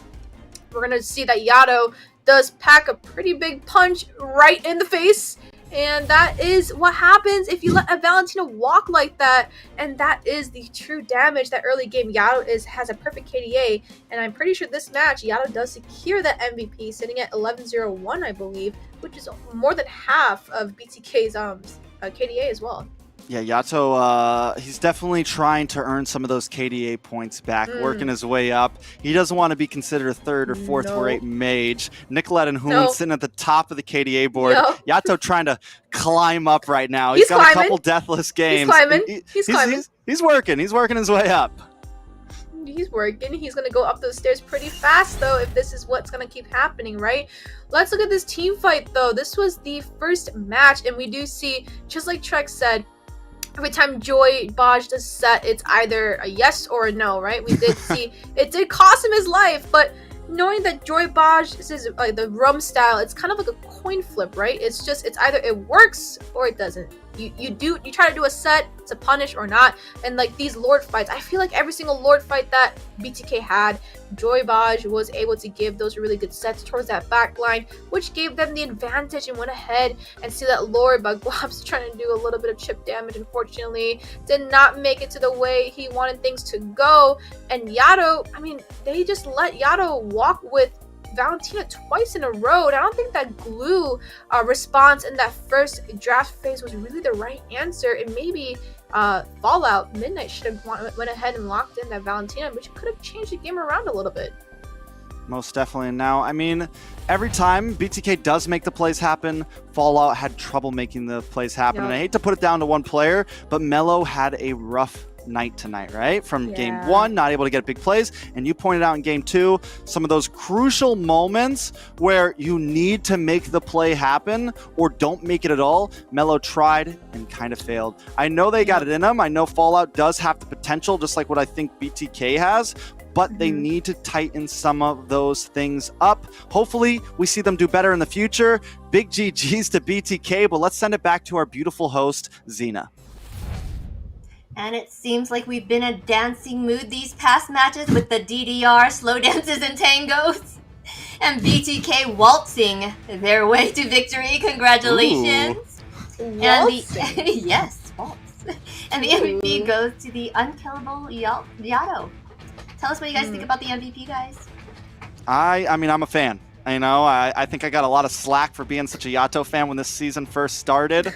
we're gonna see that Yato does pack a pretty big punch right in the face. And that is what happens if you let a Valentina walk like that. And that is the true damage that early game Yato has a perfect KDA. And I'm pretty sure this match, Yato does secure that MVP, sitting at 11-0-1, I believe, which is more than half of BTK's KDA as well. Yeah, Yato, he's definitely trying to earn some of those KDA points back, working his way up. He doesn't want to be considered a third or fourth rate mage. Nicolette and Hoon sitting at the top of the KDA board. Yato trying to climb up right now. He's got climbing. a couple deathless games. He's climbing. He's climbing. He's working. He's working his way up. He's working. He's going to go up those stairs pretty fast, though, if this is what's going to keep happening, right? Let's look at this team fight, though. This was the first match, and we do see, just like Trek said, every time Joy Baj does set, it's either a yes or a no, right? We did see it did cost him his life, but knowing that Joy Baj is like the rum style, it's kind of like a coin flip, right? It's either it works or it doesn't. You try to do a set to punish or not, and like these Lord fights, I feel like every single Lord fight that BTK had, Joy Baj was able to give those really good sets towards that back line, which gave them the advantage and went ahead and see that Lord, but Glob's trying to do a little bit of chip damage, unfortunately did not make it to the way he wanted things to go. And Yato, I mean, they just let Yato walk with Valentina twice in a row. And I don't think that glue response in that first draft phase was really the right answer. And maybe Fallout Midnight should have went ahead and locked in that Valentina, which could have changed the game around a little bit. Most definitely. And now, I mean, every time BTK does make the plays happen, Fallout had trouble making the plays happen. And I hate to put it down to one player, but Mello had a rough night tonight, right? From game one, not able to get big plays. And you pointed out in game two, some of those crucial moments where you need to make the play happen or don't make it at all. Mello tried and kind of failed. I know they got it in them. I know Fallout does have the potential, just like what I think BTK has, but they need to tighten some of those things up. Hopefully, we see them do better in the future. Big GG's to BTK, but let's send it back to our beautiful host, Xina. And it seems like we've been in a dancing mood these past matches with the DDR, slow dances and tangos, and BTK waltzing their way to victory. Congratulations. And yes, waltz. And the MVP goes to the unkillable Yato. Tell us what you guys think about the MVP, guys. I mean, I'm a fan. You know, I think I got a lot of slack for being such a Yato fan when this season first started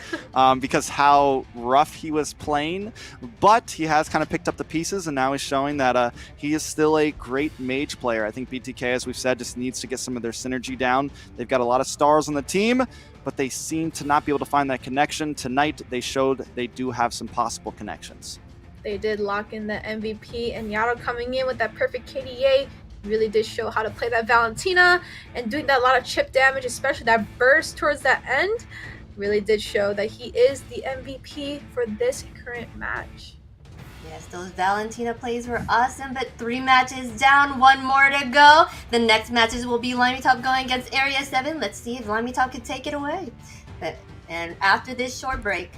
because how rough he was playing. But he has kind of picked up the pieces, and now he's showing that he is still a great mage player. I think BTK, as we've said, just needs to get some of their synergy down. They've got a lot of stars on the team, but they seem to not be able to find that connection. Tonight, they showed they do have some possible connections. They did lock in the MVP, and Yato coming in with that perfect KDA really did show how to play that Valentina, and doing that a lot of chip damage, especially that burst towards that end, really did show that he is the MVP for this current match. Yes, those Valentina plays were awesome, but 3 matches down, 1 more to go. The next matches will be LaimeTop going against Area 7. Let's see if LaimeTop can take it away. And after this short break.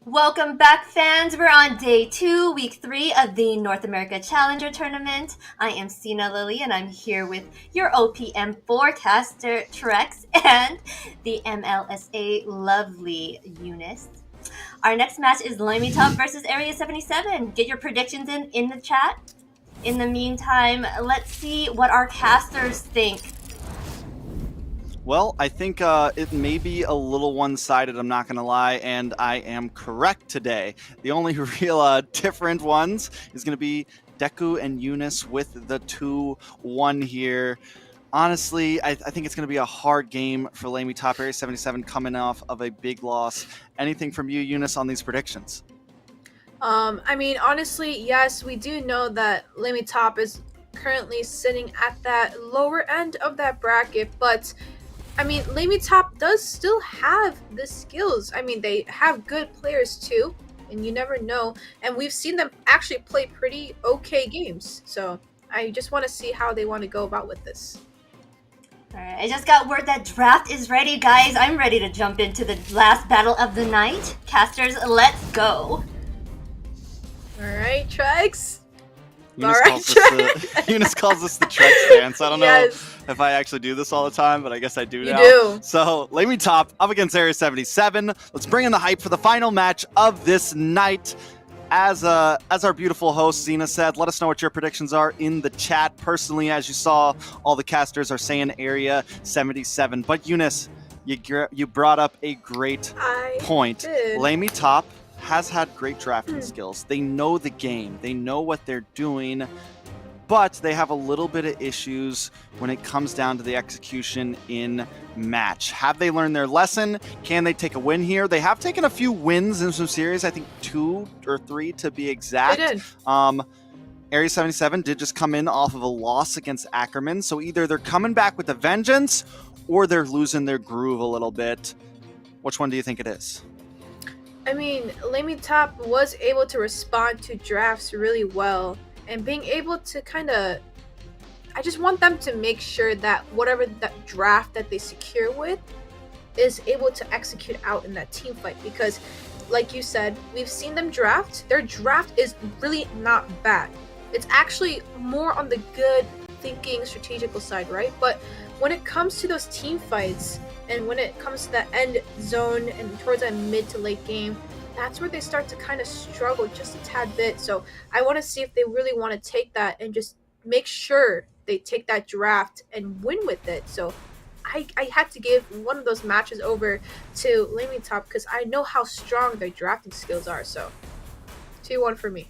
Welcome back, fans. We're on day 2, week 3 of the North America Challenger Tournament. I am XinaLili, and I'm here with your OPM forecaster, Trex, and the MLSA lovely Eunice. Our next match is LaiMiTop versus Area 77. Get your predictions in the chat. In the meantime, let's see what our casters think. Well, I think it may be a little one-sided, I'm not going to lie, and I am correct today. The only real different ones is going to be Deku and Eunice with the 2-1 here. Honestly, I think it's going to be a hard game for LaiMiTop. Area 77 coming off of a big loss. Anything from you, Eunice, on these predictions? I mean, honestly, yes, we do know that LaiMiTop is currently sitting at that lower end of that bracket, but I mean, LaiMiTop does still have the skills. I mean, they have good players too, and you never know. And we've seen them actually play pretty okay games. So I just want to see how they want to go about with this. Alright, I just got word that draft is ready, guys. I'm ready to jump into the last battle of the night. Casters, let's go. Alright, Trex. Eunice calls this the Trex dance. I don't know if I actually do this all the time, but I guess I do now. You do. So, LaiMiTop up against Area 77. Let's bring in the hype for the final match of this night. As our beautiful host Xina said, let us know what your predictions are in the chat. Personally, as you saw, all the casters are saying Area 77. But Eunice, you brought up a great point. LaiMiTop has had great drafting skills. They know the game. They know what they're doing, but they have a little bit of issues when it comes down to the execution in match. Have they learned their lesson? Can they take a win here? They have taken a few wins in some series, I think 2 or 3 to be exact. They did. Area 77 did just come in off of a loss against Ackerman, so either they're coming back with a vengeance or they're losing their groove a little bit. Which one do you think it is? I mean, LaiMiTop was able to respond to drafts really well, and being able to kind of, I just want them to make sure that whatever that draft that they secure with is able to execute out in that team fight, because like you said, we've seen them draft. Their draft is really not bad. It's actually more on the good thinking strategical side, right? But when it comes to those team fights, and when it comes to that end zone and towards that mid to late game, that's where they start to kind of struggle just a tad bit. So I want to see if they really want to take that and just make sure they take that draft and win with it. So I had to give one of those matches over to LaiMiTop because I know how strong their drafting skills are. So 2-1 for me.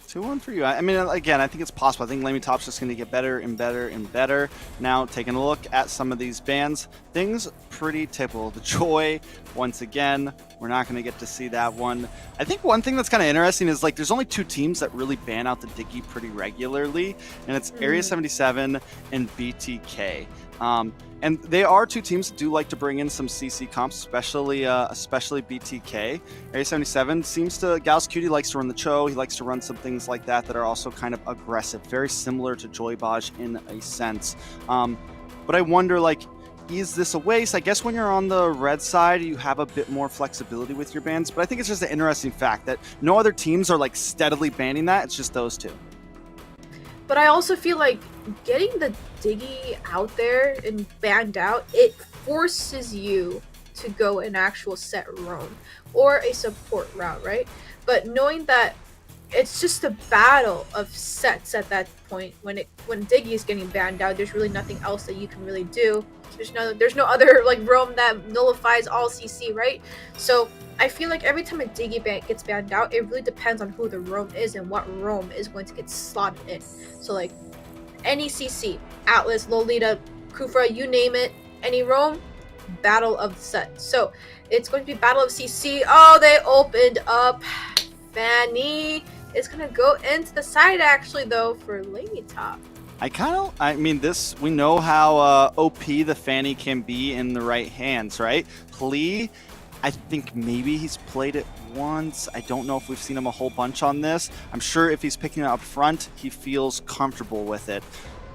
2-1 for you. I mean, again, I think it's possible. I think LaiMiTop's just going to get better and better and better. Now, taking a look at some of these bans, things pretty typical. The Joy, once again, we're not going to get to see that one. I think one thing that's kind of interesting is, like, there's only 2 teams that really ban out the Diggy pretty regularly, and it's Area 77 and BTK. And they are 2 teams that do like to bring in some CC comps, especially BTK. Area 77 seems to, Gals Cutie likes to run the Cho. He likes to run some things like that are also kind of aggressive, very similar to Joybaj in a sense. But I wonder, like, is this a waste? I guess when you're on the red side, you have a bit more flexibility with your bans, but I think it's just an interesting fact that no other teams are like steadily banning that. It's just those 2. But I also feel like getting the Diggy out there and banned out, it forces you to go an actual set roam or a support route, right? But knowing that it's just a battle of sets at that point, when Diggy is getting banned out, there's really nothing else that you can really do. There's no other like roam that nullifies all CC, right? So I feel like every time a Diggy gets banned out, it really depends on who the roam is and what roam is going to get slotted in. So like any CC, Atlas, Lolita, Kufra, you name it, any roam, battle of the set. So it's going to be battle of CC. Oh, they opened up. Fanny is going to go into the side actually though for LaiMiTop. We know how OP the Fanny can be in the right hands, right? Plee, I think maybe he's played it once. I don't know if we've seen him a whole bunch on this. I'm sure if he's picking it up front, he feels comfortable with it.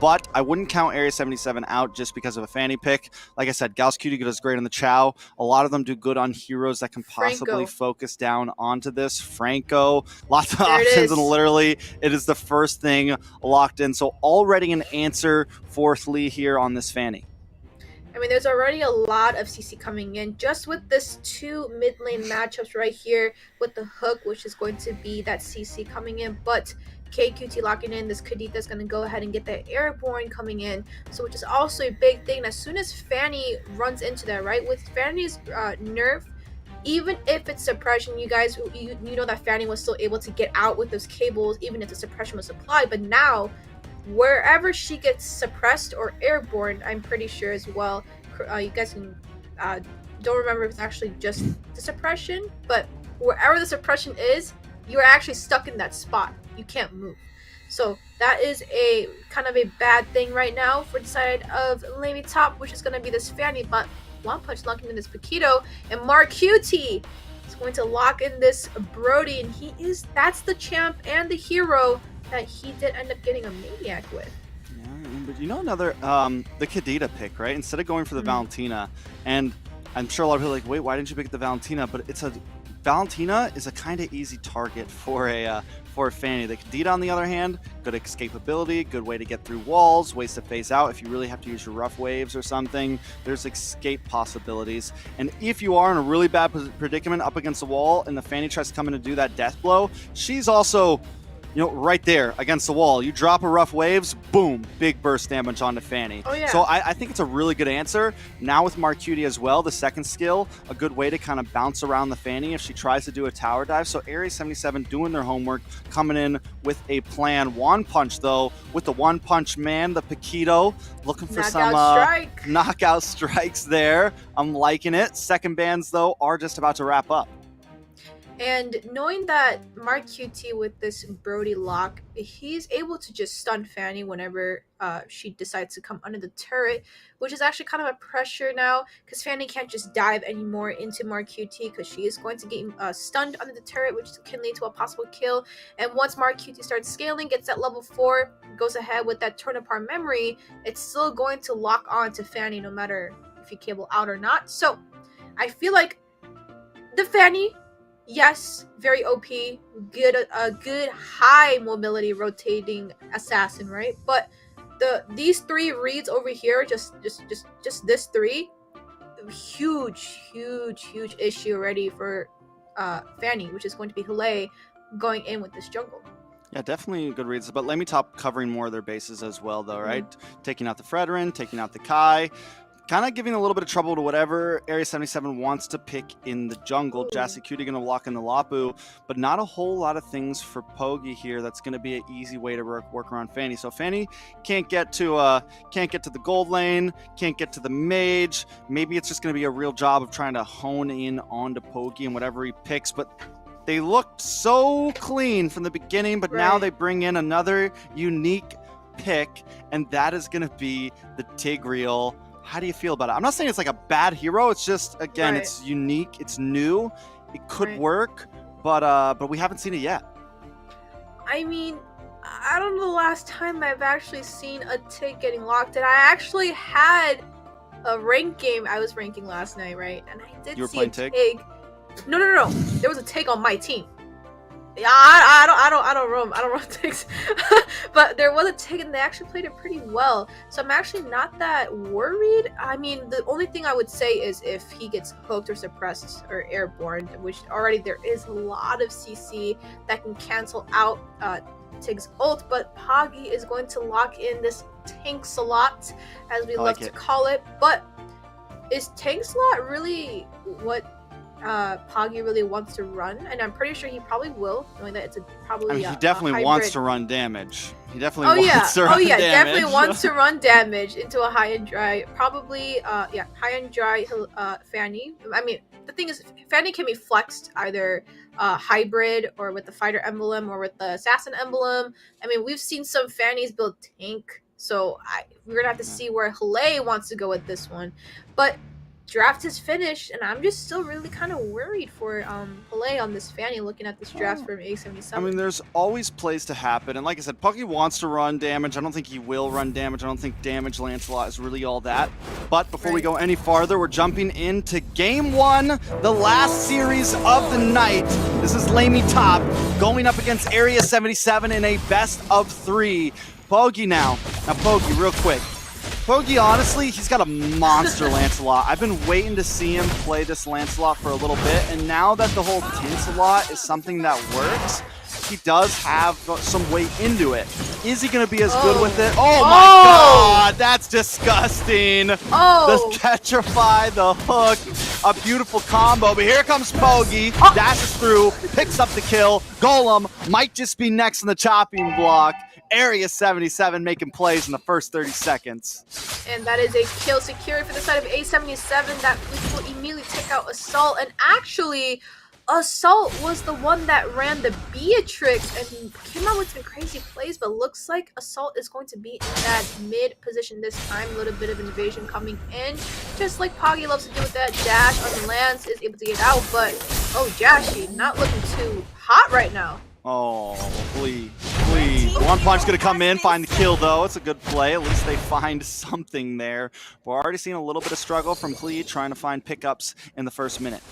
but I wouldn't count Area 77 out just because of a Fanny pick. Like I said, Gauss Cutie does great on the Chow. A lot of them do good on heroes that can possibly focus down onto this. Franco, lots of options, and literally it is the first thing locked in. So already an answer fourthly here on this Fanny. I mean, there's already a lot of CC coming in just with this 2 mid lane matchups right here with the hook, which is going to be that CC coming in, but KQT locking in. This Kadita is going to go ahead and get that airborne coming in, so which is also a big thing. As soon as Fanny runs into that, right, with Fanny's nerf, even if it's suppression, you guys, you know that Fanny was still able to get out with those cables, even if the suppression was applied, but now wherever she gets suppressed or airborne, I'm pretty sure as well, you guys can don't remember if it's actually just the suppression, but wherever the suppression is, you are actually stuck in that spot. You can't move. So that is a kind of a bad thing right now for the side of LaimitTop, which is going to be this Fanny, but One Punch locking in this Paquito, and Marcuti is going to lock in this Brody, and that's the champ and the hero that he did end up getting a Maniac with. Yeah, but you know another, the Kadita pick, right? Instead of going for the Valentina, and I'm sure a lot of people are like, wait, why didn't you pick the Valentina? But Valentina is a kind of easy target for a Fanny. The Kadita, on the other hand, good escapability, good way to get through walls, ways to phase out. If you really have to use your rough waves or something, there's escape possibilities. And if you are in a really bad predicament up against the wall and the Fanny tries to come in to do that death blow, she's also, you know, right there against the wall. You drop a rough waves, boom, big burst damage onto Fanny. Oh, yeah. So I think it's a really good answer. Now with Marcuti as well, the second skill, a good way to kind of bounce around the Fanny if she tries to do a tower dive. So Area 77 doing their homework, coming in with a plan. One Punch, though, with the One Punch Man, the Paquito, looking for knockout strikes there. I'm liking it. Second bands, though, are just about to wrap up. And knowing that Marcuti with this Brody lock, he's able to just stun Fanny whenever she decides to come under the turret, which is actually kind of a pressure now, because Fanny can't just dive anymore into Marcuti because she is going to get stunned under the turret, which can lead to a possible kill. And once Marcuti starts scaling, gets that level 4, goes ahead with that turn apart memory, it's still going to lock on to Fanny no matter if you cable out or not. So I feel like the Fanny, yes, very OP, a good high mobility rotating assassin, right? But these 3 reads over here, just this 3, huge issue already for Fanny, which is going to be Hule going in with this jungle. Yeah, definitely good reads, but LaimitTop covering more of their bases as well, though, right? Taking out the Fredrin, taking out the Kai, kind of giving a little bit of trouble to whatever Area 77 wants to pick in the jungle. Jassy Cutie going to lock in the Lapu, but not a whole lot of things for Pogi here. That's going to be an easy way to work around Fanny. So Fanny can't get to the gold lane, can't get to the mage. Maybe it's just going to be a real job of trying to hone in onto Pogi and whatever he picks, but they looked so clean from the beginning, but now they bring in another unique pick, and that is going to be the Tigreal. How do you feel about it? I'm not saying it's like a bad hero. It's just, again, it's unique. It's new. It could work, but we haven't seen it yet. I mean, I don't know the last time I've actually seen a Tig getting locked in. I actually had a rank game. I was ranking last night, right? And I did see a Tig. No. There was a Tig on my team. Yeah, I don't run Tigs, but there was a Tig and they actually played it pretty well. So I'm actually not that worried. I mean, the only thing I would say is if he gets hooked or suppressed or airborne, which already there is a lot of CC that can cancel out Tig's ult, but Poggy is going to lock in this tank slot, as we love to call it. But is tank slot really what Poggy really wants to run? And I'm pretty sure he probably will, knowing that it's probably he definitely wants to run damage. He definitely wants to run damage. Definitely wants to run damage into a high and dry, probably high and dry Fanny. I mean, the thing is, Fanny can be flexed either hybrid or with the fighter emblem or with the assassin emblem. I mean, we've seen some Fannies build tank, so we're gonna have to see where Hale wants to go with this one. But draft is finished, and I'm just still really kind of worried for play on this Fanny looking at this draft from A77. I mean, there's always plays to happen, and like I said, Pucky wants to run damage. I don't think he will run damage. I don't think damage Lancelot is really all that. But before we go any farther, we're jumping into Game 1, the last series of the night. This is LaiMiTop going up against Area 77 in a best of 3. Pogi now. Now, Pogi, real quick. Pogi, honestly, he's got a monster Lancelot. I've been waiting to see him play this Lancelot for a little bit, and now that the whole Tinselot is something that works, he does have some weight into it. Is he going to be as good with it? Oh my god, that's disgusting. The Petrify, the hook, a beautiful combo, but here comes Pogi, dashes through, picks up the kill. Golem might just be next in the chopping block. Area 77 making plays in the first 30 seconds. And that is a kill secured for the side of A77. That will immediately take out Assault. And actually, Assault was the one that ran the Beatrix and came out with some crazy plays, but looks like Assault is going to be in that mid position this time. A little bit of invasion coming in, just like Poggy loves to do with that dash on the Lance, is able to get out, but Jashi not looking too hot right now. Oh, please. One punch gonna come in, find the kill though. It's a good play. At least they find something there. We're already seeing a little bit of struggle from Clee trying to find pickups in the first minute.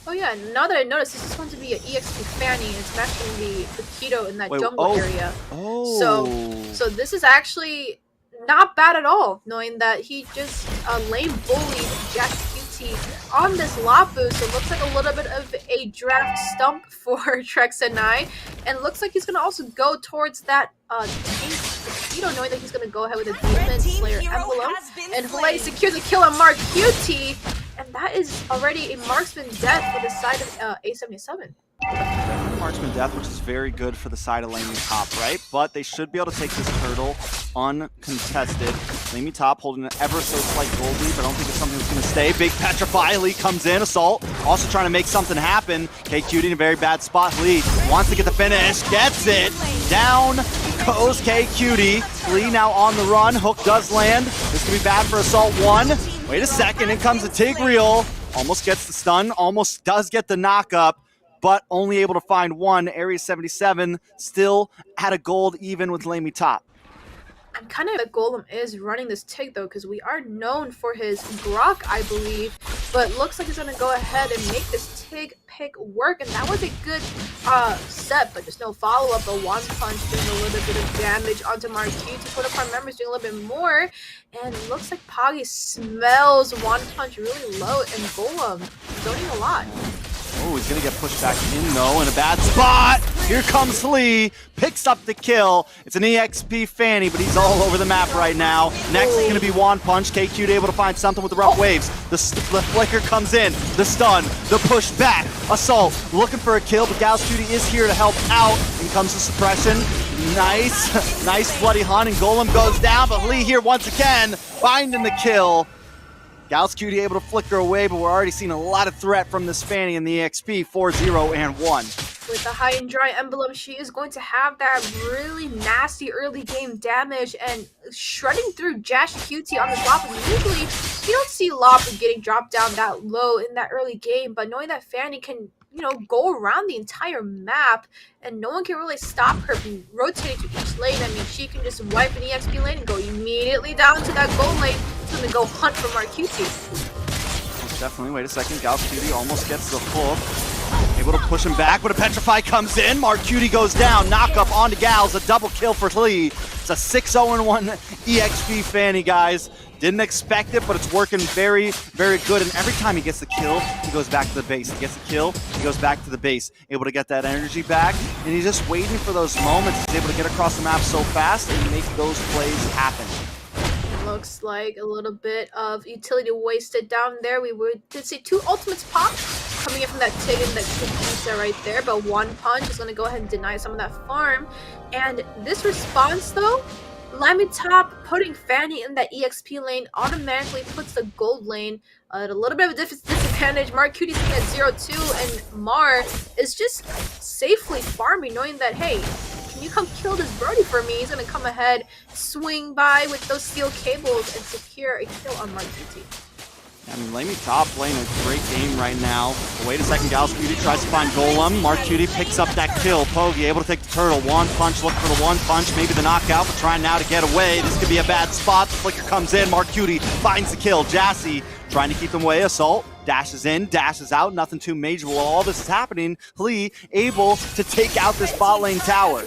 Oh yeah, now that I noticed, this is going to be an EXP Fanny, and it's matching the Keto in that jungle area. So this is actually not bad at all, knowing that he just lane bullied Jack QT on this Lapu, so it looks like a little bit of a draft stump for Trexanai, and it looks like he's going to also go towards that Keto, knowing that he's going to go ahead with a Demon Slayer emblem, and Hule secures a kill on Mark QT, and that is already a marksman death for the side of A77. Marksman death, which is very good for the side of LaiMiTop, right? But they should be able to take this turtle uncontested. LaiMiTop holding an ever so slight gold lead, but I don't think it's something that's going to stay. Big Petrify, Lee comes in, Assault, also trying to make something happen. KQT in a very bad spot. Lee wants to get the finish, gets it. Down goes KQT. Lee now on the run, hook does land. This could be bad for Assault 1. Wait a second, in comes the Tigreal. Almost gets the stun, almost does get the knock up, but only able to find one. Area 77 still at a gold even with LaiMiTop. I'm kind of that Golem is running this Tig though, because we are known for his Grok, I believe, but looks like he's going to go ahead and make this Tig pick work, and that was a good set, but just no follow-up. A one punch doing a little bit of damage onto Marquis. To put up our members doing a little bit more, and it looks like Poggy smells one punch really low, and Golem zoning a lot. Oh, he's going to get pushed back in, though, in a bad spot. Here comes Lee, picks up the kill. It's an EXP Fanny, but he's all over the map right now. Next is going to be One Punch. KQ able to find something with the rough waves. The flicker comes in, the stun, the push back. Assault looking for a kill, but Gauss Cutie is here to help out. In comes the suppression. Nice, nice bloody hunt, and Golem goes down, but Lee here once again, finding the kill. Gauss Cutie able to flicker away, but we're already seeing a lot of threat from this Fanny in the EXP 4-0 and 1. With the high and dry emblem, she is going to have that really nasty early game damage and shredding through Jash QT on this Lapu. Usually, you don't see Lapu getting dropped down that low in that early game, but knowing that Fanny can, you know, go around the entire map and no one can really stop her from rotating to each lane. I mean, she can just wipe an EXP lane and go immediately down to that gold lane. She's going to go hunt for Mark QT. Definitely. Wait a second. Gauss Cutie almost gets the hook. Able to push him back, but a Petrify comes in. Mark Cutie goes down. Knock up onto Gals. A double kill for Lee. It's a 6-0-1 EXP Fanny, guys. Didn't expect it, but it's working very, very good. And every time he gets the kill, he goes back to the base. He gets the kill, he goes back to the base. Able to get that energy back. And he's just waiting for those moments. He's able to get across the map so fast and make those plays happen. Looks like a little bit of utility wasted down there. We did see two ultimates pop coming in from that Tig and that pizza right there, but One Punch is going to go ahead and deny some of that farm. And this response though, LaiMiTop putting Fanny in that EXP lane automatically puts the gold lane at a little bit of a disadvantage. Mark Cutie's at 0-2, and Mar is just safely farming, knowing that, hey, can you come kill this Brody for me? He's going to come ahead, swing by with those steel cables, and secure a kill on Mark Cutie. I mean, LaimiTop playing a great game right now. But wait a second, Gals Beauty tries to find Golem. Mark Cutie picks up that kill. Pogi able to take the turtle. One punch, look for the one punch, maybe the knockout, but trying now to get away. This could be a bad spot. The flicker comes in. Mark Cutie finds the kill. Jassy trying to keep him away. Assault dashes in, dashes out. Nothing too major. While all this is happening, Lee able to take out this bot lane tower.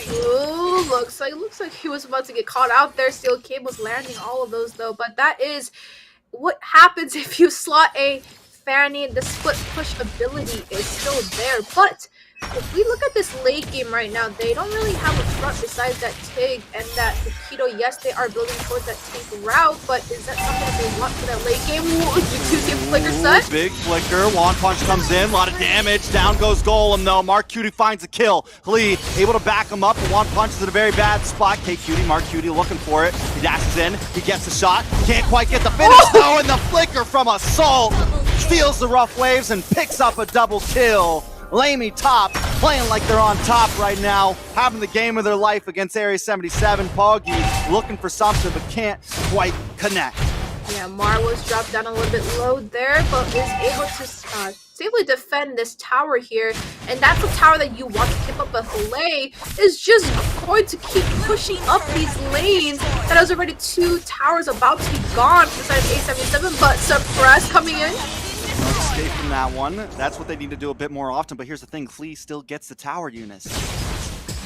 Ooh, looks like he was about to get caught out there. Steel cables landing all of those though, but that is what happens if you slot a Fanny. The split push ability is still there, but if we look at this late game right now, they don't really have a front besides that Tig and that Taquito. Yes, they are building towards that tank route, but is that something that they want for that late game? Ooh, you two see a flicker set? Big flicker, one punch comes in, a lot of damage. Down goes Golem though. Mark Cutie finds a kill. Lee able to back him up, but one punch is in a very bad spot. K-Cutie, Mark Cutie looking for it. He dashes in, he gets the shot, can't quite get the finish though, and the flicker from Assault steals the rough waves and picks up a double kill. LaimiTop playing like they're on top right now, having the game of their life against Area 77. Poggy looking for something but can't quite connect. Yeah, Mar was dropped down a little bit low there, but is able to safely defend this tower here, and that's a tower that you want to keep up. But Filet is just going to keep pushing up these lanes. That is already 2 towers about to be gone from the side of A77, but Suppress coming in. No escape from that one. That's what they need to do a bit more often, but here's the thing, Flea still gets the tower units.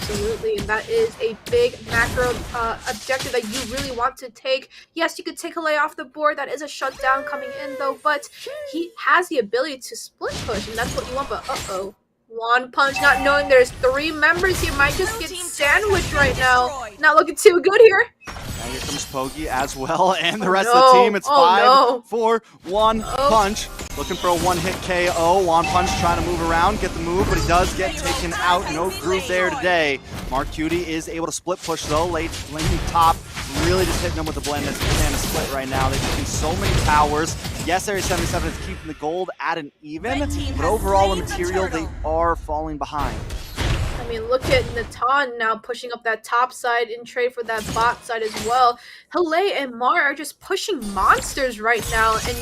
Absolutely, and that is a big macro objective that you really want to take. Yes, you could take a lay off the board. That is a shutdown coming in though, but he has the ability to split push, and that's what you want. But uh-oh, one punch, not knowing there's 3 members, he might just get sandwiched right now. Not looking too good here. And here comes Pogi as well, and the rest of the team. It's 5, 4, 1 punch. Looking for a one-hit KO. One punch trying to move around, get the move, but he does get taken out. No groove there today. Mark Cutie is able to split push though. LaimiTop really just hitting them with the banana split right now. They're taking so many towers. Yes, Area 77 is keeping the gold at an even, but overall in material, they are falling behind. I mean, look at Natan now pushing up that top side in trade for that bot side as well. Hale and Mar are just pushing monsters right now. And,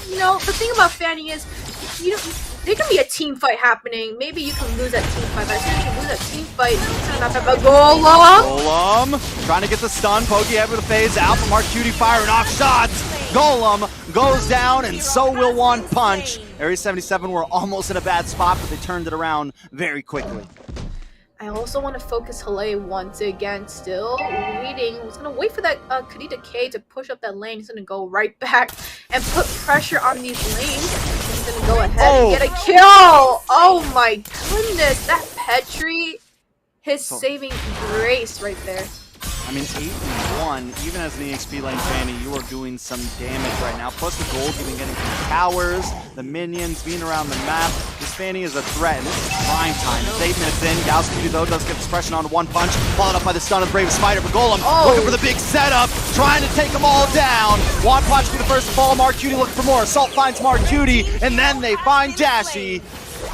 you know, the thing about Fanny is, you know, there can be a team fight happening. Maybe you can lose that team fight, but as soon as you lose that team fight, it's not that bad. Golem trying to get the stun. Pogi able to phase out, but Mark Cutie firing off shots. Golem goes down, and so will one punch. Area 77 were almost in a bad spot, but they turned it around very quickly. I also want to focus Hale once again, still waiting. He's going to wait for that Kadita K to push up that lane. He's going to go right back and put pressure on these lanes. He's going to go ahead and get a kill. Oh my goodness, that Petri, his saving grace right there. I mean, 8-1, even as an EXP lane Fanny, you are doing some damage right now. Plus the gold you've been getting from the towers, the minions, being around the map. This Fanny is a threat, and this is prime time. It's 8 minutes in. Gals Beauty, though, does get expression on one punch, followed up by the stun of the Brave Spider. But Golem looking for the big setup, trying to take them all down. One punch for the first to fall. Mark Cutie looking for more. Assault finds Mark Cutie, and then they find Jassy.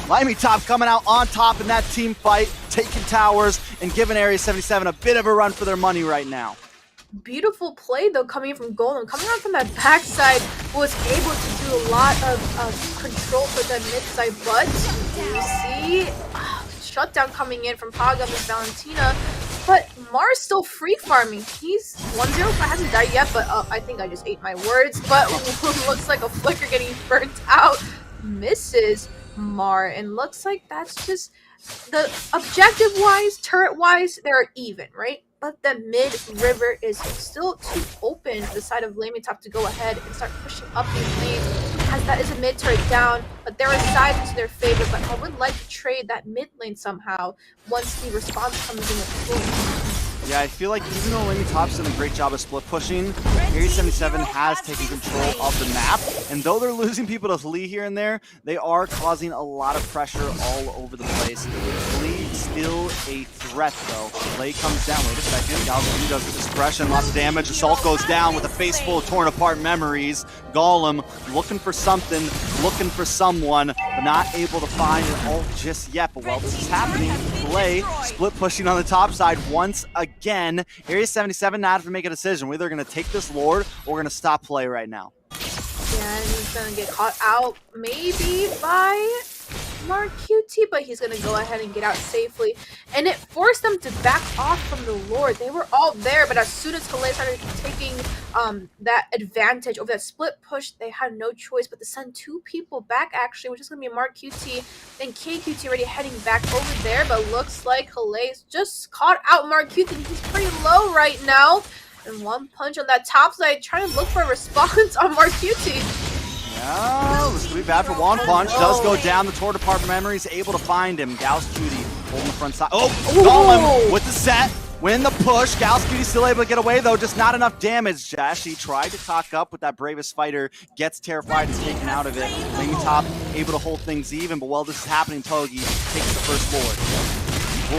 LaimiTop coming out on top in that team fight, taking towers and giving Area 77 a bit of a run for their money right now. Beautiful play though coming from Golem. Coming out from that backside, was able to do a lot of control for that mid side, but you see shutdown coming in from Paga and Valentina. But Mars still free farming. He's 1-0. Hasn't died yet, but I think I just ate my words. But looks like a flicker getting burnt out. Misses Mar, and looks like that's just the objective wise, turret wise, they're even, right? But the mid river is still too open to the side of LaimiTop to go ahead and start pushing up these lanes, as that is a mid turret down, but there are sides into their favor. But I would like to trade that mid lane somehow once the response comes in with full. Yeah, I feel like even though LaimiTop's done a great job of split pushing, Area 77 has taken control of the map, and though they're losing people to Lee here and there, they are causing a lot of pressure all over the place. Lee still a threat though. Lay comes down. Wait a second. Galvin does the suppression, lots of damage. Assault goes down with a face full of torn apart memories. Golem looking for something, looking for someone, but not able to find it all just yet. But while this is happening, Lay split pushing on the top side once again. Area 77 now have to make a decision. We're either going to take this Lord or we're going to stop play right now. Yeah, and he's gonna get caught out maybe by Mark QT, but he's gonna go ahead and get out safely. And it forced them to back off from the Lord. They were all there, but as soon as Hale started taking that advantage over that split push, they had no choice but to send 2 people back, actually, which is gonna be Mark QT and KQT already heading back over there. But looks like Hale's just caught out Mark QT, and he's pretty low right now. And one punch on that top side, trying to look for a response on Mark QT. Yeah, this could be bad for one punch. Does go down. The Torn Apart Memories able to find him. Gauss Cutie holding the front side. Oh, Golem with the set. Win the push. Gauss Cutie still able to get away, though. Just not enough damage. Jashi tried to talk up with that Bravest Fighter. Gets terrified. Is taken out of it. LaiMiTop able to hold things even, but while this is happening, Togi takes the first Lord.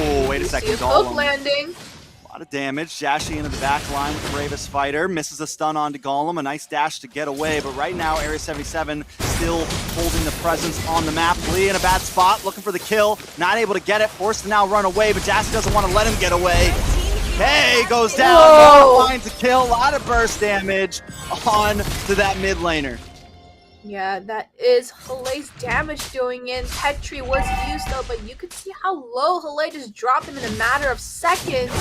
Oh, wait a second. Golem landing. A lot of damage. Jashi into the back line with the Bravest Fighter. Misses a stun onto Golem. A nice dash to get away. But right now, Area 77 still holding the presence on the map. Lee in a bad spot, looking for the kill. Not able to get it. Forced to now run away, but Jashi doesn't want to let him get away. Hey, goes down. Finds a kill. A lot of burst damage on to that mid laner. Yeah, that is Hale's damage going in. Petri was used though, but you could see how low Hale just dropped him in a matter of seconds.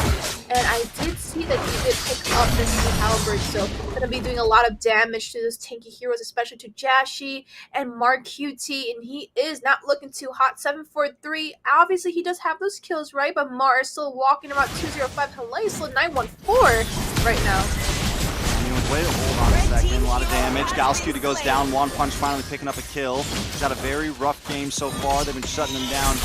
And I did see that he did pick up this new halberd, so gonna be doing a lot of damage to those tanky heroes, especially to Jashi and Mark QT. And he is not looking too hot. 743. Obviously, he does have those kills, right? But Mar is still walking around 205. Hale is still 914 right now. Wait, hold on a second. A lot of damage. Gauss Cutie goes down. One punch finally picking up a kill. He's had a very rough game so far. They've been shutting him down.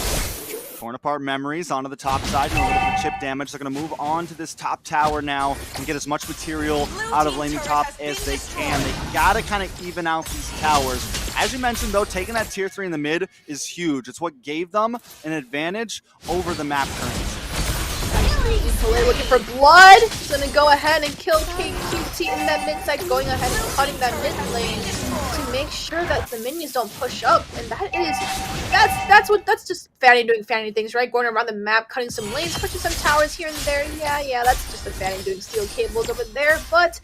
Torn Apart Memories onto the top side. And a little bit of chip damage. They're going to move on to this top tower now and get as much material out of LaiMiTop as they can. They got to kind of even out these towers. As you mentioned, though, taking that tier 3 in the mid is huge. It's what gave them an advantage over the map currents. Hale looking for blood. He's gonna go ahead and kill KQT in that mid side, going ahead and cutting that mid lane to make sure that the minions don't push up. And that's just Fanny doing Fanny things, right? Going around the map, cutting some lanes, pushing some towers here and there. Yeah, that's just a Fanny doing steel cables over there. But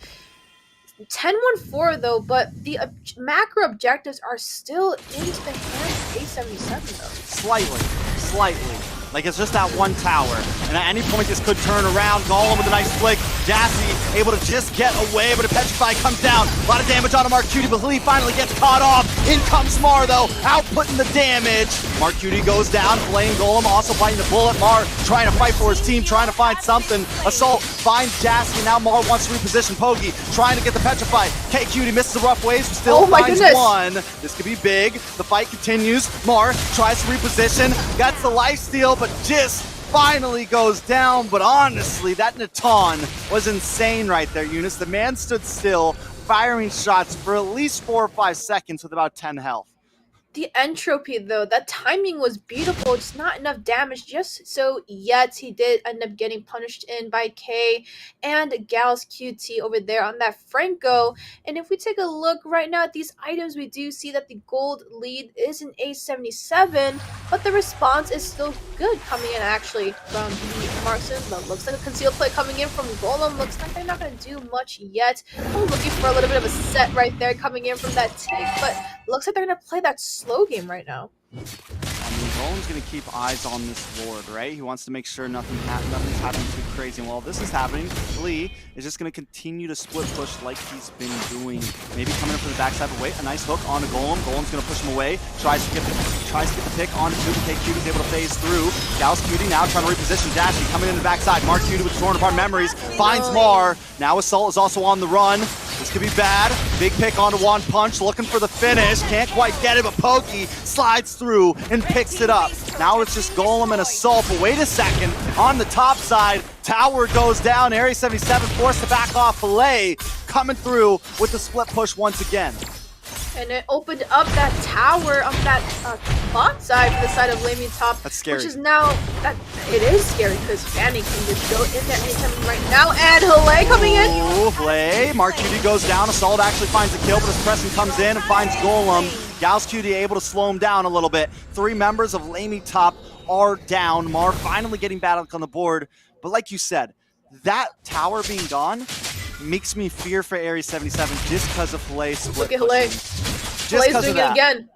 10-1-4 though, but the macro objectives are still into the hands of A77 though. Slightly. Like, it's just that one tower. And at any point, this could turn around. Golem with a nice flick. Jassy able to just get away, but a Petrify comes down. A lot of damage on Mark Cutie, but Lee finally gets caught off. In comes Mar, though, outputting the damage. Mark Cutie goes down, playing Golem, also biting the bullet. Mar trying to fight for his team, trying to find something. Assault finds Jassy, now Mar wants to reposition Pogi, trying to get the Petrify. KQT misses the rough waves, still finds one. This could be big. The fight continues. Mar tries to reposition, gets the lifesteal, but just finally goes down. But honestly, that Natan was insane right there, Eunice. The man stood still, firing shots for at least 4 or 5 seconds with about 10 health. The entropy, though, that timing was beautiful. Just not enough damage just so yet. He did end up getting punished in by K and Gauss QT over there on that Franco. And if we take a look right now at these items, we do see that the gold lead is an A77, but the response is still good coming in actually from the marksman. But looks like a concealed play coming in from Golem. Looks like they're not going to do much yet. I'm looking for a little bit of a set right there coming in from that take, but looks like they're going to play that slow game right now. I mean, Roland's going to keep eyes on this Lord, right? He wants to make sure nothing's happening too crazy. And while this is happening, Lee is just going to continue to split push like he's been doing. Maybe coming up from the backside, but wait, a nice hook onto Golem. Golem's going to push him away. Tries to get the pick onto BTK G2. Is able to phase through. Gauss Cutie now trying to reposition. Dashy coming in the backside. Mark Cutie with Torn Apart Memories. Finds Mar. Now Assault is also on the run. This could be bad. Big pick onto One Punch, looking for the finish. Can't quite get it, but Pokey slides through and picks it up. Now it's just Golem and Assault, but wait a second. On the top side, tower goes down. Area 77 forced to back off. Filet coming through with the split push once again. And it opened up that tower on that bot side for the side of LaiMiTop. That's scary. Which is now, it is scary because Fanny can just go in there anytime right now. And Hale coming in. Ooh, Hale. Mark Cutie goes down. Assault actually finds the kill, but his pressing comes in and finds Golem. Gauss Cutie able to slow him down a little bit. 3 members of LaiMiTop are down. Mar finally getting back on the board. But like you said, that tower being gone makes me fear for Aries 77 just because of Halei split. Look at Halei. Just Halei's doing it again.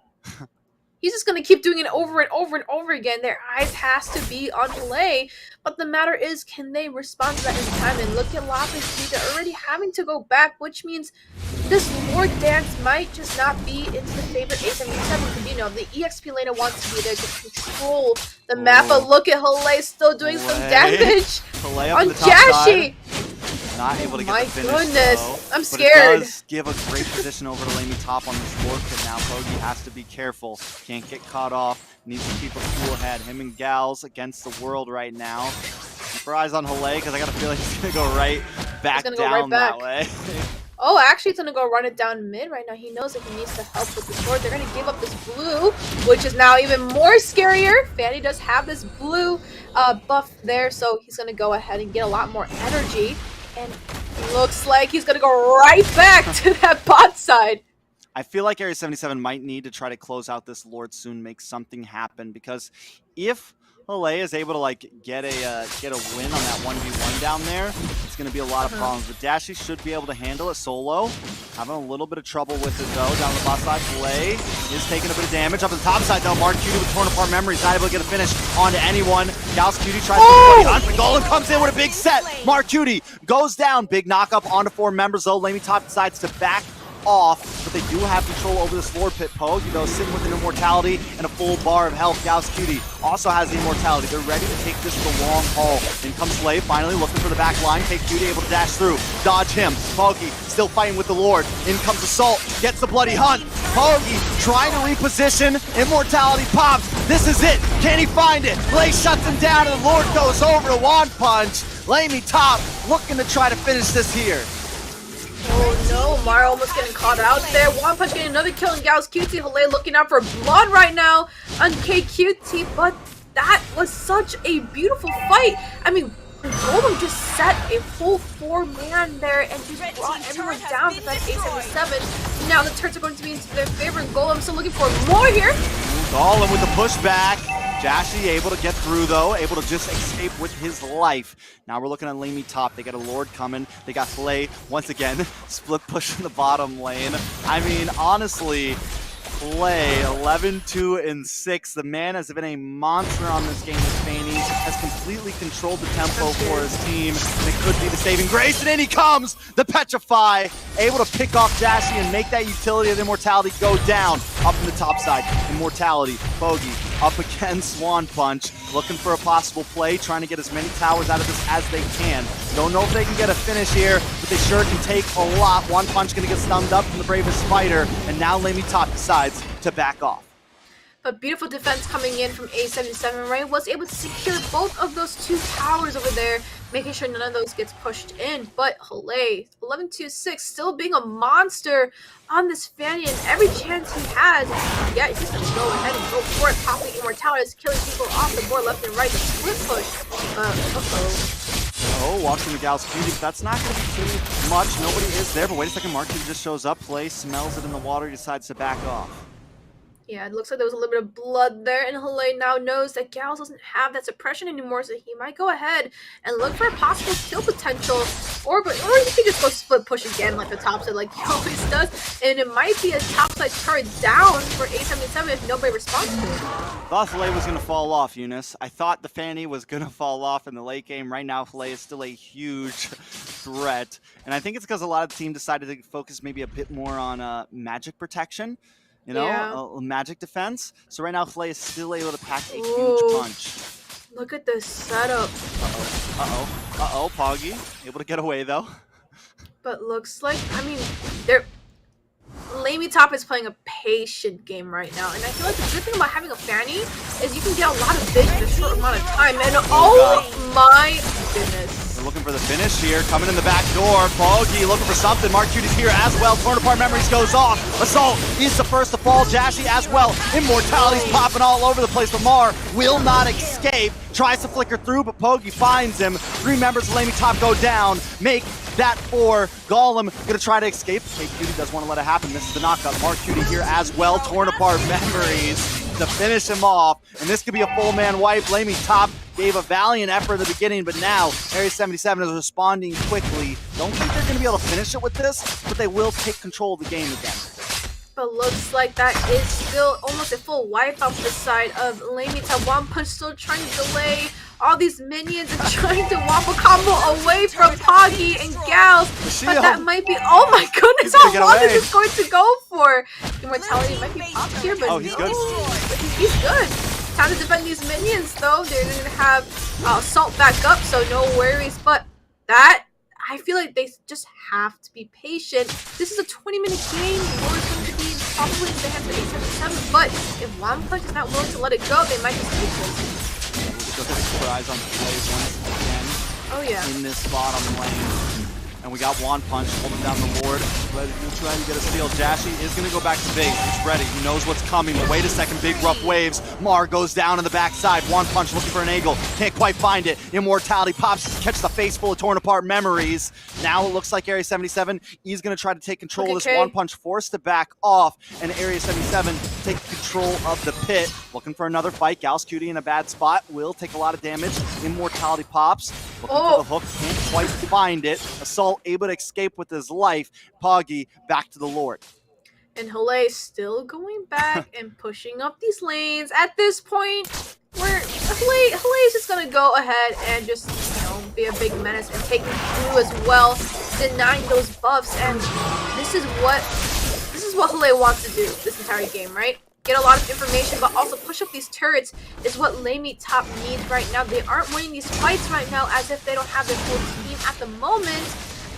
He's just going to keep doing it over and over and over again. Their eyes has to be on Halei. But the matter is, can they respond to that in time? And look at Lapis. They're already having to go back, which means this Lord dance might just not be into the favorite A77. Because, you know, the EXP laner wants to be there to control the map. But look at Halei still doing some damage on Jashi. Not able to get the finish. My goodness, though, I'm scared. It does give a great position over to LaimiTop on this Lord pit now. Bogey has to be careful. Can't get caught off. Needs to keep a cool head. Him and Gals against the world right now. Keep our eyes on Halei because I got a feeling he's going to go right back down that way. Oh, actually, it's going to go run it down mid right now. He knows that he needs to help with the sword. They're going to give up this blue, which is now even more scarier. Fanny does have this blue buff there, so he's going to go ahead and get a lot more energy. And looks like he's going to go right back to that bot side. I feel like Area 77 might need to try to close out this Lord soon, make something happen, because if Halei is able to like get a win on that 1v1 down there, it's going to be a lot of problems. But Dashy should be able to handle it solo. Having a little bit of trouble with it though. Down the bot side, Halei is taking a bit of damage. Up the top side though, Mark Cutie with torn apart memories, not able to get a finish onto anyone. Gals Cutie tries to hunt, but Golem comes in with a big set. Mark Cutie goes down. Big knock up onto 4 members though. LaimiTop decides to back off, but they do have control over this Lord pit. Pogue, you know, sitting with an immortality and a full bar of health. Gals Cutie also has the immortality. They're ready to take this the long haul. In comes Slave, finally looking for the back line. Take Cutie, able to dash through, dodge him. Pogue still fighting with the Lord. In comes Assault, gets the bloody hunt. Pogue trying to reposition. Immortality pops. This is it. Can he find it? Blay shuts him down, and the Lord goes over to Wand Punch. LaimiTop looking to try to finish this here. Oh no, Mara almost getting caught out there. One Punch getting another kill, and Gals QT. Halei looking out for blood right now on KQT, but that was such a beautiful fight. I mean, Golem just set a full 4-man there and just brought everyone down with that A77. Now the turrets are going to be into their favor. Golem still looking for more here. Golem with the pushback. Jashi able to get through though, able to just escape with his life. Now we're looking at LaimiTop. They got a Lord coming. They got Halei once again. Split push in the bottom lane. I mean, honestly, Halei 11-2-6. The man has been a monster on this game with Fanny. Has completely controlled the tempo for his team. And it could be the saving grace. And in he comes, the Petrify, able to pick off Jashi and make that utility of Immortality go down. Up in the top side, Immortality, Bogey, up against Swan Punch, looking for a possible play, trying to get as many towers out of this as they can. Don't know if they can get a finish here, but they sure can take a lot. One Punch gonna get stunned up from the bravest fighter, and now LaimiTop decides to back off. But beautiful defense coming in from A77, right? Was able to secure both of those 2 towers over there, making sure none of those gets pushed in. But Halei, 11-2-6, still being a monster on this Fanny, and every chance he has, yeah, he's gonna go ahead and go for it, popping Immortality, killing people off the board left and right, the split push. Oh, watching the Gals Cutie, but that's not going to be too much. Nobody is there, but wait a second, Mark just shows up, Play, smells it in the water, decides to back off. Yeah, it looks like there was a little bit of blood there, and Halei now knows that Gals doesn't have that suppression anymore, so he might go ahead and look for a possible kill potential, or he could just go split push again like the top side like he always does, and it might be a top side turret down for A77 if nobody responds to it. Thought Halei was going to fall off, Eunice. I thought the Fanny was going to fall off in the late game. Right now, Halei is still a huge threat, and I think it's because a lot of the team decided to focus maybe a bit more on magic protection. You know, magic defense. So right now, Halei is still able to pack a huge punch. Look at this setup. Uh-oh, Poggy. Able to get away, though. But looks like, I mean, LaimiTop is playing a patient game right now. And I feel like the good thing about having a Fanny is you can get a lot of vision in a short amount of time. And oh my goodness. We're looking for the finish here. Coming in the back door. Poggy looking for something. Mark Cutie's here as well. Torn apart memories goes off. Assault is the first to fall. Jashi as well. Immortality's popping all over the place. But Mar will not escape. Tries to flicker through, but Poggy finds him. 3 members of LaimiTop go down. Make that 4. Golem gonna try to escape. Hey, Cutie does want to let it happen. This is the knockup. Mark Cutie here as well. Torn apart memories. to finish him off. And this could be a full man wipe. LaimiTop gave a valiant effort at the beginning, but now Area 77 is responding quickly. Don't think they're going to be able to finish it with this, but they will take control of the game again. But looks like that is still almost a full wipe off the side of LaimiTop. One Punch still trying to delay all these minions and trying to wobble combo away from Poggy and Gals. But that might be, oh my goodness, how long is this going to go for? Immortality might be popped here, but he's good. He's good. Time to defend these minions though. They're going to have Assault back up, so no worries. But that, I feel like they just have to be patient. This is a 20-minute game. Lord's going to be probably in the hands of 877, but if One Punch is not willing to let it go, they might just take this. Look at the eyes on plays once again. Oh yeah. In this bottom lane. And we got One Punch holding down the ward. Ready to try and get a steal. Jashi is going to go back to base. He's ready. He knows what's coming. But wait a second. Big rough waves. Mar goes down on the backside. One Punch looking for an angle. Can't quite find it. Immortality pops. Catches the face full of torn apart memories. Now it looks like Area 77 is going to try to take control of this. One Punch forced to back off. And Area 77 take control of the pit. Looking for another fight. Gals Cutie in a bad spot. Will take a lot of damage. Immortality pops. Looking for the hook. Can't quite find it. Assault able to escape with his life. Poggy back to the Lord. And Hale still going back and pushing up these lanes. At this point, where Hale is just gonna go ahead and just, you know, be a big menace and take them through as well, denying those buffs. And this is what Hale wants to do this entire game, right? Get a lot of information, but also push up these turrets is what LaimiTop needs right now. They aren't winning these fights right now as if they don't have their full team at the moment.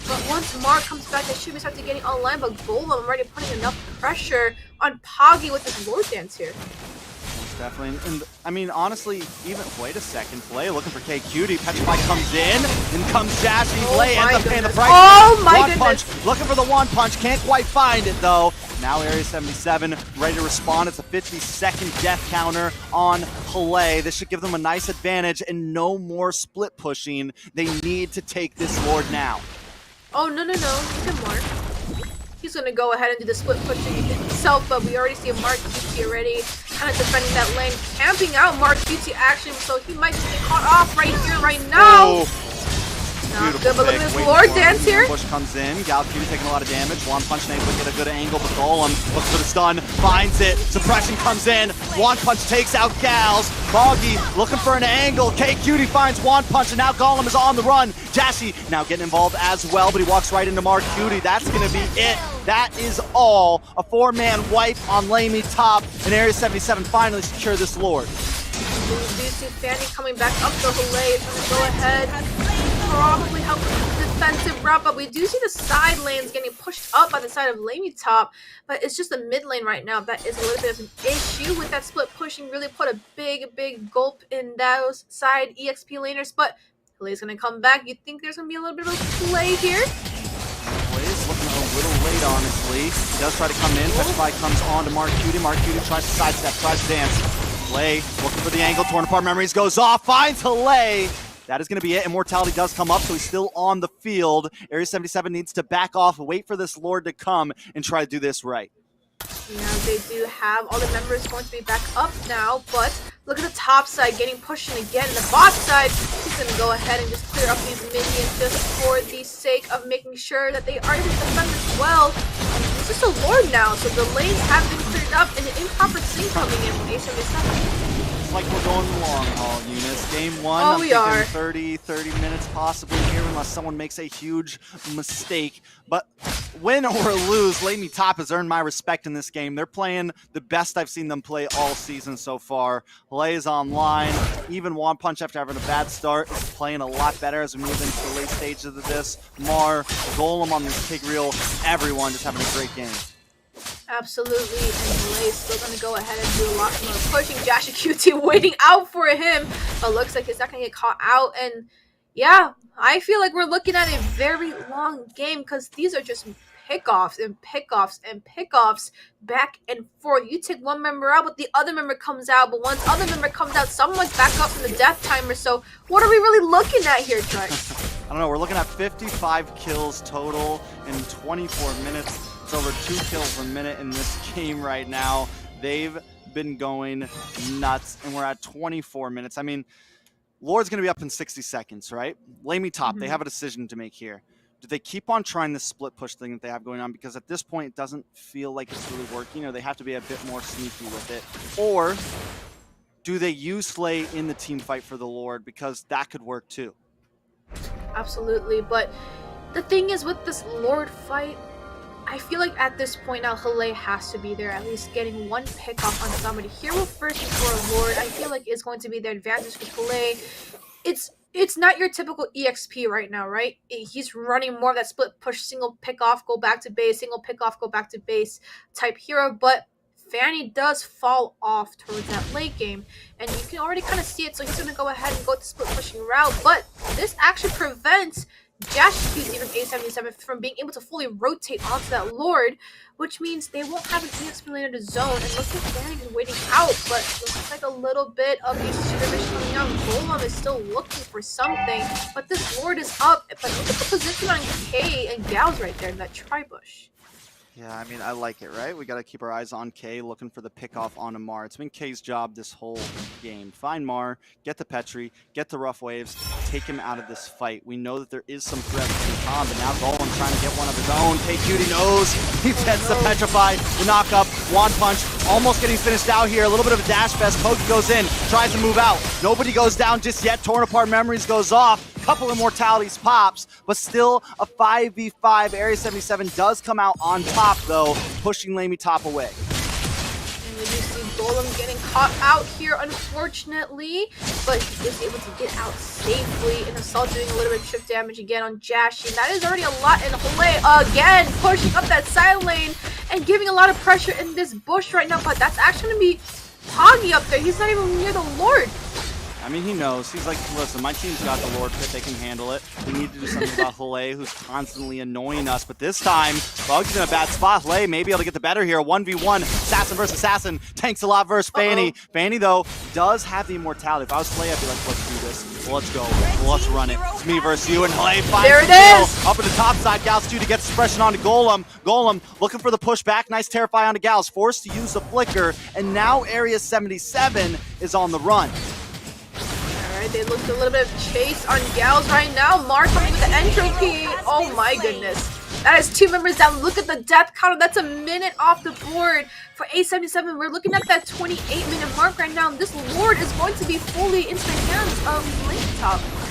But once Mark comes back, they should be starting getting online. But Golem already putting enough pressure on Poggy with his Lord Dance here. Definitely. And I mean, honestly, even wait a second. Flay looking for K Cutie. Petrify comes in. In comes Jashi. Flay ends up paying the price. Oh my goodness. Punch. Looking for the One Punch. Can't quite find it though. Now Area 77 ready to respond. It's a 50-second death counter on Hale. This should give them a nice advantage and no more split pushing. They need to take this Lord now. Oh, no. Look at Mark. He's going to go ahead and do the split pushing himself, but we already see Mark QT already kind of defending that lane, camping out Mark QT action, so he might just get caught off right here, right now. Not good, but look at this Lord Dance here. Push comes in. Gal Cutie taking a lot of damage. One Punch able to get a good angle, but Golem looks for the stun, finds it. Suppression comes in. One Punch takes out Gals. Boggy looking for an angle. K Cutie finds One Punch, and now Golem is on the run. Jashi now getting involved as well, but he walks right into Mark Cutie. That's going to be it. That is all. A 4-man wipe on LaimiTop, and Area 77 finally secure this Lord. We do see Fanny coming back up to Hale. Is going to go ahead. Probably help with the defensive route, but we do see the side lanes getting pushed up by the side of LaimiTop, but it's just the mid lane right now that is a little bit of an issue with that split pushing. Really put a big gulp in those side EXP laners, but Hale's gonna come back. You think there's gonna be a little bit of a play here? Hale's looking a little late, honestly. He does try to come in. Petrify comes on to Mark Cutie. Mark Cutie tries to sidestep, tries to dance. Hale looking for the angle. Torn apart memories goes off, finds Hale. That is going to be it. Immortality does come up, so he's still on the field. Area 77 needs to back off, wait for this Lord to come, and try to do this right. Yeah, they do have all the members going to be back up now, but look at the top side getting pushed in again. The bot side, he's going to go ahead and just clear up these minions just for the sake of making sure that they are able to defend as well. It's just a Lord now, so the lanes have been cleared up, and an improper sync coming in from A77. Like we're going the long haul, Eunice. Game one, we are 30 minutes possibly here unless someone makes a huge mistake. But win or lose, LaimiTop has earned my respect in this game. They're playing the best I've seen them play all season so far. Hale is online. Even One Punch, after having a bad start, is playing a lot better as we move into the late stages of this. Mar, Golem on this pig reel, everyone just having a great game. Absolutely, and Hale is still going to go ahead and do a lot more pushing. Jashi QT waiting out for him, but looks like he's not going to get caught out. And yeah, I feel like we're looking at a very long game because these are just pickoffs and pickoffs and pickoffs back and forth. You take one member out, but the other member comes out. But once other member comes out, someone's back up from the death timer. So what are we really looking at here, Trex? I don't know. We're looking at 55 kills total in 24 minutes. It's over 2 kills a minute in this game right now. They've been going nuts, and we're at 24 minutes. I mean, Lord's going to be up in 60 seconds, right? LaimiTop, they have a decision to make here. Do they keep on trying this split push thing that they have going on? Because at this point, it doesn't feel like it's really working, or they have to be a bit more sneaky with it. Or do they use Slay in the team fight for the Lord? Because that could work too. Absolutely, but the thing is with this Lord fight, I feel like at this point now, Hale has to be there, at least getting one pick off on somebody. Hero first before Lord, I feel like is going to be the advantage for Hale. It's not your typical EXP right now, right? He's running more of that split push, single pick off, go back to base, single pick off, go back to base type hero, but Fanny does fall off towards that late game, and you can already kind of see it, so he's going to go ahead and go to split pushing route, but this actually prevents Jashi's even A77 from being able to fully rotate onto that Lord, which means they won't have an EXP lane in the zone, and looks like Fanny is waiting out, but looks like a little bit of a supervision coming out. Golem is still looking for something, but this Lord is up, but look at the position on K and Gals right there in that tri-bush. Yeah, I mean, I like it, right? We got to keep our eyes on K, looking for the pickoff on Mar. It's been K's job this whole game. Find Mar, get the Petri, get the rough waves, take him out of this fight. We know that there is some threat from Tom, but now Golem trying to get one of his own. K-Cutie knows. He gets the Petrify, the knock up, Wand Punch, almost getting finished out here. A little bit of a dash fest. Kogi goes in, tries to move out. Nobody goes down just yet. Torn Apart Memories goes off. Couple immortalities pops, but still a 5v5. Area 77 does come out on top, though, pushing LaimiTop away. And we do see Golem getting caught out here, unfortunately, but he is able to get out safely. And Assault doing a little bit of chip damage again on Jashi. And that is already a lot. And Hale again pushing up that side lane and giving a lot of pressure in this bush right now. But that's actually going to be Poggy up there. He's not even near the Lord. I mean, he knows. He's like, listen, my team's got the Lord Pit. They can handle it. We need to do something about Hale, who's constantly annoying us. But this time, Bug's in a bad spot. Hale may be able to get the better here. 1v1, Assassin versus Assassin. Tanks a lot versus Fanny. Fanny, though, does have the immortality. If I was Hale, I'd be like, let's do this. Let's go. Let's run it. It's me versus you. And Hale finds there it the is. kill. Up in the top side, Gals 2 to get suppression onto Golem. Golem looking for the pushback. Nice Terrify onto Gals. Forced to use the Flicker. And now Area 77 is on the run. They looked a little bit of chase on Gals right now. Mark coming with the entropy. Oh my goodness. That is 2 members down. Look at the death counter. That's a minute off the board for A77. We're looking at that 28-minute mark right now. This Lord is going to be fully into the hands of LaimiTop.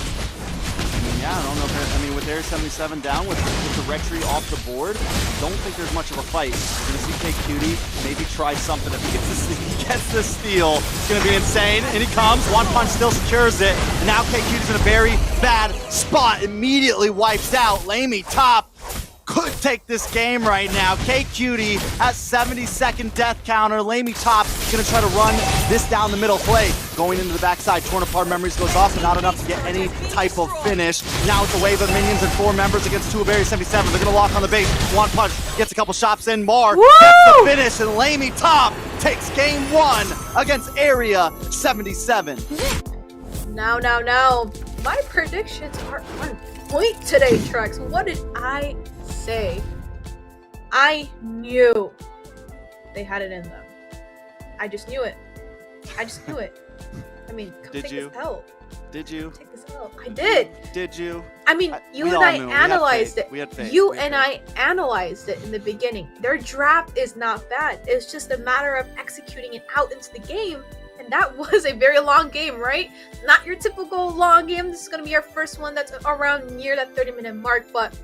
Yeah, I don't know if I mean, with Area 77 down, with the Retry off the board, don't think there's much of a fight. We're going to see K-Cutie maybe try something. If he gets the steal, it's going to be insane. And he comes. One Punch still secures it. And now K-Cutie's in a very bad spot. Immediately wipes out. LaimiTop could take this game right now. K-Cutie at 70-second death counter. LaimiTop gonna try to run this down the middle. Play going into the backside. Torn Apart Memories goes off, but not enough to get any type of finish. Now it's a wave of minions and 4 members against 2 of Area 77. They're gonna lock on the base. One Punch gets a couple shots in. Mar gets the finish, and LaimiTop takes game 1 against Area 77. Now. My predictions are on point today, Trex. What did I say? I knew they had it in them. I just knew it. I mean, come Did take you? this L. Did you? Take this L. I did. Did you? I mean, you we and all I knew. analyzed it. We had faith. You We had and faith. I analyzed it in the beginning. Their draft is not bad. It's just a matter of executing it out into the game. And that was a very long game, right? Not your typical long game. This is going to be our first one that's around near that 30-minute mark. But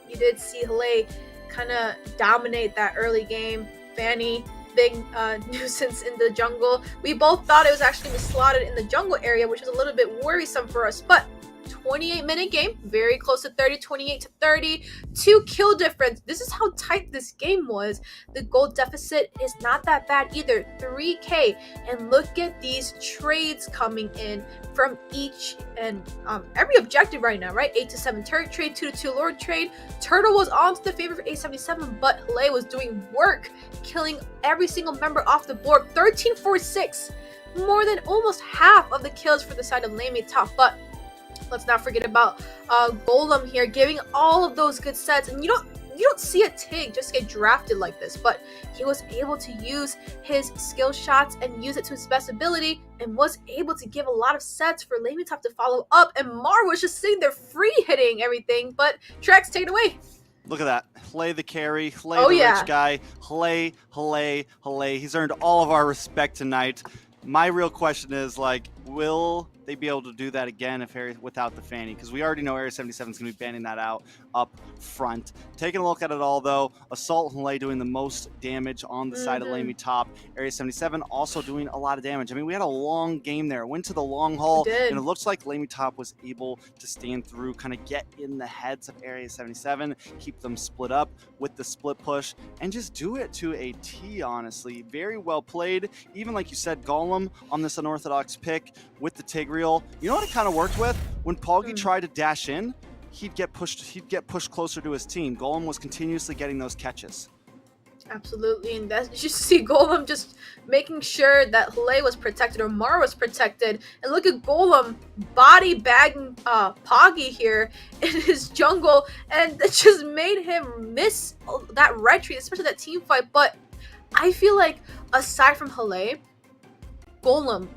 you did see Hale kind of dominate that early game. Fanny, big nuisance in the jungle. We both thought it was actually going to be slotted in the jungle area, which is a little bit worrisome for us. But 28-minute game, very close to 30, 28 to 30, 2 kill difference. This is how tight this game was. The gold deficit is not that bad either, 3k. And look at these trades coming in from each and every objective right now, right? 8 to 7 turret trade, 2 to 2 lord trade. Turtle was on to the favor for A77, but Hale was doing work, killing every single member off the board. 13-4-6, more than almost half of the kills for the side of LaimiTop. But let's not forget about Golem here, giving all of those good sets. And you you don't see a Tig just get drafted like this, but he was able to use his skill shots and use it to his best ability, and was able to give a lot of sets for LaimitTop to follow up, and Mar was just sitting there free hitting everything, but Trex, take it away. Look at that. Hlei the carry, Hlei the rich guy, Hlei. He's earned all of our respect tonight. My real question is, like, will they be able to do that again if without the Fanny? Because we already know Area 77 is going to be banning that out up front. Taking a look at it all, though, Assault and Hlei doing the most damage on the side of LaimitTop. Area 77 also doing a lot of damage. I mean, we had a long game there. Went to the long haul, and it looks like LaimitTop was able to stand through, kind of get in the heads of Area 77, keep them split up with the split push, and just do it to a T, honestly. Very well played. Even like you said, Golem on this unorthodox pick with the Tigreal. You know what it kind of worked with? When Poggy tried to dash in, he'd get pushed closer to his team. Golem was continuously getting those catches. Absolutely, and that's just see Golem just making sure that Hlei was protected or Mar was protected. And look at Golem body bagging Poggy here in his jungle, and it just made him miss that retreat, especially that team fight. But I feel like aside from Hlei, Golem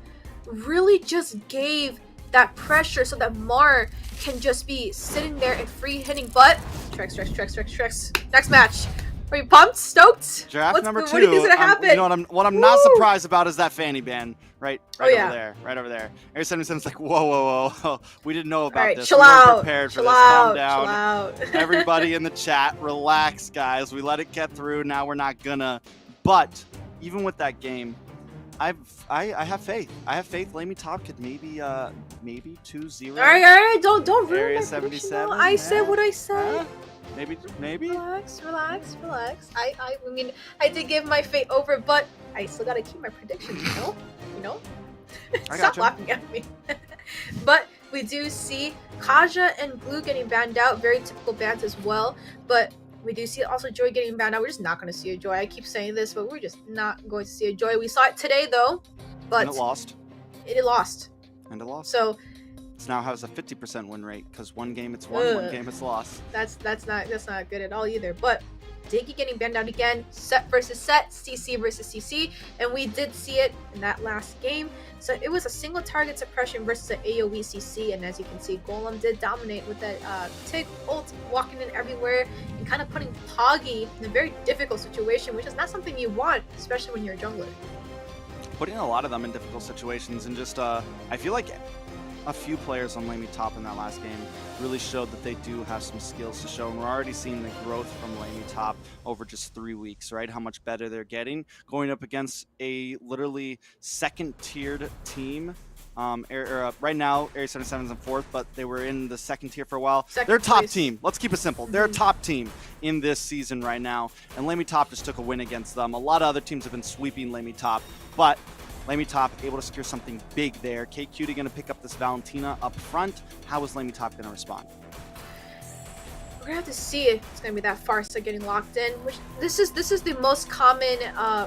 really just gave that pressure so that Mar can just be sitting there and free hitting. But Trex. Next match. Are you pumped? Stoked? Draft number 2. What do you think's gonna happen? You know what I'm not surprised about is that Fanny ban right over there. Area 77's like, whoa. We didn't know about this. Chill We weren't out. prepared for Chill this. out. Calm down. Chill out. Everybody in the chat, relax, guys. We let it get through. Now we're not gonna. But even with that game, I have faith. I have faith. LaimitTop could maybe 2-0. All right. Don't ruin Area my 77. prediction. I said what I said. Maybe. Relax. I mean, I did give my fate over, but I still gotta keep my predictions. You know. Stop laughing at me. But we do see Kaja and Blue getting banned out. Very typical bans as well. But we do see also Joy getting banned out. We're just not going to see a Joy. I keep saying this, but we're just not going to see a Joy. We saw it today, though. But and it lost. It lost. And it lost. So it now has a 50% win rate because one game it's won, one game it's lost. That's not good at all either. But Diggy getting banned out again, set versus set, CC versus CC, and we did see it in that last game. So it was a single target suppression versus an AoE CC, and as you can see, Golem did dominate with that Tig ult, walking in everywhere and kind of putting Poggy in a very difficult situation, which is not something you want, especially when you're a jungler. Putting a lot of them in difficult situations, and just I feel like a few players on LaimitTop in that last game really showed that they do have some skills to show, and we're already seeing the growth from LaimitTop over just 3 weeks, right? How much better they're getting, going up against a literally second-tiered team. Right now, Area 77's in 4th, but they were in the 2nd tier for a while. They're a top team. Let's keep it simple. They're a top team in this season right now, and LaimitTop just took a win against them. A lot of other teams have been sweeping LaimitTop, but LaimitTop able to secure something big there. KQT going to pick up this Valentina up front. How is LaimitTop going to respond? We're gonna have to see if it's gonna be that Farsa getting locked in. Which this is the most common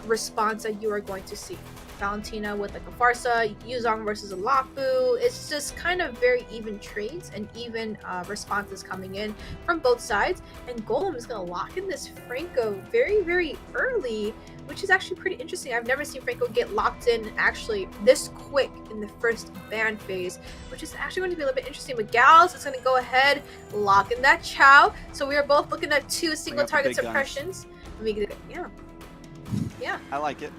response that you are going to see. Valentina with like a Farsa, Yuzong versus a Lapu. It's just kind of very even trades and even responses coming in from both sides. And Golem is gonna lock in this Franco very, very early, which is actually pretty interesting. I've never seen Franco get locked in actually this quick in the first ban phase, which is actually going to be a little bit interesting. But Gals is going to go ahead, lock in that Chow. So we are both looking at 2 single target suppressions. Yeah. I like it.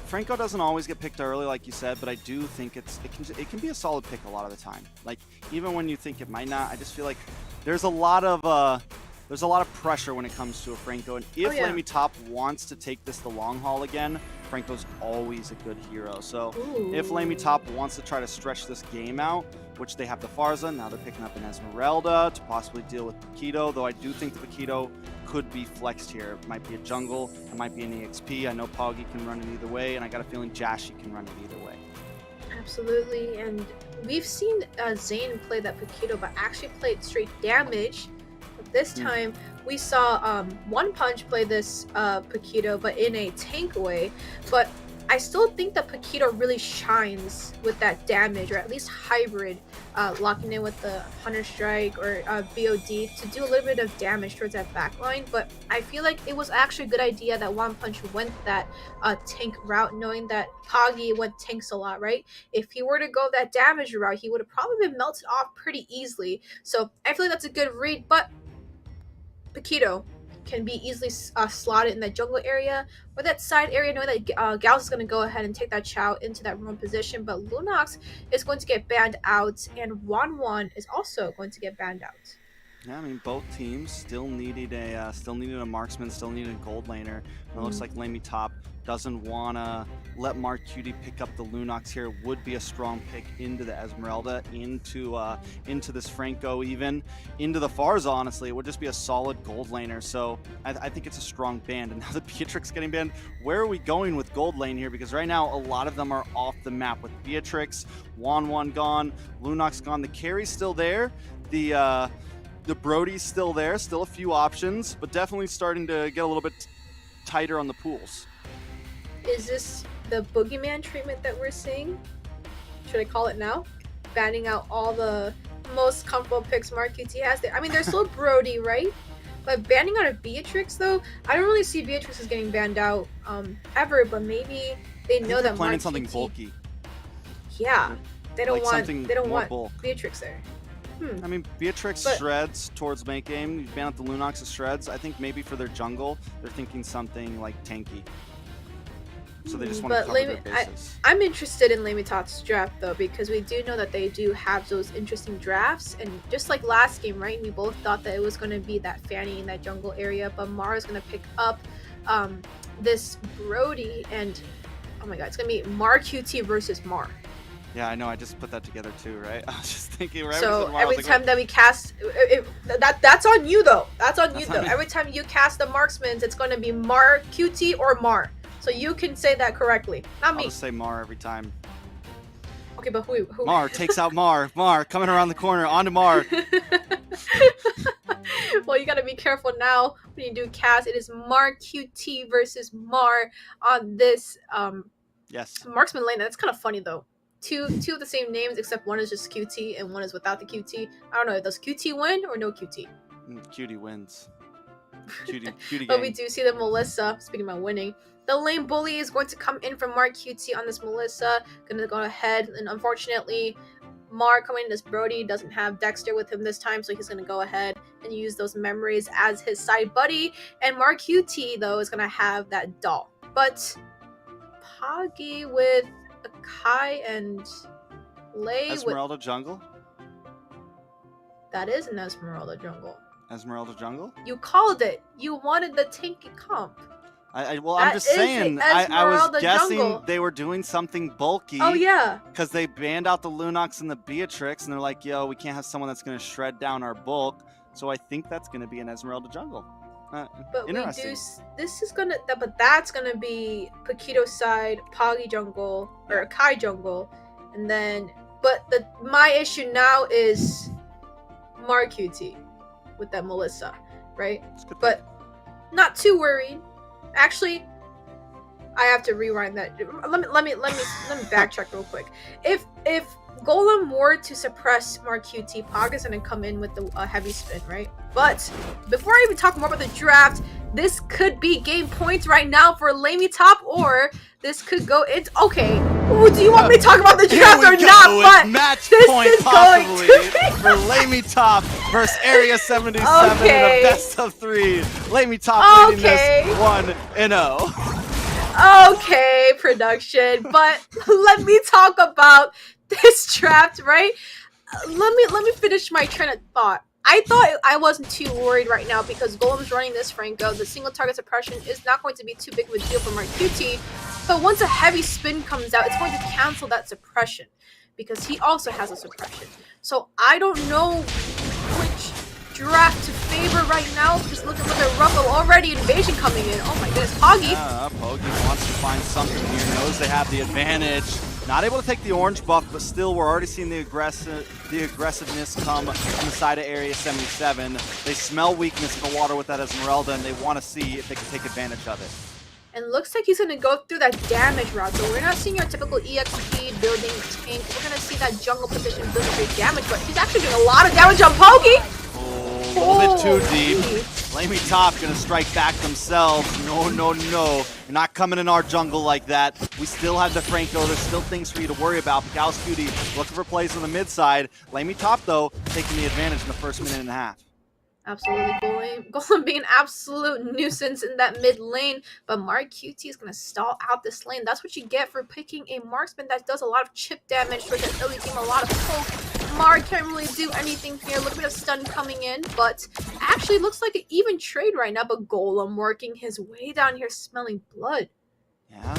Franco doesn't always get picked early, like you said, but I do think it can be a solid pick a lot of the time. Like, even when you think it might not, I just feel like there's a lot of pressure when it comes to a Franco, and if LaimitTop wants to take this the long haul again, Franco's always a good hero. So if LaimitTop wants to try to stretch this game out, which they have the Farsa, now they're picking up an Esmeralda to possibly deal with Paquito, though I do think the Paquito could be flexed here. It might be a jungle, it might be an EXP. I know Poggy can run it either way, and I got a feeling Jashi can run it either way. Absolutely, and we've seen Zane play that Paquito, but actually played straight damage. But this time, we saw One Punch play this Paquito, but in a tank way. But I still think that Paquito really shines with that damage, or at least hybrid, locking in with the Hunter Strike or BOD to do a little bit of damage towards that backline. But I feel like it was actually a good idea that One Punch went that tank route, knowing that Poggy went tanks a lot, right? If he were to go that damage route, he would have probably been melted off pretty easily. So I feel like that's a good read, but Paquito can be easily slotted in that jungle area or that side area, knowing that Gauss is going to go ahead and take that Chow into that roam position, but Lunox is going to get banned out, and Wan is also going to get banned out. Yeah, I mean, both teams still needed a marksman, still needed a gold laner. And it looks like LamiTop doesn't want to let Mark Cutie pick up the Lunox here. Would be a strong pick into the Esmeralda, into this Franco, even into the Farza. Honestly, it would just be a solid gold laner. So I think it's a strong ban. And now the Beatrix getting banned. Where are we going with gold lane here? Because right now a lot of them are off the map with Beatrix, Wan gone, Lunox gone. The carry's still there. The Brody's still there, still a few options, but definitely starting to get a little bit tighter on the pools. Is this the boogeyman treatment that we're seeing? Should I call it now? Banning out all the most comfortable picks Mark QT has there. I mean, there's still Brody, right? But banning out a Beatrix, though, I don't really see Beatrix as getting banned out ever, but maybe they know that planning Mark something QT, bulky. Yeah, they don't Like want bulk. Beatrix there. I mean, Beatrix shreds towards late game. You ban out the Lunox's shreds. I think maybe for their jungle, they're thinking something like tanky. So they just want to cover their bases. I'm interested in LamiTop's draft, though, because we do know that they do have those interesting drafts. And just like last game, right, we both thought that it was going to be that Fanny in that jungle area, but Mara's going to pick up this Brody, and oh my god, it's going to be Mar QT versus Mar. Yeah, I know. I just put that together too, right? I was just thinking, right? So every time that we cast, that's on you though. That's on you though. Every time you cast the marksman, it's going to be Mar QT or Mar. So you can say that correctly, not me. I'll just say Mar every time. Okay, but who? Mar takes out Mar. Mar coming around the corner onto Mar. Well, you gotta be careful now when you do cast. It is Mar QT versus Mar on this yes, marksman lane. That's kind of funny though. Two of the same names, except one is just QT and one is without the QT. I don't know, does QT win or no QT? Cutie wins. Cutie But we do see the Melissa, speaking about winning. The lane bully is going to come in from Mark QT on this Melissa. Gonna go ahead, and unfortunately, Mar coming in as Brody doesn't have Dexter with him this time, so he's gonna go ahead and use those memories as his side buddy. And Mark QT, though, is gonna have that doll. But Poggy with Kai and Lay Esmeralda jungle? That is an Esmeralda jungle. Esmeralda jungle? You called it. You wanted the tanky comp. Well, I'm just saying. I was guessing jungle. They were doing something bulky. Oh yeah. Because they banned out the Lunox and the Beatrix, and they're like, "Yo, we can't have someone that's going to shred down our bulk." So I think that's going to be an Esmeralda jungle. But interesting. But that's gonna be Paquito side, Poggy jungle, or Kai jungle, and then. But my issue now is Mar QT with that Melissa, right? But not too worried. Actually, I have to rewind that. Let me backtrack real quick. If Golem were to suppress Mar QT, Pog is gonna come in with the heavy spin, right? But before I even talk more about the draft, this could be game points right now for LamiTop, or this could go into okay. Do you want me to talk about the draft or not? But match this point is possibly going to be for LamiTop versus Area 77 in a best of 3. LamiTop leading this 1-0. Okay, production, but let me talk about this draft, right? Let me finish my train of thought. I thought I wasn't too worried right now because Golem's running this Franco. The single target suppression is not going to be too big of a deal for Mark QT, but once a heavy spin comes out, it's going to cancel that suppression because he also has a suppression. So I don't know which draft to favor right now. Just looking a little bit rough. Already invasion coming in. Oh my goodness, Poggy. Yeah, Poggy wants to find something here. Knows they have the advantage. Not able to take the orange buff, but still we're already seeing the aggressiveness come from the side of Area 77. They smell weakness in the water with that Esmeralda, and they want to see if they can take advantage of it. And looks like he's going to go through that damage route. So we're not seeing your typical EXP building tank. We're going to see that jungle position building great damage, but he's actually doing a lot of damage on Pogi. Oh, a little bit too deep. LaimiTop gonna strike back themselves. No, no, no. You're not coming in our jungle like that. We still have the Franco. There's still things for you to worry about. Gals Cutie looking for plays on the mid side. LaimiTop, though, taking the advantage in the first minute and a half. Absolutely, Golem being an absolute nuisance in that mid lane, but Mark QT is going to stall out this lane. That's what you get for picking a marksman that does a lot of chip damage towards that early game, a lot of poke. Mark can't really do anything here, a little bit of stun coming in, but actually looks like an even trade right now, but Golem working his way down here, smelling blood. Yeah,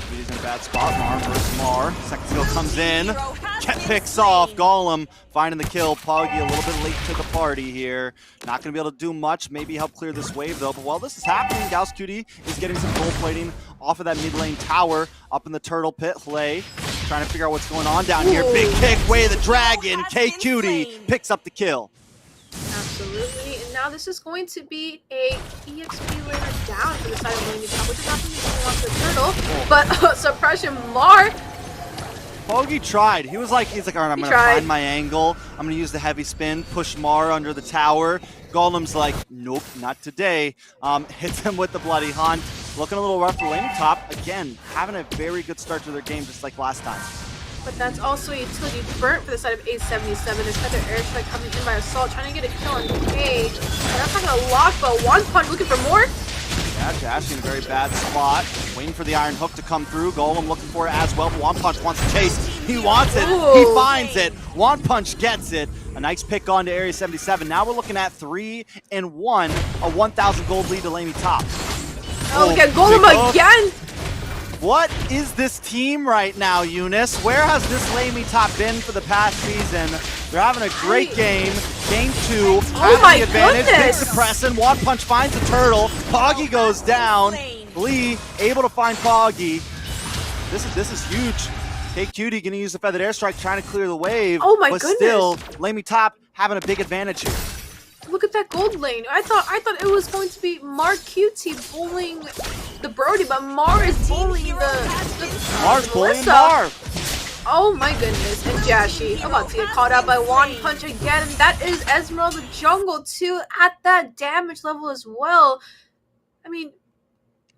he's in a bad spot. Mar versus Mar. Second skill comes in. Ket picks off. Golem finding the kill. Poggy a little bit late to the party here. Not going to be able to do much. Maybe help clear this wave, though. But while this is happening, Gauss Cutie is getting some gold plating off of that mid lane tower up in the turtle pit. Hlei trying to figure out what's going on down here. Big kick, way of the dragon. K Cutie picks up the kill. Absolutely, and now this is going to be a EXP layer down for the side of LaimiTop, which is not something you want to turtle, but suppression Mar. Poggy tried. He's like, all right, I'm going to find my angle. I'm going to use the heavy spin, push Mar under the tower. Golem's like, nope, not today. Hits him with the bloody hunt. Looking a little rough for LaimiTop. Again, having a very good start to their game, just like last time. But that's also a utility burnt for the side of A77. This feather airstrike coming in by Assault, trying to get a kill on K. That's not going to lock, but one punch looking for more. Yeah, Dash in a very bad spot. Waiting for the iron hook to come through. Golem looking for it as well, but One Punch wants to chase. He wants it. Ooh. He finds it. One Punch gets it. A nice pick on to Area 77. Now we're looking at 3-1, a 1,000 gold lead to LaimiTop. Oh, we got Golem again. What is this team right now, Eunice? Where has this LaimiTop been for the past season? They're having a great game. Game 2, having the advantage. Big suppressing. One Punch finds the turtle. Poggy goes down. Lee able to find Poggy. This is huge. K Cutie gonna use the feathered airstrike, trying to clear the wave. Oh my but goodness. Still, LaimiTop having a big advantage here. Look at that gold lane. I thought it was going to be Mar QT bullying the Brody, but Mar is bullying Mar's bullying Mar. Oh my goodness, and Jashi about to get caught out by One Punch again, and that is Esmeralda Jungle too at that damage level as well. I mean,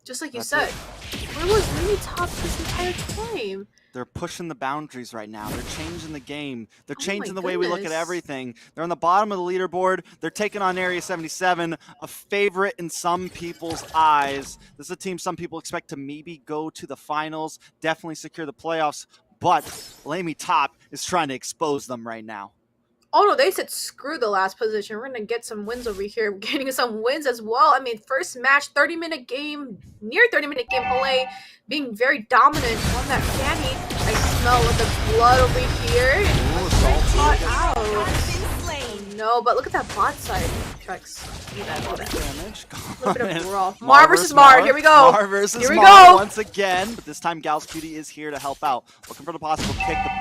just like you said, where was LaimiTop this entire time? They're pushing the boundaries right now. They're changing the game. They're changing the way we look at everything. They're on the bottom of the leaderboard. They're taking on Area 77, a favorite in some people's eyes. This is a team some people expect to maybe go to the finals, definitely secure the playoffs, but LaimiTop is trying to expose them right now. Oh no, they said screw the last position. We're going to get some wins over here. We're getting some wins as well. I mean, first match, 30-minute game, near 30-minute game play, being very dominant on that Fanny. I smell the blood over here. Caught out. Oh, no, but look at that bot side. Trex. A little bit of brawl. Mar versus Mar. Here we go. Mar versus Mar once again, but this time Gals Cutie is here to help out. Looking for the possible kick. The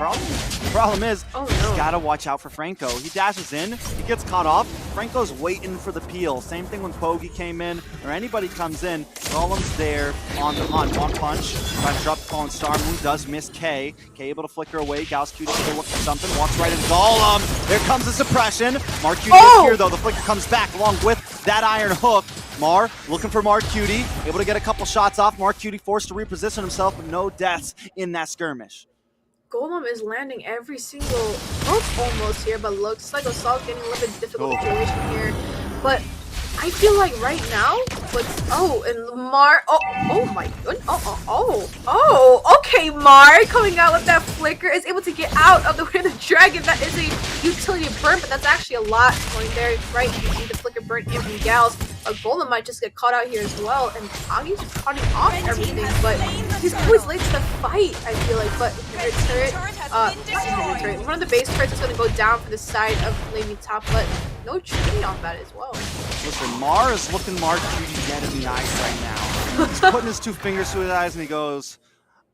problem is, he's got to watch out for Franco. He dashes in, he gets caught off. Franco's waiting for the peel. Same thing when Poggy came in, or anybody comes in. Golem's there on the hunt. One Punch, trying to drop the fallen Star Moon, does miss K. K able to flicker away. Gals Cutie still looking for something, walks right into Golem. There comes the suppression. Mar Cutie is here though. The flicker comes back along with that iron hook. Mar looking for Mar Cutie, able to get a couple shots off. Mar Cutie forced to reposition himself, but no deaths in that skirmish. Golem is landing every single hook almost here, but looks like Assault getting a little bit difficult situation here. But I feel like right now, and Mar, oh my goodness, okay, Mar coming out with that flicker is able to get out of the way of the dragon. That is a utility burn, but that's actually a lot going there, right? You see the flicker burn in from Gals. A Golem might just get caught out here as well, and Poggy's cutting off everything, but he's always late to the fight, I feel like. But one of the base turrets is going to go down for the side of LaimiTop, but no tree on that as well. Listen, Mar is looking Mar Cutie dead in the eyes right now. He's putting his two fingers to his eyes and he goes,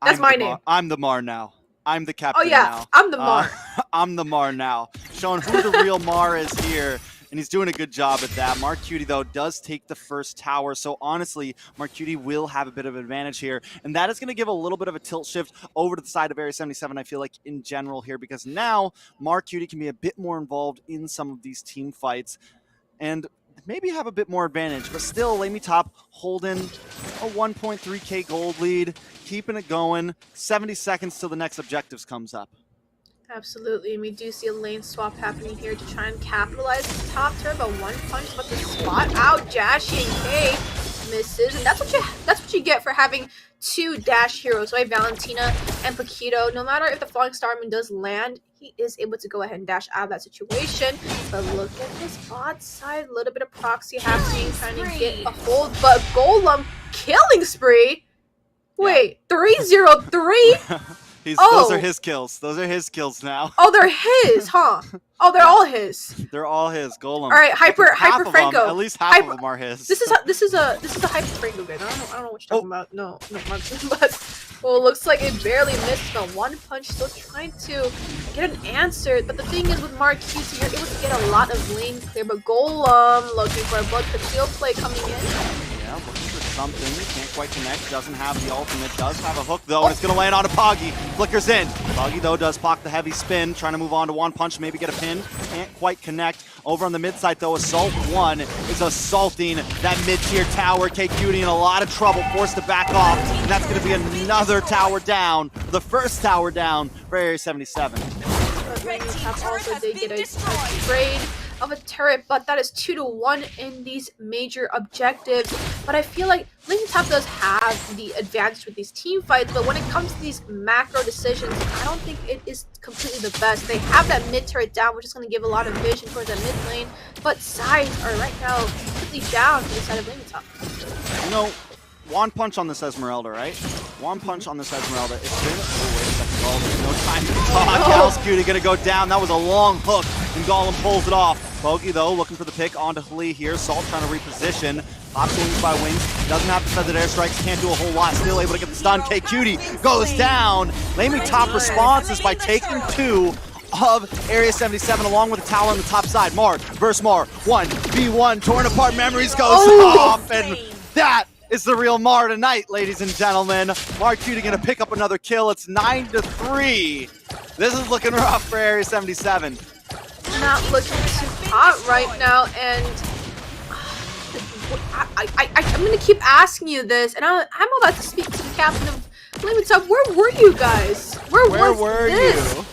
That's my name. I'm the Mar now. I'm the captain now. now. I'm the Mar. I'm the Mar now. Showing who the real Mar is here and he's doing a good job at that. Mark Cutie, though, does take the first tower, so honestly, Mark Cutie will have a bit of advantage here, and that is going to give a little bit of a tilt shift over to the side of Area 77, I feel like, in general here, because now Mark Cutie can be a bit more involved in some of these team fights, and maybe have a bit more advantage, but still LaimitOp holding a 1.3k gold lead, keeping it going. 70 seconds till the next objectives comes up. Absolutely, and we do see a lane swap happening here to try and capitalize the top turn, but one punch about to spot out Jashy and K misses, and that's what you get for having two dash heroes, right? Valentina and Paquito. No matter if the Falling Starman does land, he is able to go ahead and dash out of that situation. But look at this bot side, a little bit of proxy happening, trying to get a hold, but Golem killing spree. Wait, 303? Those are his kills. Those are his kills now. Oh, they're his, huh? Oh, they're all his. They're all his. Golem. All right, Hyper Franco. At least half of them are his. This is a Hyper Franco guy. I don't know what you're talking about. No, but well, it looks like it barely missed the one punch. Still trying to get an answer, but the thing is with Mark Cutie, you're able to get a lot of lane clear. But Golem looking for a blood conceal play coming in. Yeah, looking for something. Can't quite connect. Doesn't have the ultimate. Does have a hook though, and it's gonna land on a Poggy. Flickers in. Poggy though does block the heavy spin, trying to move on to one punch, maybe get a pin. Can't quite connect. Over on the mid side though, Assault 1 is assaulting that mid-tier tower. K-Cutie in a lot of trouble, forced to back off, and that's gonna be another tower down. The first tower down for Area 77. LaimitOp also did get a trade of a turret, but that is 2-1 in these major objectives. But I feel like LaimitOp does have the advantage with these team fights, but when it comes to these macro decisions, I don't think it is completely the best. They have that mid turret down, which is going to give a lot of vision towards that mid lane, but sides are right now completely down to the side of LaimitOp. You know, one punch on this Esmeralda, right? One punch on this Esmeralda. It's been no time to talk. Gal's Cutie gonna go down. That was a long hook, and Golem pulls it off. Bogey though looking for the pick onto Hlee here. Salt trying to reposition. Pops wings by wings. Doesn't have the feathered airstrikes. Can't do a whole lot. Still able to get the stun. K-Cutie goes down. LaimitOp responses by taking two of Area 77 along with the tower on the top side. Mar versus Mar. 1v1. Torn apart memories goes off, and that is the real Mar tonight, ladies and gentlemen. Mark Cutie gonna pick up another kill. It's 9-3. This is looking rough for Area 77. Not looking too hot right now, and I'm gonna keep asking you this, and I'm about to speak to the captain of LaimitOp. Where were you guys? Where were you?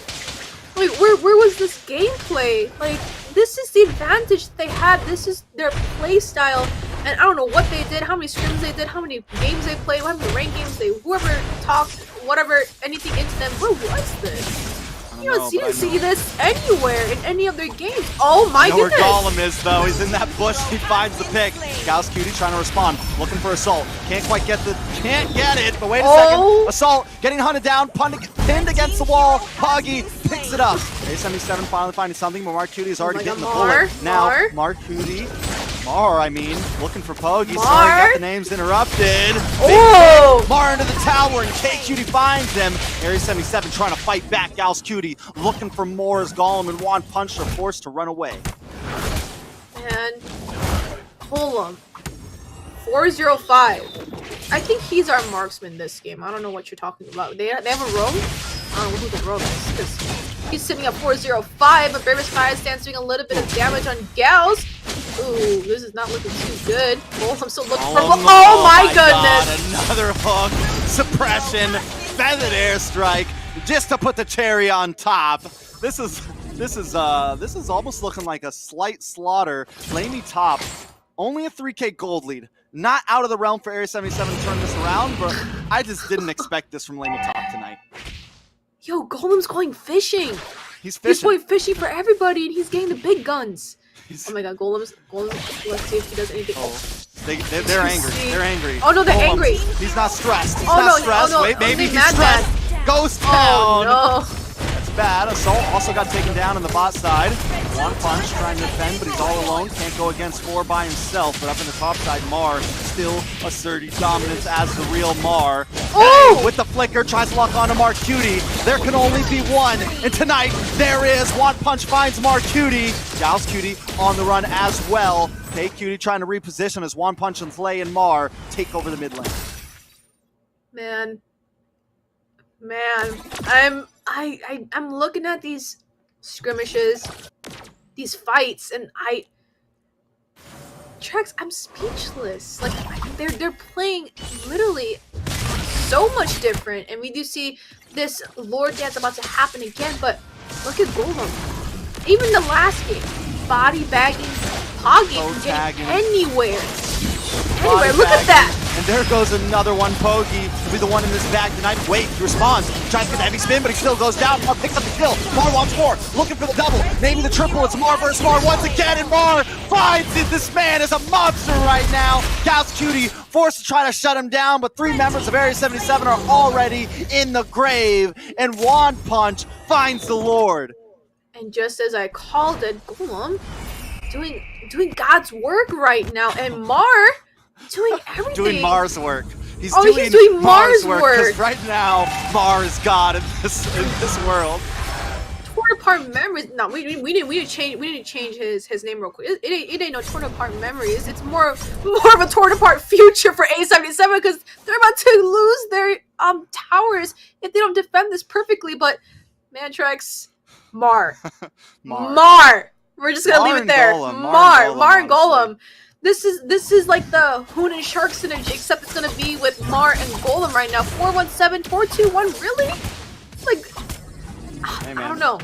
Like, where was this gameplay? Like, this is the advantage they had. This is their play style. And I don't know what they did, how many scrims they did, how many games they played, how many ranked games they, whoever talked, whatever, anything into them. Where was this? You don't see this anywhere in any of their games. Oh my goodness! Where Golem is though. He's in that bush. He finds the pick. Gal's Cutie trying to respond, looking for Assault. Can't quite get it. But wait a second. Assault getting hunted down, pinned against the wall. Poggy picks it up. A77 finally finding something, but Mark Cutie is already getting the bullet. Now Mark Cutie. Mar, looking for Poggy. Sorry, got the names interrupted. Oh! Mar into the tower, and K-Cutie finds him. Area 77 trying to fight back. Gal's Cutie looking for more as Golem and Juan Punch are forced to run away. And Golem, 405. I think he's our marksman this game. I don't know what you're talking about. They have a roam? I don't know who the roam is, because he's sitting at 405, but Bravest Fire stands doing a little bit of damage on Gals. Ooh, this is not looking too good. I'm still looking for. Oh my goodness! God, another hook, suppression, feathered airstrike, just to put the cherry on top. This is almost looking like a slight slaughter. LaimitOp, only a 3k gold lead. Not out of the realm for Area 77 to turn this around, but I just didn't expect this from LaimitOp tonight. Yo, Golem's going fishing. He's fishing. He's going fishing for everybody, and he's getting the big guns. Oh my god, Golem's. Let's see if he does anything. They're angry. They're angry. Oh no, they're angry. He's not stressed. He's not stressed. Oh, no. Wait, maybe he's mad. stressed. Goes down. Oh no. That's bad. that. Assault also got taken down on the bot side. One punch trying to defend, but he's all alone. Can't go against 4 by himself. But up in the top side, Mar still asserting dominance as the real Mar. Hey, with the flicker, tries to lock onto Mar Cutie. There can only be one. And tonight, there is. One punch finds Mar Cutie. Gals Cutie on the run as well. Hey, Cutie trying to reposition as One Punch and Flay and Mar take over the mid lane. Man, I'm looking at these skirmishes, these fights, and Trex, I'm speechless. Like they're playing literally so much different, and we do see this lore dance about to happen again. But look at Golem. Even the last game, body bagging, pogging, getting anywhere. Anyway, look at that! And there goes another one, Pogi, to be the one in this bag tonight. Wait, he responds, tries to get the heavy spin, but he still goes down. Mar picks up the kill. Mar wants more, looking for the double, maybe the triple. It's Mar versus Mar once again, and Mar finds it. This man is a monster right now. Gals Cutie forced to try to shut him down, but 3 members of Area 77 are already in the grave, and One Punch finds the Lord. And just as I called it, Golem doing God's work right now, and Mar doing everything. Doing Mar's work. He's doing Mar's work. Because right now, Mar is God in this world. Torn apart memories. No, we didn't change his name real quick. It ain't no torn apart memories. It's more of a torn apart future for A77 because they're about to lose their towers if they don't defend this perfectly. But Mantrex, Mar. We're just gonna leave it there. Mar and Golem. This is like the Hoon and Shark synergy, except it's gonna be with Mar and Golem right now. 417, 421, really? Like, hey, I don't know.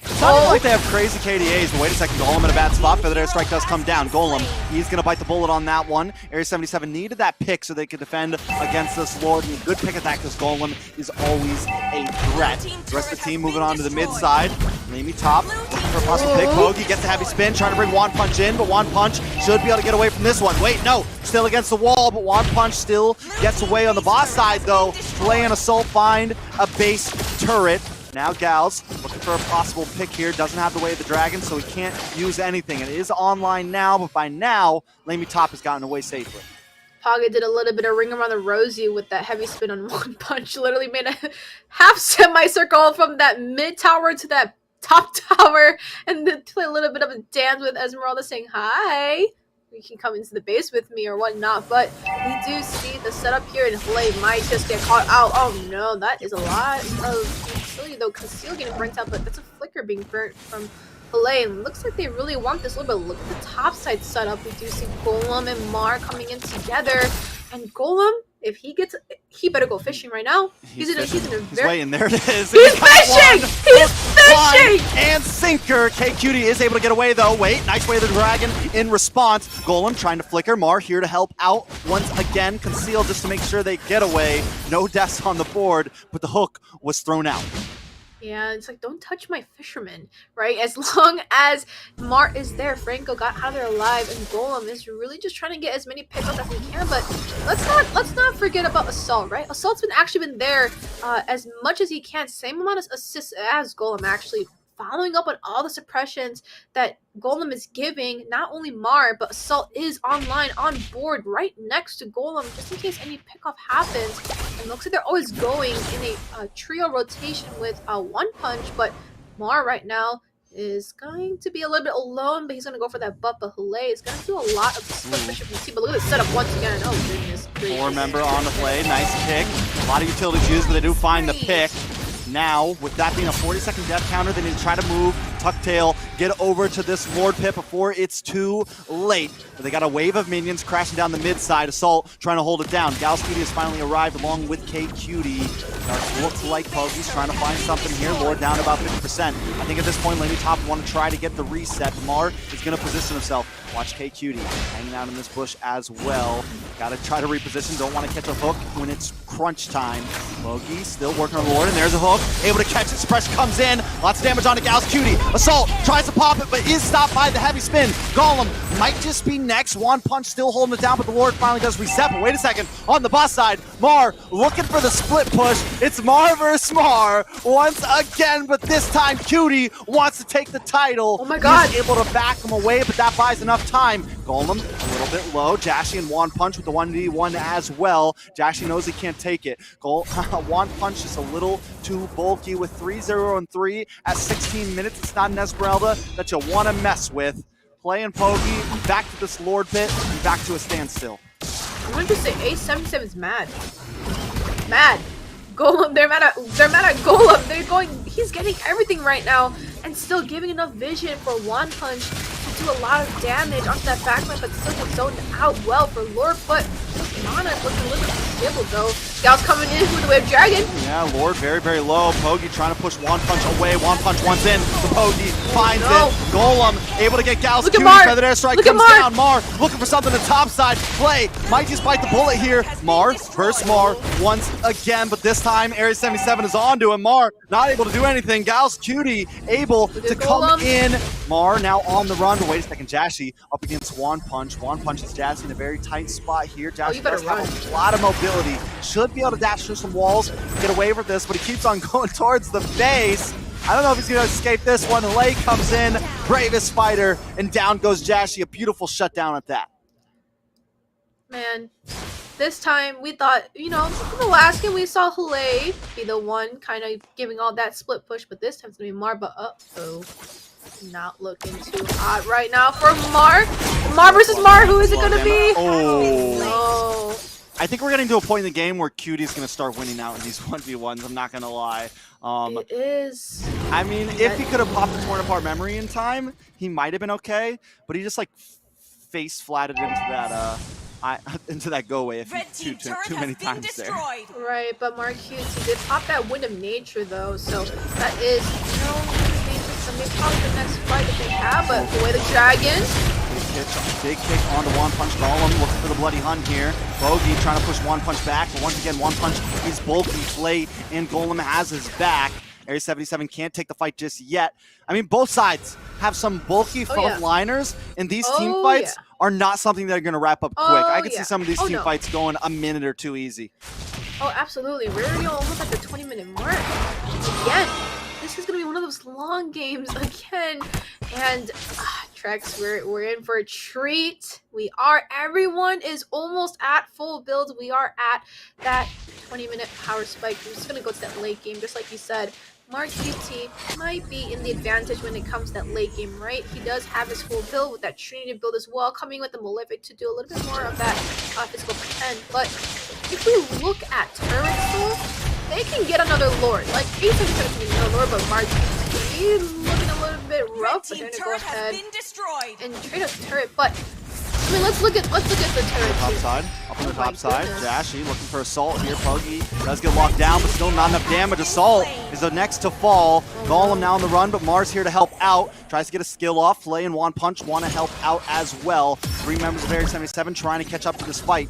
It's not like they have crazy KDAs, but wait a second, Golem in a bad spot. Feather Airstrike does come down. Golem, he's going to bite the bullet on that one. Area 77 needed that pick so they could defend against this Lord. And a good pick at that because Golem is always a threat. The rest of the team moving on to the mid side. LaiMiTop looking for a possible pick. Bogey gets the heavy spin, trying to bring One Punch in, but One Punch should be able to get away from this one. Wait, no, still against the wall, but One Punch still gets away on the boss side though. Flay and Assault find a base turret. Now Gals looking for a possible pick here. Doesn't have the way of the dragon, so he can't use anything. It is online now, but by now, LaiMiTop has gotten away safely. Paga did a little bit of ring around the rosy with that heavy spin on One Punch. Literally made a half semicircle from that mid tower to that top tower, and then play a little bit of a dance with Esmeralda saying, hi, you can come into the base with me or whatnot. But we do see the setup here, and Flay might just get caught out. Oh no, that is a lot of Conceal, though. Conceal getting burnt out, but that's a flicker being burnt from Flay. And looks like they really want this a little bit. Look at the top side setup. We do see Golem and Mar coming in together. And Golem, if he gets, he better go fishing right now. He's waiting. There it is. He's fishing! He's fishing! And sinker. K-Cutie is able to get away though. Wait, nice way of the dragon in response. Golem trying to flicker. Mar here to help out once again. Conceal just to make sure they get away. No deaths on the board, but the hook was thrown out. Yeah, it's like, don't touch my fisherman, right? As long as Mar is there, Franco got out of there alive, and Golem is really just trying to get as many pickups as he can. But let's not forget about Assault, right? Assault's been there as much as he can, same amount of assists as Golem, actually, following up on all the suppressions that Golem is giving. Not only Mar, but Assault is online, on board, right next to Golem, just in case any pickoff happens. And looks like they're always going in a trio rotation with One Punch, but Mar right now is going to be a little bit alone, but he's going to go for that butt, but Hule is going to do a lot of the split push up. But look at the setup once again. Oh, goodness. 4-member on the play. Nice pick. A lot of utilities used, but they do find the pick. Now, with that being a 40-second death counter, they need to try to move, tuck tail, get over to this Lord Pit before it's too late. But they got a wave of minions crashing down the mid side. Assault trying to hold it down. Gals Cutie has finally arrived along with K-Cutie. Looks like Poggy's trying to find something here. Lord down about 50%. I think at this point, LaiMiTop want to try to get the reset. Mar is going to position himself. Watch K-Cutie hanging out in this bush as well. Got to try to reposition. Don't want to catch a hook when it's crunch time. Loki still working on the Lord, and there's a hook. Gauls able to catch it. Suppression comes in. Lots of damage on the Gauls. Cutie. Assault tries to pop it, but is stopped by the heavy spin. Golem might just be next. One Punch still holding it down, but the Lord finally does reset. But wait a second. On the boss side, Mar looking for the split push. It's Mar versus Mar once again, but this time Cutie wants to take the title. Oh my god. He's able to back him away, but that buys enough time. Golem a little bit low. Jashi and One Punch with the 1v1 as well. Jashi knows he can't take it. One Punch is a little too bulky with 3-0-3 at 16 minutes. It's not an Esmeralda that you want to mess with. Playing Pogi, back to this Lord pit, and back to a standstill. I'm going to say A77 is mad. Mad. Golem, they're mad at Golem. They're going, he's getting everything right now and still giving enough vision for One Punch to do a lot of damage onto that backline, but still get zoned out well for Lord. But Mana is looking a little bit stable though. Gal's coming in with the Wave Dragon. Yeah, Lord very, very low. Pogi trying to push One Punch away. One Punch once in. The Pogi finds it. Golem able to get Gal's Cutie. Feathered Airstrike comes down. Mar looking for something on the top side. Play might just bite the bullet here. Mar versus Mar once again, but this time Area 77 is on to him. Mar not able to do anything. Gal's Cutie able to come in. Mar now on the run, but wait a second. Jashi up against One Punch. One Punch is Jashi in a very tight spot here. Jashi does have a lot of mobility. Should be able to dash through some walls, get away with this, but he keeps on going towards the base. I don't know if he's going to escape this one. Lay comes in, bravest fighter, and down goes Jashi. A beautiful shutdown at that. Man, this time we thought, you know, in the last game we saw Lay be the one kind of giving all that split push, but this time it's going to be Mar, but uh-oh. Not looking too hot right now for Mar. Mar versus Mar, who is it going to be? Oh. No. I think we're getting to a point in the game where Cutie's going to start winning out in these 1v1s. I'm not going to lie. It is. I mean, if he could have popped the torn apart memory in time, he might have been okay. But he just like face flatted into that go away too many times there. Right, but Marcus did pop that Wind of Nature though, so that is maybe probably the next fight that they have. But the way the dragon. Big kick onto One Punch. Golem looking for the bloody Hun here. Bogey trying to push One Punch back, but once again, One Punch is bulky. Flay and Golem has his back. Area 77 can't take the fight just yet. I mean, both sides have some bulky frontliners, and these team fights are not something that are going to wrap up quick. I could see some of these team fights going a minute or two easy. Oh, absolutely. We're already almost at the 20-minute mark. Again, this is going to be one of those long games again. And Trex, we're in for a treat. Everyone is almost at full build. We are at that 20-minute power spike. We're just going to go to that late game, just like you said. Mark QT might be in the advantage when it comes to that late game, right? He does have his full build with that Trinity build as well, coming with the Malefic to do a little bit more of that physical pretend. But if we look at turrets though, they can get another Lord. Like, Ace is going to be another Lord, but Mark QT looking a little bit rough. But they're going to go ahead and trade a turret. But I mean, let's look at the turret top side, up on the top side. Jashi looking for Assault here. Pogi does get locked down, but still not enough damage. Assault is the next to fall. Golem now on the run, but Mars here to help out. Tries to get a skill off. Flay and One Punch want to help out as well. 3 members of Area 77 trying to catch up to this fight.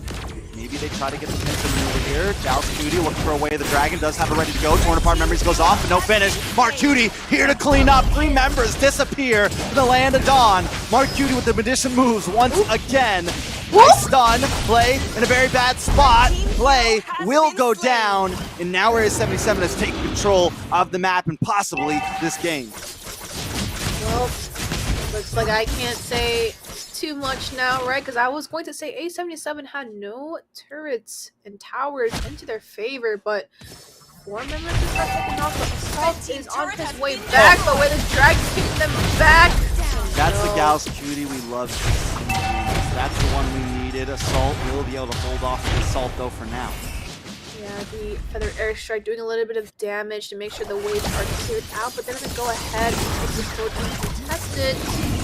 Maybe they try to get the pin over here. Dallas Cutie looking for a way. The dragon does have it ready to go. Torn apart memories goes off, but no finish. Mark Cutie here to clean up. 3 members disappear to the land of dawn. Mark Cutie with the magician moves once again. Nice stun. Play in a very bad spot. Play will go down, and now Area 77 has taken control of the map and possibly this game. Well, looks like I can't say too much now, right? Because I was going to say A77 had no turrets and towers into their favor, but 4 members just got taken off. The Assault is on his way back, but where the dragon kicking them back. That's the Gauss Cutie we love to see. That's the one we needed. Assault will be able to hold off the Assault though for now. Yeah, the Feather Airstrike doing a little bit of damage to make sure the waves are cleared out, but they're going to go ahead and take this build uncontested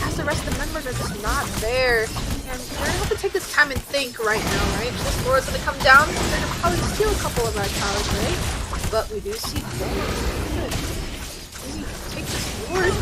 as the rest of the members are just not there. And they're going to have to take this time and think right now, right? This Lord's going to come down. They're going to probably steal a couple of our towers, right? But we do see Maybe take this Lord.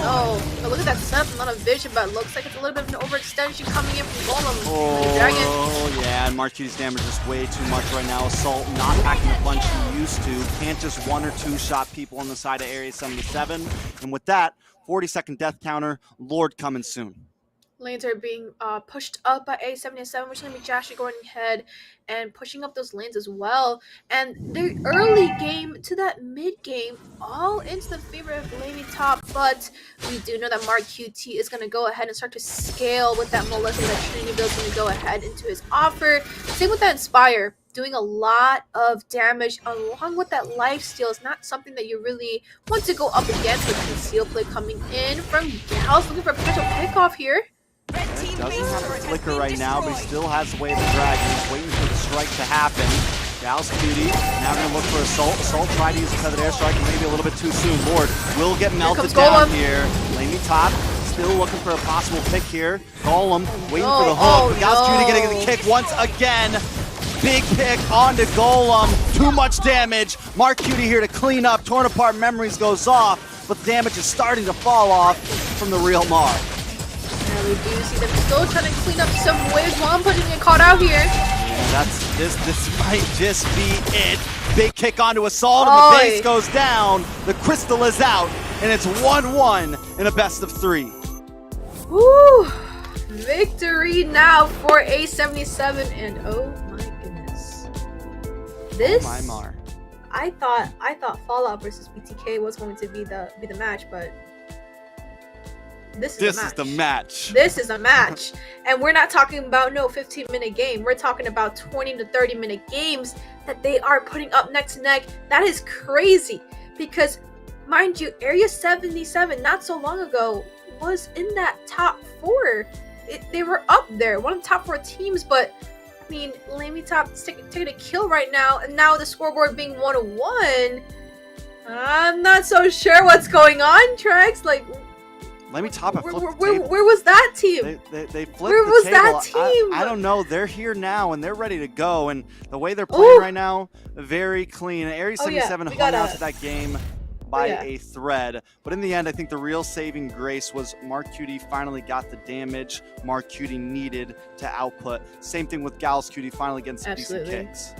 Oh, But look at that setup, not a vision, but it looks like it's a little bit of an overextension coming in from Golem. Dragon. Oh, yeah, and Mark Cuty's damage is way too much right now. Assault not packing the punch he used to. Can't just one or two shot people on the side of Area 77. And with that, 40-second death counter, Lord coming soon. Lanes are being pushed up by A77, which is going to be Jashy going ahead and pushing up those lanes as well. And the early game to that mid game, all into the favor of LaimeTop, but we do know that Mark QT is going to go ahead and start to scale with that Melissa, that Trinity build is going to go ahead into his offer. Same with that Inspire, doing a lot of damage along with that lifesteal is not something that you really want to go up against, with Conceal Play coming in from Gals, looking for a potential pickoff here. Doesn't have a flicker right now, but he still has the way of the dragon. He's waiting for the strike to happen. Gals Cutie now going to look for Assault. Assault tried to use a feathered airstrike, maybe a little bit too soon. Lord will get melted down here. LaimeTop still looking for a possible pick here. Golem waiting for the hook. But Gals Cutie getting the kick once again. Big pick onto Golem. Too much damage. Mark Cutie here to clean up. Torn apart memories goes off, but the damage is starting to fall off from the real Mark. Yeah, we do see them still trying to clean up some waves while I'm putting it caught out here. Yeah, this might just be it. Big kick onto Assault, and the base goes down. The crystal is out, and it's 1-1 in a best of 3. Woo! Victory now for A77, and oh my goodness, this. Oh my Mar. I thought Fallout versus BTK was going to be the match, but. This is the match. This is a match. And we're not talking about no 15-minute game. We're talking about 20 to 30-minute games that they are putting up neck to neck. That is crazy. Because, mind you, Area 77 not so long ago was in that top 4. They were up there, one of the top 4 teams, but I mean, LaimeTop's taking a kill right now, and now the scoreboard being 1-1. I'm not so sure what's going on, Trex. Like, LaimeTop where was that team? They flipped where the was table. that team? I don't know. They're here now and they're ready to go. And the way they're playing right now, very clean. Area 77 hung out to that game by a thread. But in the end, I think the real saving grace was Mark Cutie finally got the damage Mark Cutie needed to output. Same thing with Gals Cutie finally getting some decent kicks.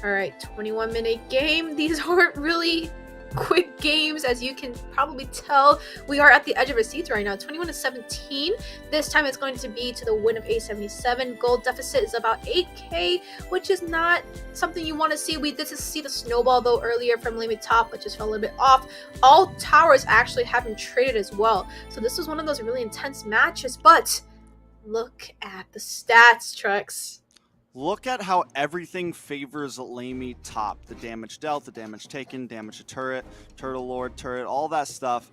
All right, 21-minute game. These aren't really quick games, as you can probably tell. We are at the edge of our seats right now, 21-17. This time it's going to be to the win of A77. Gold deficit is about 8k, which is not something you want to see. We did see the snowball though earlier from LaimeTop, but just fell a little bit off. All towers actually have been traded as well, so this was one of those really intense matches. But look at the stats, Trex. Look at how everything favors LaimeTop. The damage dealt, the damage taken, damage to turret, Turtle Lord, turret, all that stuff.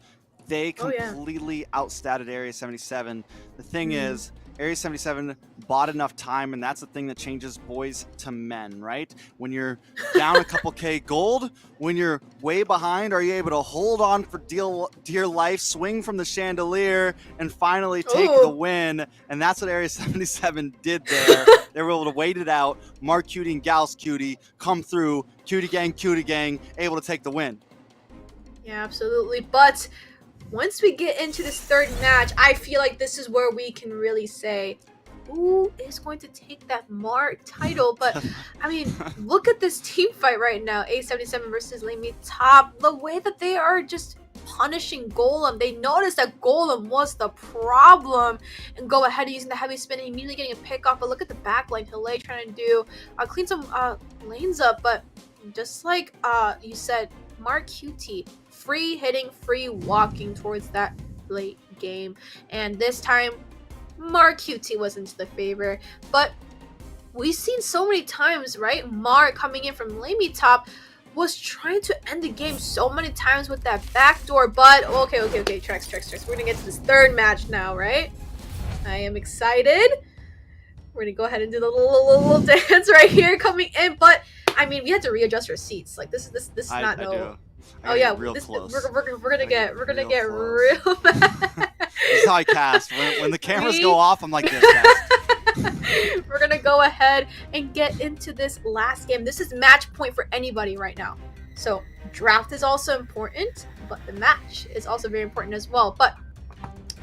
They completely outstatted Area 77. The thing is, Area 77 bought enough time, and that's the thing that changes boys to men, right? When you're down a couple K gold, when you're way behind, are you able to hold on for dear life, swing from the chandelier, and finally take the win? And that's what Area 77 did there. They were able to wait it out. Mark Cutie and Gals Cutie come through. Cutie gang, able to take the win. Yeah, absolutely. But once we get into this third match, I feel like this is where we can really say who is going to take that Mark title. But I mean, look at this team fight right now. A77 versus LaimeTop. The way that they are just punishing Golem. They noticed that Golem was the problem and go ahead using the heavy spin and immediately getting a pick off. But look at the back line. Hillel trying to do clean some lanes up. But just like you said, Mark QT, free hitting, free walking towards that late game. And this time, Mark QT was into the favor. But we've seen so many times, right? Mark coming in from LaimeTop was trying to end the game so many times with that backdoor. But okay, Trex. We're gonna get to this third match now, right? I am excited. We're gonna go ahead and do the little dance right here coming in. But I mean, we had to readjust our seats. Like this is not no. Oh yeah, we're gonna get real bad. This is how I cast. When the cameras go off, I'm like this, guys. We're gonna go ahead and get into this last game. This is match point for anybody right now. So draft is also important, but the match is also very important as well. But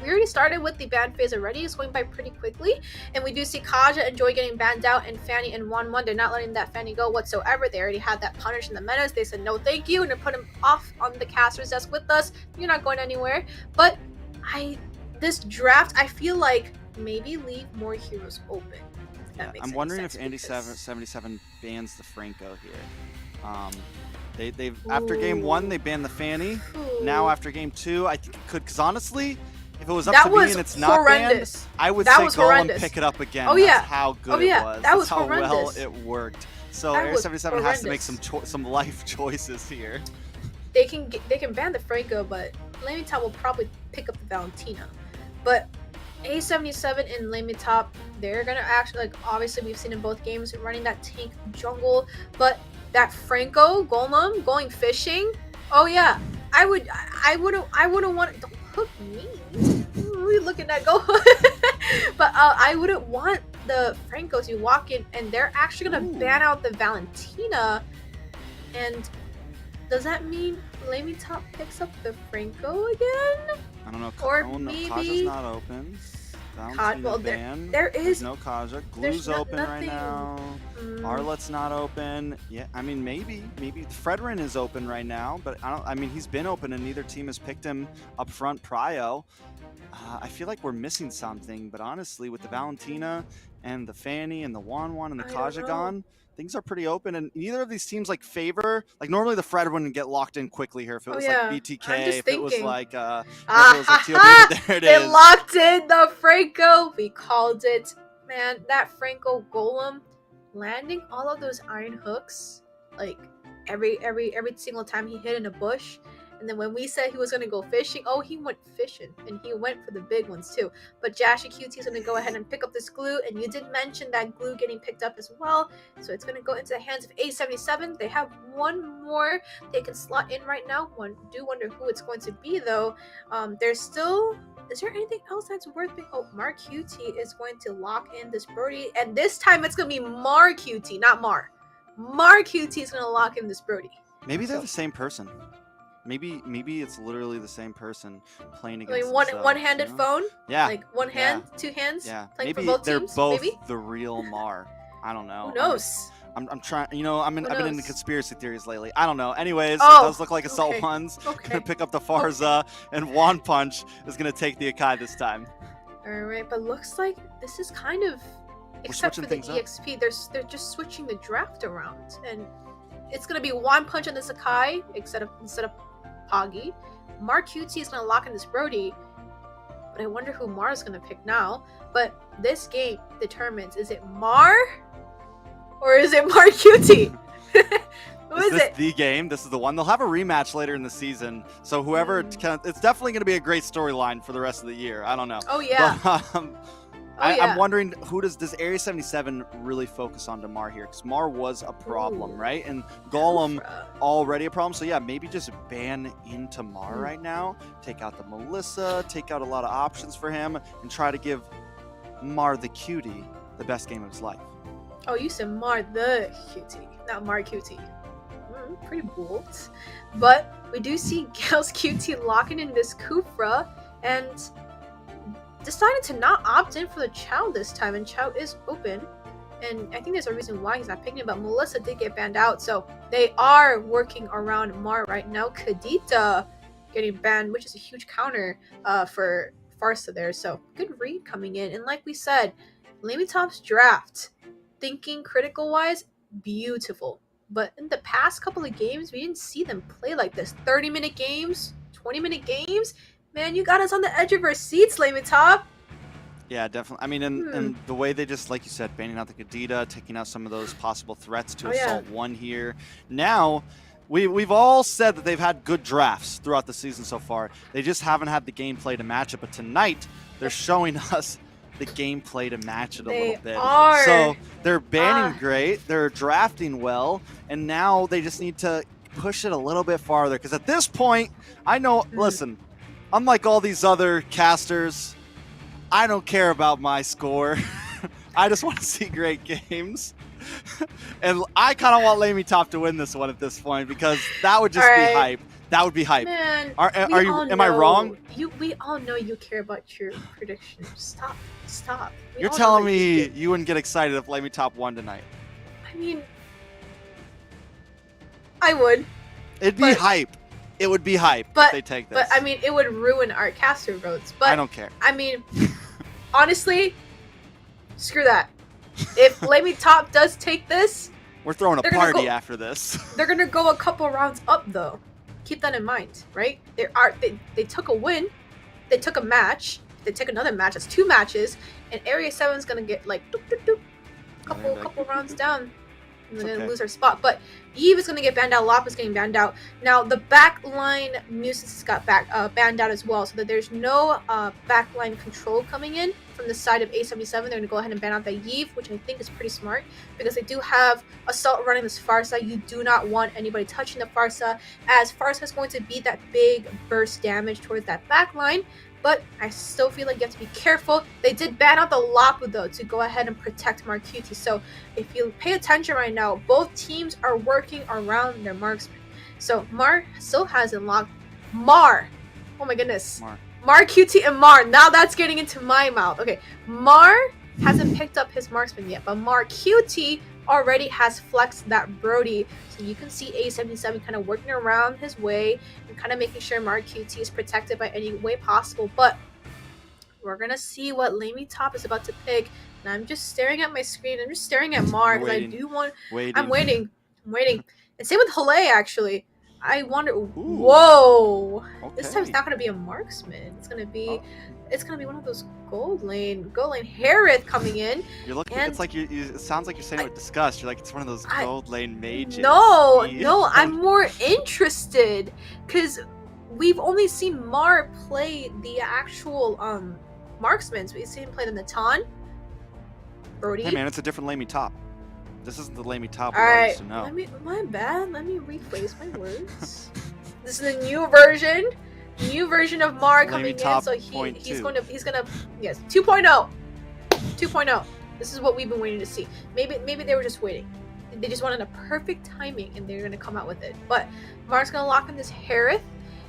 we already started with the ban phase already. It's going by pretty quickly. And we do see Kaja and Joy getting banned out, and Fanny and 1-1. They're not letting that Fanny go whatsoever. They already had that punish in the metas. They said no thank you, and they're putting him off on the caster's desk with us. You're not going anywhere. But this draft, I feel like maybe leave more heroes open. I'm wondering if Andy 77 bans the Franco here. They've after game 1 they banned the Fanny. Ooh. Now after game 2, I think it could, because honestly, if it was up That to me was and it's not horrendous. banned, I would That say was go and horrendous. pick it up again. Oh, yeah. That's how good Oh, yeah. it was. That was That's how well horrendous. it worked. So That Air was 77 has to make horrendous. some life choices here. They can ban the Franco, but LamiTop will probably pick up the Valentina. But A77 and LamiTop, they're gonna actually, like, obviously we've seen in both games running that tank jungle, but that Franco Golem going fishing, oh yeah, I wouldn't want it. Don't hook me. We looking at go, but I wouldn't want the Franco to walk in, and they're actually gonna ban out the Valentina. And does that mean LamiTop picks up the Franco again? I don't know. Or no, maybe Kaja's not open. Well, ban. there is There's no Kaja. there's Glue's no- open right nothing. now. Arlet's not open. Yeah, I mean maybe Fredrin is open right now, but I mean he's been open and neither team has picked him up front prio. I feel like we're missing something, but honestly, with the Valentina and the Fanny and the Wan and the I don't Kaja know. gone, things are pretty open, and neither of these teams like favor. Like normally the Fred wouldn't get locked in quickly here if it Oh, was yeah. like BTK, I'm just if it was thinking. like if it was like TOB, but there it They is. locked in the Franco. We called it. Man, that Franco Golem landing all of those iron hooks, like every single time he hit in a bush. And then when we said he was gonna go fishing, oh, he went fishing, and he went for the big ones too. But Jashy QT is gonna go ahead and pick up this glue, and you did mention that glue getting picked up as well. So it's gonna go into the hands of A77. They have one more they can slot in right now. Do wonder who it's going to be though. There's still. Is there anything else that's worth being? Oh, Mar QT is going to lock in this Brody, and this time it's gonna be Mar QT, not Mar. Mar QT is gonna lock in this Brody. Maybe they're the same person. Maybe it's literally the same person playing Like against themselves, one-handed you know? phone. Yeah. Like one hand, two hands. Yeah. Playing Maybe for both they're teams. both Maybe. the real Mar. I don't know. Who knows? I'm trying. You know, I've been into knows? conspiracy theories lately. I don't know. Anyways, Oh, it does look like Assault okay. One's Okay. gonna pick up the Farza, and Wan Punch is gonna take the Akai this time. All right, but looks like this is kind of, except for switching the things up. EXP, they're just switching the draft around, and it's gonna be one punch on the Sakai instead of Poggy. Mar QT is gonna lock in this Brody, but I wonder who Mar is gonna pick now. But this game determines, is it Mar or is it Mar QT? Who is Is this it? the game? This is the one. They'll have a rematch later in the season. So whoever, it's definitely going to be a great storyline for the rest of the year. I don't know. Oh yeah. But, yeah. I'm wondering, does Area 77 really focus on Mar here? Because Mar was a problem, Ooh. right? And Golem already a problem. So yeah, maybe just ban into Mar right now. Take out the Melissa, take out a lot of options for him, and try to give Mar the cutie the best game of his life. Oh, you said Mar the QT, not Mar QT. Pretty bold. But we do see Gale's QT locking in this Kufra and decided to not opt in for the Chow this time, and Chow is open. And I think there's a reason why he's not picking it, but Melissa did get banned out, so they are working around Mar right now. Kadita getting banned, which is a huge counter for Farsa there, so good read coming in. And like we said, LamiTop's draft, thinking critical wise, beautiful. But in the past couple of games, we didn't see them play like this. 30-minute games, 20-minute games. Man, you got us on the edge of our seats, LamiTop. Yeah, definitely. I mean, and the way they just, like you said, banning out the Kadita, taking out some of those possible threats to Assault 1 here. Now, we've all said that they've had good drafts throughout the season so far. They just haven't had the gameplay to match it. But tonight, they're showing us the gameplay to match it a little bit. Are. So they're banning great, they're drafting well, and now they just need to push it a little bit farther. Because at this point, I know, listen, unlike all these other casters, I don't care about my score. I just want to see great games. And I kind of want LamiTop to win this one at this point, because that would just be hype. That would be hype. Man, Are we you? all Am I wrong? We all know you care about your predictions. Stop. You're telling me you wouldn't get excited if LaimeTop won tonight? I mean, I would. It'd be hype. It would be hype if they take this. But I mean, it would ruin our caster votes. But I don't care. I mean, honestly, screw that. If LaimeTop does take this, we're throwing a party after this. They're gonna go a couple rounds up though. Keep that in mind, right? They took a win, they took a match, they took another match. That's 2 matches, and Area 7's gonna get like couple rounds down. And they're gonna lose our spot. But Eve is gonna get banned out. Lop is getting banned out. Now the backline nuisance got banned out as well, so that there's no backline control coming in from the side of A77. They're gonna go ahead and ban out the Eve, which I think is pretty smart because they do have Assault running this Farsa. You do not want anybody touching the Farsa, as Farsa is going to be that big burst damage towards that backline. But I still feel like you have to be careful. They did ban out the Lapu though to go ahead and protect Marcuti. So if you pay attention right now, both teams are working around their marksman. So Mar still hasn't locked. Mar! Oh my goodness. Marcuti and Mar. Now that's getting into my mouth. Okay, Mar hasn't picked up his marksman yet, but Marcuti already has flexed that Brody. So you can see A77 kind of working around his way and kind of making sure Marcuti is protected by any way possible. But we're gonna see what LaimeTop is about to pick. And I'm just staring at my screen. I'm just staring at Mar because I do want. I'm waiting. And same with Hale actually. I wonder. Ooh. Whoa! Okay. This time it's not gonna be a marksman. It's gonna be. It's gonna be one of those gold lane Harith coming in. You're looking. It's like it sounds like you're saying it with disgust. You're like it's one of those gold lane mages. No, I'm more interested because we've only seen Mar play the actual marksmen. So we've seen him play the Natan, Brody. Hey man, it's a different LaimeTop. This isn't the LaimeTop we used to know. My bad. Let me rephrase my words. This is the new version. New version of Mar coming in, so he's gonna yes 2.0. 2.0. This is what we've been waiting to see. Maybe they were just waiting. They just wanted a perfect timing and they're gonna come out with it. But Mar's gonna lock in this Harith,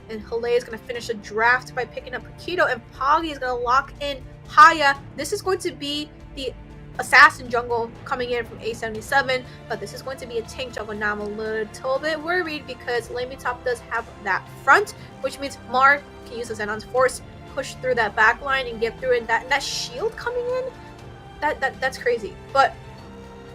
and Hale is gonna finish the draft by picking up Paquito, and Poggy is gonna lock in Haya. This is going to be the assassin jungle coming in from A77, but this is going to be a tank jungle. Now I'm a little bit worried because LaimeTop does have that front, which means Mar can use the Xenon's Force, push through that back line and get through it. That shield coming in, that's crazy. But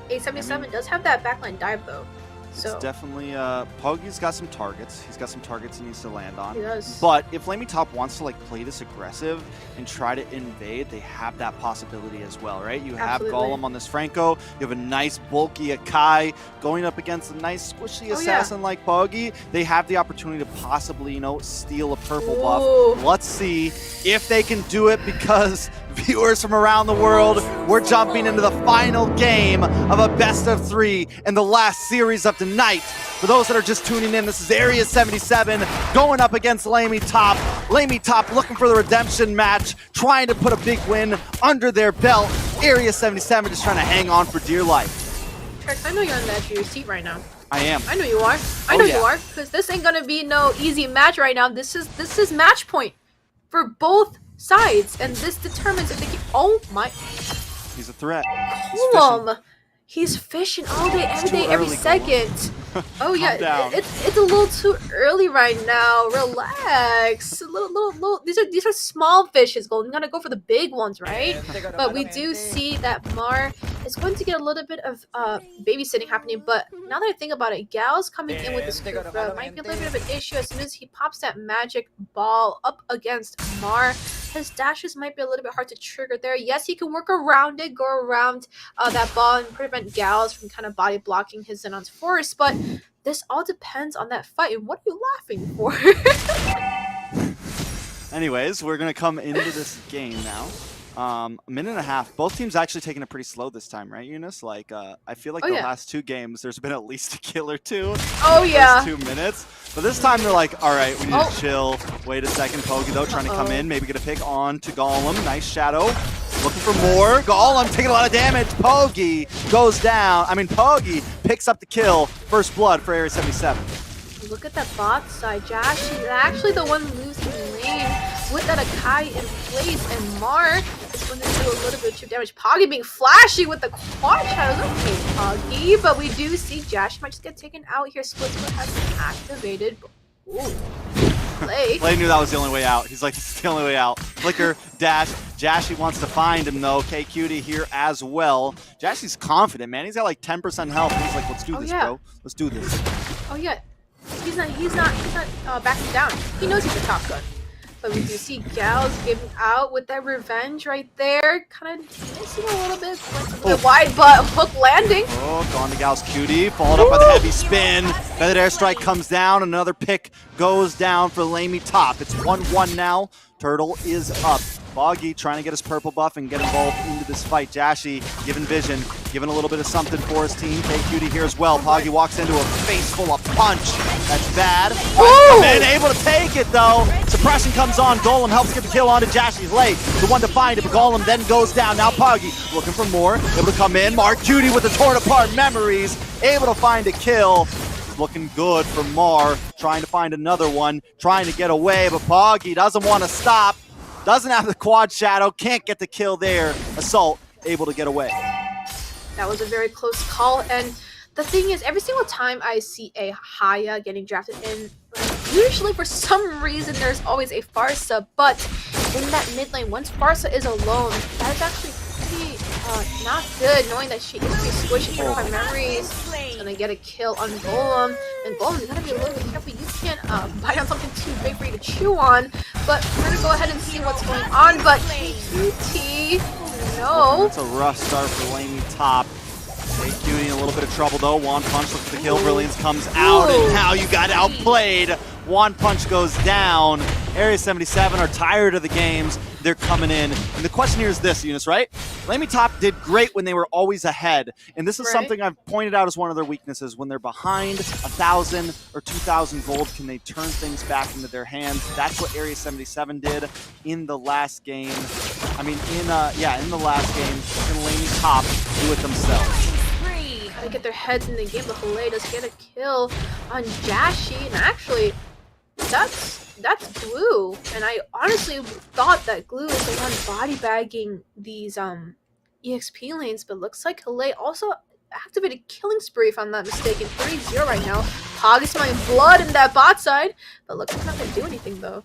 A77 does have that backline dive though. So it's definitely Poggy's got some targets. He's got some targets he needs to land on. He does. But if LaimeTop wants to play this aggressive and try to invade, they have that possibility as well, right? You have Golem on this Franco. You have a nice bulky Akai going up against a nice squishy assassin like Poggy. They have the opportunity to possibly, steal a purple buff. Let's see if they can do it, because viewers from around the world, we're jumping into the final game of a best of 3 and the last series of tonight. For those that are just tuning in, this is Area 77 going up against LaimeTop. LaimeTop looking for the redemption match, trying to put a big win under their belt. Area 77 just trying to hang on for dear life. Trex, I know you're on the edge of your seat right now. I am. I know you are. I know you are, because this ain't gonna be no easy match right now. This is match point for both sides, and this determines if they can. Oh my! He's a threat. He's fishing all day, every day, every second. Oh yeah, it's a little too early right now. Relax. Little. These are small fishes. You gotta go for the big ones, right? But we do see that Mar is going to get a little bit of babysitting happening. But now that I think about it, Gal's coming in with this group might be a little bit of an issue. As soon as he pops that magic ball up against Mar, his dashes might be a little bit hard to trigger there. Yes, he can work around it, go around that ball and prevent Gals from kind of body blocking his Xenon's Force, but this all depends on that fight. And what are you laughing for? Anyways, we're going to come into this game now. A minute and a half. Both teams actually taking it pretty slow this time, right, Eunice? I feel like the last 2 games, there's been at least a kill or 2. Oh, yeah. 2 minutes. But this time they're like, all right, we need to chill. Wait a second. Poggy, though, trying to come in. Maybe get a pick on to Golem. Nice shadow. Looking for more. Golem taking a lot of damage. Poggy goes down. Poggy picks up the kill. First blood for Area 77. look at that bot side. Josh is actually the one losing lane with that Akai in place, and Mar is going to do a little bit of chip damage. Poggy being flashy with the quad shadows. Okay, Poggy, but we do see Josh might just get taken out here. Split has been activated. Ooh. Play knew that was the only way out. He's like, this is the only way out. Flicker, dash. Jashi wants to find him though. KQT here as well. Jashi's confident, man. He's got like 10% health. He's like, let's do this, bro. Let's do this. Oh yeah, he's not backing down. He knows he's a top gun. But we do see Gals giving out with that revenge right there. Kind of missing a little bit. The wide butt hook landing. Oh, gone to Gals Cutie. Followed up by the heavy spin. Feathered airstrike comes down. Another pick goes down for LaimiTop. It's 1-1 now. Turtle is up. Boggy trying to get his purple buff and get involved into this fight. Jashi giving vision, giving a little bit of something for his team. KQT here as well. Poggy walks into a face full of punch. That's bad. Come in, able to take it though. Suppression comes on. Golem helps get the kill onto Jashi's late. The one to find it, but Golem then goes down. Now Poggy looking for more. Able to come in. Mark Cutie with the torn apart memories. Able to find a kill. Looking good for Mar. Trying to find another one. Trying to get away, but Poggy doesn't want to stop. Doesn't have the quad shadow, can't get the kill there. Assault able to get away. That was a very close call, and the thing is, every single time I see a Haya getting drafted in, usually for some reason there's always a Farsa, but in that mid lane, once Farsa is alone, that is actually pretty not good, knowing that she is going to be squishing through her memories. She's going to get a kill on Golem, and Golem, you got to be a little bit careful. You can't bite on something too big for you to chew on, but we're going to go ahead and see what's going on, but KQT, no. It's a rough start for LaimiTop. KQT in a little bit of trouble though. One punch looks at the kill. Brilliance comes out, and now you got outplayed. One punch goes down. Area 77 are tired of the games. They're coming in. And the question here is this, Eunice, right? LaimiTop did great when they were always ahead. And this is something I've pointed out as one of their weaknesses. When they're behind 1,000 or 2,000 gold, can they turn things back into their hands? That's what Area 77 did in the last game. I mean, in the last game, can LaimiTop do it themselves? Gotta get their heads in the game, but Hale does get a kill on Jashi, and actually, that's Glue. And I honestly thought that Glue is the one body bagging these EXP lanes, but looks like Hale also activated Killing Spree, if I'm not mistaken. 3-0 right now. Pog is smelling blood in that bot side, but looks like not gonna do anything though.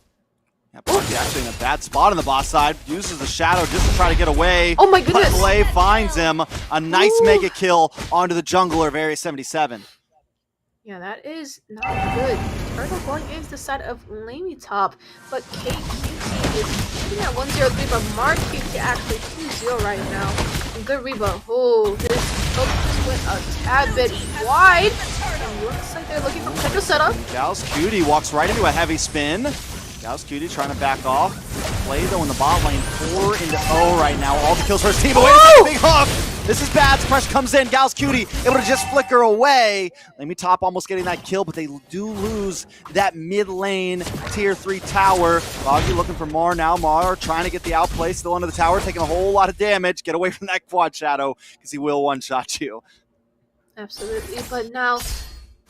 Yeah, Poggy actually in a bad spot on the boss side. Uses the shadow just to try to get away. Oh my goodness! But Play finds him. A nice mega kill onto the jungler of Area 77. Yeah, that is not good. Turtle going into the side of LaimiTop, but KQT is sitting at 1-0-3, but Mark QT actually 2-0 right now. And good Reba. Oh, this just went a tad bit wide. And looks like they're looking for potential setup. Gals Cutie walks right into a heavy spin. Gals Cutie trying to back off. Play though in the bot lane, 4-0 right now. All the kills for his team. But wait a second, big hook! This is bad. Suppression comes in. Gals Cutie able to just flicker away. LaimiTop almost getting that kill, but they do lose that mid lane tier 3 tower. Boggy looking for Mar now. Mar trying to get the outplay. Still under the tower, taking a whole lot of damage. Get away from that quad shadow because he will one-shot you. Absolutely, but now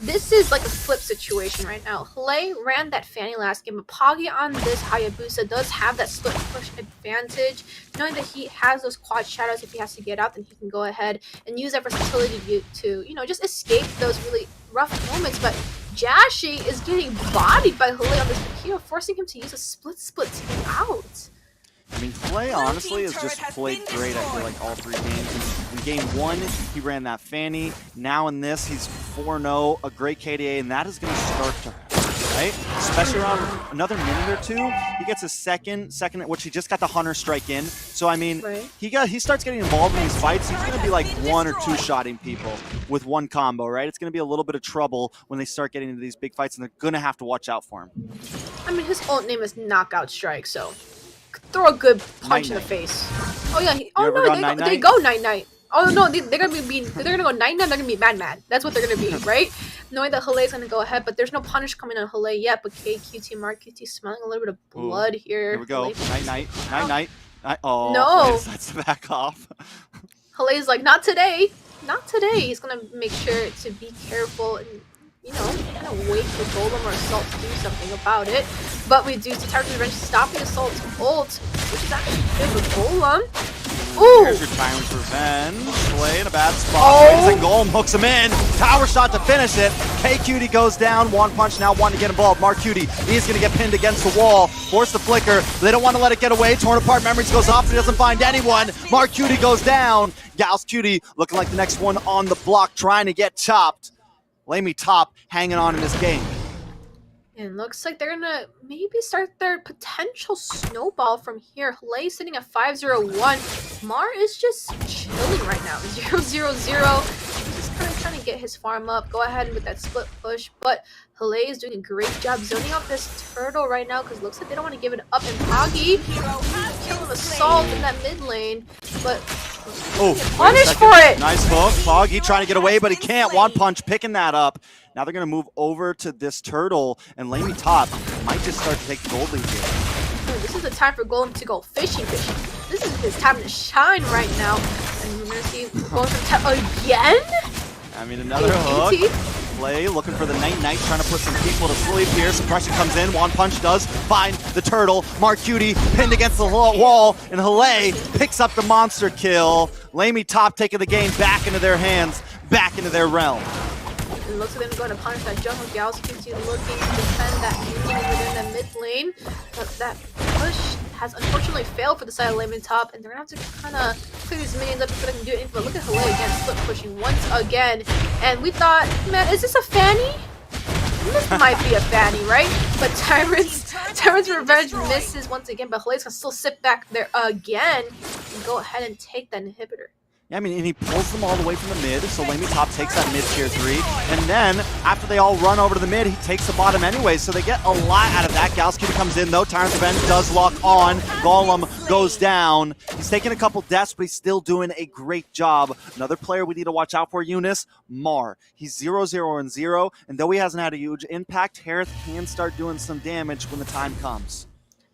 this is like a flip situation right now. Hale ran that Fanny last game, but Poggy on this Hayabusa does have that split push advantage. Knowing that he has those quad shadows, if he has to get out, then he can go ahead and use that versatility to you know, just escape those really rough moments. But Jashi is getting bodied by Hale on this Makito, forcing him to use a split to get out. I mean, Play honestly has just played great, I feel like, all 3 games. In game 1, he ran that Fanny. Now in this, he's 4-0, a great KDA, and that is going to start to hurt, right? Especially around another minute or 2, he gets a second, which he just got the Hunter strike in. So, I mean, he starts getting involved in these fights. He's going to be like 1 or 2-shotting people with one combo, right? It's going to be a little bit of trouble when they start getting into these big fights, and they're going to have to watch out for him. I mean, his ult name is Knockout Strike, so throw a good punch in the face. Oh yeah. They go night. Oh no, they're gonna go night. They're gonna be mad. That's what they're gonna be, right? Knowing that Hale's gonna go ahead, but there's no punish coming on Hale yet. But KQT, Mark QT smelling a little bit of blood here. Here we go. Night. Oh no, that's the back off. Hale's like, not today. He's gonna make sure to be careful and you know, kind of wait for Golem or Assault to do something about it. But we do see Tyrant's Revenge stopping Assault's ult, which is actually good with Golem. Ooh! Here's your Tyrant's Revenge. Play in a bad spot. Wait a second, Golem hooks him in. Tower shot to finish it. KQT goes down. One punch now, wanting to get involved. MarQT, he's going to get pinned against the wall. Force the flicker. They don't want to let it get away. Torn apart. Memories goes off. He doesn't find anyone. MarQT goes down. GalsQT looking like the next one on the block, trying to get chopped. LaimeTop hanging on in this game. And looks like they're gonna maybe start their potential snowball from here. Halei sitting at 5-0-1. Mar is just chilling right now. 0-0-0. He's just kind of trying to get his farm up. Go ahead with that split push. But Halei is doing a great job zoning out this turtle right now because it looks like they don't want to give it up. And Poggy killing Assault in that mid lane. But punished for it. Nice hook. Poggy trying to get away, but he can't. One punch picking that up. Now they're going to move over to this turtle, and LaimeTop might just start to take the gold lead here. This is the time for Golem to go fishing. This is his time to shine right now. And we're going to see Golem from again? I mean, another hook. Play, looking for the Night, trying to put some people to sleep here. Suppression comes in. One punch does find the turtle. MarQT pinned against the wall, and Halei picks up the monster kill. LaimeTop taking the game back into their hands, back into their realm. It looks like they're going to punish that jungle. GalsQT looking to defend that union within the mid lane. But that push has unfortunately failed for the side of LaimeTop, and they're going to have to kind of clear these minions up before they can do anything. But look at Halei again, split pushing once again. And we thought, man, is this a fanny? This might be a fanny, right? But Tyrant's Revenge misses once again, but Halei's going to still sit back there again and go ahead and take that inhibitor. Yeah, I mean, and he pulls them all the way from the mid, so LaimeTop takes that mid tier 3, and then after they all run over to the mid, he takes the bottom anyway, so they get a lot out of that. GalsQT comes in though, Tyrant's Revenge does lock on, Golem goes down. He's taking a couple deaths, but he's still doing a great job. Another player we need to watch out for, Eunice, Mar. He's 0-0-0, and though he hasn't had a huge impact, Harith can start doing some damage when the time comes.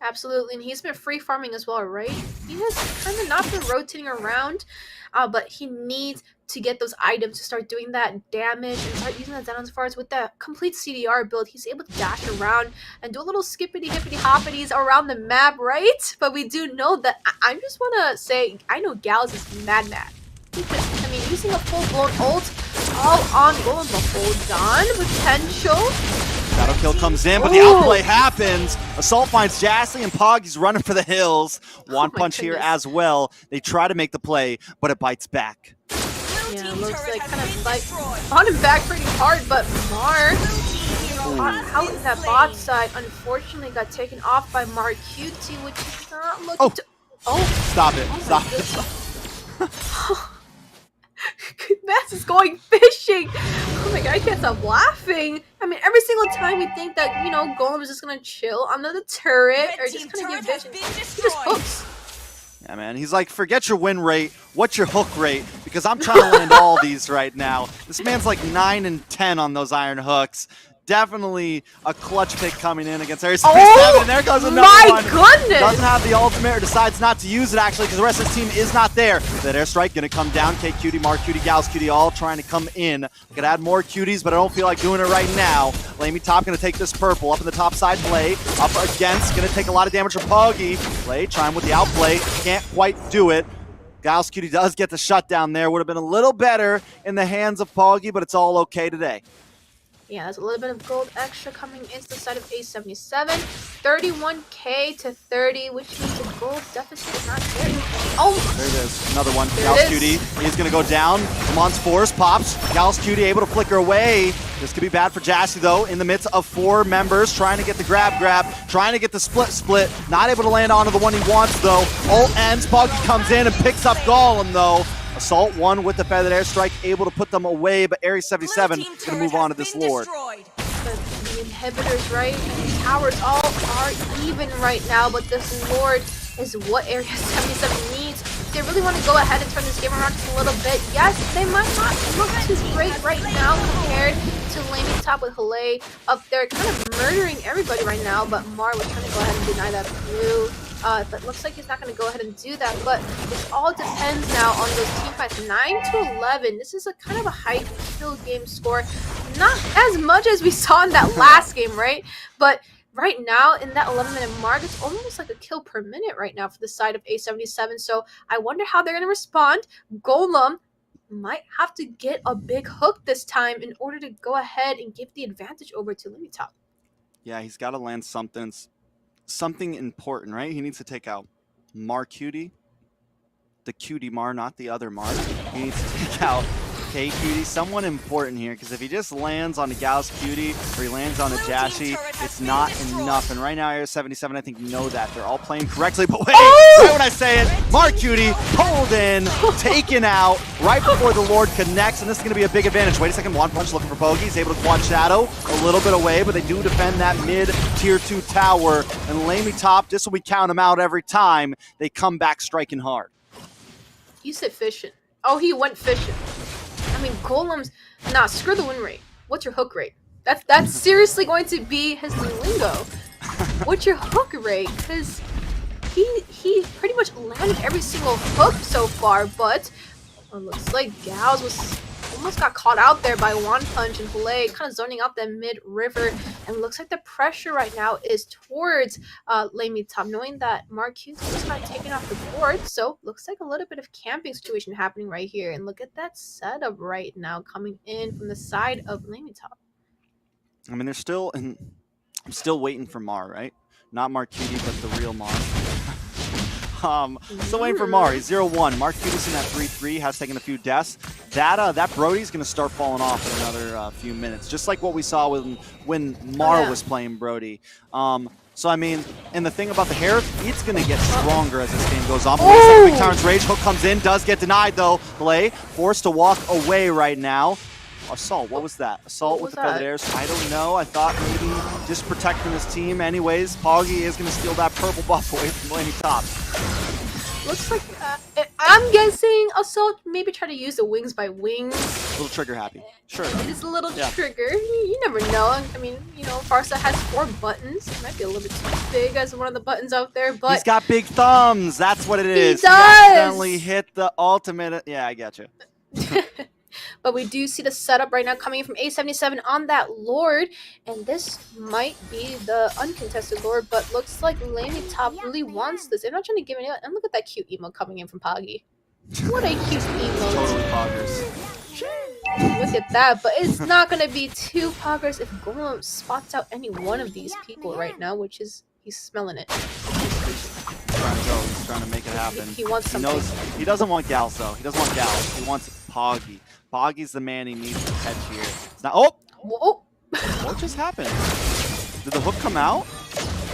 Absolutely, and he's been free farming as well, right? He has kind of not been rotating around, but he needs to get those items to start doing that damage and start using that down as far as with that complete CDR build. He's able to dash around and do a little skippity hippity hoppities around the map, right? But we do know that I just want to say I know Gals is mad. Because, I mean, using a full-blown ult all on Golem, but hold on, potential. Shadow kill comes in, but the outplay happens. Assault finds Jasly, and Poggy's running for the hills. One punch here as well. They try to make the play, but it bites back. Yeah, it looks like kind of like on him back pretty hard, but Mar out in that bot side unfortunately got taken off by MarQT, which is not looking to... Stop it. Stop it. Mass is going fishing. Oh my god, I can't stop laughing. I mean, every single time we think that, you know, Golem is just gonna chill under the turret or just gonna give vision, he just hooks. Yeah, man, he's like, forget your win rate, what's your hook rate? Because I'm trying to land all these right now. This man's like 9 and 10 on those iron hooks. Definitely a clutch pick coming in against Area 77, and there goes another one. My goodness! Doesn't have the ultimate, or decides not to use it actually, because the rest of his team is not there. That airstrike gonna come down. KQT, MarQT, GalsQT all trying to come in. I could add more cuties, but I don't feel like doing it right now. LaimeTop gonna take this purple up in the top side. Play up against, gonna take a lot of damage from Poggy. Play trying with the outplay, can't quite do it. GalsQT does get the shutdown there. Would have been a little better in the hands of Poggy, but it's all okay today. Yeah, there's a little bit of gold extra coming into the side of A77. 31k to 30, which means the gold deficit is not there. Oh! There it is. Another one. GalsQT is going to go down. Lamont's force pops. GalsQT able to flicker away. This could be bad for Jasly, though, in the midst of 4 members trying to get the grab, trying to get the split. Not able to land onto the one he wants, though. Ult ends. Poggy comes in and picks up Golem, though. Assault won with the feathered airstrike, able to put them away, but Area 77 is going to move on to this Lord. The inhibitors, right, and the towers all are even right now, but this Lord is what Area 77 needs. They really want to go ahead and turn this game around just a little bit. Yes, they might not look too great right now compared to LaimeTop with Halei up there kind of murdering everybody right now, but Mar was trying to go ahead and deny that blue. but looks like he's not going to go ahead and do that. But it all depends now on those team fights. 9-11. This is a kind of a high kill game score. Not as much as we saw in that last game, right? But right now, in that 11-minute mark, it's almost like a kill per minute right now for the side of A77. So I wonder how they're going to respond. Golem might have to get a big hook this time in order to go ahead and give the advantage over to LaimiTop. Yeah, he's got to land something important, right? He needs to take out Mar Cutie, the cutie Mar, not the other Mar. He needs to take out K Cutie, someone important here, because if he just lands on a Gauss Cutie or he lands on a Jashi, it's not enough. And right now, Air 77, I think, know that. They're all playing correctly, but wait, right when I say it, Mar Cutie pulled in, taken out, right before the Lord connects, and this is going to be a big advantage. Wait a second, One Punch looking for Pogi. He's able to quad Shadow a little bit away, but they do defend that mid tier 2 tower. And LaimiTop, just so we count them out every time, they come back striking hard. You said fishing. Oh, he went fishing. I mean, Golem's... Nah, screw the win rate. What's your hook rate? That's seriously going to be his new lingo. What's your hook rate? Because he pretty much landed every single hook so far, but it looks like Gauss was almost got caught out there by One Punch and Play, kind of zoning out that mid-river, and looks like the pressure right now is towards LaimiTop, knowing that Marquise just got taken off the board, so looks like a little bit of camping situation happening right here, and look at that setup right now coming in from the side of LaimiTop. I mean, they're still, and I'm still waiting for Mar, right? Not Mar Cutie, but the real Mar. Still waiting for Mar. He's 0-1. Mar Cutie's in that 3-3, has taken a few deaths. That Brody's going to start falling off in another few minutes, just like what we saw when Mar was playing Brody. So, I mean, and the thing about the hair, it's going to get stronger as this game goes on. Big Tyrant's Rage hook comes in, does get denied, though. Play forced to walk away right now. Assault, what was that? Assault with the feathered airs? I don't know. I thought maybe just protecting his team. Anyways, Poggy is going to steal that purple buff away from LaimiTop. Looks like, I'm guessing Assault maybe try to use the Wings by Wings. A little trigger happy. Sure. It's a little trigger. You never know. I mean, you know, Farsa has 4 buttons. It might be a little bit too big as one of the buttons out there, but... He's got big thumbs. That's what it is. He does! He accidentally hit the ultimate... Yeah, I get you. But we do see the setup right now coming in from A77 on that Lord, and this might be the uncontested Lord, but looks like LaimiTop really wants this. They're not trying to give it out. And look at that cute emo coming in from Poggy. What a cute emo. Totally poggers. Look at that, but it's not going to be too poggers if Golem spots out any one of these people right now, which is, he's smelling it. He's trying to make it happen. He wants something. He doesn't want Gals, though. He doesn't want Gals. He wants Poggy. Poggy's the man he needs to catch here. It's not, Whoa. What just happened? Did the hook come out?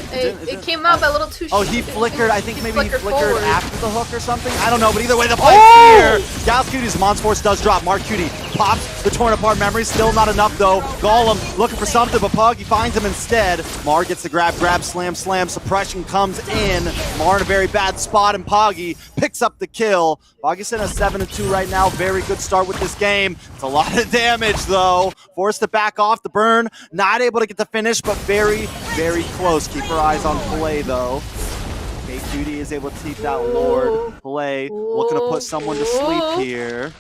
It came out a little too short. Oh, he flickered. I think maybe he flickered forward after the hook or something. I don't know, but either way, the play's here. Gals Cutie's Mons Force does drop. Mark Cutie pops the torn apart memory. Still not enough, though. Golem looking for something, but Poggy finds him instead. Mar gets the grab, slam. Suppression comes in. Mar in a very bad spot, and Poggy picks up the kill. Poggy's in a 7-2 right now. Very good start with this game. It's a lot of damage, though. Forced to back off the burn. Not able to get the finish, but very, very close. Keep her eyes on Play, though. K Cutie is able to keep that Lord. Play looking to put someone to sleep here.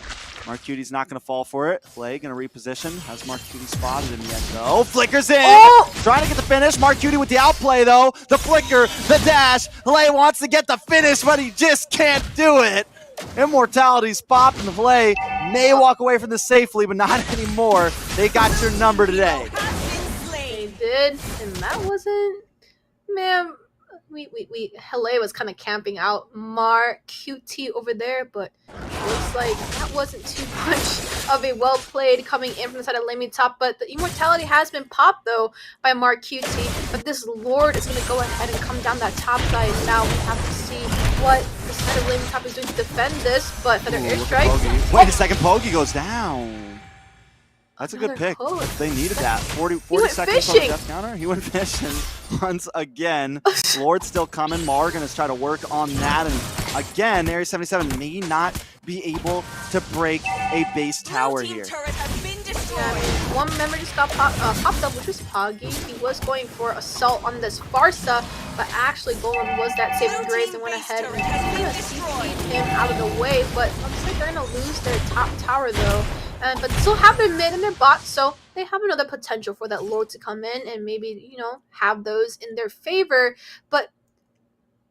Mark Cutie's not going to fall for it. Play going to reposition. Has Mark Cutie spotted him yet, though? Flickers in. Trying to get the finish. Mark Cutie with the outplay, though. The flicker, the dash. Play wants to get the finish, but he just can't do it. Immortality's popping. The Play may walk away from this safely, but not anymore. They got your number today. They did, and that wasn't... Man, Hele was kind of camping out Mar QT over there, but looks like that wasn't too much of a well played coming in from the side of LaimiTop. But the immortality has been popped though by Mar QT. But this Lord is going to go ahead and come down that top side. Now we have to see what the side of LaimiTop is doing to defend this. But Feather Airstrike. Wait a second, Poggy goes down. That's a good pick. They needed that. 40 seconds on the death counter. He went fishing once again. Lord's still coming. Mar gonna try to work on that. And again, Area 77 may not be able to break a base tower here. Yeah, one member just got popped up, which was Poggy. He was going for assault on this Farsa, but actually Golem was that saving grace and went ahead and kind of CC'd him out of the way. But looks like they're gonna lose their top tower though. But still have their mid and their bot, so they have another potential for that Lord to come in and maybe, you know, have those in their favor. But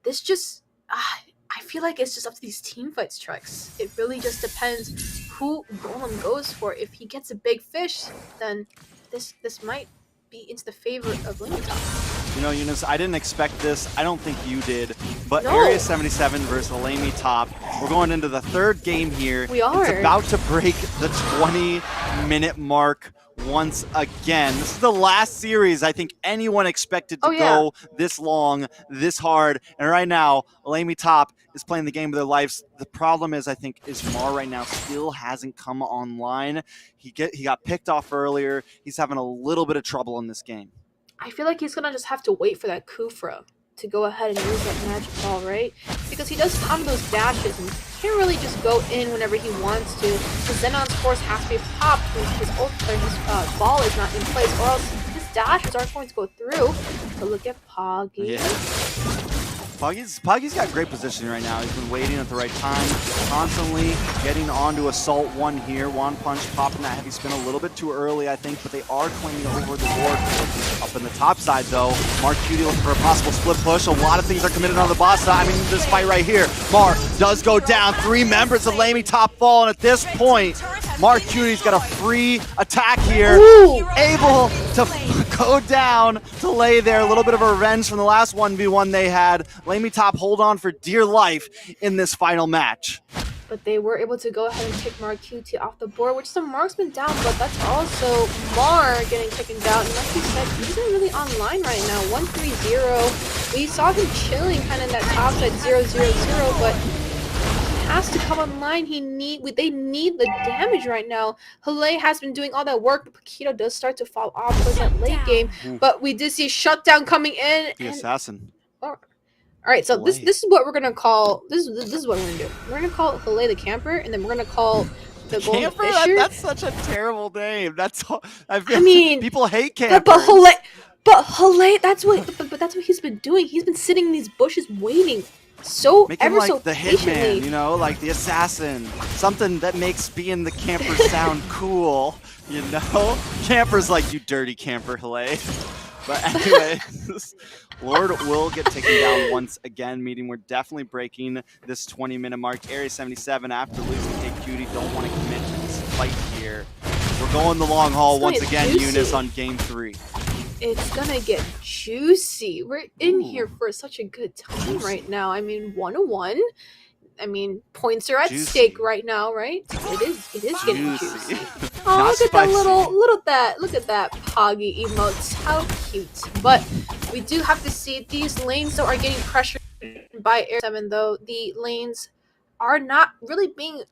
this just, I feel like it's just up to these team fights, Trex. It really just depends who Golem goes for. If he gets a big fish, then this might be into the favor of LaimiTop. You know, Eunice, I didn't expect this. I don't think you did. But No. Area 77 versus LaimiTop. We're going into the third game here. We are. It's about to break the 20-minute mark once again. This is the last series I think anyone expected to go this long, this hard. And right now, LaimiTop is playing the game of their lives. The problem is, I think, Mar right now still hasn't come online. He got picked off earlier. He's having a little bit of trouble in this game. I feel like he's gonna just have to wait for that Kufra to go ahead and use that magic ball, right? Because he does have those dashes and can't really just go in whenever he wants to. The Xenon's force has to be popped when his ball is not in place, or else his dashes aren't going to go through. But look at Poggy. Yeah. Poggy's got great positioning right now. He's been waiting at the right time, constantly getting onto Assault 1 here. One Punch popping that heavy spin a little bit too early, I think, but they are claiming over the board. Up in the top side, though, Mark Cutie looking for a possible split push. A lot of things are committed on the boss side. I mean, this fight right here, Mark does go down. 3 members of LaimiTop fall, and at this point, Mark Cutie's got a free attack here. Ooh. Able to go down to lay there. A little bit of a revenge from the last 1v1 they had. LaimiTop hold on for dear life in this final match. But they were able to go ahead and take Mark QT off the board, which the Marksman down, but that's also Mar getting taken down. And like you said, he isn't really online right now. 1-3-0. We saw him chilling kind of in that top side 0-0-0, but he has to come online. They need the damage right now. Hale has been doing all that work, but Paquito does start to fall off towards that late game. But we did see Shutdown coming in. The assassin. All right, so this is what we're gonna call this is what we're gonna do. We're gonna call Hale the camper, and then we're gonna call the Golden Camper? Fisher. That's such a terrible name. That's all, I mean, people hate campers. But Hale, that's what he's been doing. He's been sitting in these bushes waiting Make him ever like so the patiently. hitman, you know, like the assassin. Something that makes being the camper sound cool, you know? Camper's like, you dirty camper, Hale. But anyway, Lord will get taken down once again, meaning we're definitely breaking this 20-minute mark. Area 77, after losing KQT, don't want to commit to this fight here. We're going the long haul once again, juicy. Eunice, on game 3. It's gonna get juicy. We're in here for such a good time right now. I mean, 1-1. I mean, points are at stake right now, right? It is getting juicy. Oh, look at that Poggy emotes. How cute. But we do have to see these lanes though are getting pressured by Air 7 though. The lanes are not really being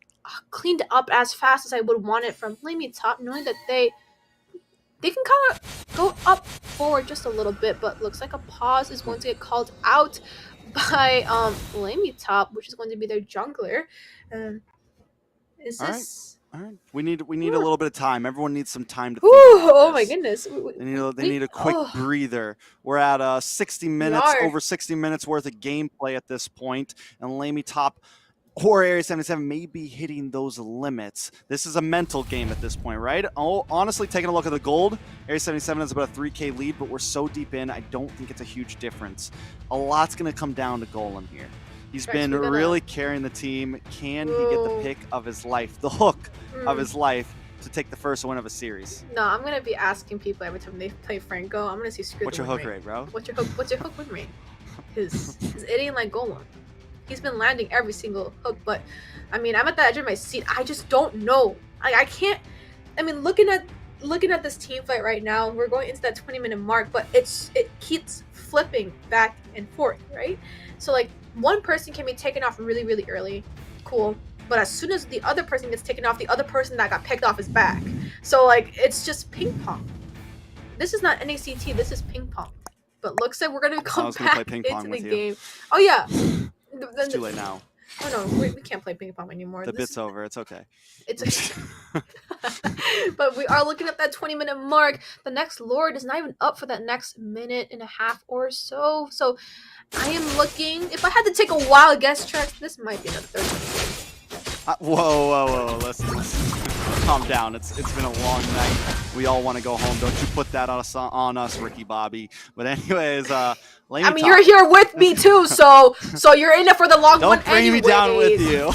cleaned up as fast as I would want it from LaimiTop, knowing that they can kind of go up forward just a little bit, but looks like a pause is going to get called out by LaimiTop, which is going to be their jungler. Is this? All right. We need a little bit of time. Everyone needs some time to Ooh, think about oh this. my goodness. They need a quick breather. We're at 60 minutes, over 60 minutes worth of gameplay at this point, and LaimiTop or Area 77 may be hitting those limits. This is a mental game at this point, right? Oh, honestly, taking a look at the gold, Area 77 is about a 3K lead, but we're so deep in, I don't think it's a huge difference. A lot's going to come down to Golem here. He's been really carrying the team. Can he get the pick of his life, the hook of his life, to take the first win of a series? No, I'm going to be asking people every time they play Franco. I'm going to see screw What's your hook rate, bro? What's your hook win rate? Because it ain't like Golem. He's been landing every single hook, but I mean, I'm at the edge of my seat. I just don't know. I can't. I mean, looking at this team fight right now, we're going into that 20-minute mark, but it keeps flipping back and forth, right? So like one person can be taken off really, really early, cool. But as soon as the other person gets taken off, the other person that got picked off is back. So like it's just ping pong. This is not NACT. This is ping pong. But looks like we're gonna come back into the game. Oh yeah. It's too late now. Oh no, we can't play ping pong anymore. The bit's over. It's okay. It's but we are looking at that 20-minute mark. The next Lord is not even up for that next minute and a half or so. So I am looking. If I had to take a wild guess, Trex, this might be another 30 minutes. Whoa. Listen. Calm down. It's been a long night. We all want to go home. Don't you put that on us, Ricky Bobby. But anyways, I mean, you're here with me too, so you're in it for the long one. Don't bring me down with you.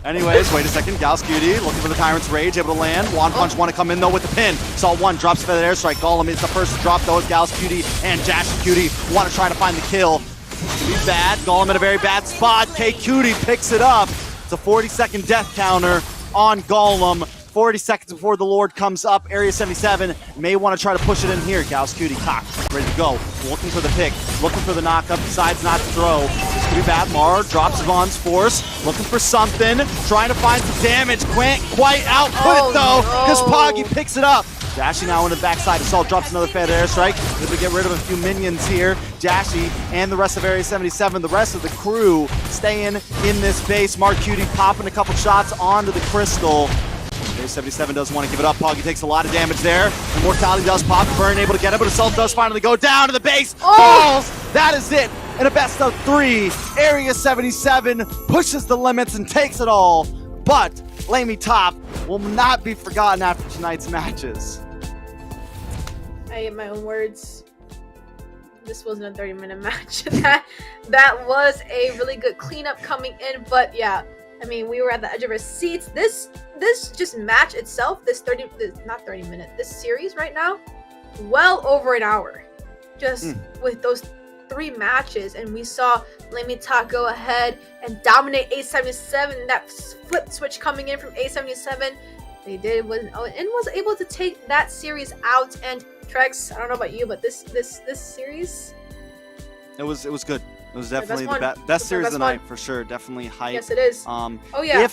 Anyways, wait a second. Gals Cutie looking for the Tyrant's Rage, able to land. One Punch want to come in though with the pin. Saw one, drops for the airstrike. Golem is the first to drop though as Gals Cutie and Dash Cutie want to try to find the kill. It's gonna be bad. Golem in a very bad spot. K Cutie picks it up. It's a 40-second death counter on Golem. 40 seconds before the Lord comes up. Area 77 may want to try to push it in here. Gauss Cutie cocked, ready to go. Looking for the pick, looking for the knockup, decides not to throw. This could be bad. Mar drops Yvonne's force, looking for something, trying to find some damage. Can't quite output it though, because Poggy picks it up. Dashy now into the backside. Assault drops another feather airstrike. Able to get rid of a few minions here. Dashy and the rest of Area 77, the rest of the crew staying in this base. Mark Cutie popping a couple shots onto the crystal. Area 77 doesn't want to give it up. Poggy takes a lot of damage there. Immortality does pop. Burn able to get it, but Assault does finally go down to the base. Falls! That is it. In a best of 3, Area 77 pushes the limits and takes it all. But LaimeTop will not be forgotten after tonight's matches. I ate my own words. This wasn't a 30-minute match. that was a really good cleanup coming in, but yeah, I mean, we were at the edge of our seats. This just match itself, this series right now, well over an hour, just with those 3 matches, and we saw LaimeTop go ahead and dominate A77. That flip switch coming in from A77, they did was able to take that series out. And Trex, I don't know about you, but this series, it was good. It was definitely the best series of the night for sure. Definitely hype. Yes, it is. Oh yeah.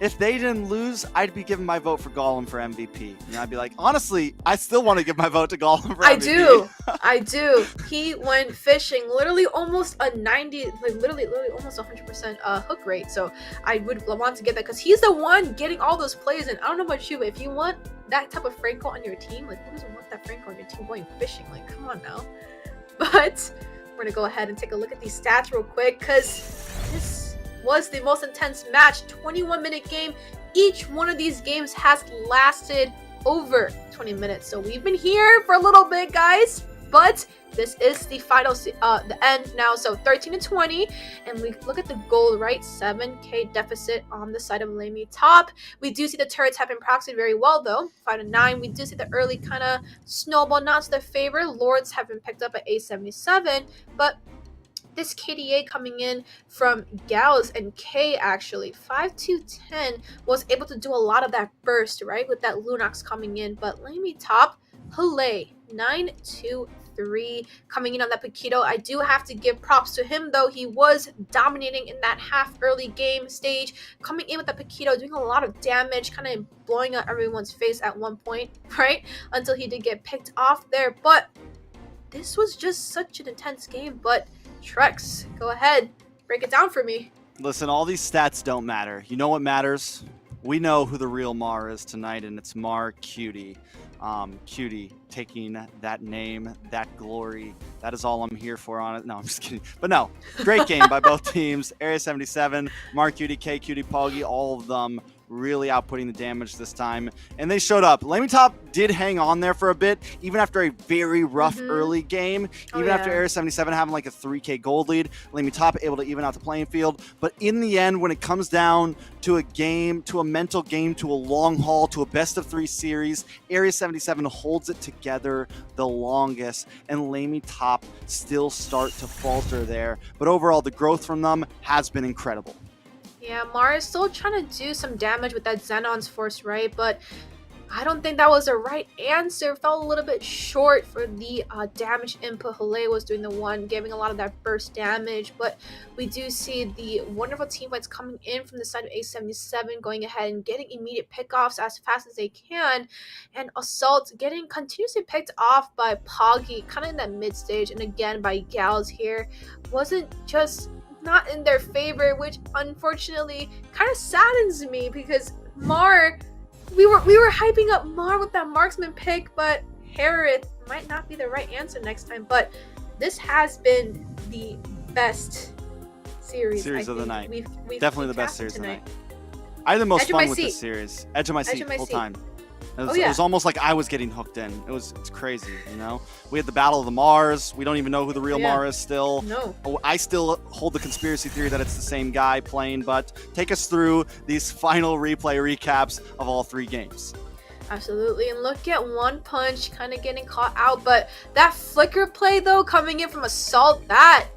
If they didn't lose, I'd be giving my vote for Golem for MVP. And I'd be like, honestly, I still want to give my vote to Golem for MVP. I do. He went fishing, literally almost a 90, like literally almost 100% hook rate. So I would want to get that because he's the one getting all those plays. And I don't know about you, but if you want that type of Franco on your team, like who doesn't want that Franco on your team going fishing? Like, come on now. But we're gonna go ahead and take a look at these stats real quick because this was the most intense match. 21-minute game. Each one of these games has lasted over 20 minutes. So we've been here for a little bit, guys, but this is the final, the end now. So 13-20, and we look at the goal, right? 7K deficit on the side of LaimeTop. We do see the turrets have been proxied very well, though. 5-9. We do see the early kind of snowball not to their favor. Lords have been picked up at A77, but this KDA coming in from Gals and K, actually 5-10, was able to do a lot of that burst, right, with that Lunox coming in. But LaimeTop, Hooray, 9-3 coming in on that Paquito. I do have to give props to him, though. He was dominating in that half early game stage, coming in with that Paquito, doing a lot of damage, kind of blowing up everyone's face at one point, right, until he did get picked off there. But this was just such an intense game. But Trex, go ahead, break it down for me. Listen, all these stats don't matter. You know what matters? We know who the real Mar is tonight, and it's Mar Cutie. Cutie taking that name, that glory. That is all I'm here for on it. No, I'm just kidding. But no, great game by both teams. Area 77, Mar Cutie, K Cutie, Poggy, all of them really outputting the damage this time, and they showed up. LaimeTop did hang on there for a bit, even after a very rough early game, even after Area 77 having like a 3K gold lead. LaimeTop able to even out the playing field, but in the end, when it comes down to a game, to a mental game, to a long haul, to a best of 3 series, Area 77 holds it together the longest, and LaimeTop still start to falter there, but overall the growth from them has been incredible. Yeah, Mar is still trying to do some damage with that Xenon's force, right? But I don't think that was the right answer. Fell a little bit short for the damage input. Hale was doing the one, giving a lot of that burst damage. But we do see the wonderful team fights coming in from the side of A77, going ahead and getting immediate pickoffs as fast as they can. And Assault getting continuously picked off by Poggy, kind of in that mid stage. And again, by Gals here. Wasn't just not in their favor, which unfortunately kind of saddens me because Mar... We were hyping up Mar with that marksman pick, but Harith might not be the right answer next time. But this has been the best series of the night. We've Definitely the best series tonight. I had the most fun with this series. Edge of my seat the whole time. It was almost like I was getting hooked in. It's crazy, you know? We had the Battle of the Mars. We don't even know who the real Mar is still. No. I still hold the conspiracy theory that it's the same guy playing, but take us through these final replay recaps of all 3 games. Absolutely, and look at One Punch kind of getting caught out, but that flicker play though, coming in from Assault, that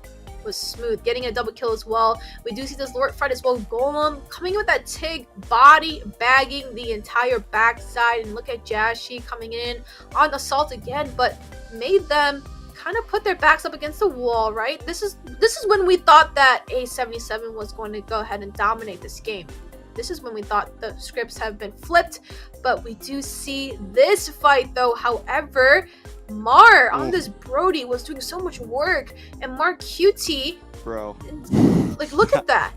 was smooth, getting a double kill as well. We do see this Lord fight as well. Golem coming in with that Tig, body bagging the entire backside, and look at Jashi coming in on Assault again, but made them kind of put their backs up against the wall, right? This is when we thought that A77 was going to go ahead and dominate this game. This is when we thought the scripts have been flipped, but we do see this fight though. However, Mar on this Brody was doing so much work, and Mar QT, bro, like look at that.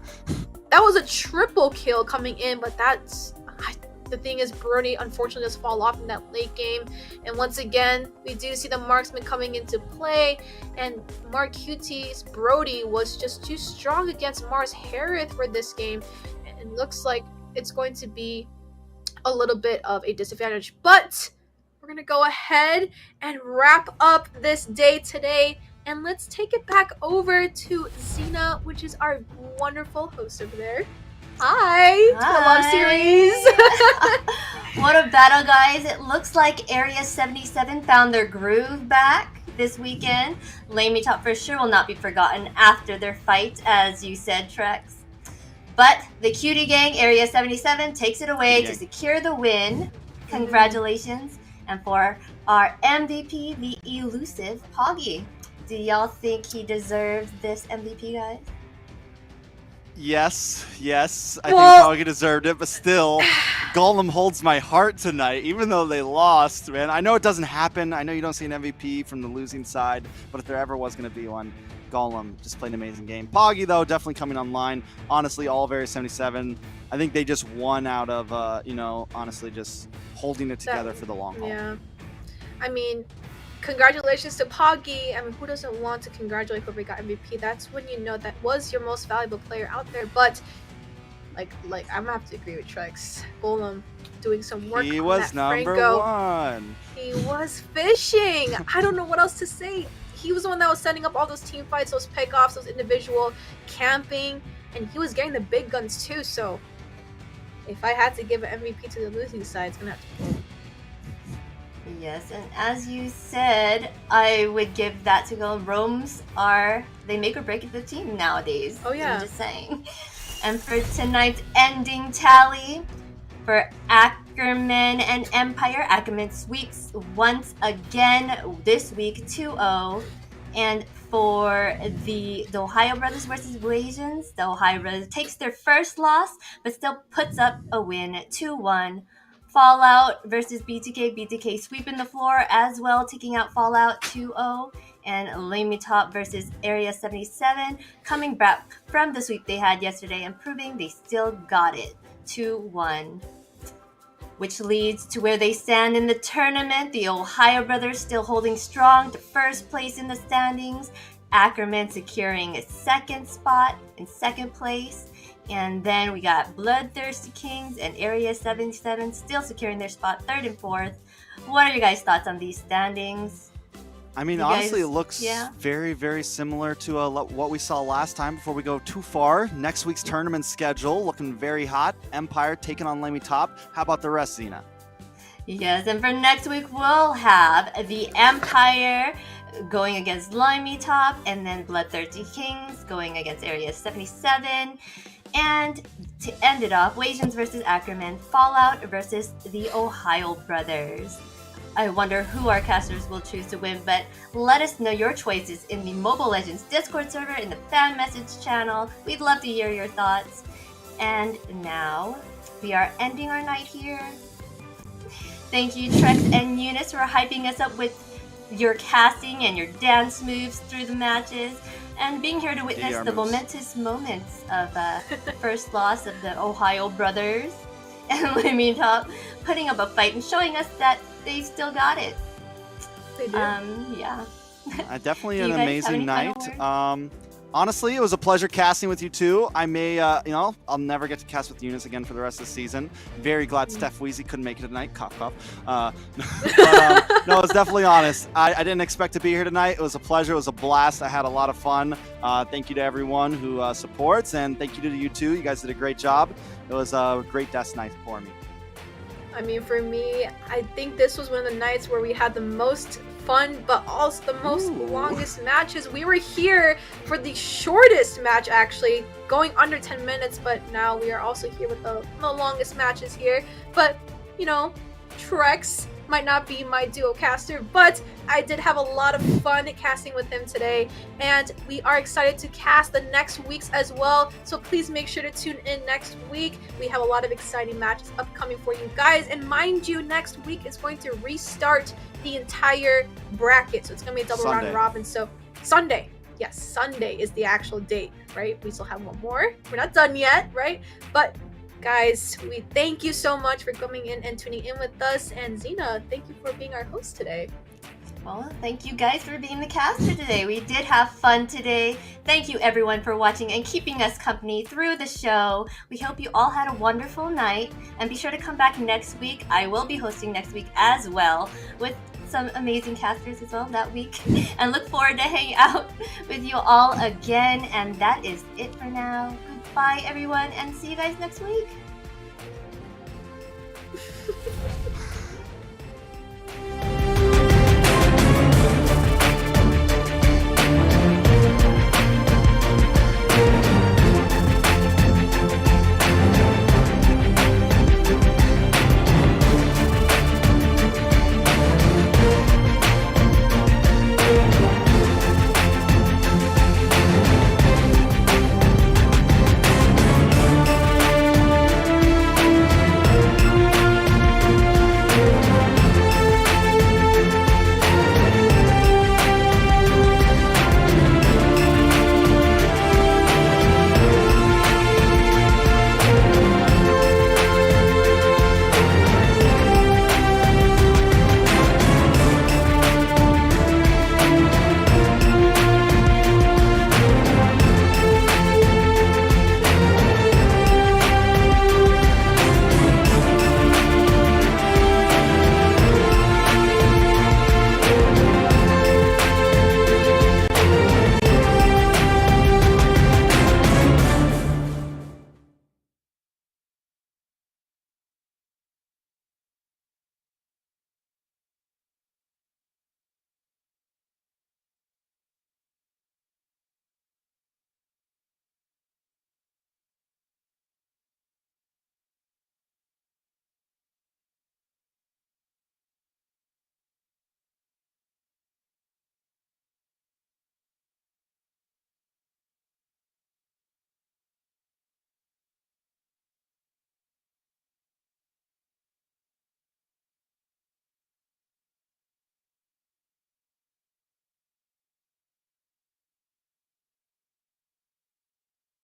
That was a triple kill coming in, but the thing is, Brody unfortunately does fall off in that late game. And once again, we do see the marksman coming into play, and Mar QT's Brody was just too strong against Mar's Harith for this game. And it looks like it's going to be a little bit of a disadvantage, but we're gonna go ahead and wrap up this day today, and let's take it back over to Xina, which is our wonderful host over there. Hi. To the love series. What a battle, guys. It looks like Area 77 found their groove back this weekend. LaimeTop for sure will not be forgotten after their fight, as you said, Trex. But the Cutie Gang, Area 77, takes it away to secure the win. Congratulations. And for our MVP, the elusive Poggy. Do y'all think he deserves this MVP, guys? Yes. I think Poggy deserved it, but still, Golem holds my heart tonight, even though they lost, man. I know it doesn't happen. I know you don't see an MVP from the losing side, but if there ever was going to be one, Golem just played an amazing game. Poggy, though, definitely coming online. Honestly, all of Area 77, I think they just won out of, honestly, just holding it together for the long haul. Yeah. I mean, congratulations to Poggy. I mean, who doesn't want to congratulate whoever got MVP? That's when you know that was your most valuable player out there. But, like I'm gonna have to agree with Trex. Golem doing some work. He on was that number Franco. 1. He was fishing. I don't know what else to say. He was the one that was setting up all those team fights, those pickoffs, those individual camping, and he was getting the big guns too. So if I had to give an MVP to the losing side, it's gonna have to be. Yes, and as you said, I would give that to go. Roams they make or break the team nowadays. Oh yeah. I'm just saying. And for tonight's ending tally, for Ackerman and Empire, Ackerman sweeps once again this week 2-0. And for the OhioBrothers versus Wasians, the OhioBrothers takes their first loss, but still puts up a win 2-1. F4LLOUT versus BTK sweeping the floor as well, taking out F4LLOUT 2-0. And LaimeTop versus Area 77 coming back from the sweep they had yesterday and proving they still got it 2-1. Which leads to where they stand in the tournament. The OhioBrothers still holding strong to first place in the standings. Ackerman securing a second spot in second place. And then we got BloodThirstyKings and Area 77 still securing their spot third and fourth. What are your guys' thoughts on these standings? I mean, honestly, it looks very, very similar to what we saw last time. Before we go too far, next week's tournament schedule looking very hot. Empire taking on LaimeTop. How about the rest, Xina? Yes, and for next week, we'll have the Empire going against LaimeTop, and then BloodThirstyKings going against Area 77. And To end it off, Wasians versus Ackerman, Fallout versus the Ohio Brothers. I wonder who our casters will choose to win, but let us know your choices in the Mobile Legends Discord server, in the fan message channel. We'd love to hear your thoughts. And now, we are ending our night here. Thank you, Trex and Eunice, for hyping us up with your casting and your dance moves through the matches, and being here to witness the momentous moments of first loss of the Ohio Brothers and LaimitOp putting up a fight and showing us that they still got it. They do. Yeah. Definitely an amazing night. Honestly, it was a pleasure casting with you too. I may, I'll never get to cast with Eunice again for the rest of the season. Very glad Steph Weezy couldn't make it tonight. Cough, cough. But, no, it's definitely honest. I didn't expect to be here tonight. It was a pleasure. It was a blast. I had a lot of fun. Thank you to everyone who supports, and thank you to you too. You guys did a great job. It was a great desk night for me. I mean, for me, I think this was one of the nights where we had the most fun, but also the most longest matches. We were here for the shortest match, actually, going under 10 minutes, but now we are also here with the longest matches here. But, Trex might not be my duo caster, but I did have a lot of fun casting with him today, and we are excited to cast the next weeks as well, so please make sure to tune in next week. We have a lot of exciting matches upcoming for you guys, and mind you, next week is going to restart the entire bracket, so it's going to be a double round robin. So Sunday, yes, Sunday is the actual date, right? We still have one more. We're not done yet, right? But guys, we thank you so much for coming in and tuning in with us. And Xina, thank you for being our host today. Well, thank you guys for being the caster today. We did have fun today. Thank you everyone for watching and keeping us company through the show. We hope you all had a wonderful night. And be sure to come back next week. I will be hosting next week as well with some amazing casters as well that week. And look forward to hanging out with you all again. And that is it for now. Goodbye everyone, and see you guys next week.